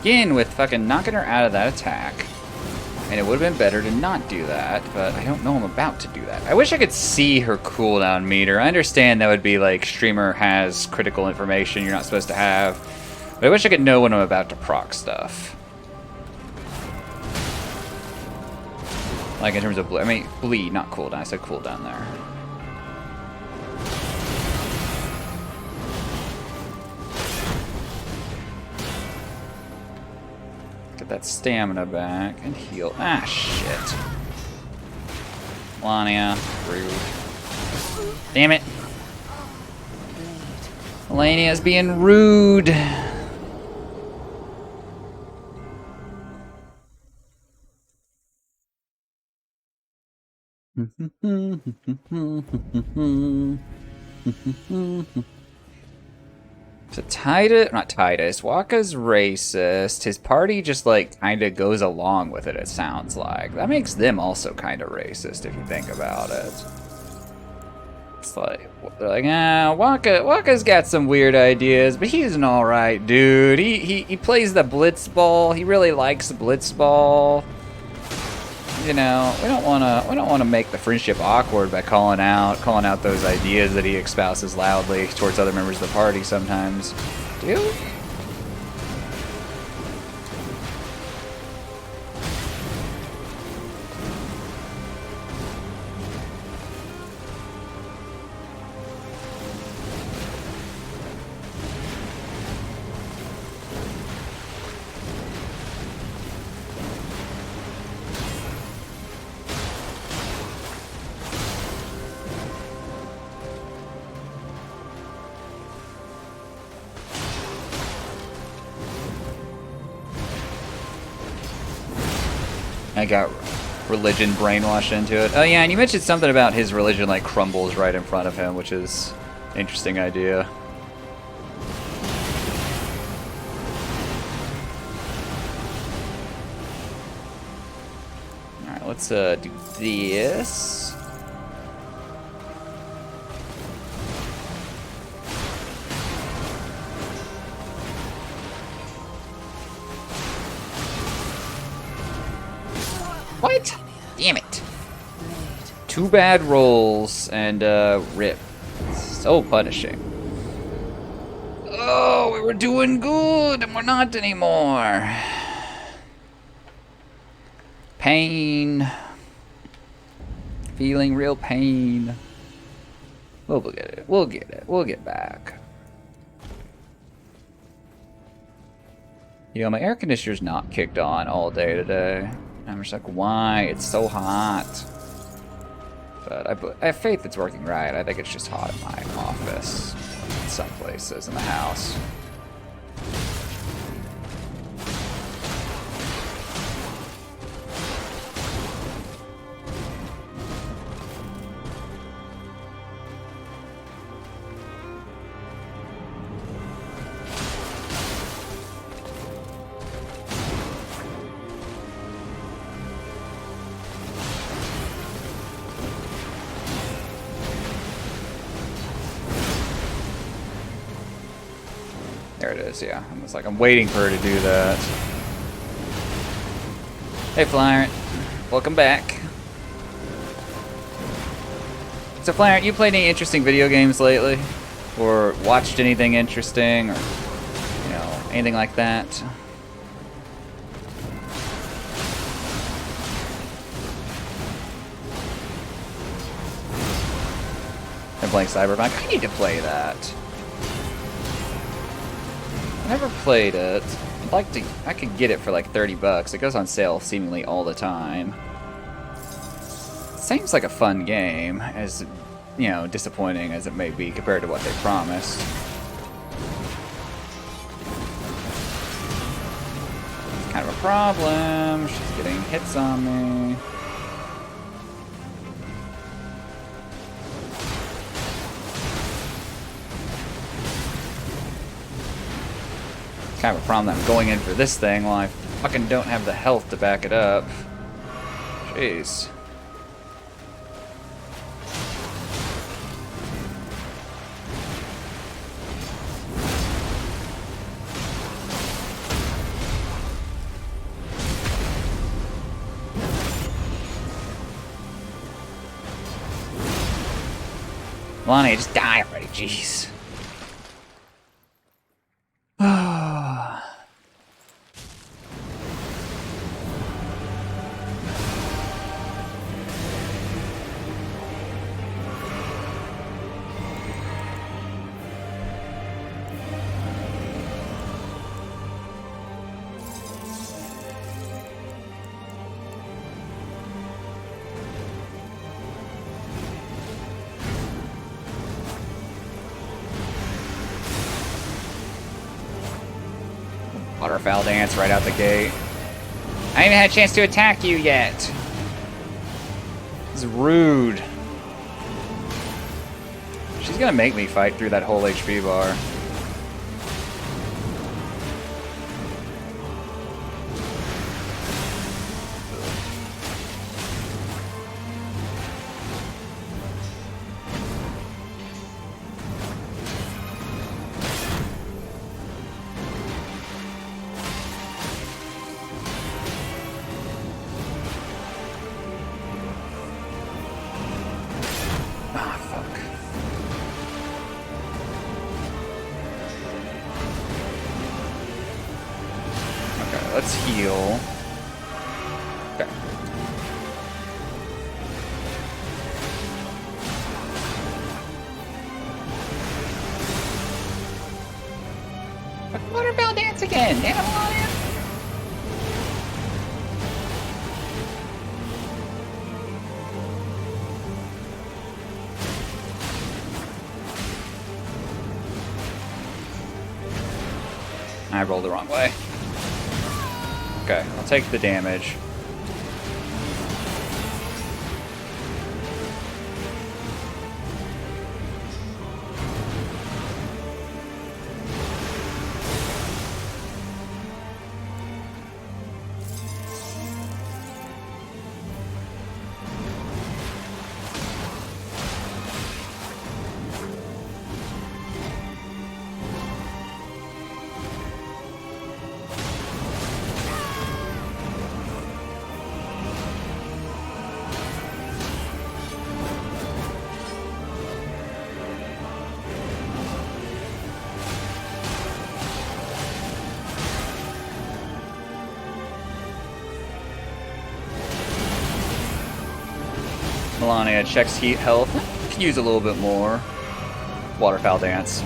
Again, with fucking knocking her out of that attack. And it would have been better to not do that, but I don't know I'm about to do that. I wish I could see her cooldown meter. I understand that would be like, streamer has critical information you're not supposed to have. But I wish I could know when I'm about to proc stuff. Like in terms of, I mean, bleed, not cooldown. I said cooldown there. Get that stamina back and heal. Ah, shit. Melania, rude. Damn it. Melania's being rude. So not Titus, Waka's racist. His party just like kinda goes along with it, it sounds like. That makes them also kinda racist if you think about it. It's like, they're like, Waka's got some weird ideas, but he's an alright dude. He plays the blitzball. He really likes blitzball. You know, we don't wanna make the friendship awkward by calling out those ideas that he espouses loudly towards other members of the party sometimes. Dude. I got religion brainwashed into it. Oh yeah, and you mentioned something about his religion like crumbles right in front of him, which is an interesting idea. Alright, let's do this. What? Damn it. Two bad rolls and rip. So punishing. Oh, we were doing good and we're not anymore. Pain. Feeling real pain. We'll get it. We'll get it. We'll get back. You know, my air conditioner's not kicked on all day today. I'm just like, why? It's so hot. But I have faith it's working right. I think it's just hot in my office. In some places in the house. There it is, yeah. I was like, I'm waiting for her to do that. Hey, Flyrant. Welcome back. So, Flyrant, you played any interesting video games lately? Or watched anything interesting? Or, you know, anything like that? I'm playing Cyberpunk. I need to play that. I never played it. I'd like to. I could get it for like $30. It goes on sale seemingly all the time. Seems like a fun game, as you know, disappointing as it may be compared to what they promised. It's kind of a problem. She's getting hits on me. Kind of a problem that I'm going in for this thing while I fucking don't have the health to back it up. Jeez. Lonnie, just die already, jeez. Waterfowl dance right out the gate. I haven't had a chance to attack you yet. This is rude. She's gonna make me fight through that whole HP bar. Let's heal. Okay. Waterfowl dance again. Damn it, Melania. I rolled the wrong way. Okay, I'll take the damage. Melania checks heat health. Could use a little bit more. Waterfowl dance.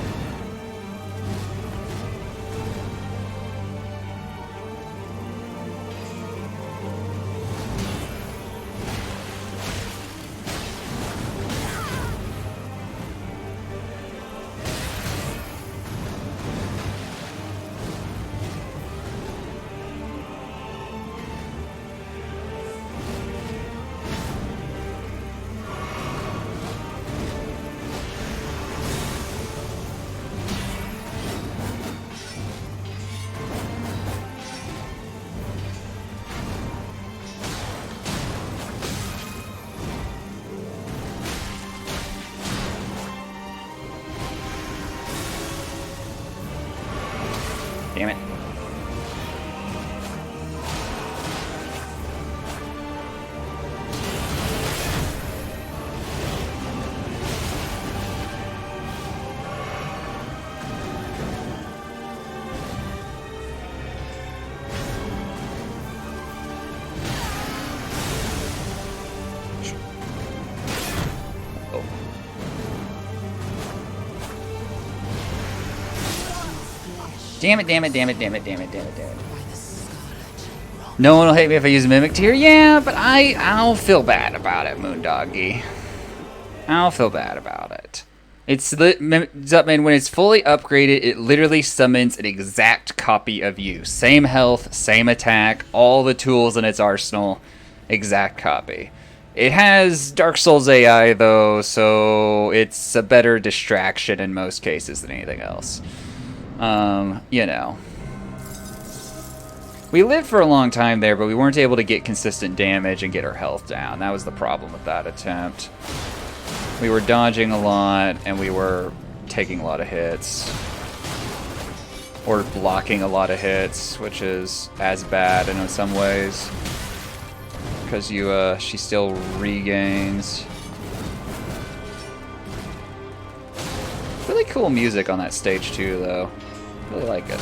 Damn it, damn it, damn it, damn it, damn it, damn it, damn it. No one will hate me if I use Mimic Tear. Yeah, but I'll feel bad about it, Moondoggy. I'll feel bad about it. Man, when it's fully upgraded, it literally summons an exact copy of you. Same health, same attack, all the tools in its arsenal. Exact copy. It has Dark Souls AI, though, so it's a better distraction in most cases than anything else. You know. We lived for a long time there, but we weren't able to get consistent damage and get our health down. That was the problem with that attempt. We were dodging a lot, and we were taking a lot of hits. Or blocking a lot of hits, which is as bad in some ways. Because she still regains. Really cool music on that stage too, though. Really like it.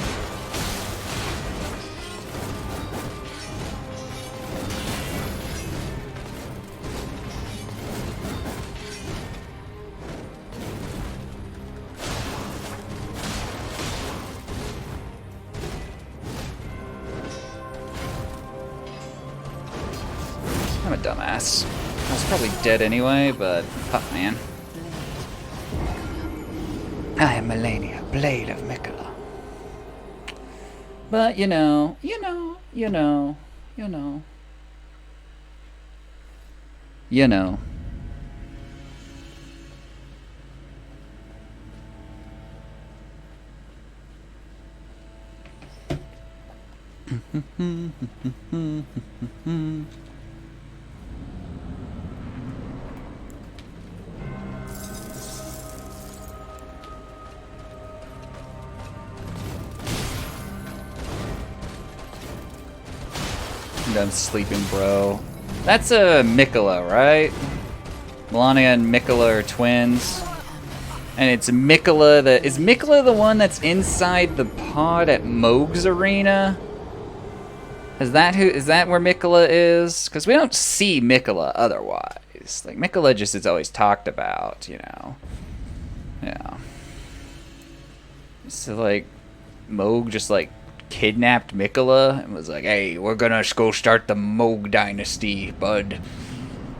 I'm a dumbass. I was probably dead anyway, but fuck, man. I am Melania, Blade of Mikola. But, you know. I'm done sleeping, bro. That's a Mikola, right? Melania and Mikola are twins. And it's Mikola that... Is Mikola the one that's inside the pod at Moog's arena? Is that where Mikola is? Because we don't see Mikola otherwise. Like, Mikola just is always talked about, you know. Yeah. So, like, Moog just, like, kidnapped Mikola and was like, hey, we're gonna go start the Moog dynasty, bud.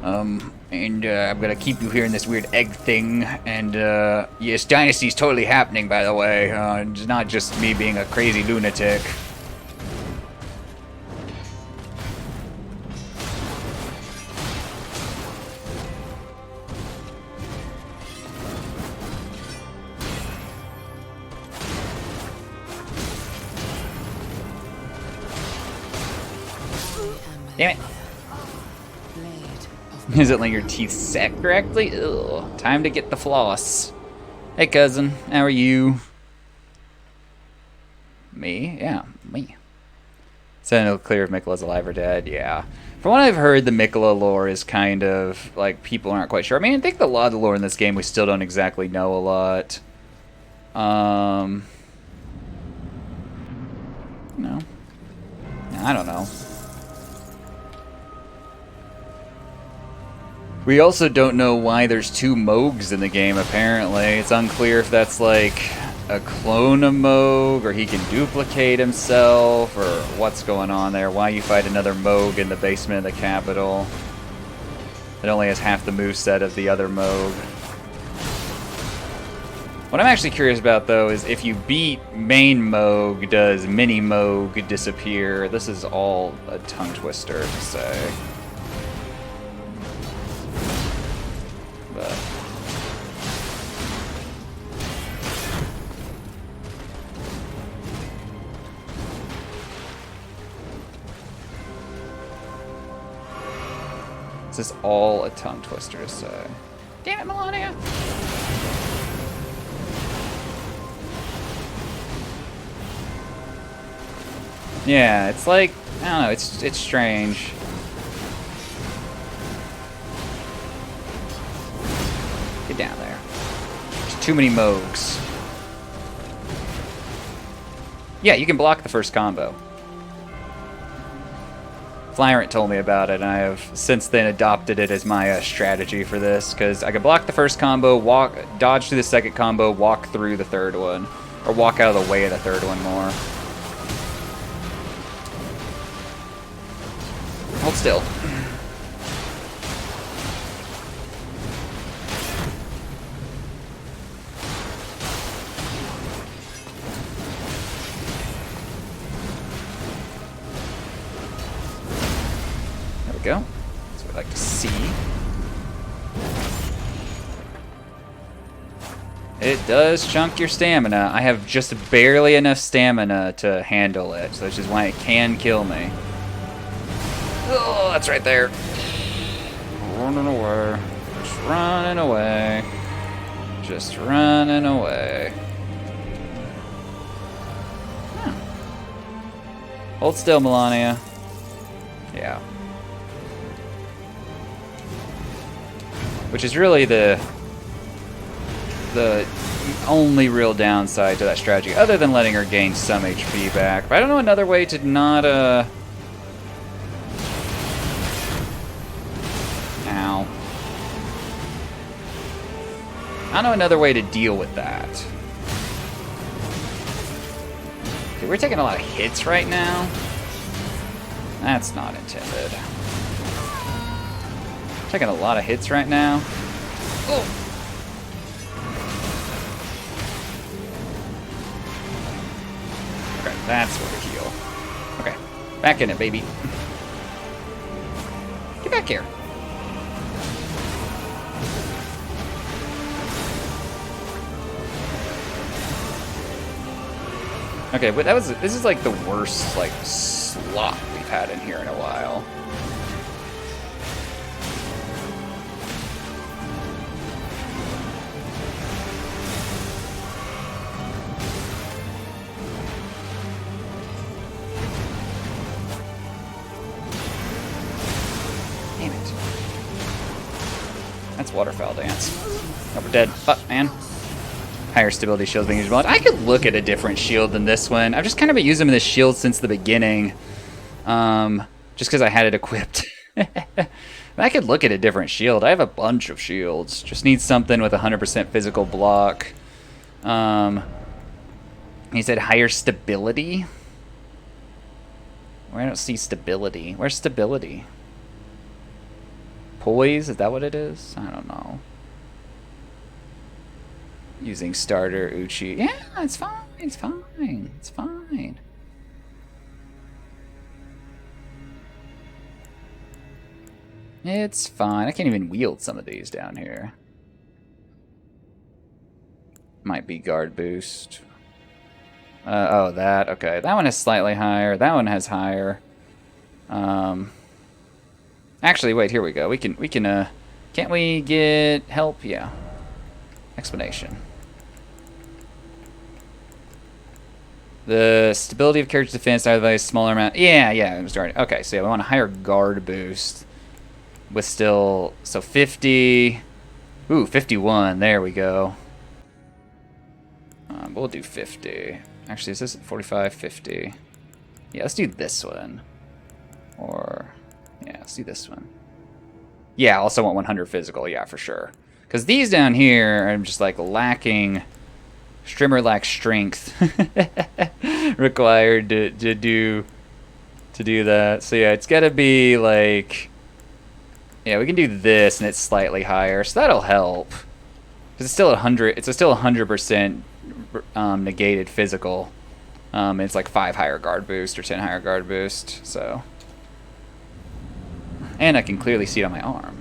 And I'm gonna keep you here in this weird egg thing. And, yes, dynasty's totally happening, by the way. It's not just me being a crazy lunatic. Damn it. Isn't like your teeth set correctly? Ugh. Time to get the floss. Hey, cousin. How are you? Me? Yeah, me. So clear if Mikola's alive or dead. Yeah. From what I've heard, the Mikola lore is kind of, like, people aren't quite sure. I mean, I think a lot of the lore in this game we still don't exactly know a lot. No. I don't know. We also don't know why there's two Moogs in the game, apparently. It's unclear if that's, like, a clone of Moog, or he can duplicate himself, or what's going on there. Why you fight another Moog in the basement of the Capitol. It only has half the moveset of the other Moog. What I'm actually curious about, though, is if you beat main Moog, does mini Moog disappear? This is all a tongue twister to say. But this is all a tongue twister to say. Damn it, Melania! Yeah, it's like, I don't know, it's strange. Get down there. There's too many Moogs. Yeah, you can block the first combo. Flyrant told me about it, and I have since then adopted it as my strategy for this, because I can block the first combo, dodge through the second combo, walk through the third one. Or walk out of the way of the third one more. Hold still. There we go. That's what we like to see. It does chunk your stamina. I have just barely enough stamina to handle it, so which is why it can kill me. Oh, that's right there. Running away. Just running away. Just running away. Huh. Hold still, Melania. Yeah. Which is really the only real downside to that strategy, other than letting her gain some HP back. But I don't know another way to not, Ow. I don't know another way to deal with that. Okay, we're taking a lot of hits right now. That's not intended. Taking a lot of hits right now. Oh! That's where we heal. Okay. Back in it, baby. Get back here. Okay, but this is like the worst like slot we've had in here in a while. That's waterfowl dance. Oh, we're dead. Fuck, man. Higher stability shields being used. I could look at a different shield than this one. I've just kind of been using this shield since the beginning. Just because I had it equipped. I could look at a different shield. I have a bunch of shields. Just need something with 100% physical block. He said higher stability. Where I don't see stability. Where's stability? Poise? Is that what it is? I don't know. Using starter Uchi. Yeah, it's fine. It's fine. It's fine. It's fine. I can't even wield some of these down here. Might be guard boost. Oh, that. Okay. That one is slightly higher. That one has higher. Actually, wait, here we go. We can, can't we get help? Yeah. Explanation. The stability of character's defense either by a smaller amount. Yeah, it was starting. Okay, so yeah, we want a higher guard boost. With still, so 50. Ooh, 51. There we go. We'll do 50. Actually, is this 45, 50? Yeah, let's do this one. Or, yeah, let's do this one. Yeah, I also want 100 physical, yeah, for sure. Because these down here are just like lacking, Strimmer lacks strength required to do that. So yeah, it's got to be like, yeah, we can do this and it's slightly higher, so that'll help. Because it's still 100. It's still 100% negated physical. It's like 5 higher guard boost or 10 higher guard boost. So, and I can clearly see it on my arm.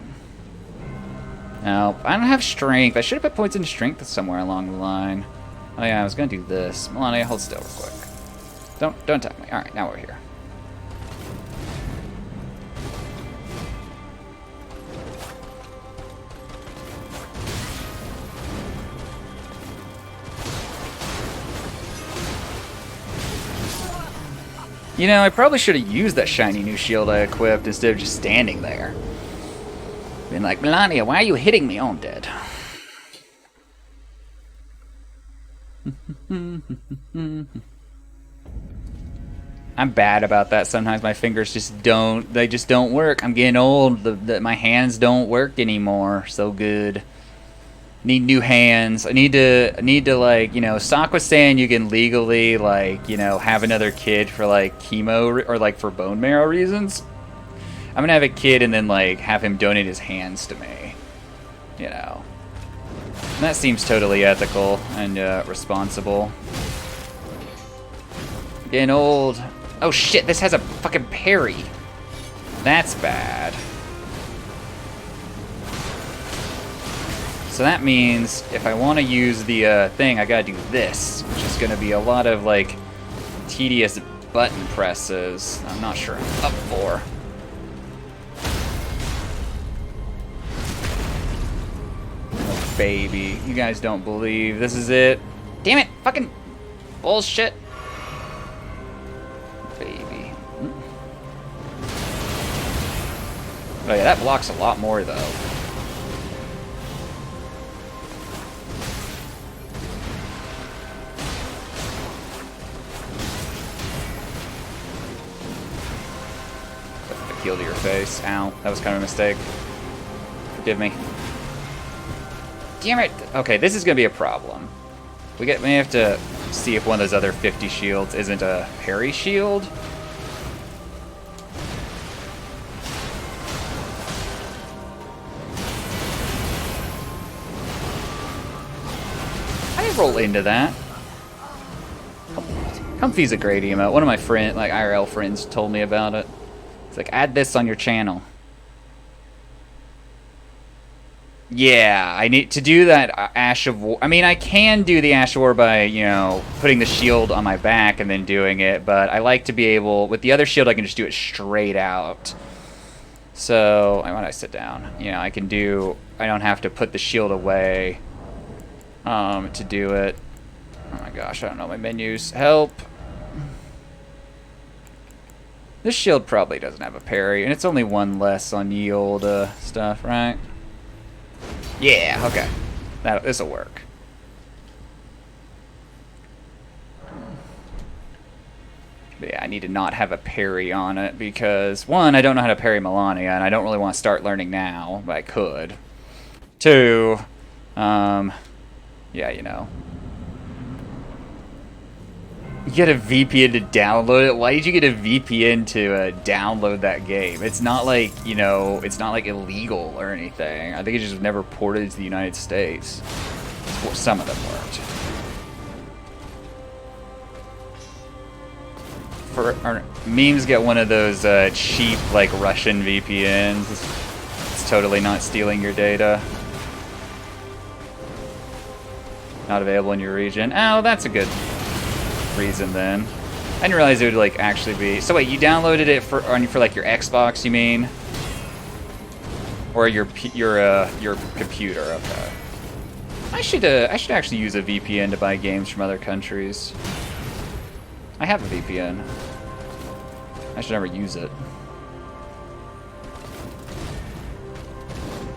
Now I don't have strength. I should have put points into strength somewhere along the line. Oh yeah, I was gonna do this. Melania, hold still real quick. Don't attack me. All right, now we're here. You know, I probably should have used that shiny new shield I equipped instead of just standing there. Been like, Melania, why are you hitting me? Oh, I'm dead. I'm bad about that. Sometimes my fingers just don't, they just don't work. I'm getting old. My hands don't work anymore so good. Need new hands. I need to like, you know, Sock was saying you can legally like, you know, have another kid for like chemo or like for bone marrow reasons. I'm gonna have a kid and then like have him donate his hands to me. You know. And that seems totally ethical and responsible. Getting old. Oh shit, this has a fucking parry. That's bad. So that means if I want to use the thing, I gotta do this, which is gonna be a lot of like tedious button presses. I'm not sure I'm up for. Oh, baby, you guys don't believe this is it. Damn it! Fucking bullshit. Baby. Oh yeah, that blocks a lot more though. Heal to your face. Ow, that was kind of a mistake. Forgive me. Damn it! Okay, this is gonna be a problem. We may have to see if one of those other 50 shields isn't a parry shield. I roll into that. Comfy's a great emote. One of my like IRL friends told me about it. It's like, add this on your channel. Yeah, I need to do that Ash of War. I mean, I can do the Ash of War by, you know, putting the shield on my back and then doing it, but I like to be able, with the other shield, I can just do it straight out. So, when I sit down, you know, I don't have to put the shield away to do it. Oh my gosh, I don't know my menus. Help. This shield probably doesn't have a parry, and it's only one less on yield stuff, right? Yeah, okay. This'll work. But yeah, I need to not have a parry on it because, one, I don't know how to parry Melania, and I don't really want to start learning now, but I could. Two, yeah, you know. You get a VPN to download it? Why did you get a VPN to download that game? It's not like, you know, it's not like illegal or anything. I think it just never ported to the United States. Well, some of them weren't. Memes get one of those cheap, like, Russian VPNs. It's totally not stealing your data. Not available in your region. Oh, that's a good reason then. I didn't realize it would like actually be. So wait, you downloaded it for like your Xbox, you mean, or your computer? Okay. I should actually use a VPN to buy games from other countries. I have a VPN. I should never use it.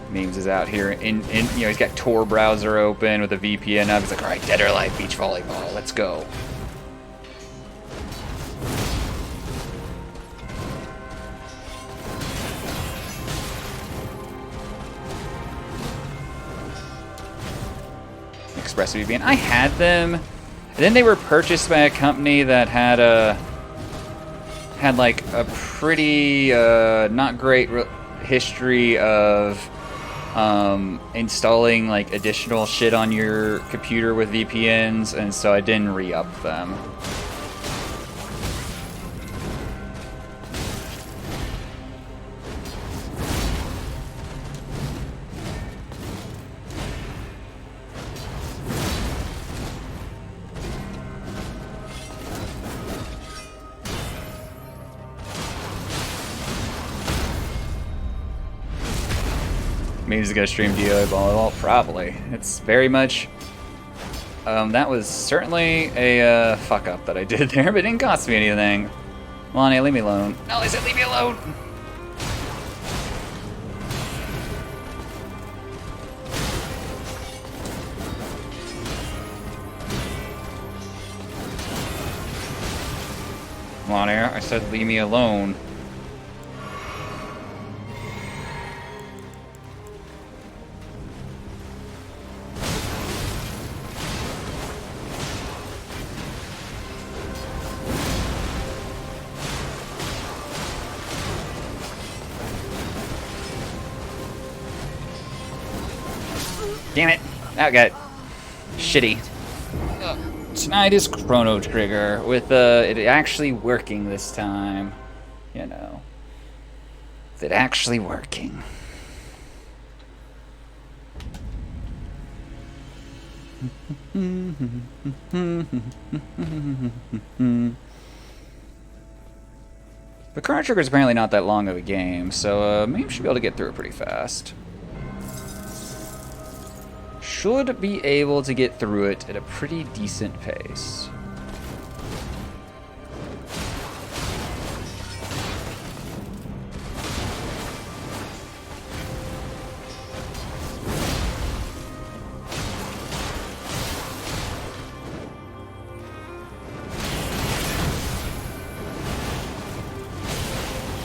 Memes is out here in you know, he's got Tor browser open with a VPN up. He's like, all right, Dead or Alive Beach Volleyball, let's go. ExpressVPN. I had them, and then they were purchased by a company that had like a pretty not great history of installing like additional shit on your computer with VPNs, and so I didn't re-up them. Means to go stream DOA ball. Well, probably. It's very much. That was certainly a fuck up that I did there, but it didn't cost me anything. Melania, leave me alone. No, I said leave me alone. Melania, I said leave me alone. Damn it. That got shitty. Tonight is Chrono Trigger with it actually working this time. You know. With it actually working. But Chrono Trigger is apparently not that long of a game, so maybe we should be able to get through it pretty fast. Should be able to get through it at a pretty decent pace.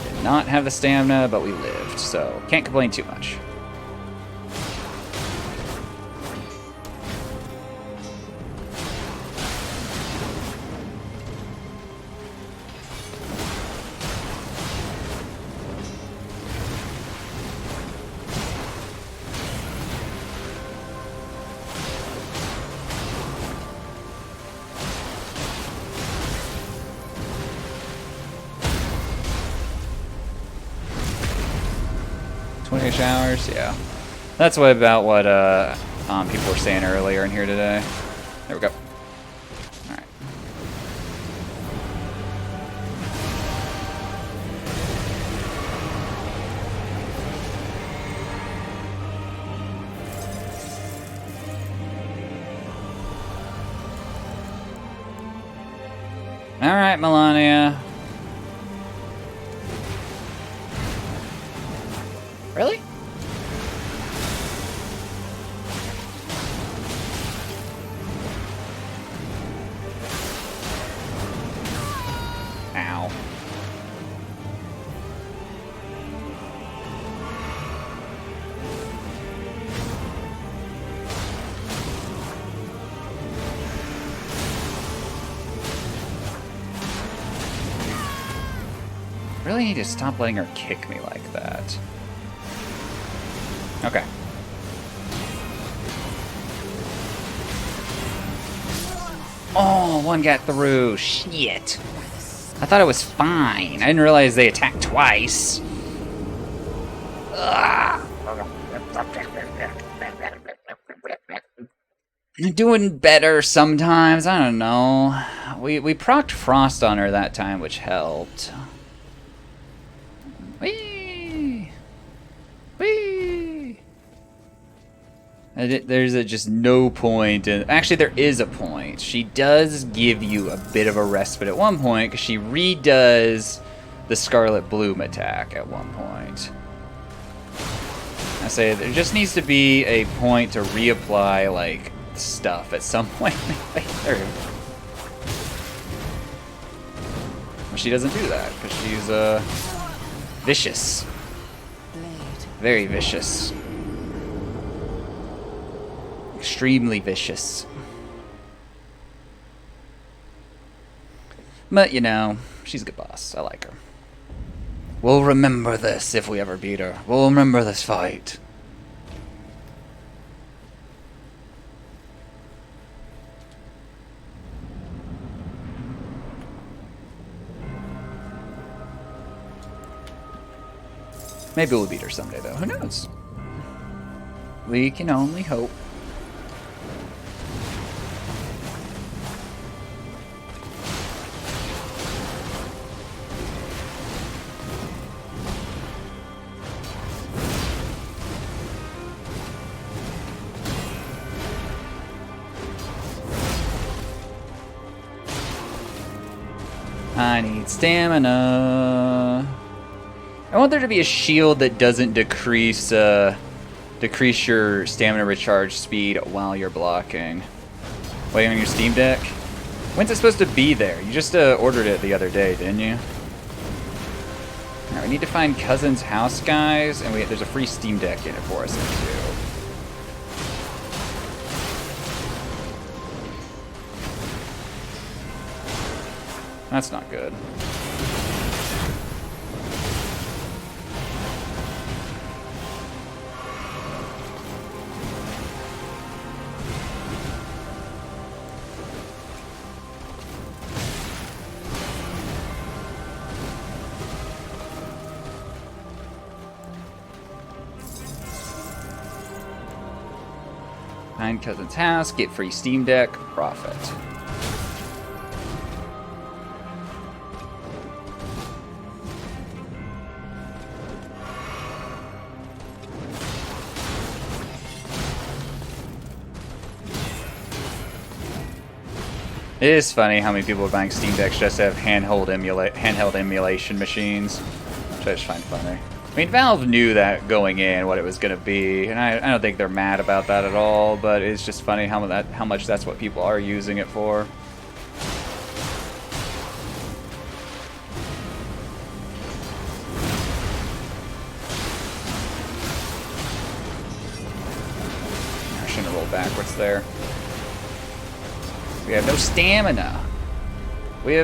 Did not have the stamina, but we lived, so can't complain too much. Hours, yeah. That's what about what people were saying earlier in here today. There we go. All right. All right, Melania. Really? Ow. Really need to stop letting her kick me like that. Okay. Oh, one got through. Shit. I thought it was fine. I didn't realize they attacked twice. Ugh. Doing better sometimes. I don't know. We procced Frost on her that time, which helped. Whee! Whee! There's just no point. Actually, there is a point. She does give you a bit of a respite at one point, because she redoes the Scarlet Bloom attack at one point. I say there just needs to be a point to reapply, like, stuff at some point. There. Well, she doesn't do that, because she's, vicious. Very vicious. Extremely vicious. But, you know, she's a good boss. I like her. We'll remember this if we ever beat her. We'll remember this fight. Maybe we'll beat her someday, though. Who knows? We can only hope. I need stamina. I want there to be a shield that doesn't decrease your stamina recharge speed while you're blocking. Waiting on your Steam Deck? When's it supposed to be there? You just ordered it the other day, didn't you? Alright, we need to find Cousin's house, guys, and there's a free Steam Deck in it for us too. That's not good. Find cousin's house, get free Steam Deck, profit. It is funny how many people are buying Steam Decks just to have handheld emulation machines, which I just find funny. I mean, Valve knew that going in, what it was going to be, and I don't think they're mad about that at all, but it's just funny how much that's what people are using it for. I shouldn't have rolled backwards there. We have no stamina. We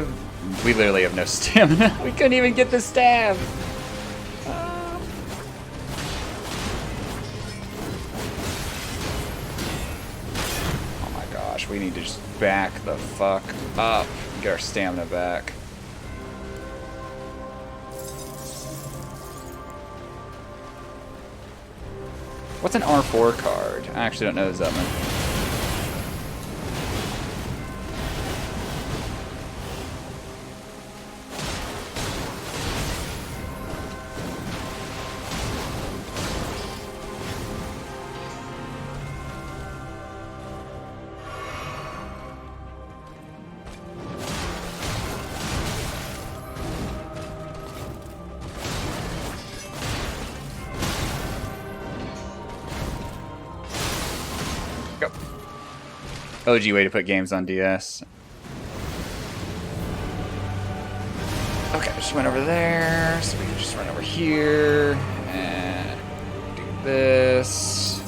literally have no stamina. We couldn't even get the stab. Oh my gosh, we need to just back the fuck up and get our stamina back. What's an R4 card? I actually don't know that one. OG way to put games on DS. Okay, just went over there, so we can just run over here and do this.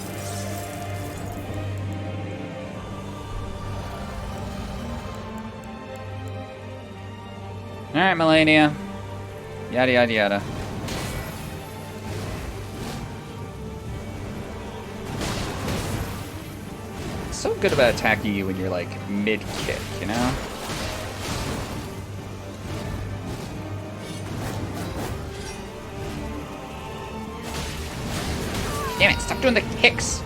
Alright, Melania. Yada yada yada. So good about attacking you when you're like mid-kick, you know? Damn it, stop doing the kicks.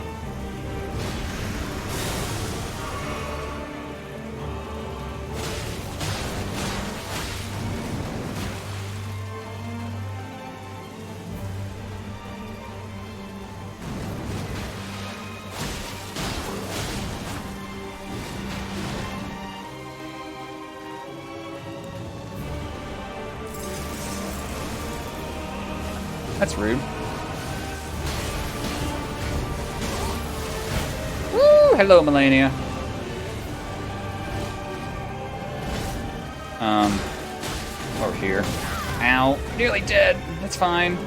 That's rude. Woo! Hello, Melania. Over here. Ow. Nearly dead. That's fine.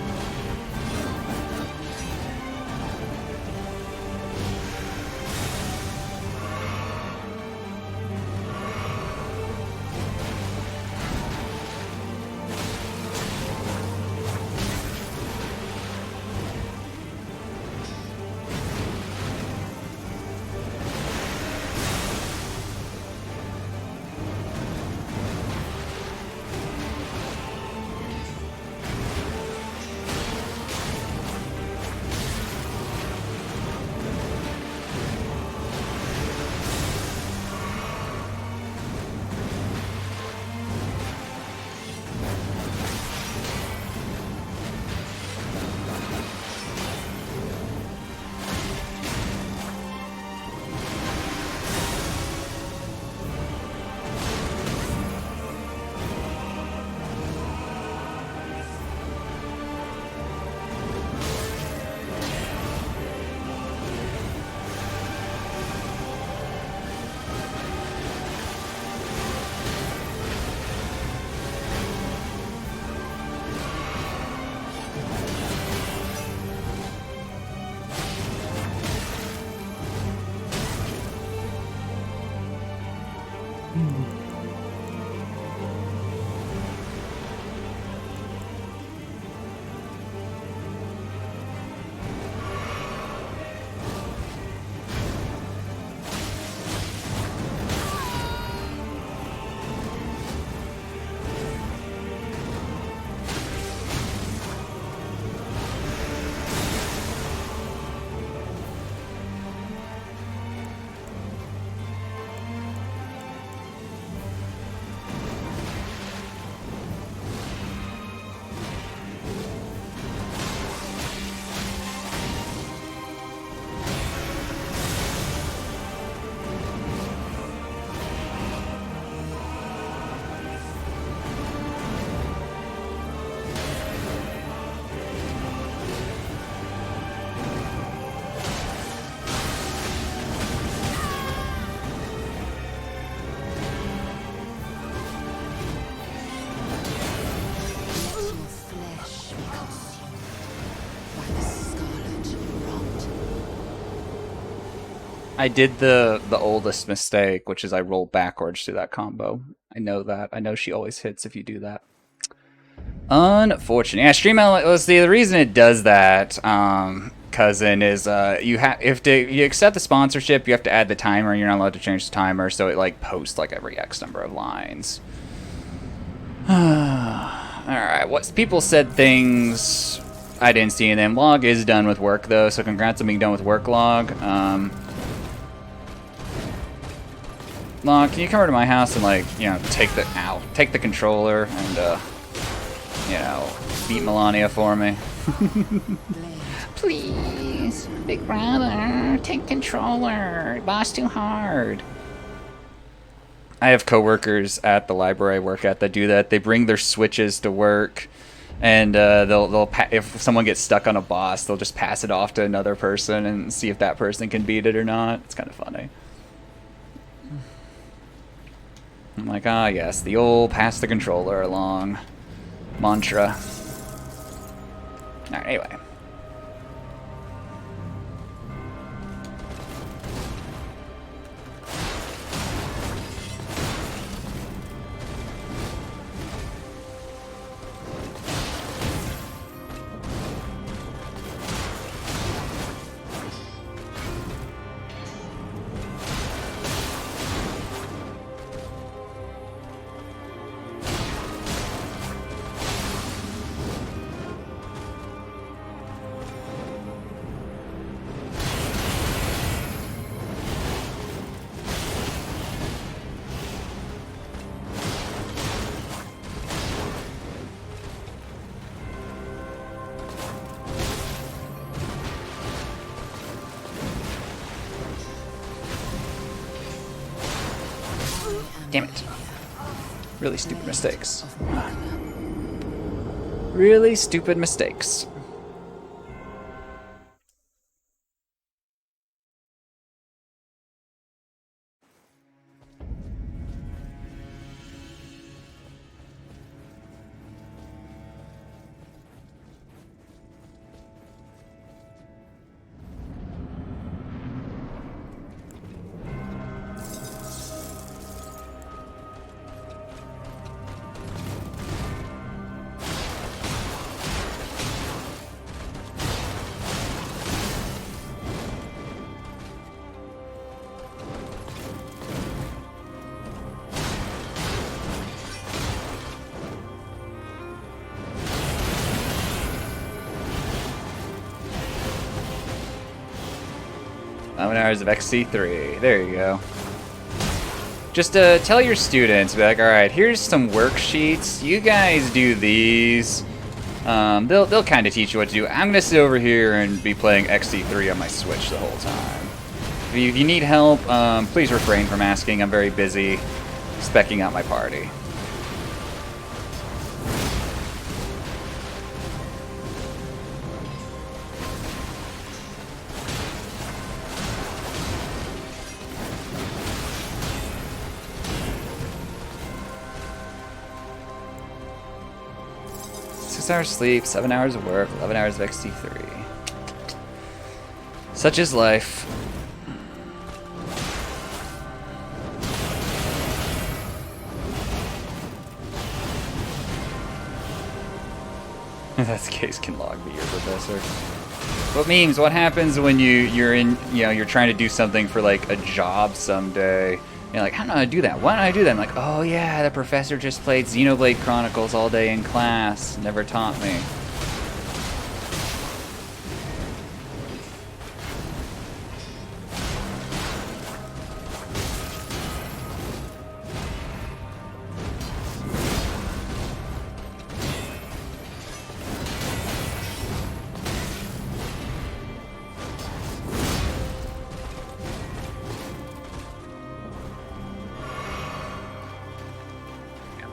I did the oldest mistake, which is I roll backwards through that combo. I know that. I know she always hits if you do that. Unfortunate. Yeah, stream element. Let's see. The reason it does that, cousin, is you have if you accept the sponsorship, you have to add the timer. You're not allowed to change the timer, so it like posts like every X number of lines. All right. What people said things I didn't see in them. Log is done with work though, so congrats on being done with work, Log. Log, can you come over to my house and like take the controller and beat Melania for me? Please, big brother, take controller. Boss too hard. I have coworkers at the library I work at that do that. They bring their Switches to work, and if someone gets stuck on a boss, they'll just pass it off to another person and see if that person can beat it or not. It's kind of funny. I'm like, yes, the old pass the controller along mantra. Alright, anyway. Damn it. Really stupid mistakes. Really stupid mistakes. Hours of XC3. There you go. Just tell your students, be like, all right, here's some worksheets. You guys do these. They'll kind of teach you what to do. I'm gonna sit over here and be playing XC3 on my Switch the whole time. If you need help, please refrain from asking. I'm very busy specking out my party. Hours sleep, 7 hours of work, 11 hours of XT3. Such is life. That's the case, can Log be your professor? What memes? What happens when you're trying to do something for like a job someday? You're like, how do I do that? Why don't I do that? I'm like, oh yeah, the professor just played Xenoblade Chronicles all day in class. Never taught me.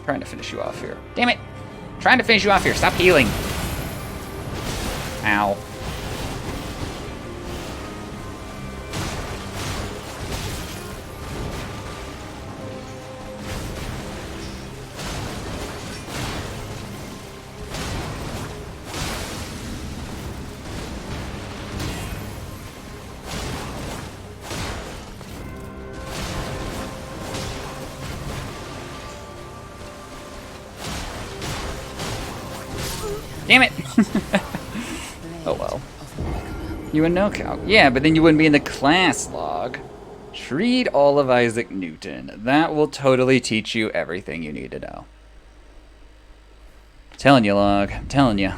Trying to finish you off here. Damn it! Trying to finish you off here. Stop healing. Ow. Damn it! Oh well. You would know calc. Yeah, but then you wouldn't be in the class log. Read all of Isaac Newton. That will totally teach you everything you need to know. I'm telling you, log. I'm telling you.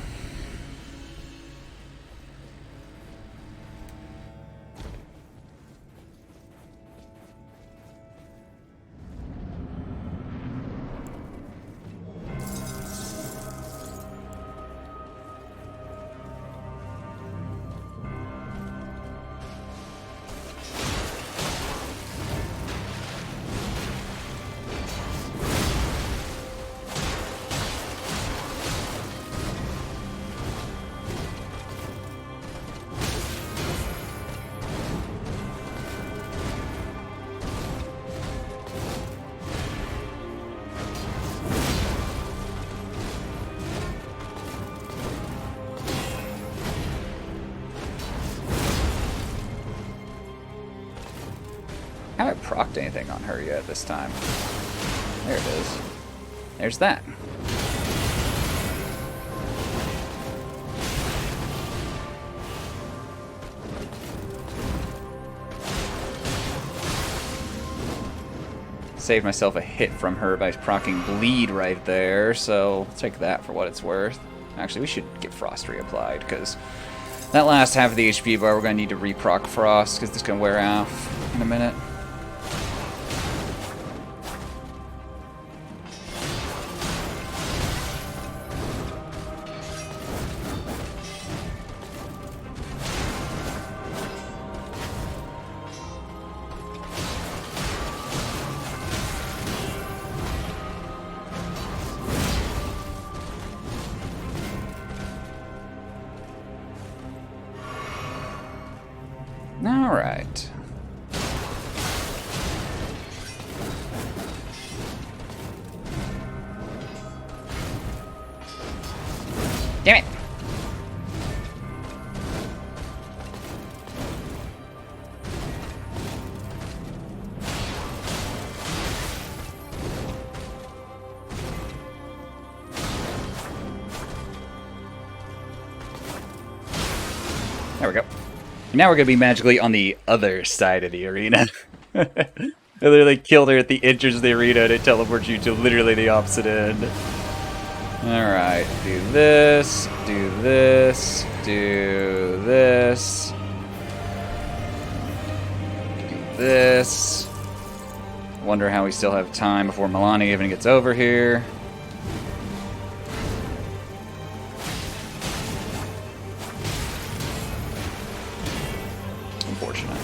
I haven't procced anything on her yet this time. There it is. There's that. Saved myself a hit from her by proccing bleed right there, so I'll take that for what it's worth. Actually, we should get Frost reapplied, because that last half of the HP bar, we're going to need to reproc Frost, because this is going to wear off in a minute. All right. Damn it! There we go. Now we're going to be magically on the other side of the arena. I literally killed her at the entrance of the arena and it teleports you to literally the opposite end. Alright, do this, do this, do this. Do this. Wonder how we still have time before Milani even gets over here. Unfortunate.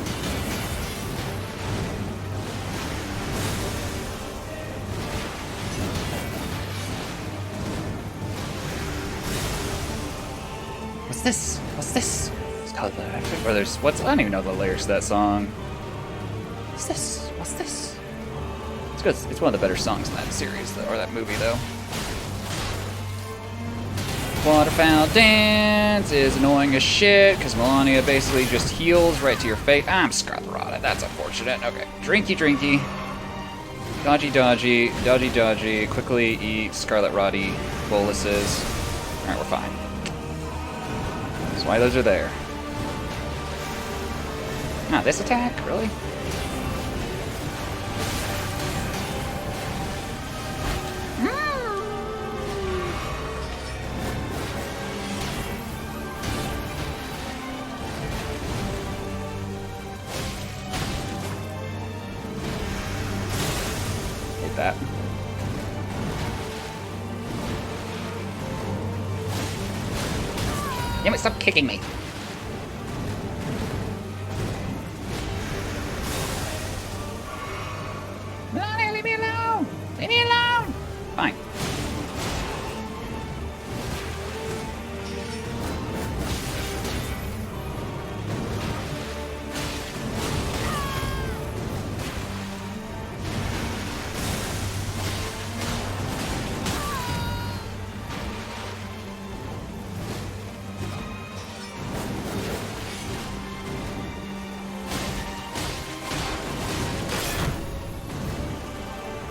What's this? What's this? It's called the... Or there's... What's... I don't even know the lyrics to that song. What's this? What's this? It's good. It's one of the better songs in that series, though, or that movie, though. Waterfowl Dance is annoying as shit, because Melania basically just heals right to your face. I'm Scarlet Rotted. That's unfortunate. Okay. Drinky, drinky. Dodgy, dodgy. Dodgy, dodgy. Quickly eat Scarlet Roddy boluses. Alright, we're fine. That's why those are there. Not this attack? Really? That. Damn it, stop kicking me. No, leave me alone! Leave me alone! Fine.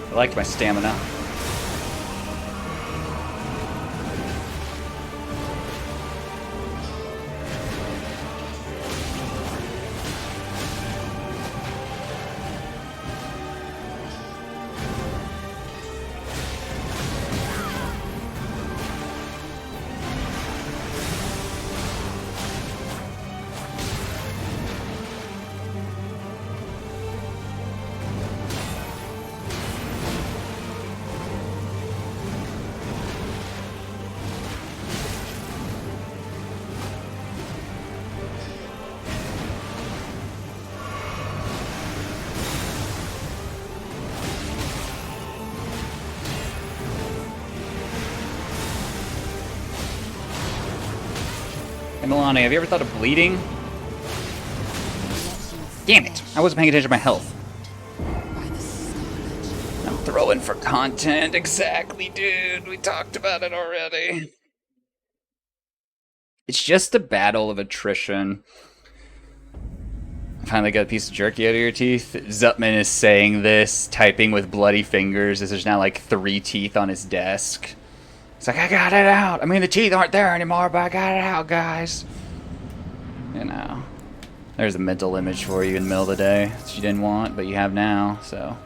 I liked my stamina. Milani, have you ever thought of bleeding? Damn it! I wasn't paying attention to my health. I'm throwing for content. Exactly, dude. We talked about it already. It's just a battle of attrition. Finally got a piece of jerky out of your teeth. Zutman is saying this, typing with bloody fingers, as there's now like 3 teeth on his desk. It's like, I got it out. I mean, the teeth aren't there anymore, but I got it out, guys. You know. There's a mental image for you in the middle of the day that you didn't want, but you have now, so.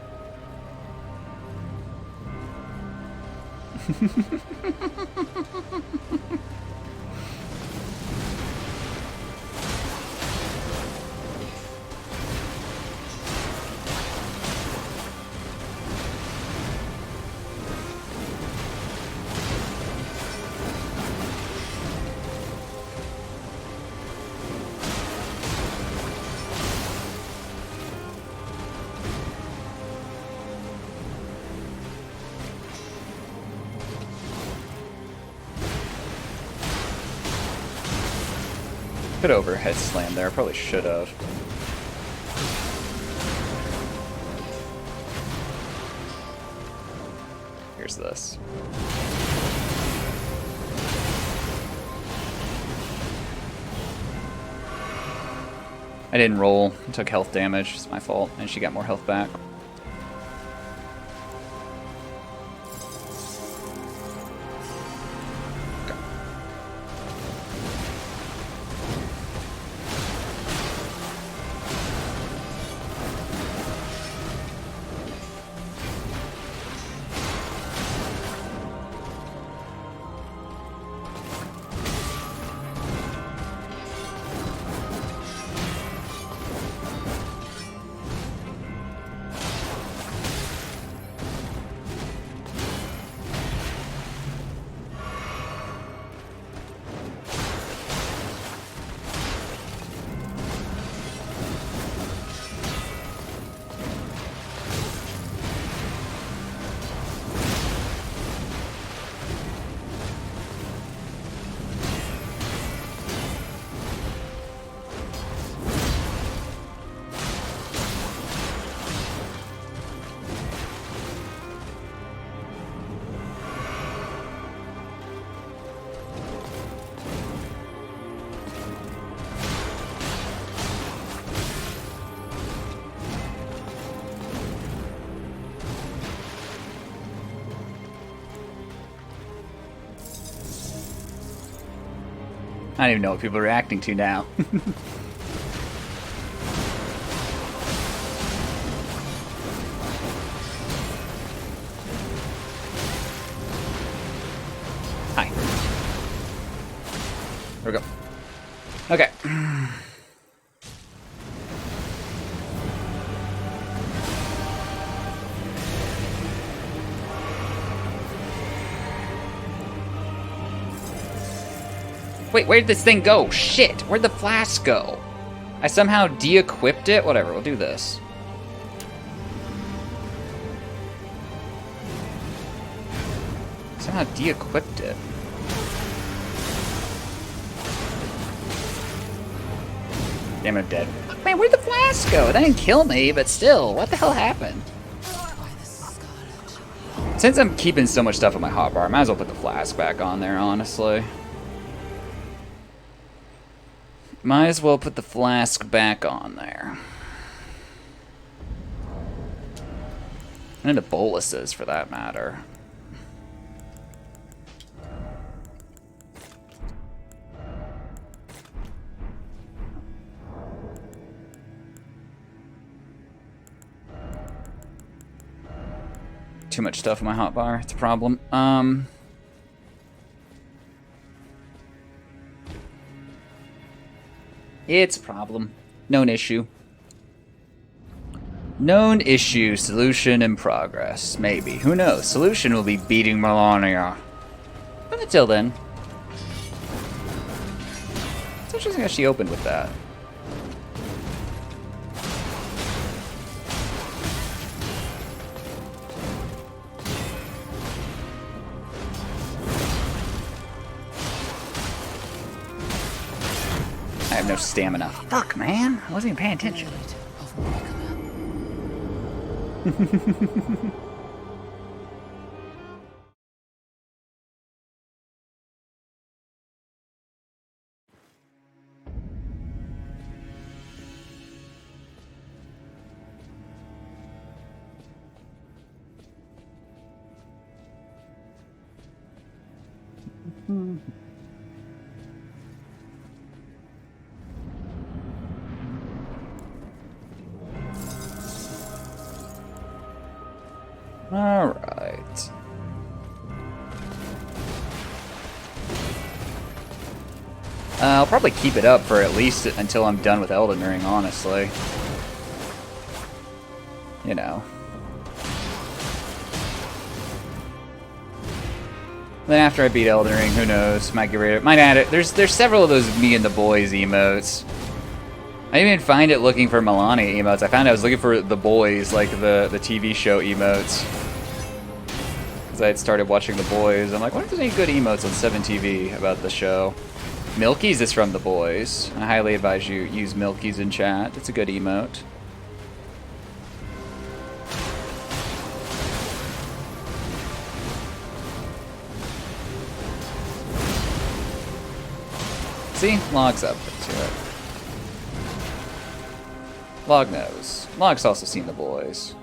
Could overhead slam there. Probably should have. Here's this. I didn't roll. I took health damage. It's my fault. And she got more health back. I don't even know what people are reacting to now. Hi. There we go. Okay. Wait, where did this thing go? Shit! Where'd the flask go? I somehow de-equipped it? Whatever, we'll do this. Somehow de-equipped it. Damn it, I'm dead. Man, where'd the flask go? That didn't kill me, but still, what the hell happened? Since I'm keeping so much stuff in my hotbar, I might as well put the flask back on there, honestly. Might as well put the flask back on there. And the boluses, for that matter. Too much stuff in my hotbar. It's a problem. It's a problem. Known issue. Known issue. Solution in progress. Maybe. Who knows? Solution will be beating Melania. But until then. It's interesting how she opened with that. have no stamina. Fuck, man. I wasn't even paying attention. All right. I'll probably keep it up for at least until I'm done with Elden Ring, honestly. You know. Then after I beat Elden Ring, who knows? Might get rid of it. Might add it. There's several of those me and the boys emotes. I didn't even find it looking for Melania emotes. I found I was looking for the boys, like the TV show emotes. Because I had started watching the boys. I'm like, what if there's any good emotes on 7TV about the show? Milky's is from the boys. I highly advise you use Milky's in chat. It's a good emote. See? Log's up to it. Log knows. Log's also seen the boys.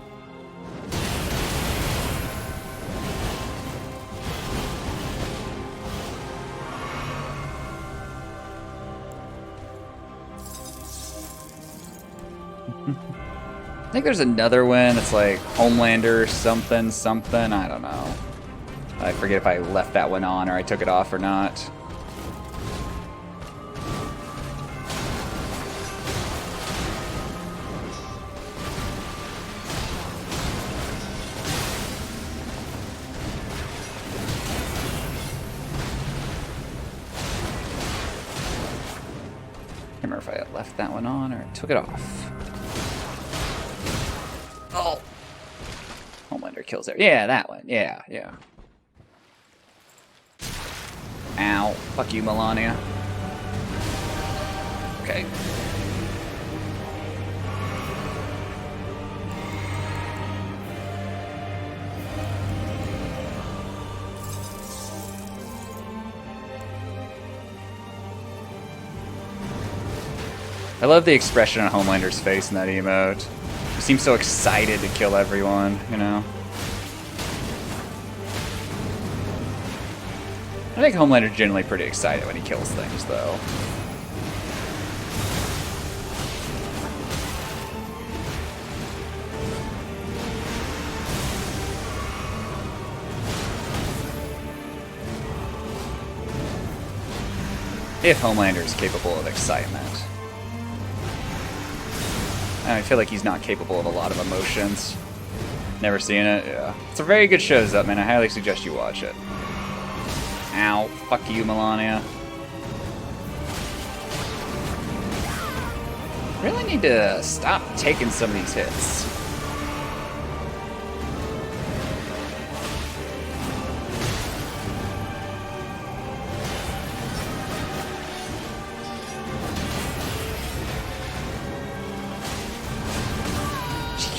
I think there's another one that's like Homelander something something. I don't know. I forget if I left that one on or I took it off or not. I can't remember if I had left that one on or took it off. Oh! Homelander kills there. Yeah, that one. Yeah, yeah. Ow. Fuck you, Melania. Okay. I love the expression on Homelander's face in that emote. He seems so excited to kill everyone, you know? I think Homelander's generally pretty excited when he kills things, though. If Homelander is capable of excitement. I feel like he's not capable of a lot of emotions. Never seen it? Yeah. It's a very good show, man. I highly suggest you watch it. Ow. Fuck you, Melania. Really need to stop taking some of these hits.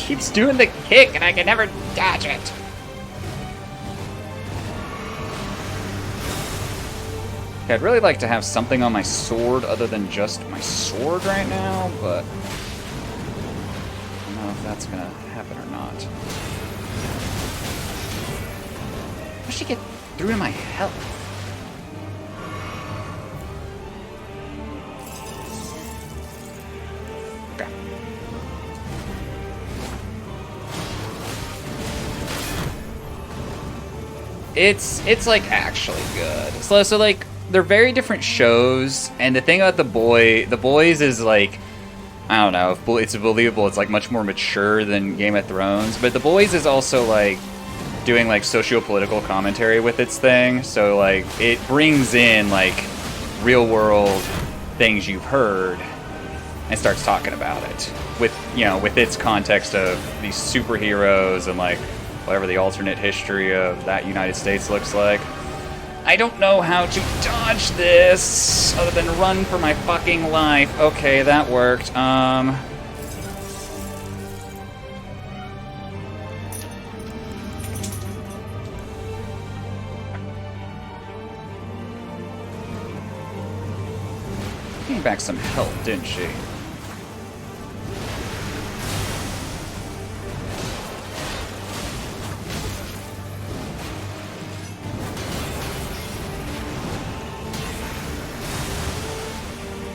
Keeps doing the kick and I can never dodge it. Okay, I'd really like to have something on my sword other than just my sword right now, but I don't know if that's gonna happen or not. How does she get through to my health? It's like actually good. So like they're very different shows, and the thing about the boys is like, I don't know if it's believable. It's like much more mature than Game of Thrones, but the boys is also like doing like socio-political commentary with its thing. So like it brings in like real world things you've heard and starts talking about it with, you know, with its context of these superheroes and like whatever the alternate history of that United States looks like. I don't know how to dodge this other than run for my fucking life. Okay, that worked. Came back some health, didn't she?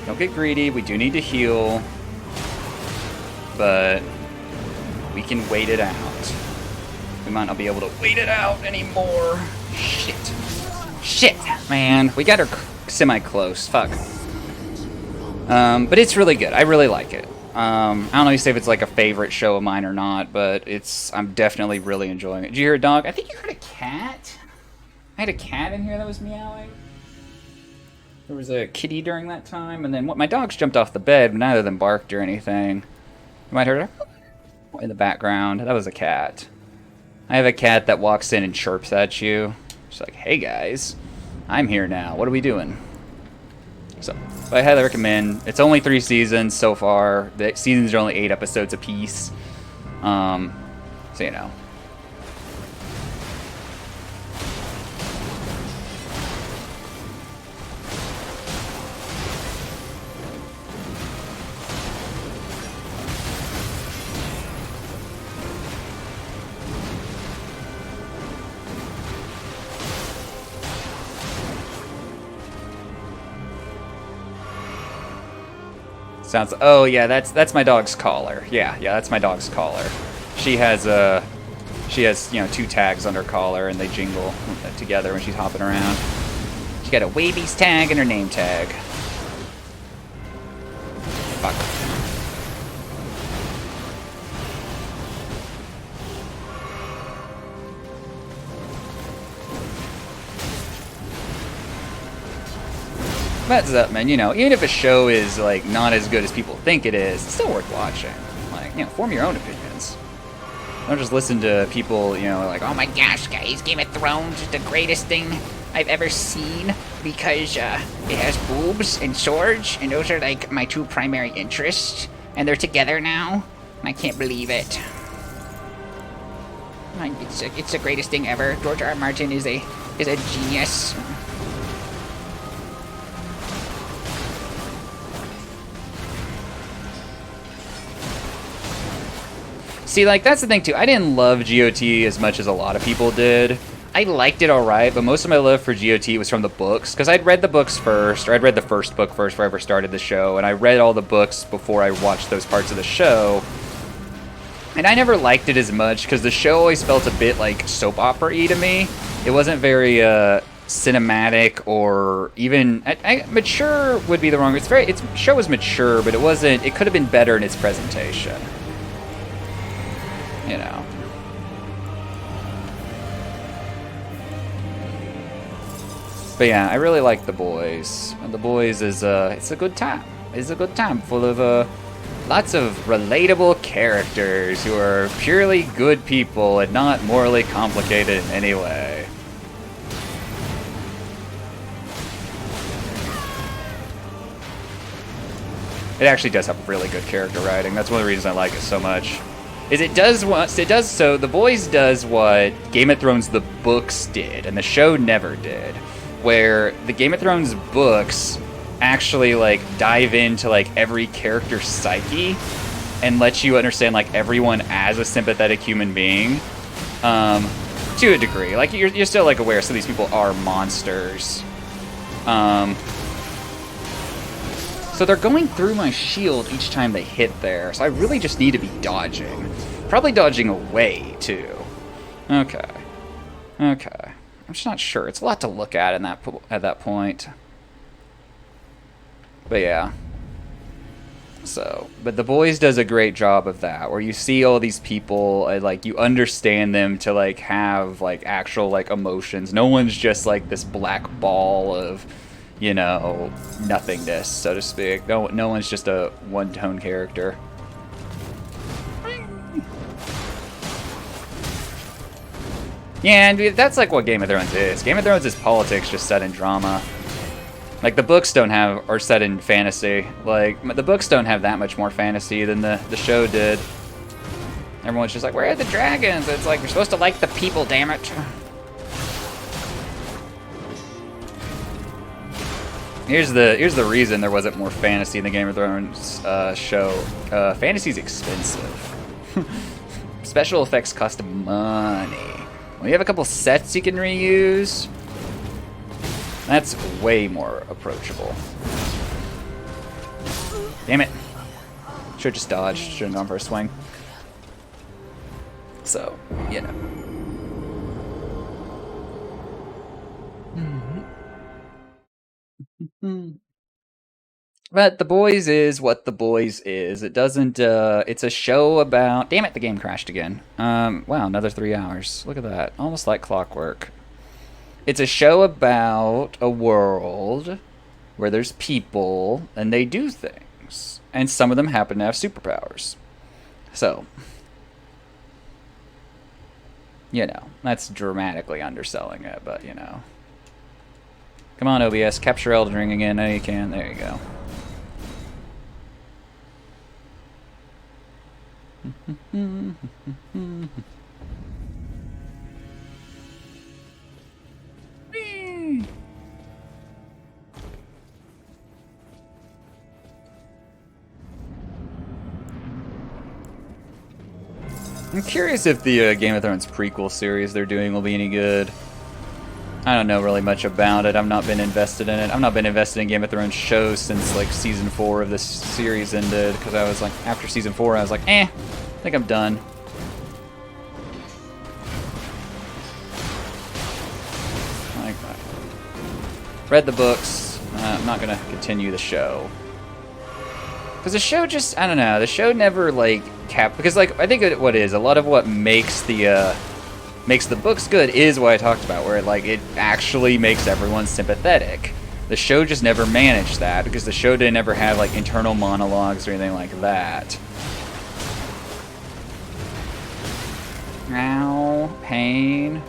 Don't get greedy. We do need to heal. But we can wait it out. We might not be able to wait it out anymore. Shit. Shit, man. We got her semi-close. Fuck. But it's really good. I really like it. I don't know if it's like a favorite show of mine or not, but I'm definitely really enjoying it. Did you hear a dog? I think you heard a cat. I had a cat in here that was meowing. There was a kitty during that time, and then my dogs jumped off the bed, but neither of them barked or anything. You might hear her in the background. That was a cat. I have a cat that walks in and chirps at you. She's like, hey guys, I'm here now. What are we doing? So, I highly recommend. It's only 3 seasons so far. The seasons are only 8 episodes apiece. So, you know. Sounds. Oh yeah, that's my dog's collar. Yeah, that's my dog's collar. She has 2 tags on her collar, and they jingle together when she's hopping around. She got a Wabies tag and her name tag. Fuck. That's up, man. You know, even if a show is like not as good as people think it is, it's still worth watching. Like, you know, form your own opinions. Don't just listen to people, you know, like, Oh my gosh, guys, Game of Thrones is the greatest thing I've ever seen because it has boobs and swords, and those are like my 2 primary interests, and they're together now. And I can't believe it. Like, it's the greatest thing ever. George R. R. Martin is a genius. See, like, that's the thing, too. I didn't love GOT as much as a lot of people did. I liked it alright, but most of my love for GOT was from the books, because I'd read the books first, or I'd read the first book first before I ever started the show, and I read all the books before I watched those parts of the show. And I never liked it as much, because the show always felt a bit, like, soap opera-y to me. It wasn't very, cinematic, or even... mature would be the wrong... Its show was mature, but it wasn't... It could have been better in its presentation. You know. But yeah, I really like The Boys. And The Boys is it's a good time. It's a good time full of lots of relatable characters who are purely good people and not morally complicated in any way. It actually does have really good character writing. That's one of the reasons I like it so much. So The Boys does what Game of Thrones the books did, and the show never did. Where the Game of Thrones books actually like dive into like every character's psyche and let you understand like everyone as a sympathetic human being, to a degree. Like you're still like aware some of these people are monsters. So they're going through my shield each time they hit there, so I really just need to be dodging. Probably dodging away, too. Okay. Okay. I'm just not sure. It's a lot to look at in at that point. But yeah. So, but The Boys does a great job of that, where you see all these people, and, like, you understand them to, like, have, like, actual, like, emotions. No one's just, like, this black ball of... you know, nothingness, so to speak. No one's just a one-tone character. Yeah, and that's like what Game of Thrones is. Game of Thrones is politics just set in drama. Like, the books are set in fantasy. Like, the books don't have that much more fantasy than the show did. Everyone's just like, where are the dragons? It's like, you're supposed to like the people, damn it. Here's the reason there wasn't more fantasy in the Game of Thrones show. Fantasy's expensive. Special effects cost money. When you have a couple sets you can reuse, that's way more approachable. Damn it. Should've just dodged. Should've gone for a swing. So, you know. But The Boys is what The Boys is. It doesn't, it's a show about... Damn it, the game crashed again. Wow, another 3 hours. Look at that. Almost like clockwork. It's a show about a world where there's people and they do things. And some of them happen to have superpowers. So, you know, that's dramatically underselling it, but you know. Come on, OBS, capture Elden Ring again. No, you can. There you go. I'm curious if the Game of Thrones prequel series they're doing will be any good. I don't know really much about it. I've not been invested in it. I've not been invested in Game of Thrones shows since like season 4 of this series ended, because I was like, after season 4 I was like, I think I'm done. Like, read the books. I'm not gonna continue the show. Because the show just, I don't know, the show never, like, because, like, I think what is, a lot of what makes the books good is what I talked about, where, like, it actually makes everyone sympathetic. The show just never managed that, because the show didn't ever have, like, internal monologues or anything like that. Ow, pain.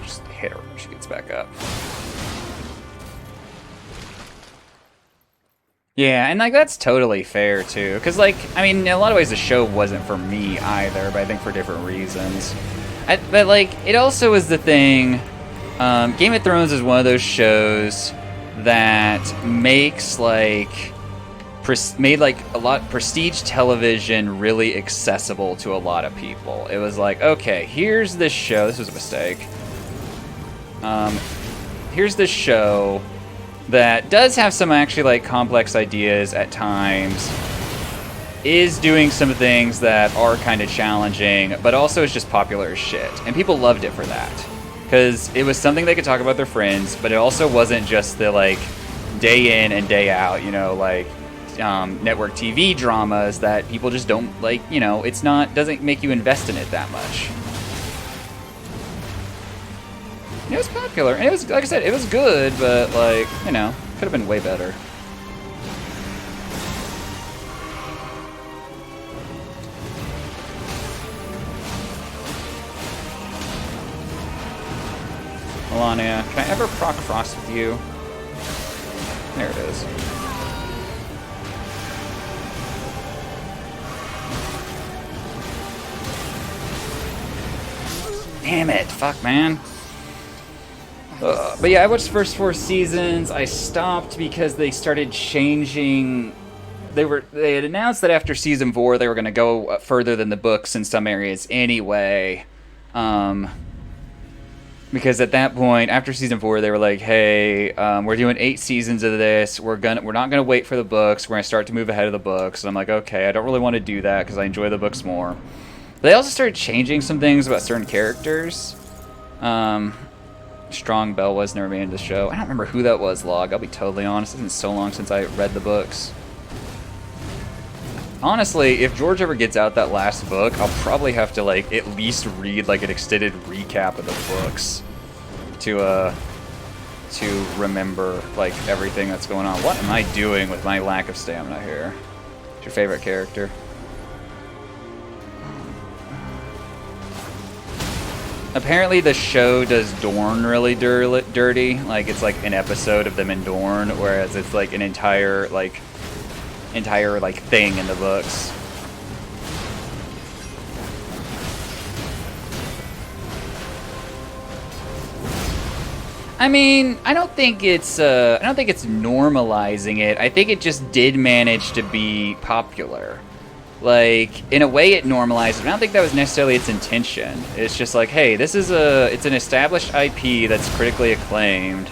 Just hit her when she gets back up. Yeah, and like that's totally fair too, because like I mean, in a lot of ways the show wasn't for me either, but I think for different reasons. But like it also is the thing. Game of Thrones is one of those shows that makes like made like a lot prestige television really accessible to a lot of people. It was like, okay, here's this show. This was a mistake. Here's this show that does have some actually like complex ideas at times, is doing some things that are kind of challenging, but also is just popular as shit. And people loved it for that. Because it was something they could talk about their friends, but it also wasn't just the like day in and day out, you know, like network TV dramas that people just don't like, you know, it's not, doesn't make you invest in it that much. It was popular, and it was, like I said, it was good, but, like, you know, could have been way better. Melania. Can I ever proc Frost with you? There it is. Damn it. Fuck, man. But yeah, I watched the first 4 seasons. I stopped because they started changing. They had announced that after season 4 they were going to go further than the books in some areas anyway. Because at that point, after season 4, they were like, "Hey, we're doing 8 seasons of this. We're not gonna wait for the books. We're gonna start to move ahead of the books." And I'm like, "Okay, I don't really want to do that because I enjoy the books more." But they also started changing some things about certain characters. Strong Bell was never made into the show. I don't remember who that was, Log. I'll be totally honest. It's been so long since I read the books. Honestly, if George ever gets out that last book, I'll probably have to like at least read like an extended recap of the books to remember like everything that's going on. What am I doing with my lack of stamina here? What's your favorite character? Apparently the show does Dorne really dirty. Like it's like an episode of them in Dorne, whereas it's like an entire thing in the books. I mean, I don't think it's normalizing it. I think it just did manage to be popular. Like, in a way it normalized it. I don't think that was necessarily its intention. It's just like, hey, it's an established IP that's critically acclaimed.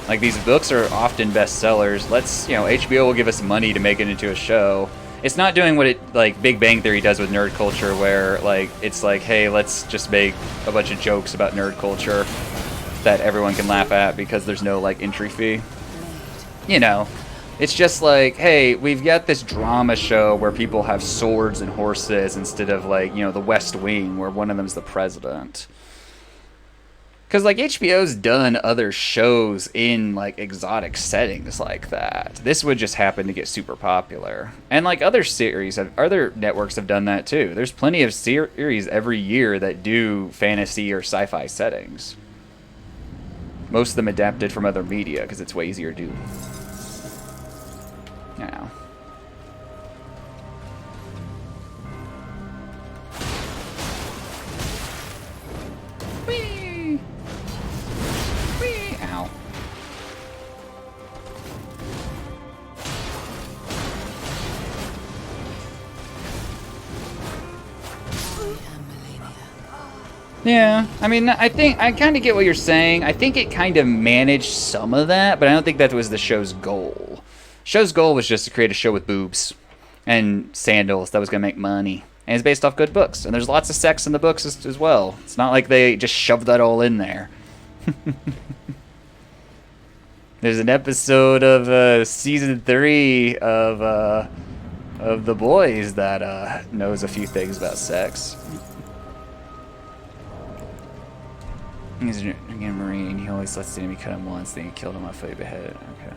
Like, these books are often bestsellers. HBO will give us money to make it into a show. It's not doing what Big Bang Theory does with nerd culture, where, it's like, hey, let's just make a bunch of jokes about nerd culture that everyone can laugh at because there's no, entry fee. It's just like, hey, we've got this drama show where people have swords and horses instead of, the West Wing, where one of them's the president. Because, HBO's done other shows in, exotic settings like that. This would just happen to get super popular. And, other networks have done that, too. There's plenty of series every year that do fantasy or sci-fi settings. Most of them adapted from other media, because it's way easier to do. Now. Whee! Whee! Ow. Yeah, I mean, I think I kind of get what you're saying. I think it kind of managed some of that, but I don't think that was the show's goal. Show's goal was just to create a show with boobs and sandals that was going to make money. And it's based off good books. And there's lots of sex in the books as well. It's not like they just shoved that all in there. There's an episode of season 3 of The Boys that knows a few things about sex. He's a Marine. He always lets the enemy cut him once, then he killed him off the head. Okay.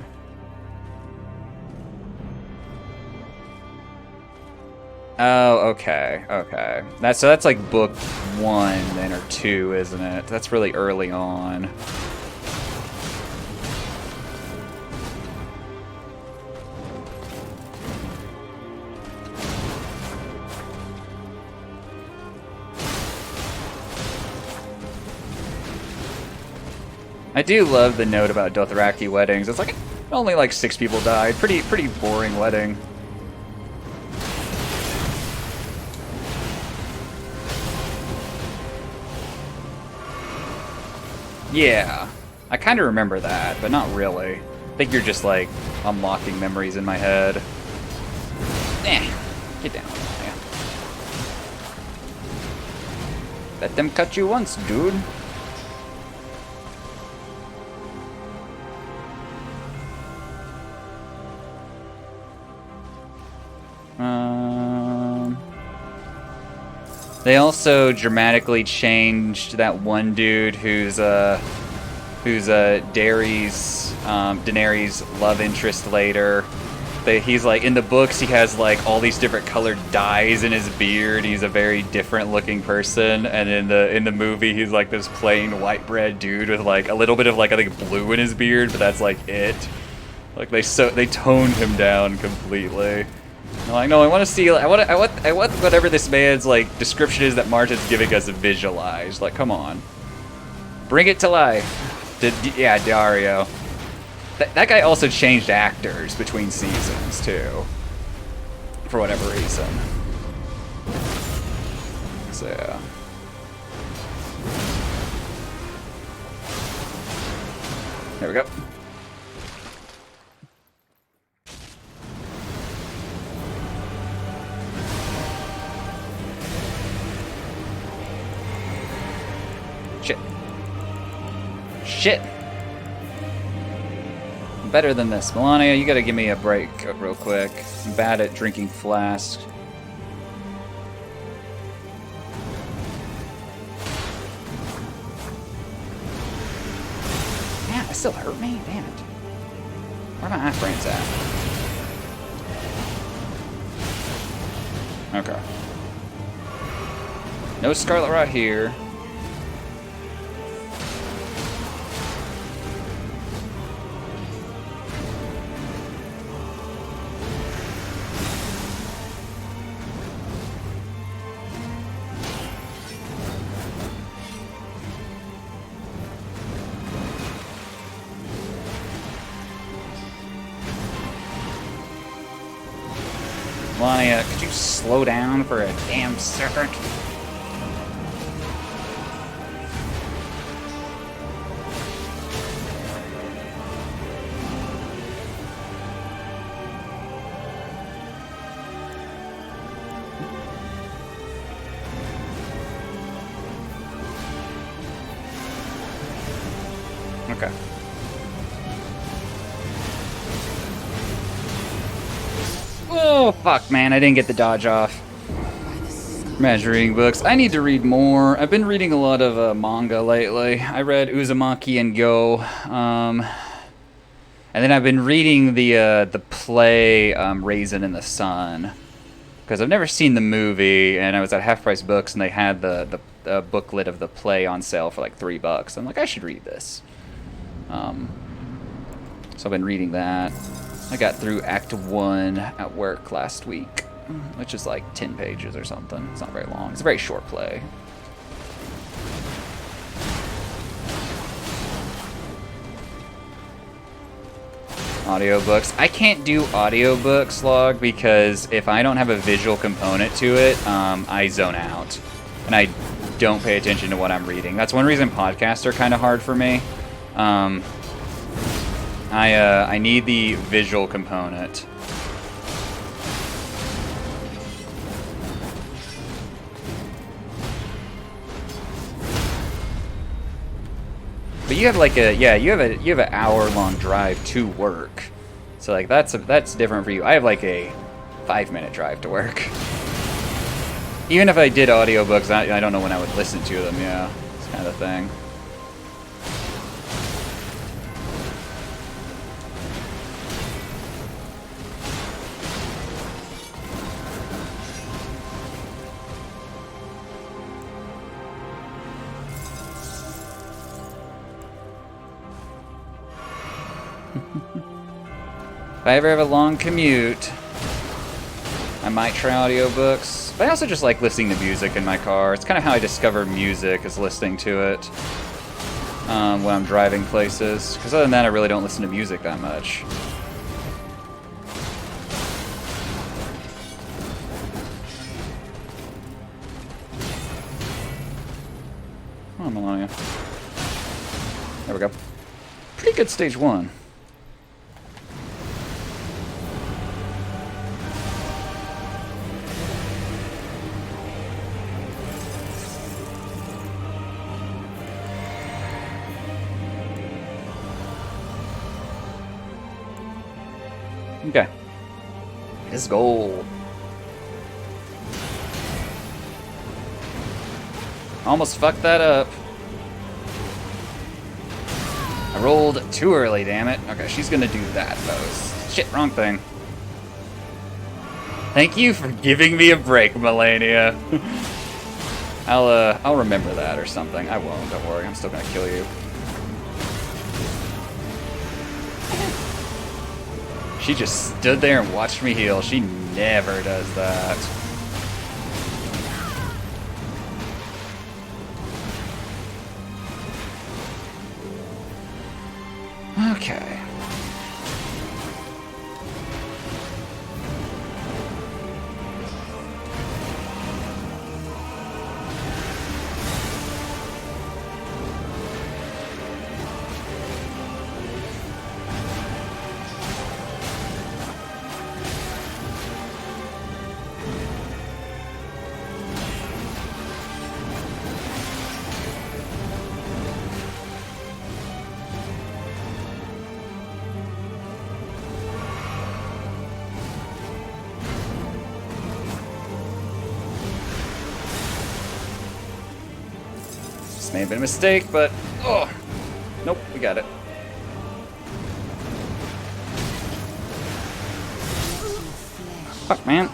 Oh, okay, okay. That's like book 1 then, or 2, isn't it? That's really early on. I do love the note about Dothraki weddings. It's like only 6 people died. Pretty boring wedding. Yeah, I kind of remember that, but not really. I think you're just unlocking memories in my head. Get down. Yeah. Let them cut you once, dude. They also dramatically changed that one dude who's Daenerys' love interest later. he's like, in the books, he has like all these different colored dyes in his beard. He's a very different looking person. And in the movie, he's like this plain white bread dude with like a little bit of like, I think, blue in his beard, but that's like it. Like they toned him down completely. I'm like, no, I want to see, I want whatever this man's like description is that Martin's giving us visualized. Like, come on, bring it to life. Yeah, Dario. That guy also changed actors between seasons too, for whatever reason. So yeah. There we go. Shit. Shit. Better than this. Melania, you gotta give me a break real quick. I'm bad at drinking flask. Man, that still hurt me? Damn it. Where are my iframes at? Okay. No Scarlet Rot here. Melania, could you slow down for a damn second? Okay. Oh, fuck, man. I didn't get the dodge off. Measuring books. I need to read more. I've been reading a lot of manga lately. I read Uzumaki and Go. And then I've been reading the play Raisin in the Sun. Because I've never seen the movie, and I was at Half Price Books, and they had the booklet of the play on sale for like $3. I'm like, I should read this. So I've been reading that. I got through Act 1 at work last week, which is like 10 pages or something. It's not very long. It's a very short play. Audiobooks. I can't do audiobooks, Log, because if I don't have a visual component to it, I zone out. And I don't pay attention to what I'm reading. That's one reason podcasts are kind of hard for me. I need the visual component. But you have like you have an hour-long drive to work. So like that's different for you. I have like a 5-minute drive to work. Even if I did audiobooks, I don't know when I would listen to them, yeah. It's kind of the thing. If I ever have a long commute, I might try audiobooks. But I also just like listening to music in my car. It's kind of how I discover music, is listening to it when I'm driving places. Because other than that, I really don't listen to music that much. Come on, Melania. There we go. Pretty good stage 1. Okay. His goal. Almost fucked that up. I rolled too early, damn it. Okay, she's gonna do that, though. Shit, wrong thing. Thank you for giving me a break, Melania. I'll remember that or something. I won't, don't worry. I'm still gonna kill you. She just stood there and watched me heal. She never does that. Okay. This may have been a mistake, but... Oh! Nope, we got it. Fuck, man.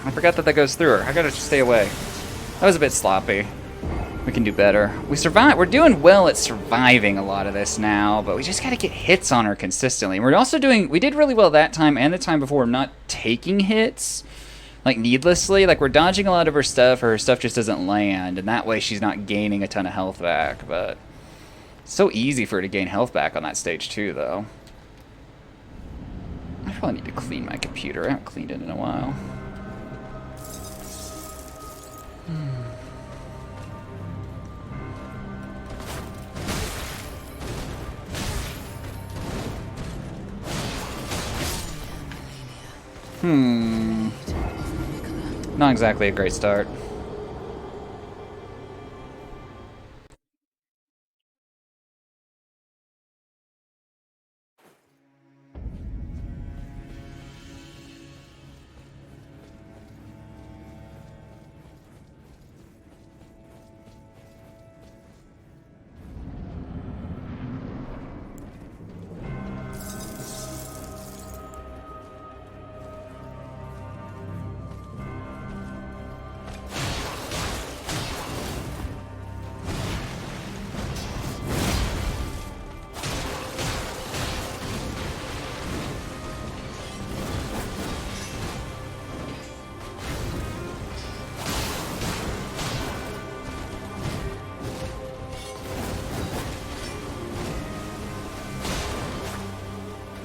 I forgot that goes through her. I gotta just stay away. That was a bit sloppy. We can do better. We survive. We're doing well at surviving a lot of this now, but we just gotta get hits on her consistently. We're also doing... We did really well that time and the time before not taking hits. Like, needlessly. Like, we're dodging a lot of her stuff just doesn't land, and that way she's not gaining a ton of health back, but... It's so easy for her to gain health back on that stage, too, though. I probably need to clean my computer. I haven't cleaned it in a while. Not exactly a great start.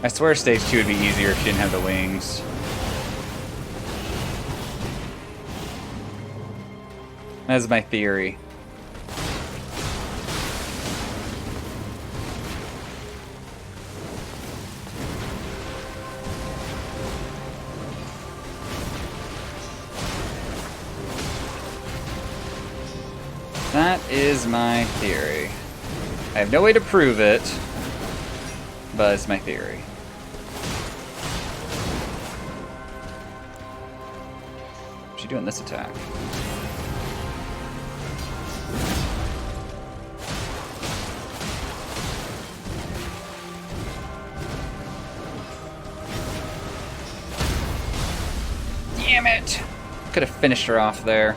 I swear stage 2 would be easier if she didn't have the wings. That's my theory. That is my theory. I have no way to prove it, but it's my theory. What's she doing this attack? Damn it! Could have finished her off there.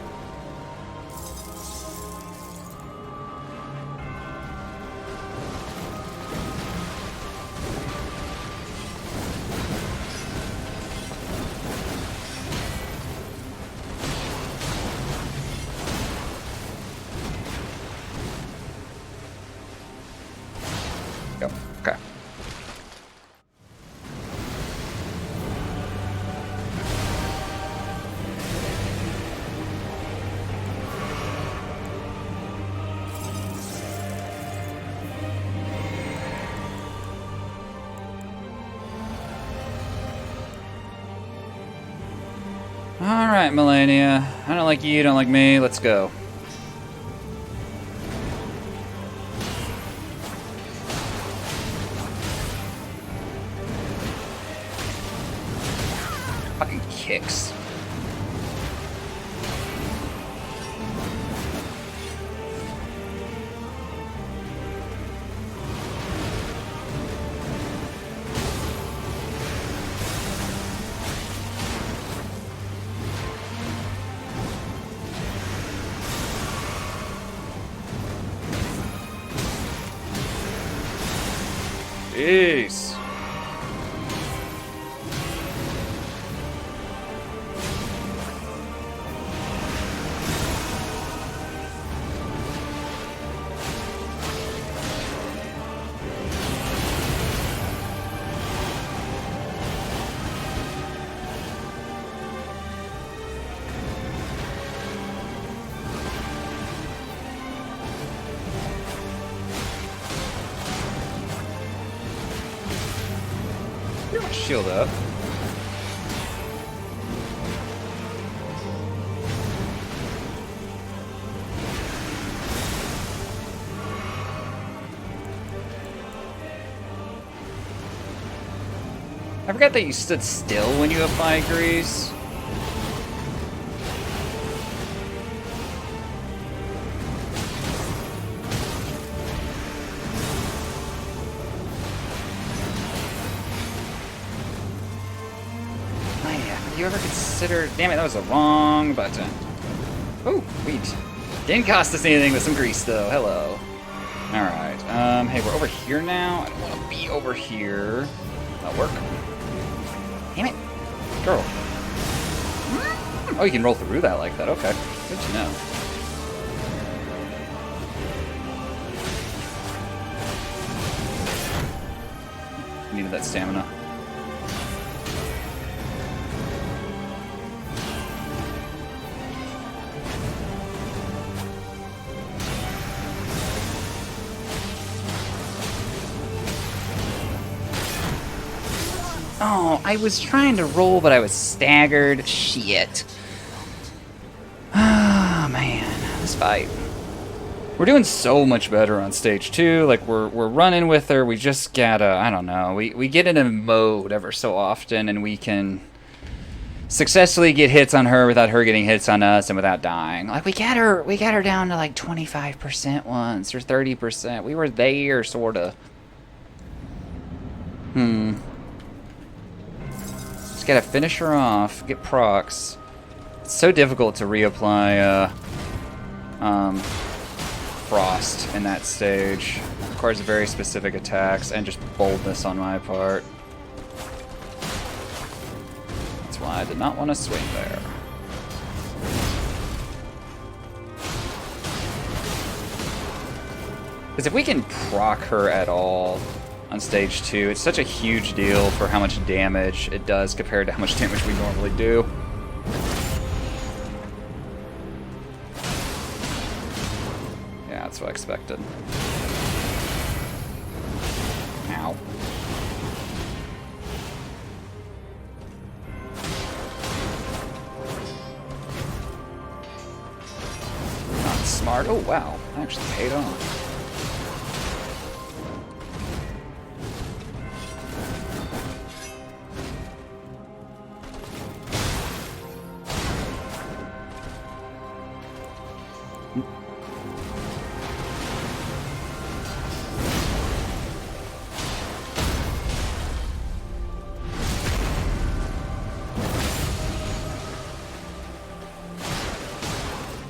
Go. Okay. Alright, Melania. I don't like you, don't like me. Let's go. Fucking kicks. Peace. Shield up. I forgot that you stood still when you apply grease. You ever consider... Damn it, that was the wrong button. Oh, wait. Didn't cost us anything with some grease, though. Hello. Alright. Hey, we're over here now. I don't want to be over here. That'll work. Damn it. Girl. Oh, you can roll through that like that. Okay. Good to know. Needed that stamina. Oh, I was trying to roll, but I was staggered. Shit. Ah, man. This fight. We're doing so much better on stage 2. Like, we're running with her. We just gotta, I don't know. We get in a mode ever so often, and we can successfully get hits on her without her getting hits on us and without dying. Like, we got her down to, like, 25% once, or 30%. We were there, sorta. Gotta finish her off, get procs. It's so difficult to reapply Frost in that stage. It requires very specific attacks and just boldness on my part. That's why I did not want to swing there. Because if we can proc her at all on stage 2, it's such a huge deal for how much damage it does compared to how much damage we normally do. Yeah, that's what I expected. Ow. Not smart. Oh, wow. That actually paid off.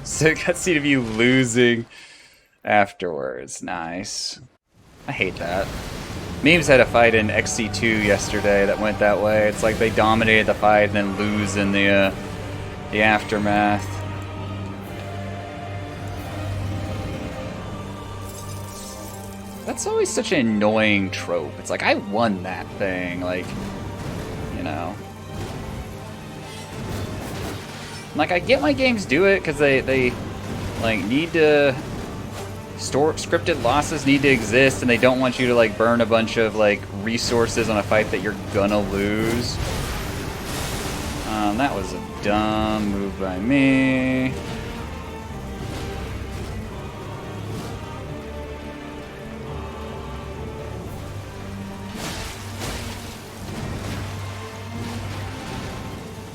So cutscene of you losing afterwards. Nice. I hate that. Memes had a fight in XC2 yesterday that went that way. It's like they dominated the fight and then lose in the aftermath. That's always such an annoying trope. It's like, I won that thing. Like, you know. Like, I get why games do it, because they like, need to... Scripted losses need to exist, and they don't want you to, like, burn a bunch of, like, resources on a fight that you're gonna lose. That was a dumb move by me.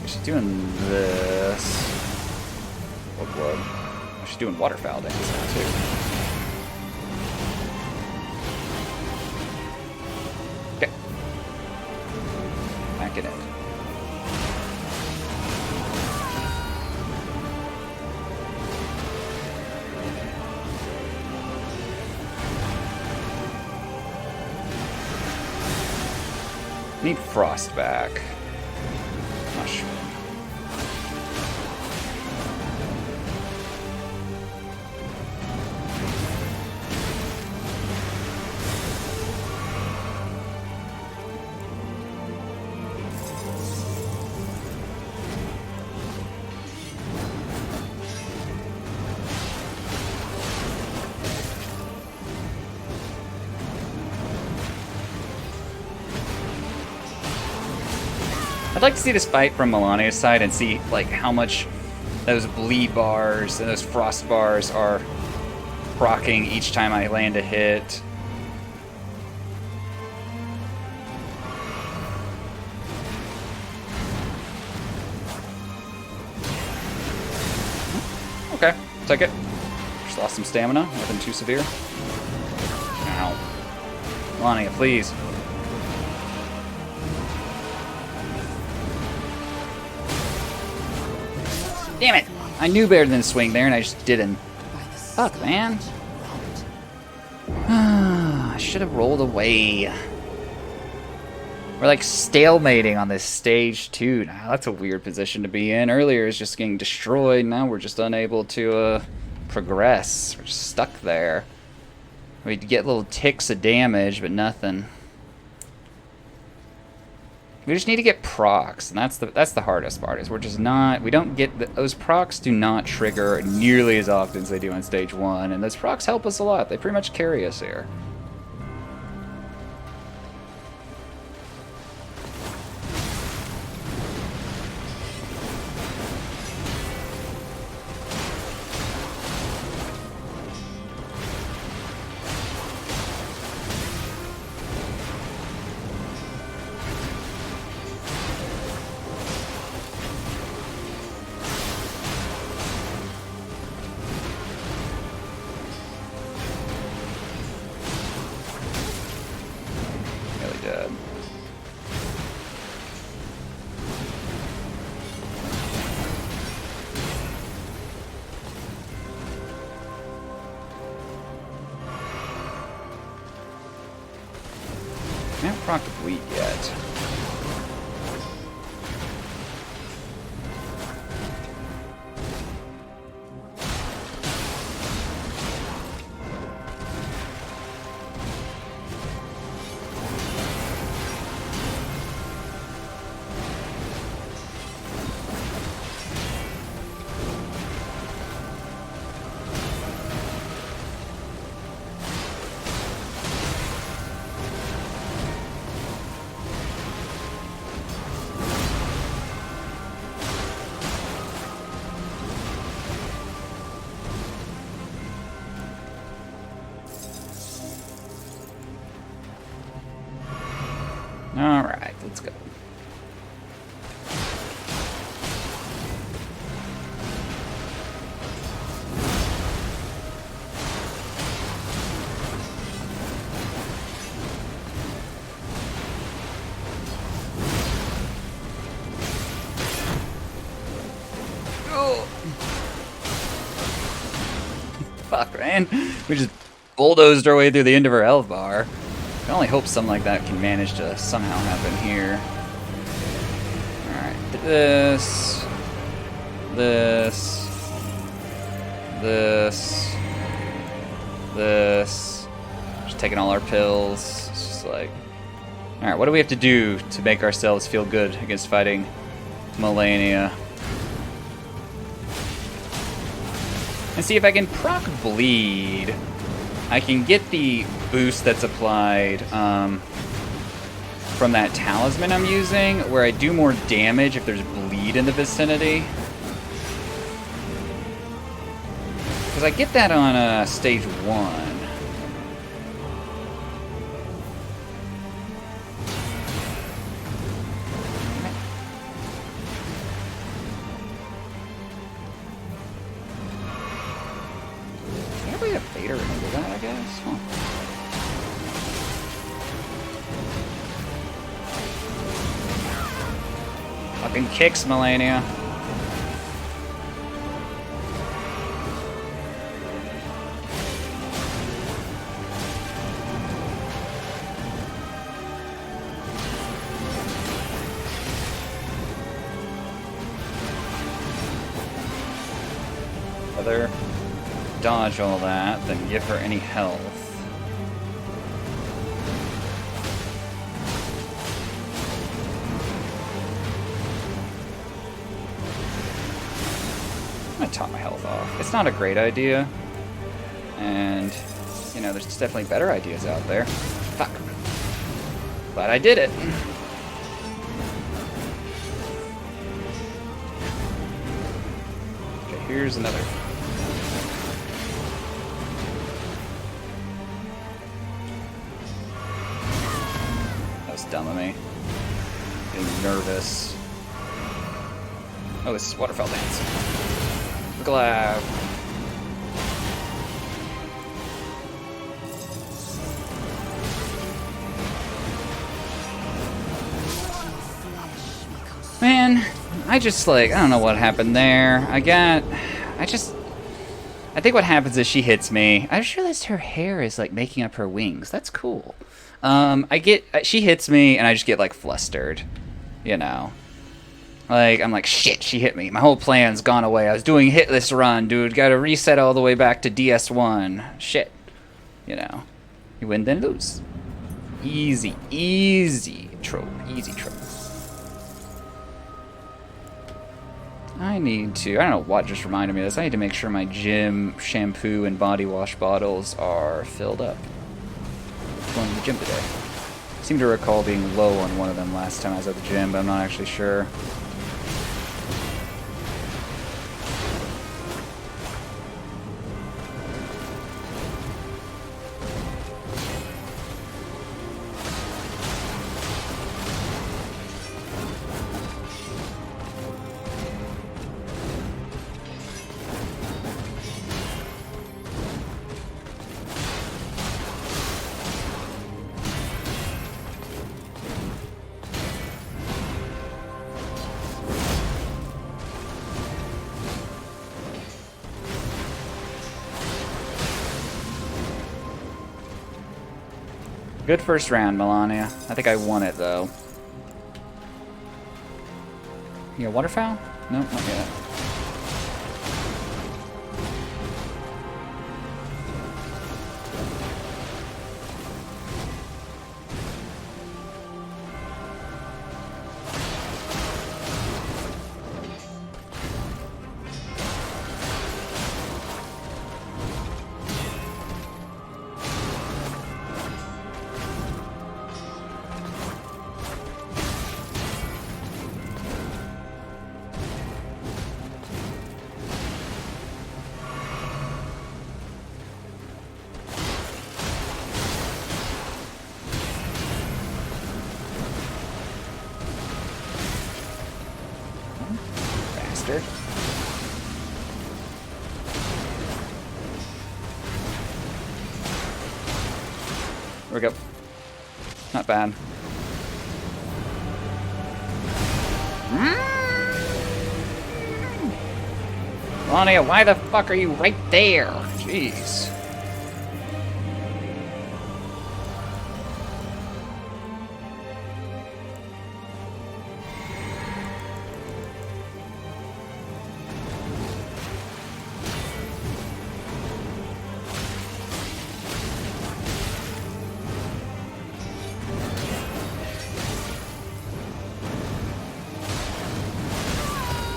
She's doing this. Whoa. She's doing waterfowl dance now, too. Okay. Back it in. Need frost back. Mushroom. I'd like to see this fight from Melania's side and see like how much those bleed bars and those frost bars are proccing each time I land a hit. Okay, take it. Just lost some stamina, nothing too severe. Ow. Melania, please. Damn it! I knew better than swing there and I just didn't. Fuck, man. I should have rolled away. We're like stalemating on this stage too now. That's a weird position to be in. Earlier it was just getting destroyed. Now we're just unable to progress. We're just stuck there. We'd get little ticks of damage, but nothing. We just need to get procs, and that's the hardest part. Is we don't get those procs do not trigger nearly as often as they do on stage 1, and those procs help us a lot. They pretty much carry us here. I haven't procced the bleed yet. Alright, let's go. Oh. Fuck, man. We just bulldozed our way through the end of our health bar. I can only hope something like that can manage to somehow happen here. Alright, this. Just taking all our pills. It's just like... Alright, what do we have to do to make ourselves feel good against fighting Melania? And see if I can proc bleed. I can get the boost that's applied from that talisman I'm using, where I do more damage if there's bleed in the vicinity. Because I get that on stage 1. Can't we have Vader into that, I guess? Huh. Fucking kicks, Melania. Rather dodge all that than give her any health. I'm gonna top my health off. It's not a great idea. And, you know, there's definitely better ideas out there. Fuck. But I did it. Okay, here's another. That was dumb of me. Getting nervous. Oh, this is waterfall dance. Glad. Man, I just like, I don't know what happened there. I think what happens is she hits me. I just realized her hair is like making up her wings. That's cool. She hits me and I just get like flustered, you know. Like, I'm like, shit, she hit me. My whole plan's gone away. I was doing hitless run, dude. Gotta reset all the way back to DS1. Shit. You know. You win, then lose. Easy, easy trope. Easy trope. I don't know what just reminded me of this. I need to make sure my gym shampoo and body wash bottles are filled up. Going to the gym today. I seem to recall being low on one of them last time I was at the gym, but I'm not actually sure. Good first round, Melania. I think I won it, though. You got waterfowl? Nope, not yet. Bastard. There we go. Not bad. Melania, why the fuck are you right there? Jeez.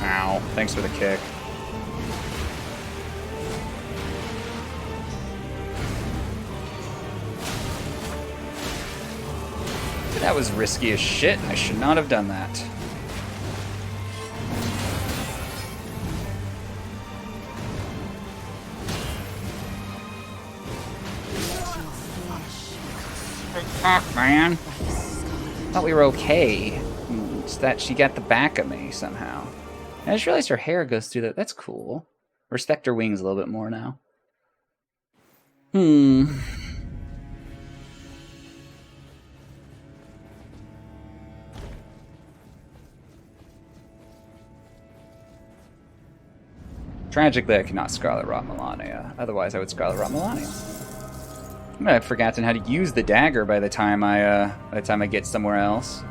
Ow. Thanks for the kick. That was risky as shit. I should not have done that. Fuck, man. Thought we were okay. It's that she got the back of me somehow. I just realized her hair goes through that. That's cool. Respect her wings a little bit more now. Tragically, I cannot Scarlet Rot Melania. Otherwise, I would Scarlet Rot Melania. I'm gonna have forgotten how to use the dagger by the time I get somewhere else.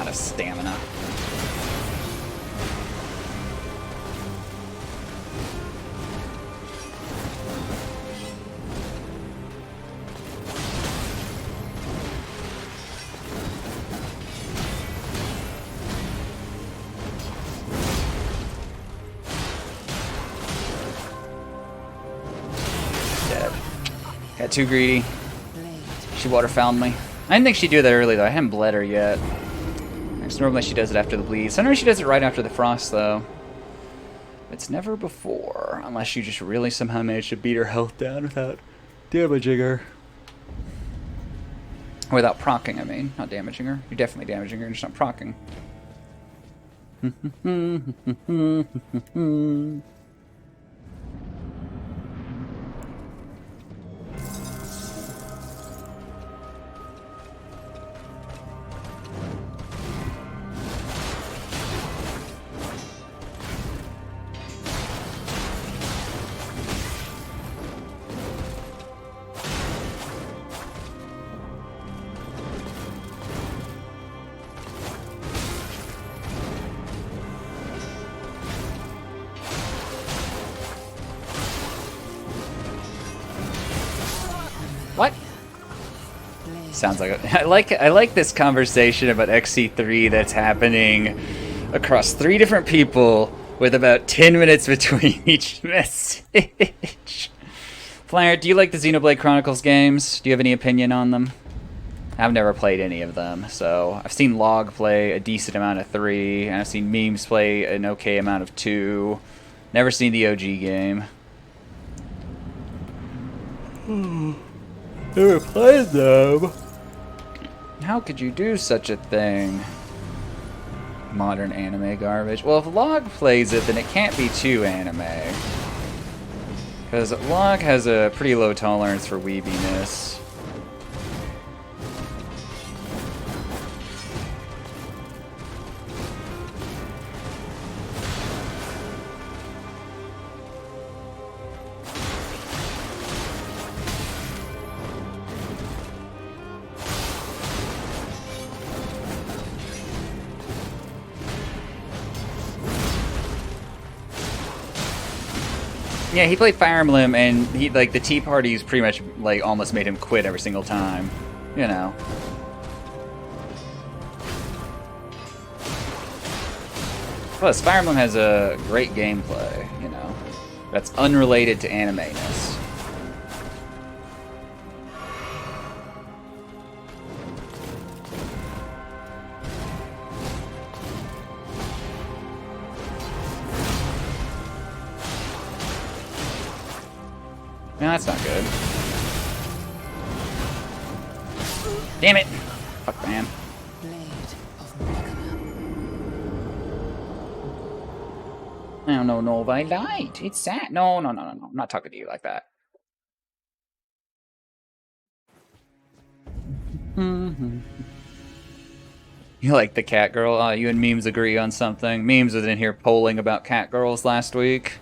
lot of stamina. Dead. Got too greedy. She waterfound me. I didn't think she'd do that early though. I hadn't bled her yet. Normally she does it after the bleed. Sometimes she does it right after the frost though. It's never before, unless you just really somehow manage to beat her health down without damaging her. Without proccing, I mean. Not damaging her. You're definitely damaging her, just not proccing. What? Sounds like I like this conversation about XC3 that's happening across 3 different people with about 10 minutes between each message. Flyer, do you like the Xenoblade Chronicles games? Do you have any opinion on them? I've never played any of them, so I've seen Log play a decent amount of 3, and I've seen Memes play an okay amount of 2. Never seen the OG game. Never played them. How could you do such a thing? Modern anime garbage. Well, if Log plays it, then it can't be too anime. Because Log has a pretty low tolerance for weebiness. Yeah, he played Fire Emblem, and he the Tea Parties pretty much almost made him quit every single time. You know. Plus, Fire Emblem has a great gameplay. You know, that's unrelated to anime-ness. No, that's not good. Damn it! Fuck, man. No, no, no, I lied. It's sad. No, no, no, no, no. I'm not talking to you like that. You like the cat girl? Oh, you and Memes agree on something. Memes was in here polling about cat girls last week.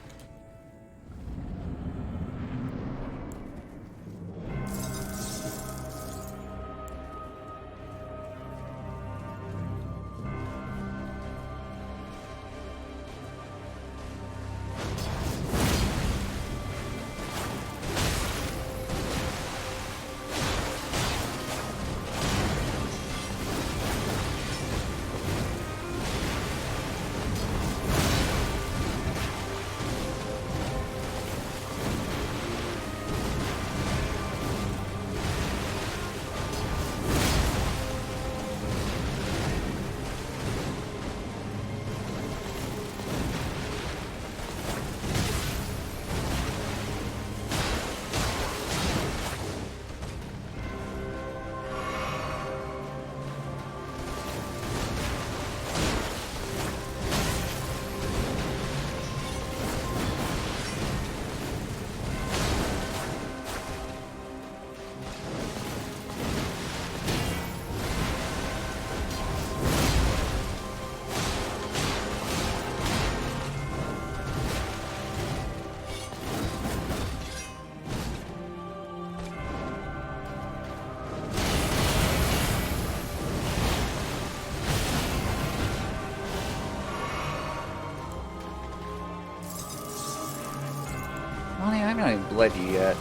I'm not even bled you yet.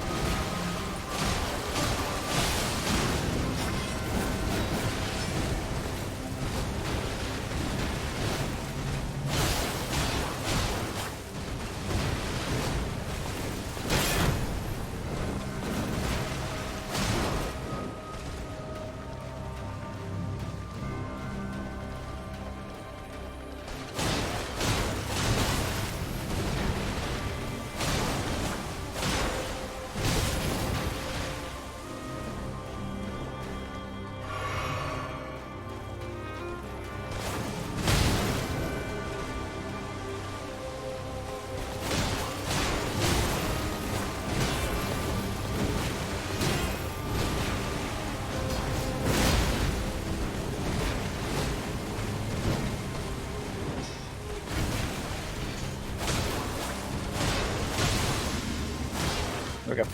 There we go.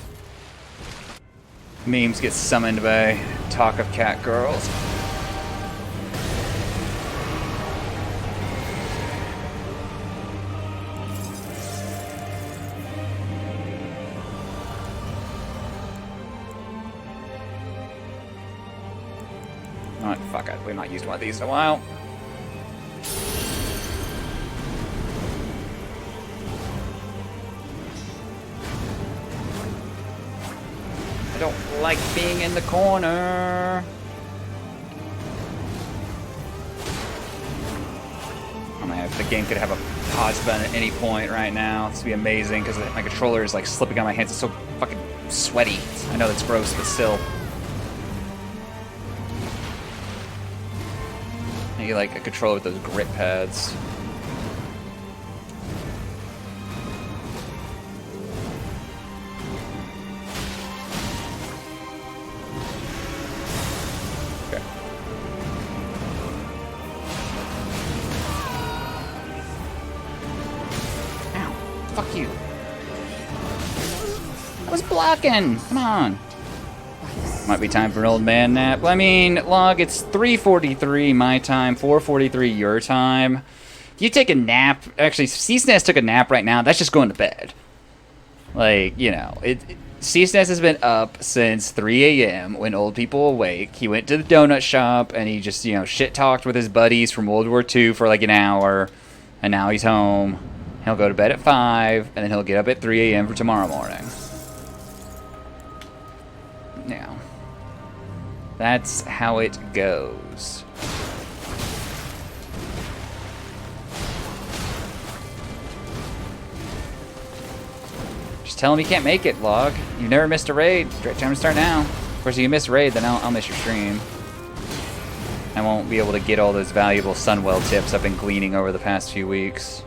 Memes get summoned by talk of cat girls. Alright, fuck it. We've not used one of these in a while. I don't like being in the corner. Oh man, if the game could have a pause button at any point right now, this would be amazing because my controller is like slipping on my hands. It's so fucking sweaty. I know that's gross, but still. I need like a controller with those grip pads. Okay. Ow. Fuck you. I was blocking. Come on. Might be time for an old man nap. I mean, Log, it's 3:43 my time, 4:43 your time. If you take a nap, actually, CSNES took a nap right now, that's just going to bed. Like, you know, CSNES has been up since 3 a.m. when old people awake. He went to the donut shop and he just, you know, shit-talked with his buddies from World War II for like an hour, and now he's home. He'll go to bed at 5, and then he'll get up at 3 a.m. for tomorrow morning. Now, that's how it goes. Just tell him you can't make it, Log. You've never missed a raid. Time to start now. Of course, if you miss a raid, then I'll miss your stream. I won't be able to get all those valuable Sunwell tips I've been gleaning over the past few weeks.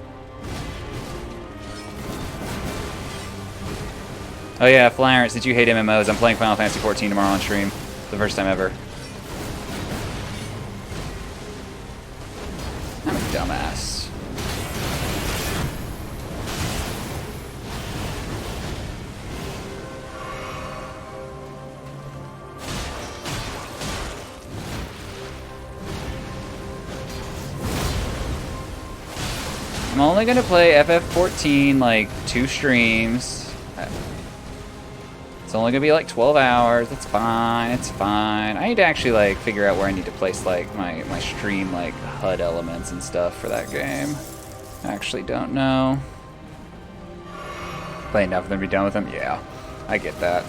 Oh yeah, Flyer, since you hate MMOs, I'm playing Final Fantasy XIV tomorrow on stream. The first time ever. I'm a dumbass. I'm only gonna play FF14 like 2 streams. It's only gonna be like 12 hours. It's fine. It's fine. I need to actually like figure out where I need to place like my stream like HUD elements and stuff for that game. I actually don't know. Play enough of them to be done with them. Yeah, I get that.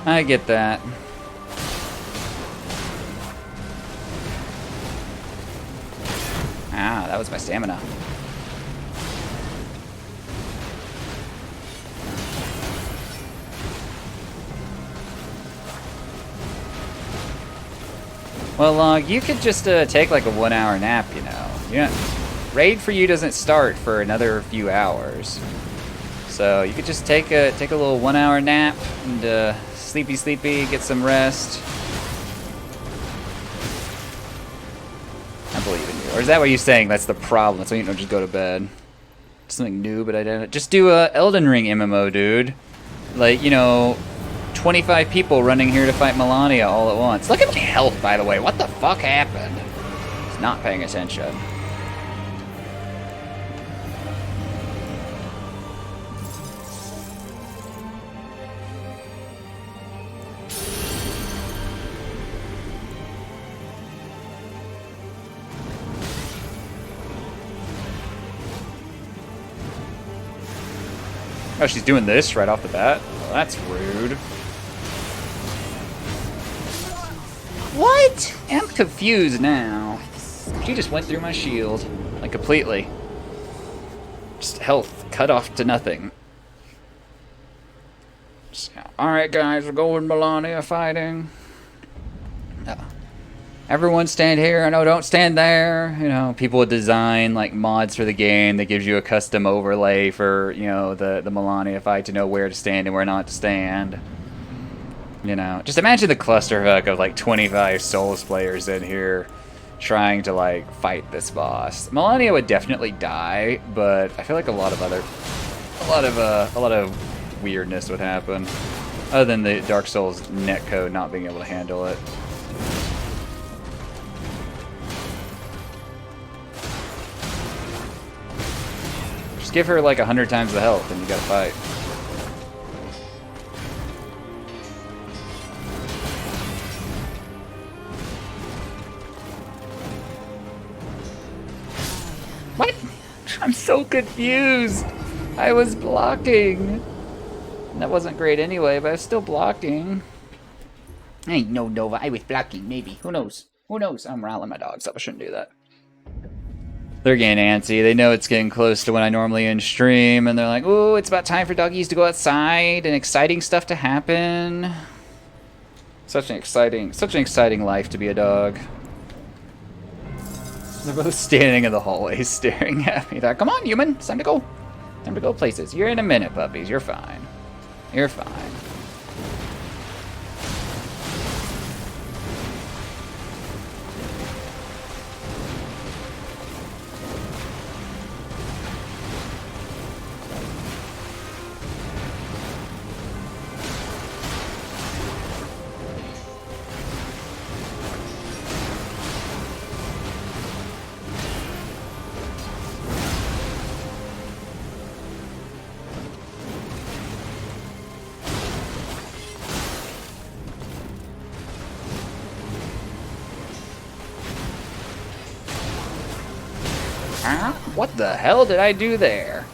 I get that. Ah, that was my stamina. Well, you could just take like a 1 hour nap, you know. Yeah, raid for you doesn't start for another few hours, so you could just take a little 1 hour nap and sleepy, get some rest. I believe in you. Or is that what you're saying? That's the problem. That's why you don't just go to bed. Something new, but I didn't. Just do a Elden Ring MMO, dude. Like, you know, 25 people running here to fight Melania all at once. Look at my health, by the way. What the fuck happened? He's not paying attention. Oh, she's doing this right off the bat? Well, that's rude. What? I'm confused now. She just went through my shield. Like, completely. Just health cut off to nothing. Alright, guys, we're going Melania fighting. Everyone stand here. No, don't stand there. You know, people would design like mods for the game that gives you a custom overlay for, you know, the Melania fight to know where to stand and where not to stand. You know, just imagine the clusterfuck of like 25 Souls players in here trying to like fight this boss. Melania would definitely die, but I feel like a lot of weirdness would happen, other than the Dark Souls netcode not being able to handle it. Just give her like 100 times the health and you gotta fight. What? I'm so confused. I was blocking. And that wasn't great anyway, but I was still blocking. Hey, no, Nova, I was blocking, maybe. Who knows? Who knows? I'm riling my dogs up. I shouldn't do that. They're getting antsy. They know it's getting close to when I normally end stream, and they're like, "Ooh, it's about time for doggies to go outside and exciting stuff to happen." Such an exciting life to be a dog. They're both standing in the hallway staring at me. They're like, "Come on, human, it's time to go. Time to go places. You're in a minute, puppies. You're fine. You're fine." Huh? What the hell did I do there?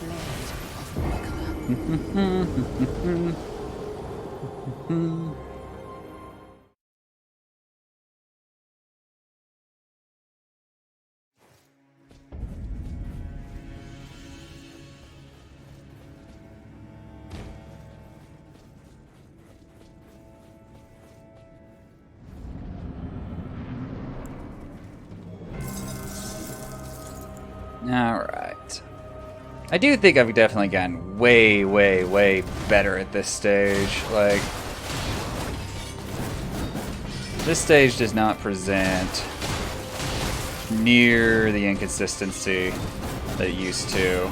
Alright. I do think I've definitely gotten way, way, way better at this stage. Like, this stage does not present near the inconsistency that it used to.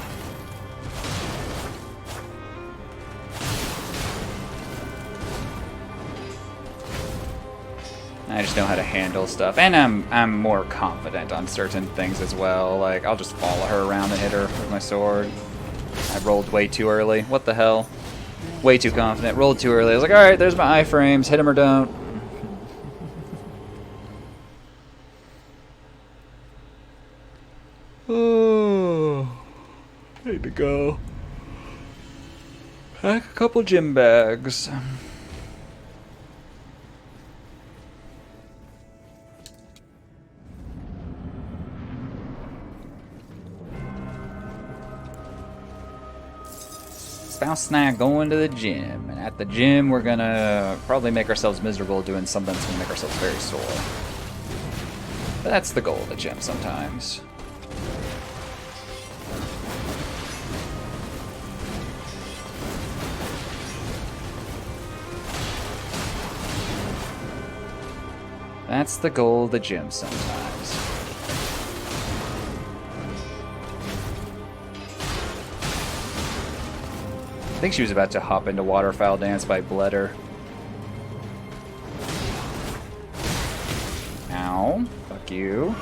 I just know how to handle stuff, and I'm more confident on certain things as well. Like, I'll just follow her around and hit her with my sword. I rolled way too early. What the hell? Way too confident. Rolled too early. I was like, alright, there's my iframes. Hit him or don't. Oh, need to go pack a couple gym bags. Spouse and I are going to the gym, and at the gym we're gonna probably make ourselves miserable doing something that's gonna make ourselves very sore. But that's the goal of the gym sometimes. That's the goal of the gym sometimes. I think she was about to hop into Waterfowl Dance by Bleder. you.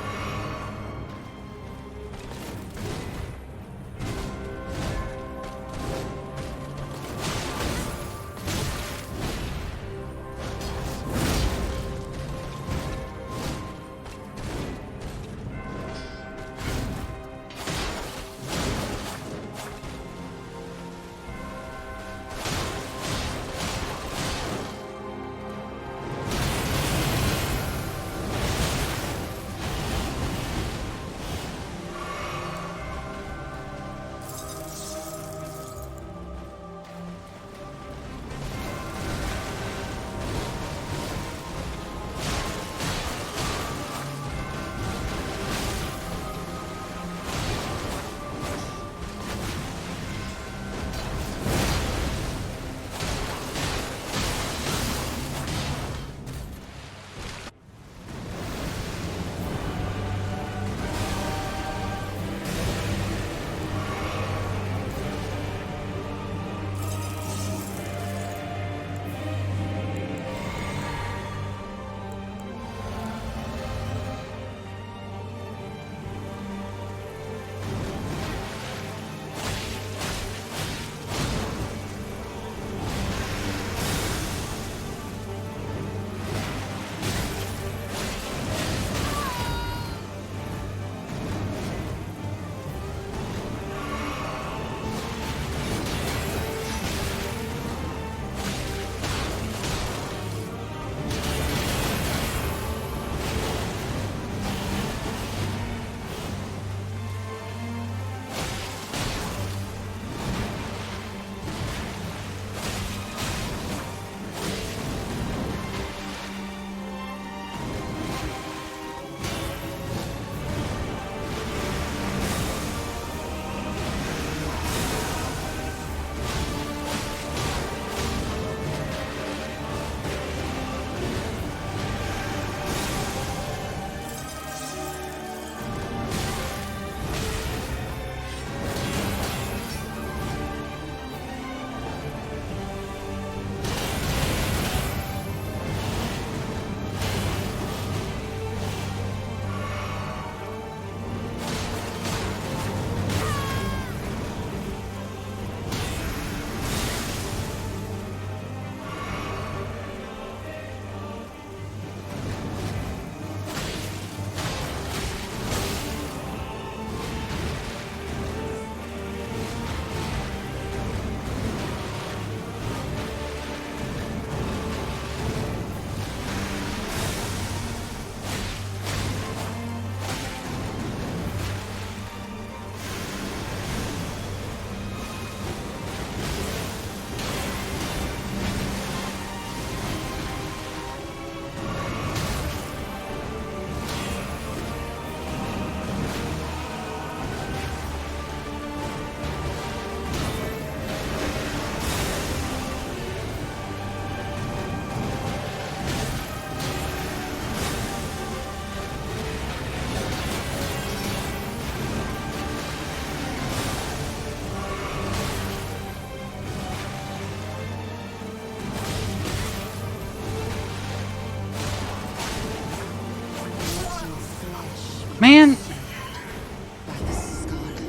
Man,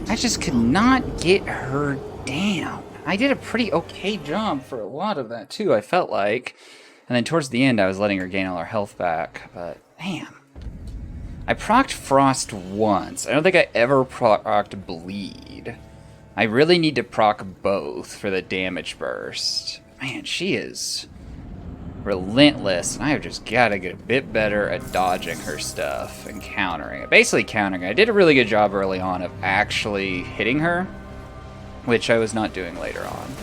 I just could not get her down. I did a pretty okay job for a lot of that too, I felt like. And then towards the end, I was letting her gain all her health back. But, man. I procced Frost once. I don't think I ever procced Bleed. I really need to proc both for the damage burst. Man, she is relentless, and I have just got to get a bit better at dodging her stuff and countering it. Basically countering it. I did a really good job early on of actually hitting her, which I was not doing later on.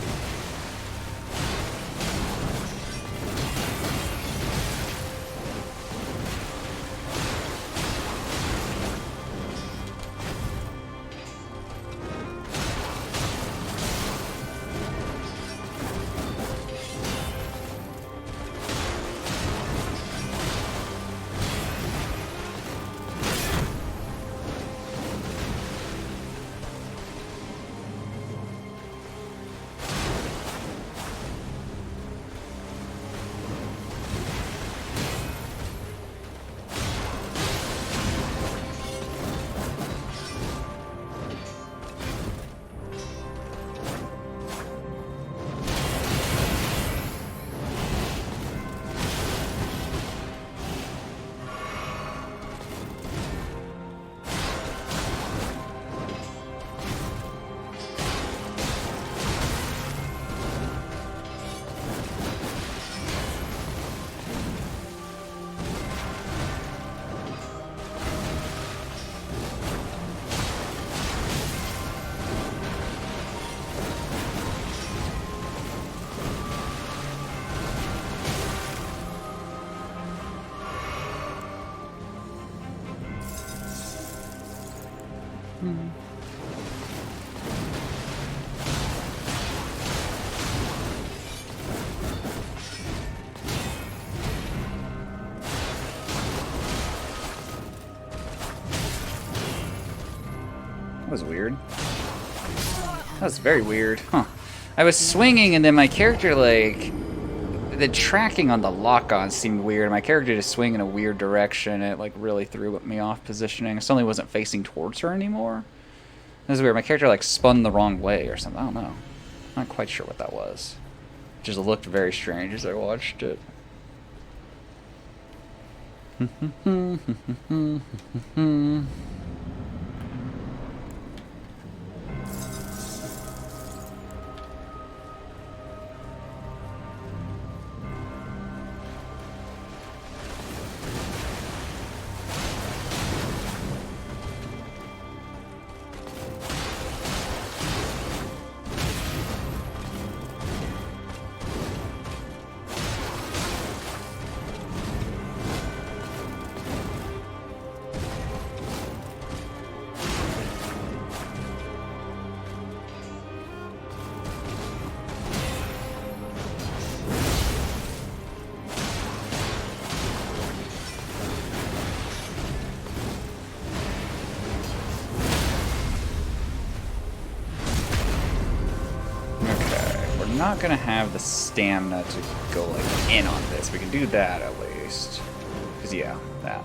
That was weird. That was very weird. Huh. I was swinging and then my character, like... The tracking on the lock-on seemed weird. My character just swing in a weird direction. It, like, really threw me off positioning. I suddenly wasn't facing towards her anymore. This is weird. My character, like, spun the wrong way or something. I don't know. I'm not quite sure what that was. It just looked very strange as I watched it. Not gonna have the stamina to go like in on this. We can do that at least. Cause yeah, that.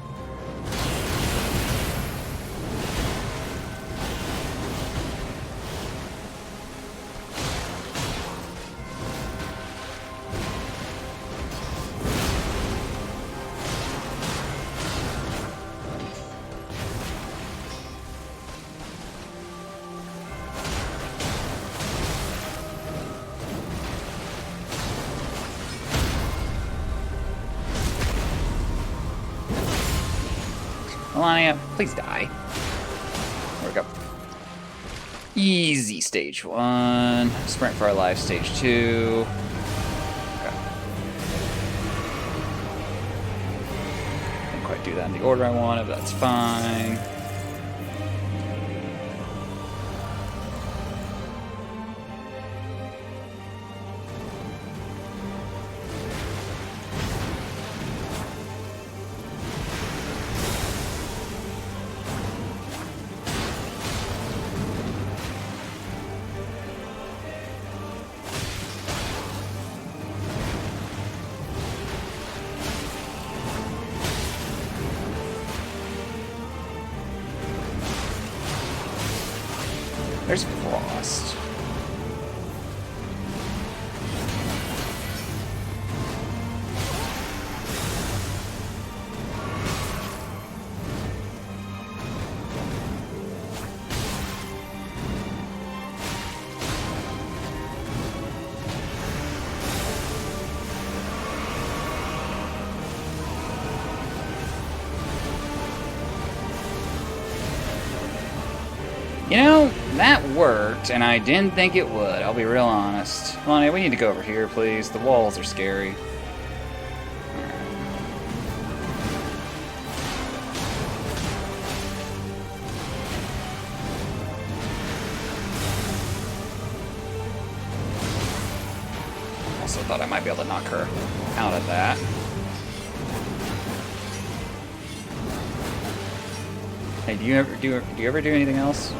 Melania, please die. There we go. Easy stage 1. Sprint for our life, stage 2. Okay. Didn't quite do that in the order I wanted, but that's fine. There's Frost. You know, that worked, and I didn't think it would. I'll be real honest. Lonnie, we need to go over here, please. The walls are scary. Also thought I might be able to knock her out of that. Hey, do you ever do anything else?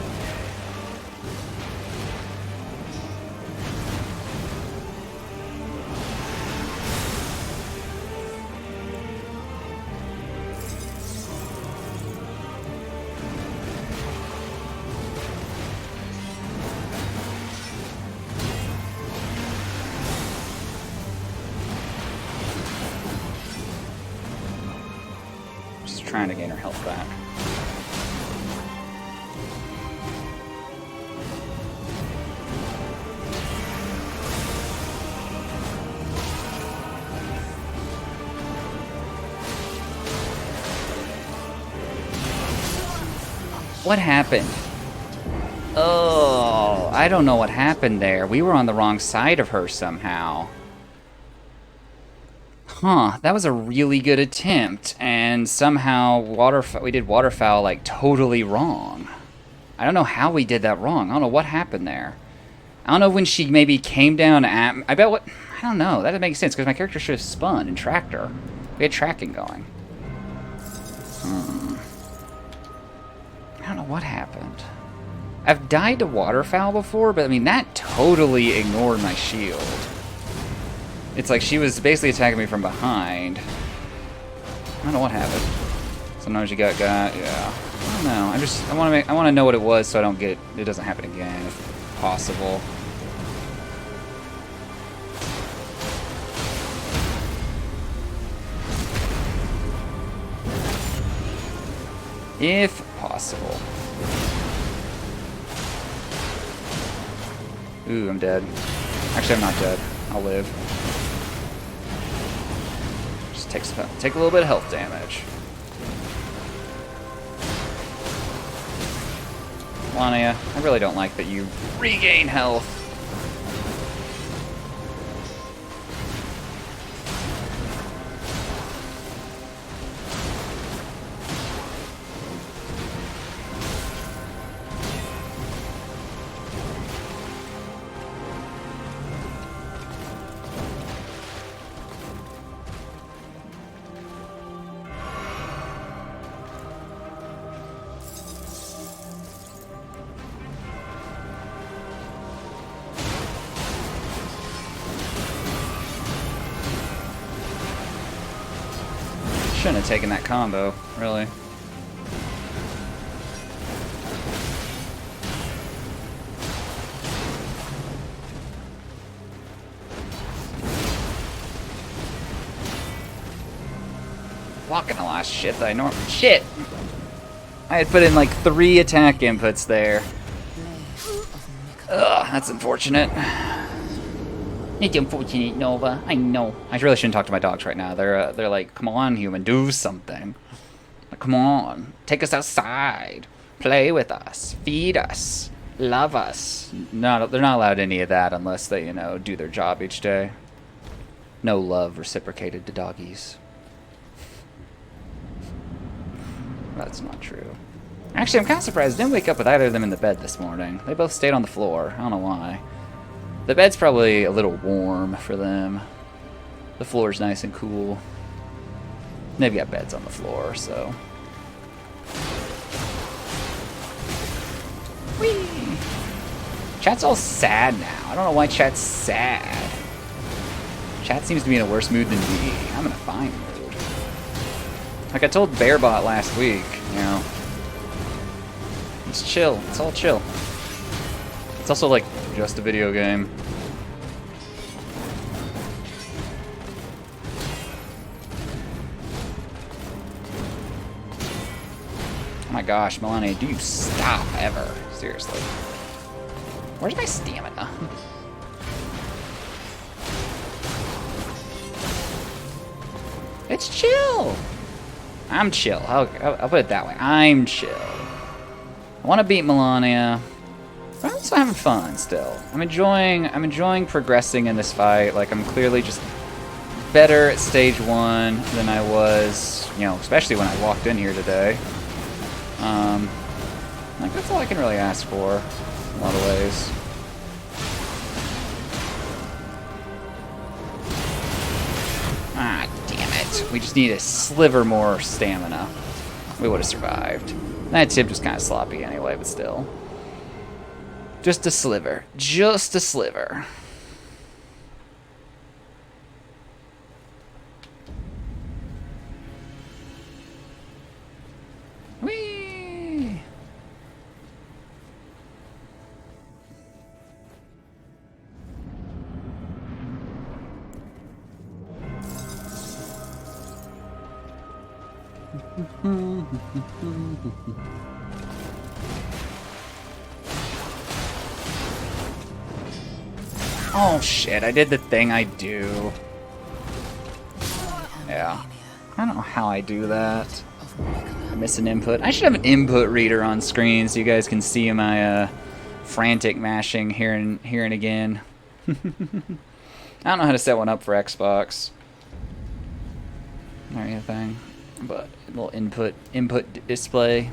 Just trying to gain her health back. What happened? Oh, I don't know what happened there. We were on the wrong side of her somehow. Huh, that was a really good attempt, and somehow we did waterfowl like totally wrong. I don't know how we did that wrong. I don't know what happened there. I don't know when she maybe came down at... I don't know. That doesn't make sense, because my character should have spun and tracked her. We had tracking going. I don't know what happened. I've died to waterfowl before, but I mean, that totally ignored my shield. It's like she was basically attacking me from behind. I don't know what happened. Sometimes you got, yeah. I don't know. I want to know what it was so I don't get, it doesn't happen again, if possible. If possible. Ooh, I'm dead. Actually, I'm not dead. I'll live. Just take a little bit of health damage. Lania, I really don't like that you regain health. Shouldn't have taken that combo, really. Blocking a lot of shit that I normally... Shit! I had put in like 3 attack inputs there. Ugh, that's unfortunate. It's unfortunate, Nova. I know. I really shouldn't talk to my dogs right now. They're like, come on, human, do something. Like, come on, take us outside, play with us, feed us, love us. No, they're not allowed any of that unless they, you know, do their job each day. No love reciprocated to doggies. That's not true. Actually, I'm kind of surprised I didn't wake up with either of them in the bed this morning. They both stayed on the floor. I don't know why. The bed's probably a little warm for them. The floor's nice and cool. They've got beds on the floor, so. Whee! Chat's all sad now. I don't know why chat's sad. Chat seems to be in a worse mood than me. I'm in a fine mood. Like I told Bearbot last week, you know. It's chill. It's all chill. It's also like just a video game. Oh my gosh, Melania, do you stop ever? Seriously. Where's my stamina? It's chill. I'm chill. I'll put it that way. I'm chill. I want to beat Melania. But I'm also having fun still. I'm enjoying progressing in this fight. Like, I'm clearly just better at stage 1 than I was, you know, especially when I walked in here today. Like, that's all I can really ask for in a lot of ways. Ah, damn it. We just need a sliver more stamina. We would have survived. That tip was kind of sloppy anyway, but still. Just a sliver. Just a sliver. Whee! Oh shit, I did the thing I do. Yeah. I don't know how I do that. I miss an input. I should have an input reader on screen so you guys can see my frantic mashing here and again. I don't know how to set one up for Xbox or anything, but a little input display.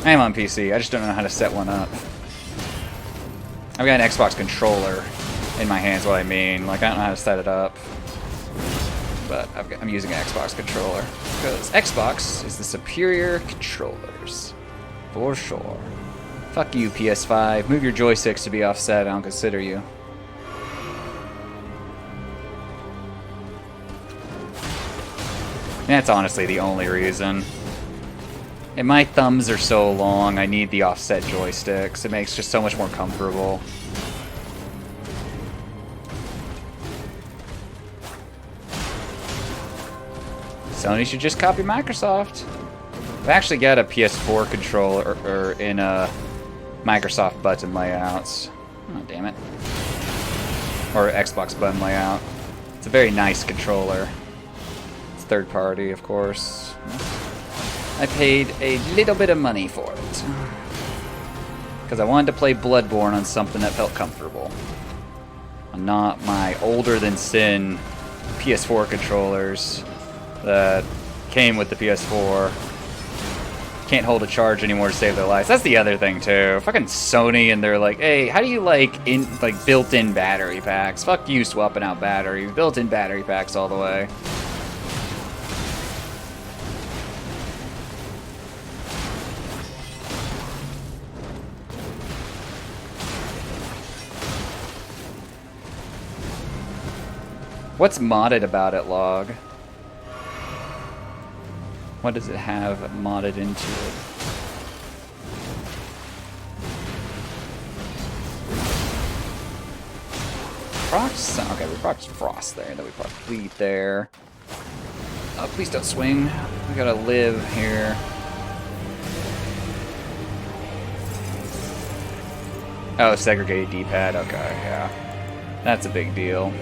I am on PC. I just don't know how to set one up. I've got an Xbox controller in my hands, what I mean. Like, I don't know how to set it up. But I'm using an Xbox controller. Because Xbox is the superior controllers. For sure. Fuck you, PS5. Move your joysticks to be offset, I don't consider you. That's honestly the only reason. And my thumbs are so long, I need the offset joysticks. It makes just so much more comfortable. Sony should just copy Microsoft. I've actually got a PS4 controller in a Microsoft button layouts. Oh, damn it. Or Xbox button layout. It's a very nice controller. It's third party, of course. I paid a little bit of money for it. Because I wanted to play Bloodborne on something that felt comfortable. And not my older than sin PS4 controllers that came with the PS4. Can't hold a charge anymore to save their lives. That's the other thing too. Fucking Sony and they're like, hey, how do you like built-in battery packs? Fuck you swapping out batteries. Built-in battery packs all the way. What's modded about it, Log? What does it have modded into it? Procs? Okay, we procced Frost there, then we procced Bleed there. Oh, please don't swing. We gotta live here. Oh, segregated D-pad. Okay, yeah. That's a big deal.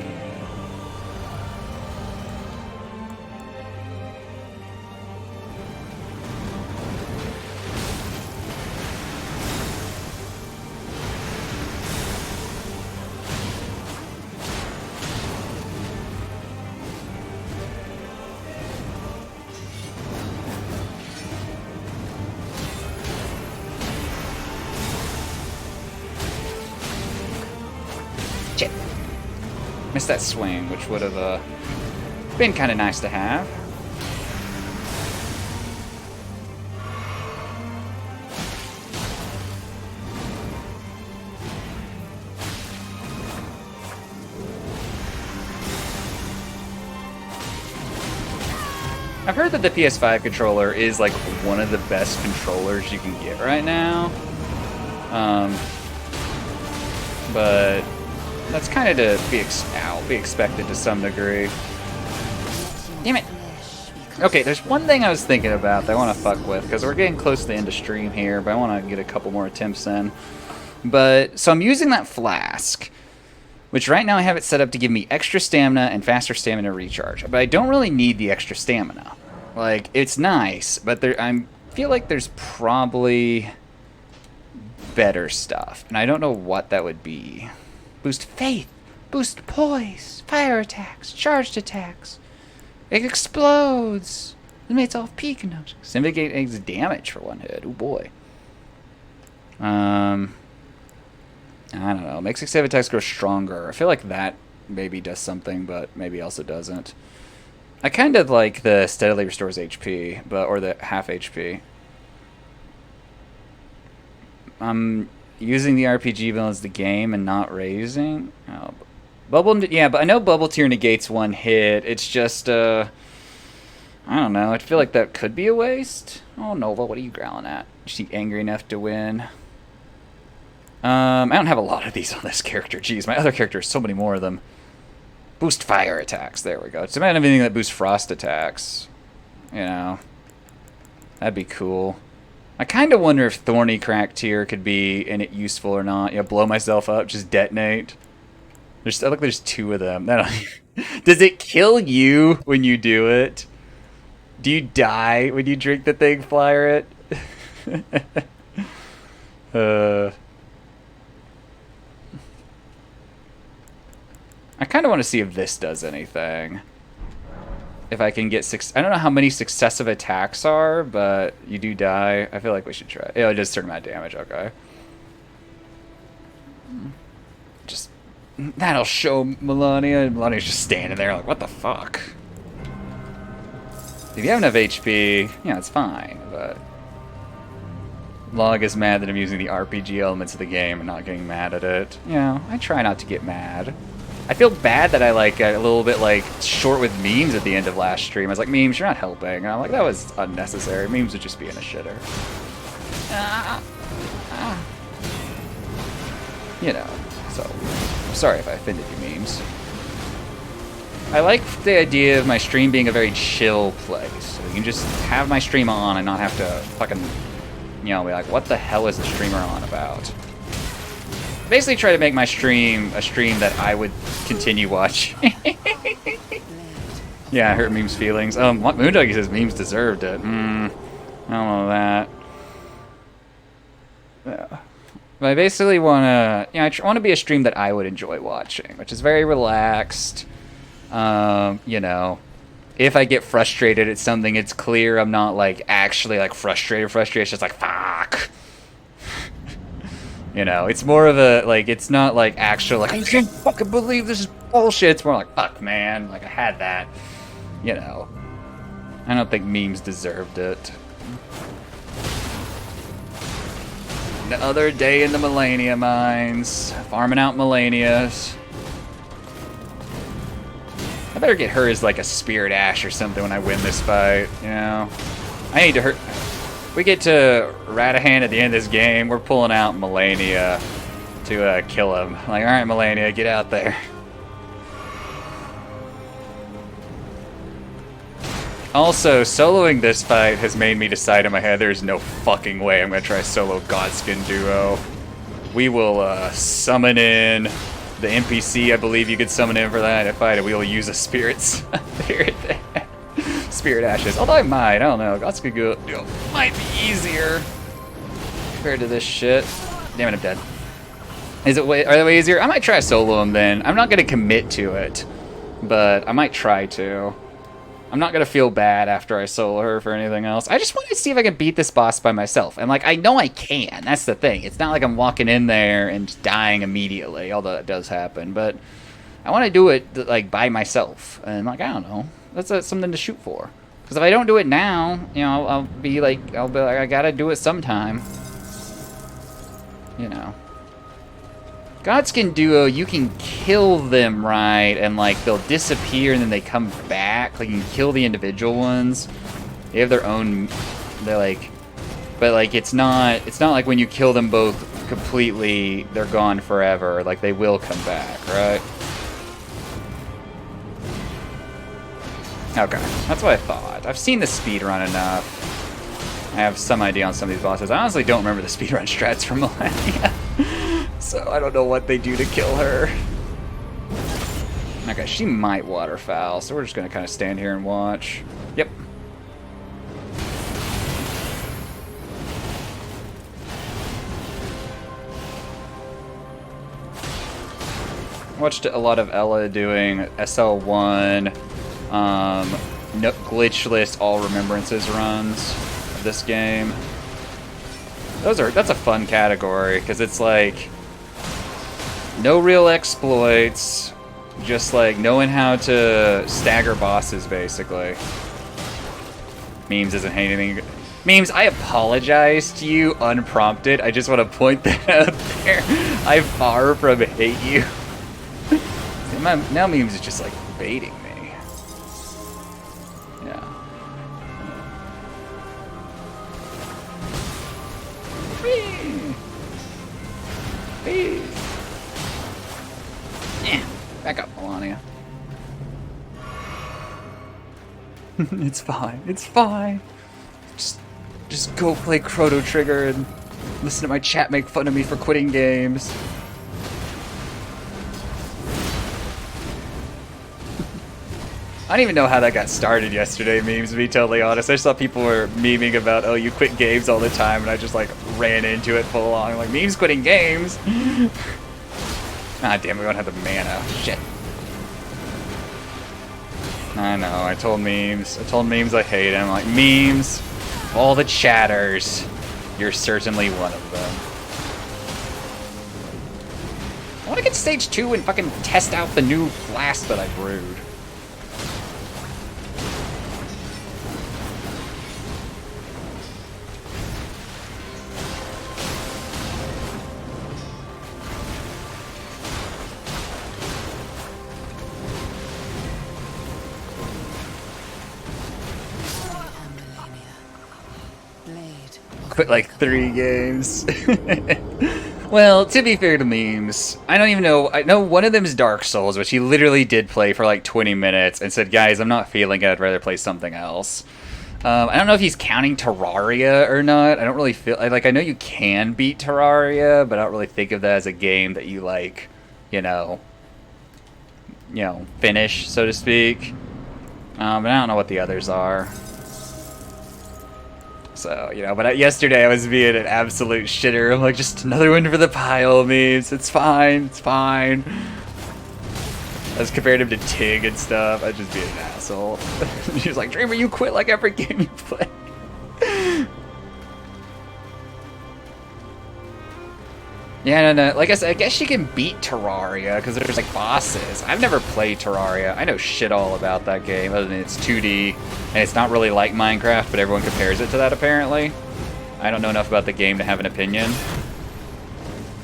Missed that swing, which would have been kind of nice to have. I've heard that the PS5 controller is like one of the best controllers you can get right now. But that's kind of to be expected to some degree. Damn it. Okay, there's one thing I was thinking about that I want to fuck with, because we're getting close to the end of stream here, but I want to get a couple more attempts in. So I'm using that flask, which right now I have it set up to give me extra stamina and faster stamina recharge. But I don't really need the extra stamina. Like, it's nice, but I feel like there's probably better stuff, and I don't know what that would be. Boost faith, boost poise, fire attacks, charged attacks. It explodes. Eliminates all peak notes. Significant damage for one hit. Oh boy. I don't know. Makes save attacks grow stronger. I feel like that maybe does something, but maybe also doesn't. I kind of like the steadily restores HP, or the half HP. Using the RPG build as the game and not raising. Oh, yeah, but I know Bubble Tear negates one hit. It's just I don't know. I feel like that could be a waste. Oh, Nova, what are you growling at? Is she angry enough to win? I don't have a lot of these on this character. Jeez, my other character has so many more of them. Boost fire attacks. There we go. It's about anything that boosts frost attacks. You know, that'd be cool. I kind of wonder if Thorny Crack Tier could be in it useful or not. You know, blow myself up, just detonate. There's two of them. Does it kill you when you do it? Do you die when you drink the thing, flyer it? I kind of want to see if this does anything. If I can get I don't know how many successive attacks are, but you do die. I feel like we should try. Yeah, it does certain amount of damage. Okay. That'll show Melania, and Melania's just standing there like, what the fuck? If you have enough HP, yeah, it's fine, but... Log is mad that I'm using the RPG elements of the game and not getting mad at it. You know, I try not to get mad. I feel bad that I, like, got a little bit, like, short with memes at the end of last stream. I was like, memes, you're not helping. And I'm like, that was unnecessary. Memes would just be in a shitter. You know, so... I'm sorry if I offended you, memes. I like the idea of my stream being a very chill place. So you can just have my stream on and not have to fucking, you know, be like, what the hell is the streamer on about? Basically try to make my stream a stream that I would continue watching. Yeah, I hurt memes' feelings. Moondoggy says memes deserved it. I don't know that. Yeah. But I basically want to, you know, I want to be a stream that I would enjoy watching, which is very relaxed. You know, if I get frustrated at something, it's clear I'm not, like, actually, like, frustrated. It's just like, fuck. You know, it's more of a, like, it's not, like, actual, like, I can't fucking believe this is bullshit. It's more like, fuck, man. Like, I had that. You know. I don't think memes deserved it. Another day in the Melania mines. Farming out Melanias. I better get her as like a Spirit Ash or something when I win this fight, you know? I need to hurt... We get to Radahan at the end of this game, we're pulling out Melania to kill him. Like, alright Melania, get out there. Also, soloing this fight has made me decide in my head there's no fucking way I'm gonna try solo Godskin duo. We will summon in the NPC, I believe you could summon in for that fight, and we will use a Spirit Ashes. Although I might, I don't know. Godskin duo might be easier compared to this shit. Damn it, I'm dead. Are they way easier? I might try solo them then. I'm not gonna commit to it, but I might try to. I'm not gonna feel bad after I solo her for anything else. I just want to see if I can beat this boss by myself. And, like, I know I can. That's the thing. It's not like I'm walking in there and just dying immediately, although that does happen. But I want to do it, like, by myself. And, like, I don't know. That's something to shoot for. Because if I don't do it now, you know, I'll be like, I gotta do it sometime. You know. Godskin duo, you can kill them, right, and, like, they'll disappear and then they come back. Like, you can kill the individual ones. They have their own, they're like, but, like, it's not like when you kill them both completely, they're gone forever. Like, they will come back, right? Okay, that's what I thought. I've seen the speedrun enough. I have some idea on some of these bosses. I honestly don't remember the speedrun strats from Millennia. So I don't know what they do to kill her. Okay, she might waterfowl, so we're just gonna kind of stand here and watch. Yep. Watched a lot of Ella doing SL1, no, glitchless all remembrances runs of this game. That's a fun category, because it's like no real exploits, just like knowing how to stagger bosses, basically. Memes isn't hating anything. Memes, I apologize to you unprompted. I just want to point that out there. I far from hate you. Now Memes is just like baiting me. Yeah. Yeah, back up, Melania. It's fine. It's fine. Just go play Chrono Trigger and listen to my chat make fun of me for quitting games. I don't even know how that got started yesterday, memes, to be totally honest. I just saw people were memeing about, oh, you quit games all the time, and I just, like, ran into it full on. Like, memes quitting games? Ah, damn, we don't have the mana. Shit. I know, I told memes I hate him. Like, memes, all the chatters, you're certainly one of them. I want to get stage 2 and fucking test out the new blast that I brewed. Quit like 3 games. Well, to be fair to memes, I don't even know. I know one of them is Dark Souls, which he literally did play for like 20 minutes and said, guys, I'm not feeling it. I'd rather play something else. I don't know if he's counting Terraria or not. I don't really feel like I know you can beat Terraria, but I don't really think of that as a game that you like, you know, finish, so to speak. But I don't know what the others are. So, but yesterday I was being an absolute shitter. I'm like, just another one for the pile memes. It's fine. It's fine. I was comparing him to Tig and stuff. I'd just be an asshole. She was like, Dreamer, you quit like every game you play. Yeah, no. Like I said, I guess you can beat Terraria because there's like bosses. I've never played Terraria. I know shit all about that game other than it's 2D and it's not really like Minecraft, but everyone compares it to that apparently. I don't know enough about the game to have an opinion.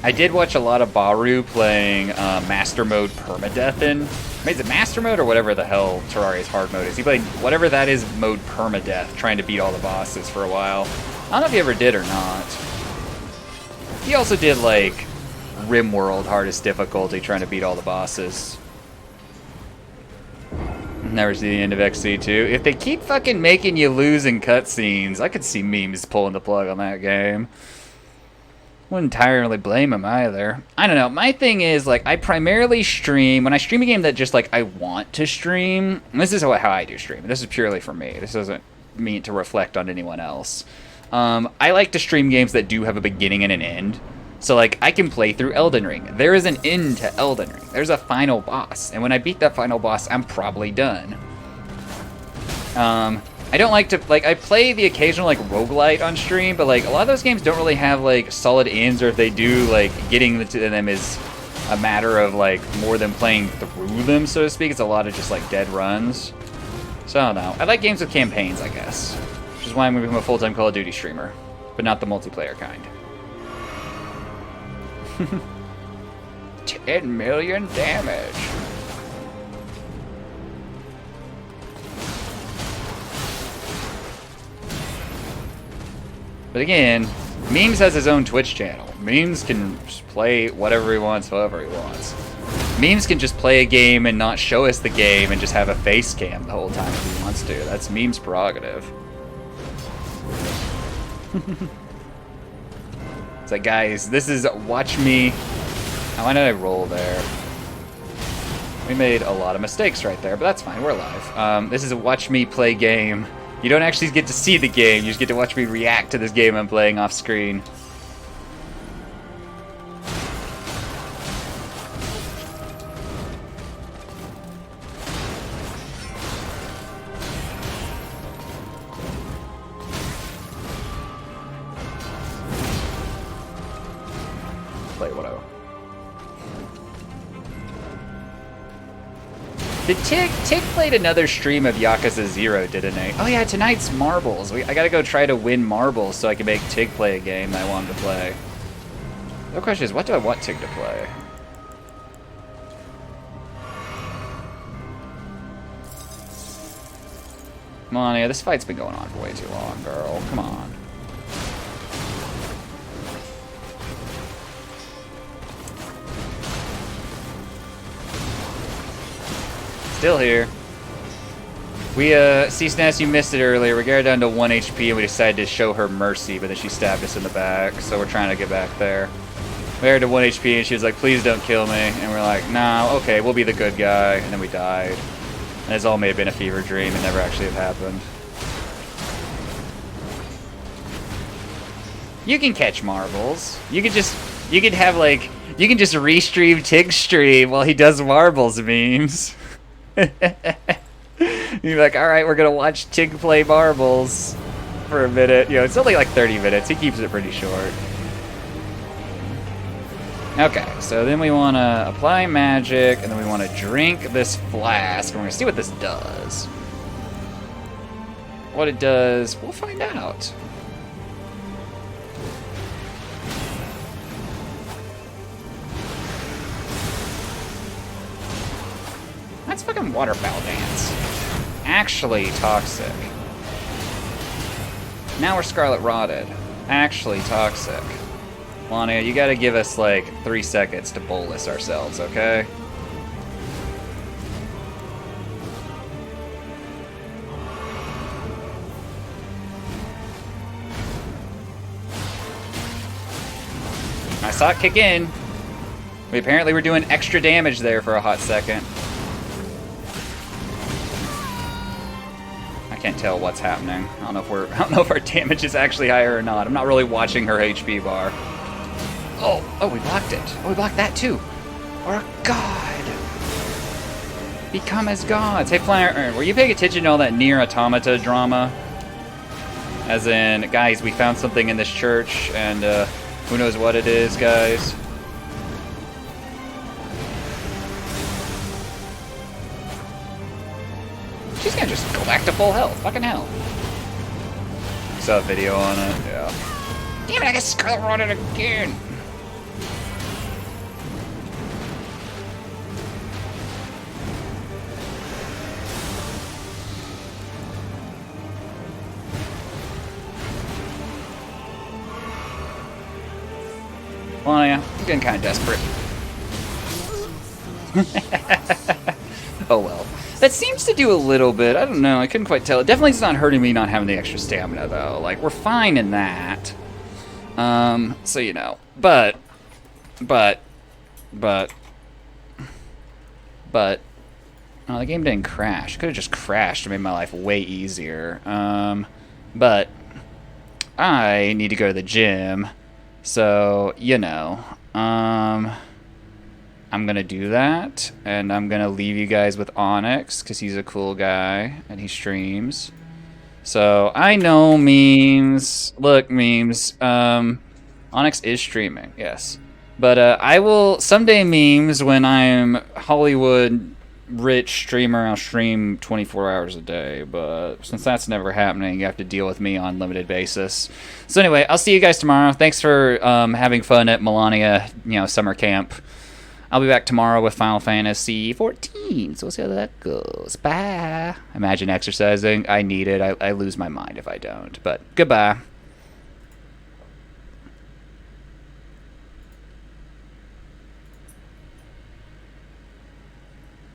I did watch a lot of Baru playing Master Mode Permadeath in. I mean, is it Master Mode or whatever the hell Terraria's hard mode is? He played whatever that is mode Permadeath, trying to beat all the bosses for a while. I don't know if he ever did or not. He also did, like, RimWorld hardest difficulty, trying to beat all the bosses. Never see the end of XC2. If they keep fucking making you lose in cutscenes, I could see memes pulling the plug on that game. Wouldn't entirely blame him either. I don't know. My thing is, like, I primarily stream... When I stream a game that just, like, I want to stream... And this is how I do stream. This is purely for me. This doesn't mean to reflect on anyone else. I like to stream games that do have a beginning and an end. So, like, I can play through Elden Ring. There is an end to Elden Ring. There's a final boss. And when I beat that final boss, I'm probably done. I don't like to, like, I play the occasional, like, roguelite on stream, but, like, a lot of those games don't really have, like, solid ends, or if they do, like, getting to them is a matter of, like, more than playing through them, so to speak. It's a lot of just, like, dead runs. So, I don't know. I like games with campaigns, I guess. Which is why I'm going to become a full-time Call of Duty streamer. But not the multiplayer kind. 10 million damage. But again, Memes has his own Twitch channel. Memes can just play whatever he wants, however he wants. Memes can just play a game and not show us the game and just have a face cam the whole time if he wants to. That's Memes' prerogative. It's like, guys, this is watch me. Why did I roll there? We made a lot of mistakes right there, but that's fine. We're alive. This is a watch me play game. You don't actually get to see the game. You just get to watch me react to this game I'm playing off screen. Play whatever. Did Tig played another stream of Yakuza 0, didn't he? Oh yeah, tonight's Marbles. I gotta go try to win Marbles so I can make Tig play a game that I wanted to play. The question is, what do I want Tig to play? Come on, yeah, this fight's been going on for way too long, girl. Come on. Still here. We, C-Snass, you missed it earlier. We got her down to 1 HP and we decided to show her mercy, but then she stabbed us in the back, so we're trying to get back there. We got her to 1 HP and she was like, please don't kill me. And we're like, nah, okay, we'll be the good guy. And then we died. And this all may have been a fever dream and never actually have happened. You can catch marbles. You could just restream Tig's stream while he does marbles memes. You're like, alright, we're gonna watch Tig play marbles for a minute. You know, it's only like 30 minutes. He keeps it pretty short. Okay, so then we want to apply magic, and then we want to drink this flask, and we're going to see what this does. What it does, we'll find out. That's fucking waterfowl dance. Actually toxic. Now we're Scarlet Rotted. Actually toxic. Melania, you gotta give us like 3 seconds to bolus ourselves, okay? I saw it kick in. We apparently were doing extra damage there for a hot second. I can't tell what's happening. I don't know if our damage is actually higher or not. I'm not really watching her HP bar. Oh, we blocked it. Oh, we blocked that too. We're a god. Become as gods. Hey, Planner, were you paying attention to all that Nier Automata drama? As in, guys, we found something in this church, and who knows what it is, guys. She's gonna just go back to full health. Fucking hell. Saw a video on it, yeah. Damn it, I got Scarlet Rotted again. Well, yeah, I'm getting kind of desperate. Oh well. That seems to do a little bit. I don't know. I couldn't quite tell. It definitely is not hurting me not having the extra stamina, though. Like, we're fine in that. So, you know. But. Oh, the game didn't crash. It could have just crashed and made my life way easier. But I need to go to the gym. So, you know, I'm going to do that, and I'm going to leave you guys with Onyx, because he's a cool guy, and he streams. So, I know memes. Look, memes. Onyx is streaming, yes. But I will, someday memes, when I'm Hollywood rich streamer, I'll stream 24 hours a day, but since that's never happening, you have to deal with me on a limited basis. So anyway, I'll see you guys tomorrow. Thanks for having fun at Melania, summer camp. I'll be back tomorrow with Final Fantasy 14, so we'll see how that goes. Bye. Imagine exercising. I need it. I lose my mind if I don't, but goodbye.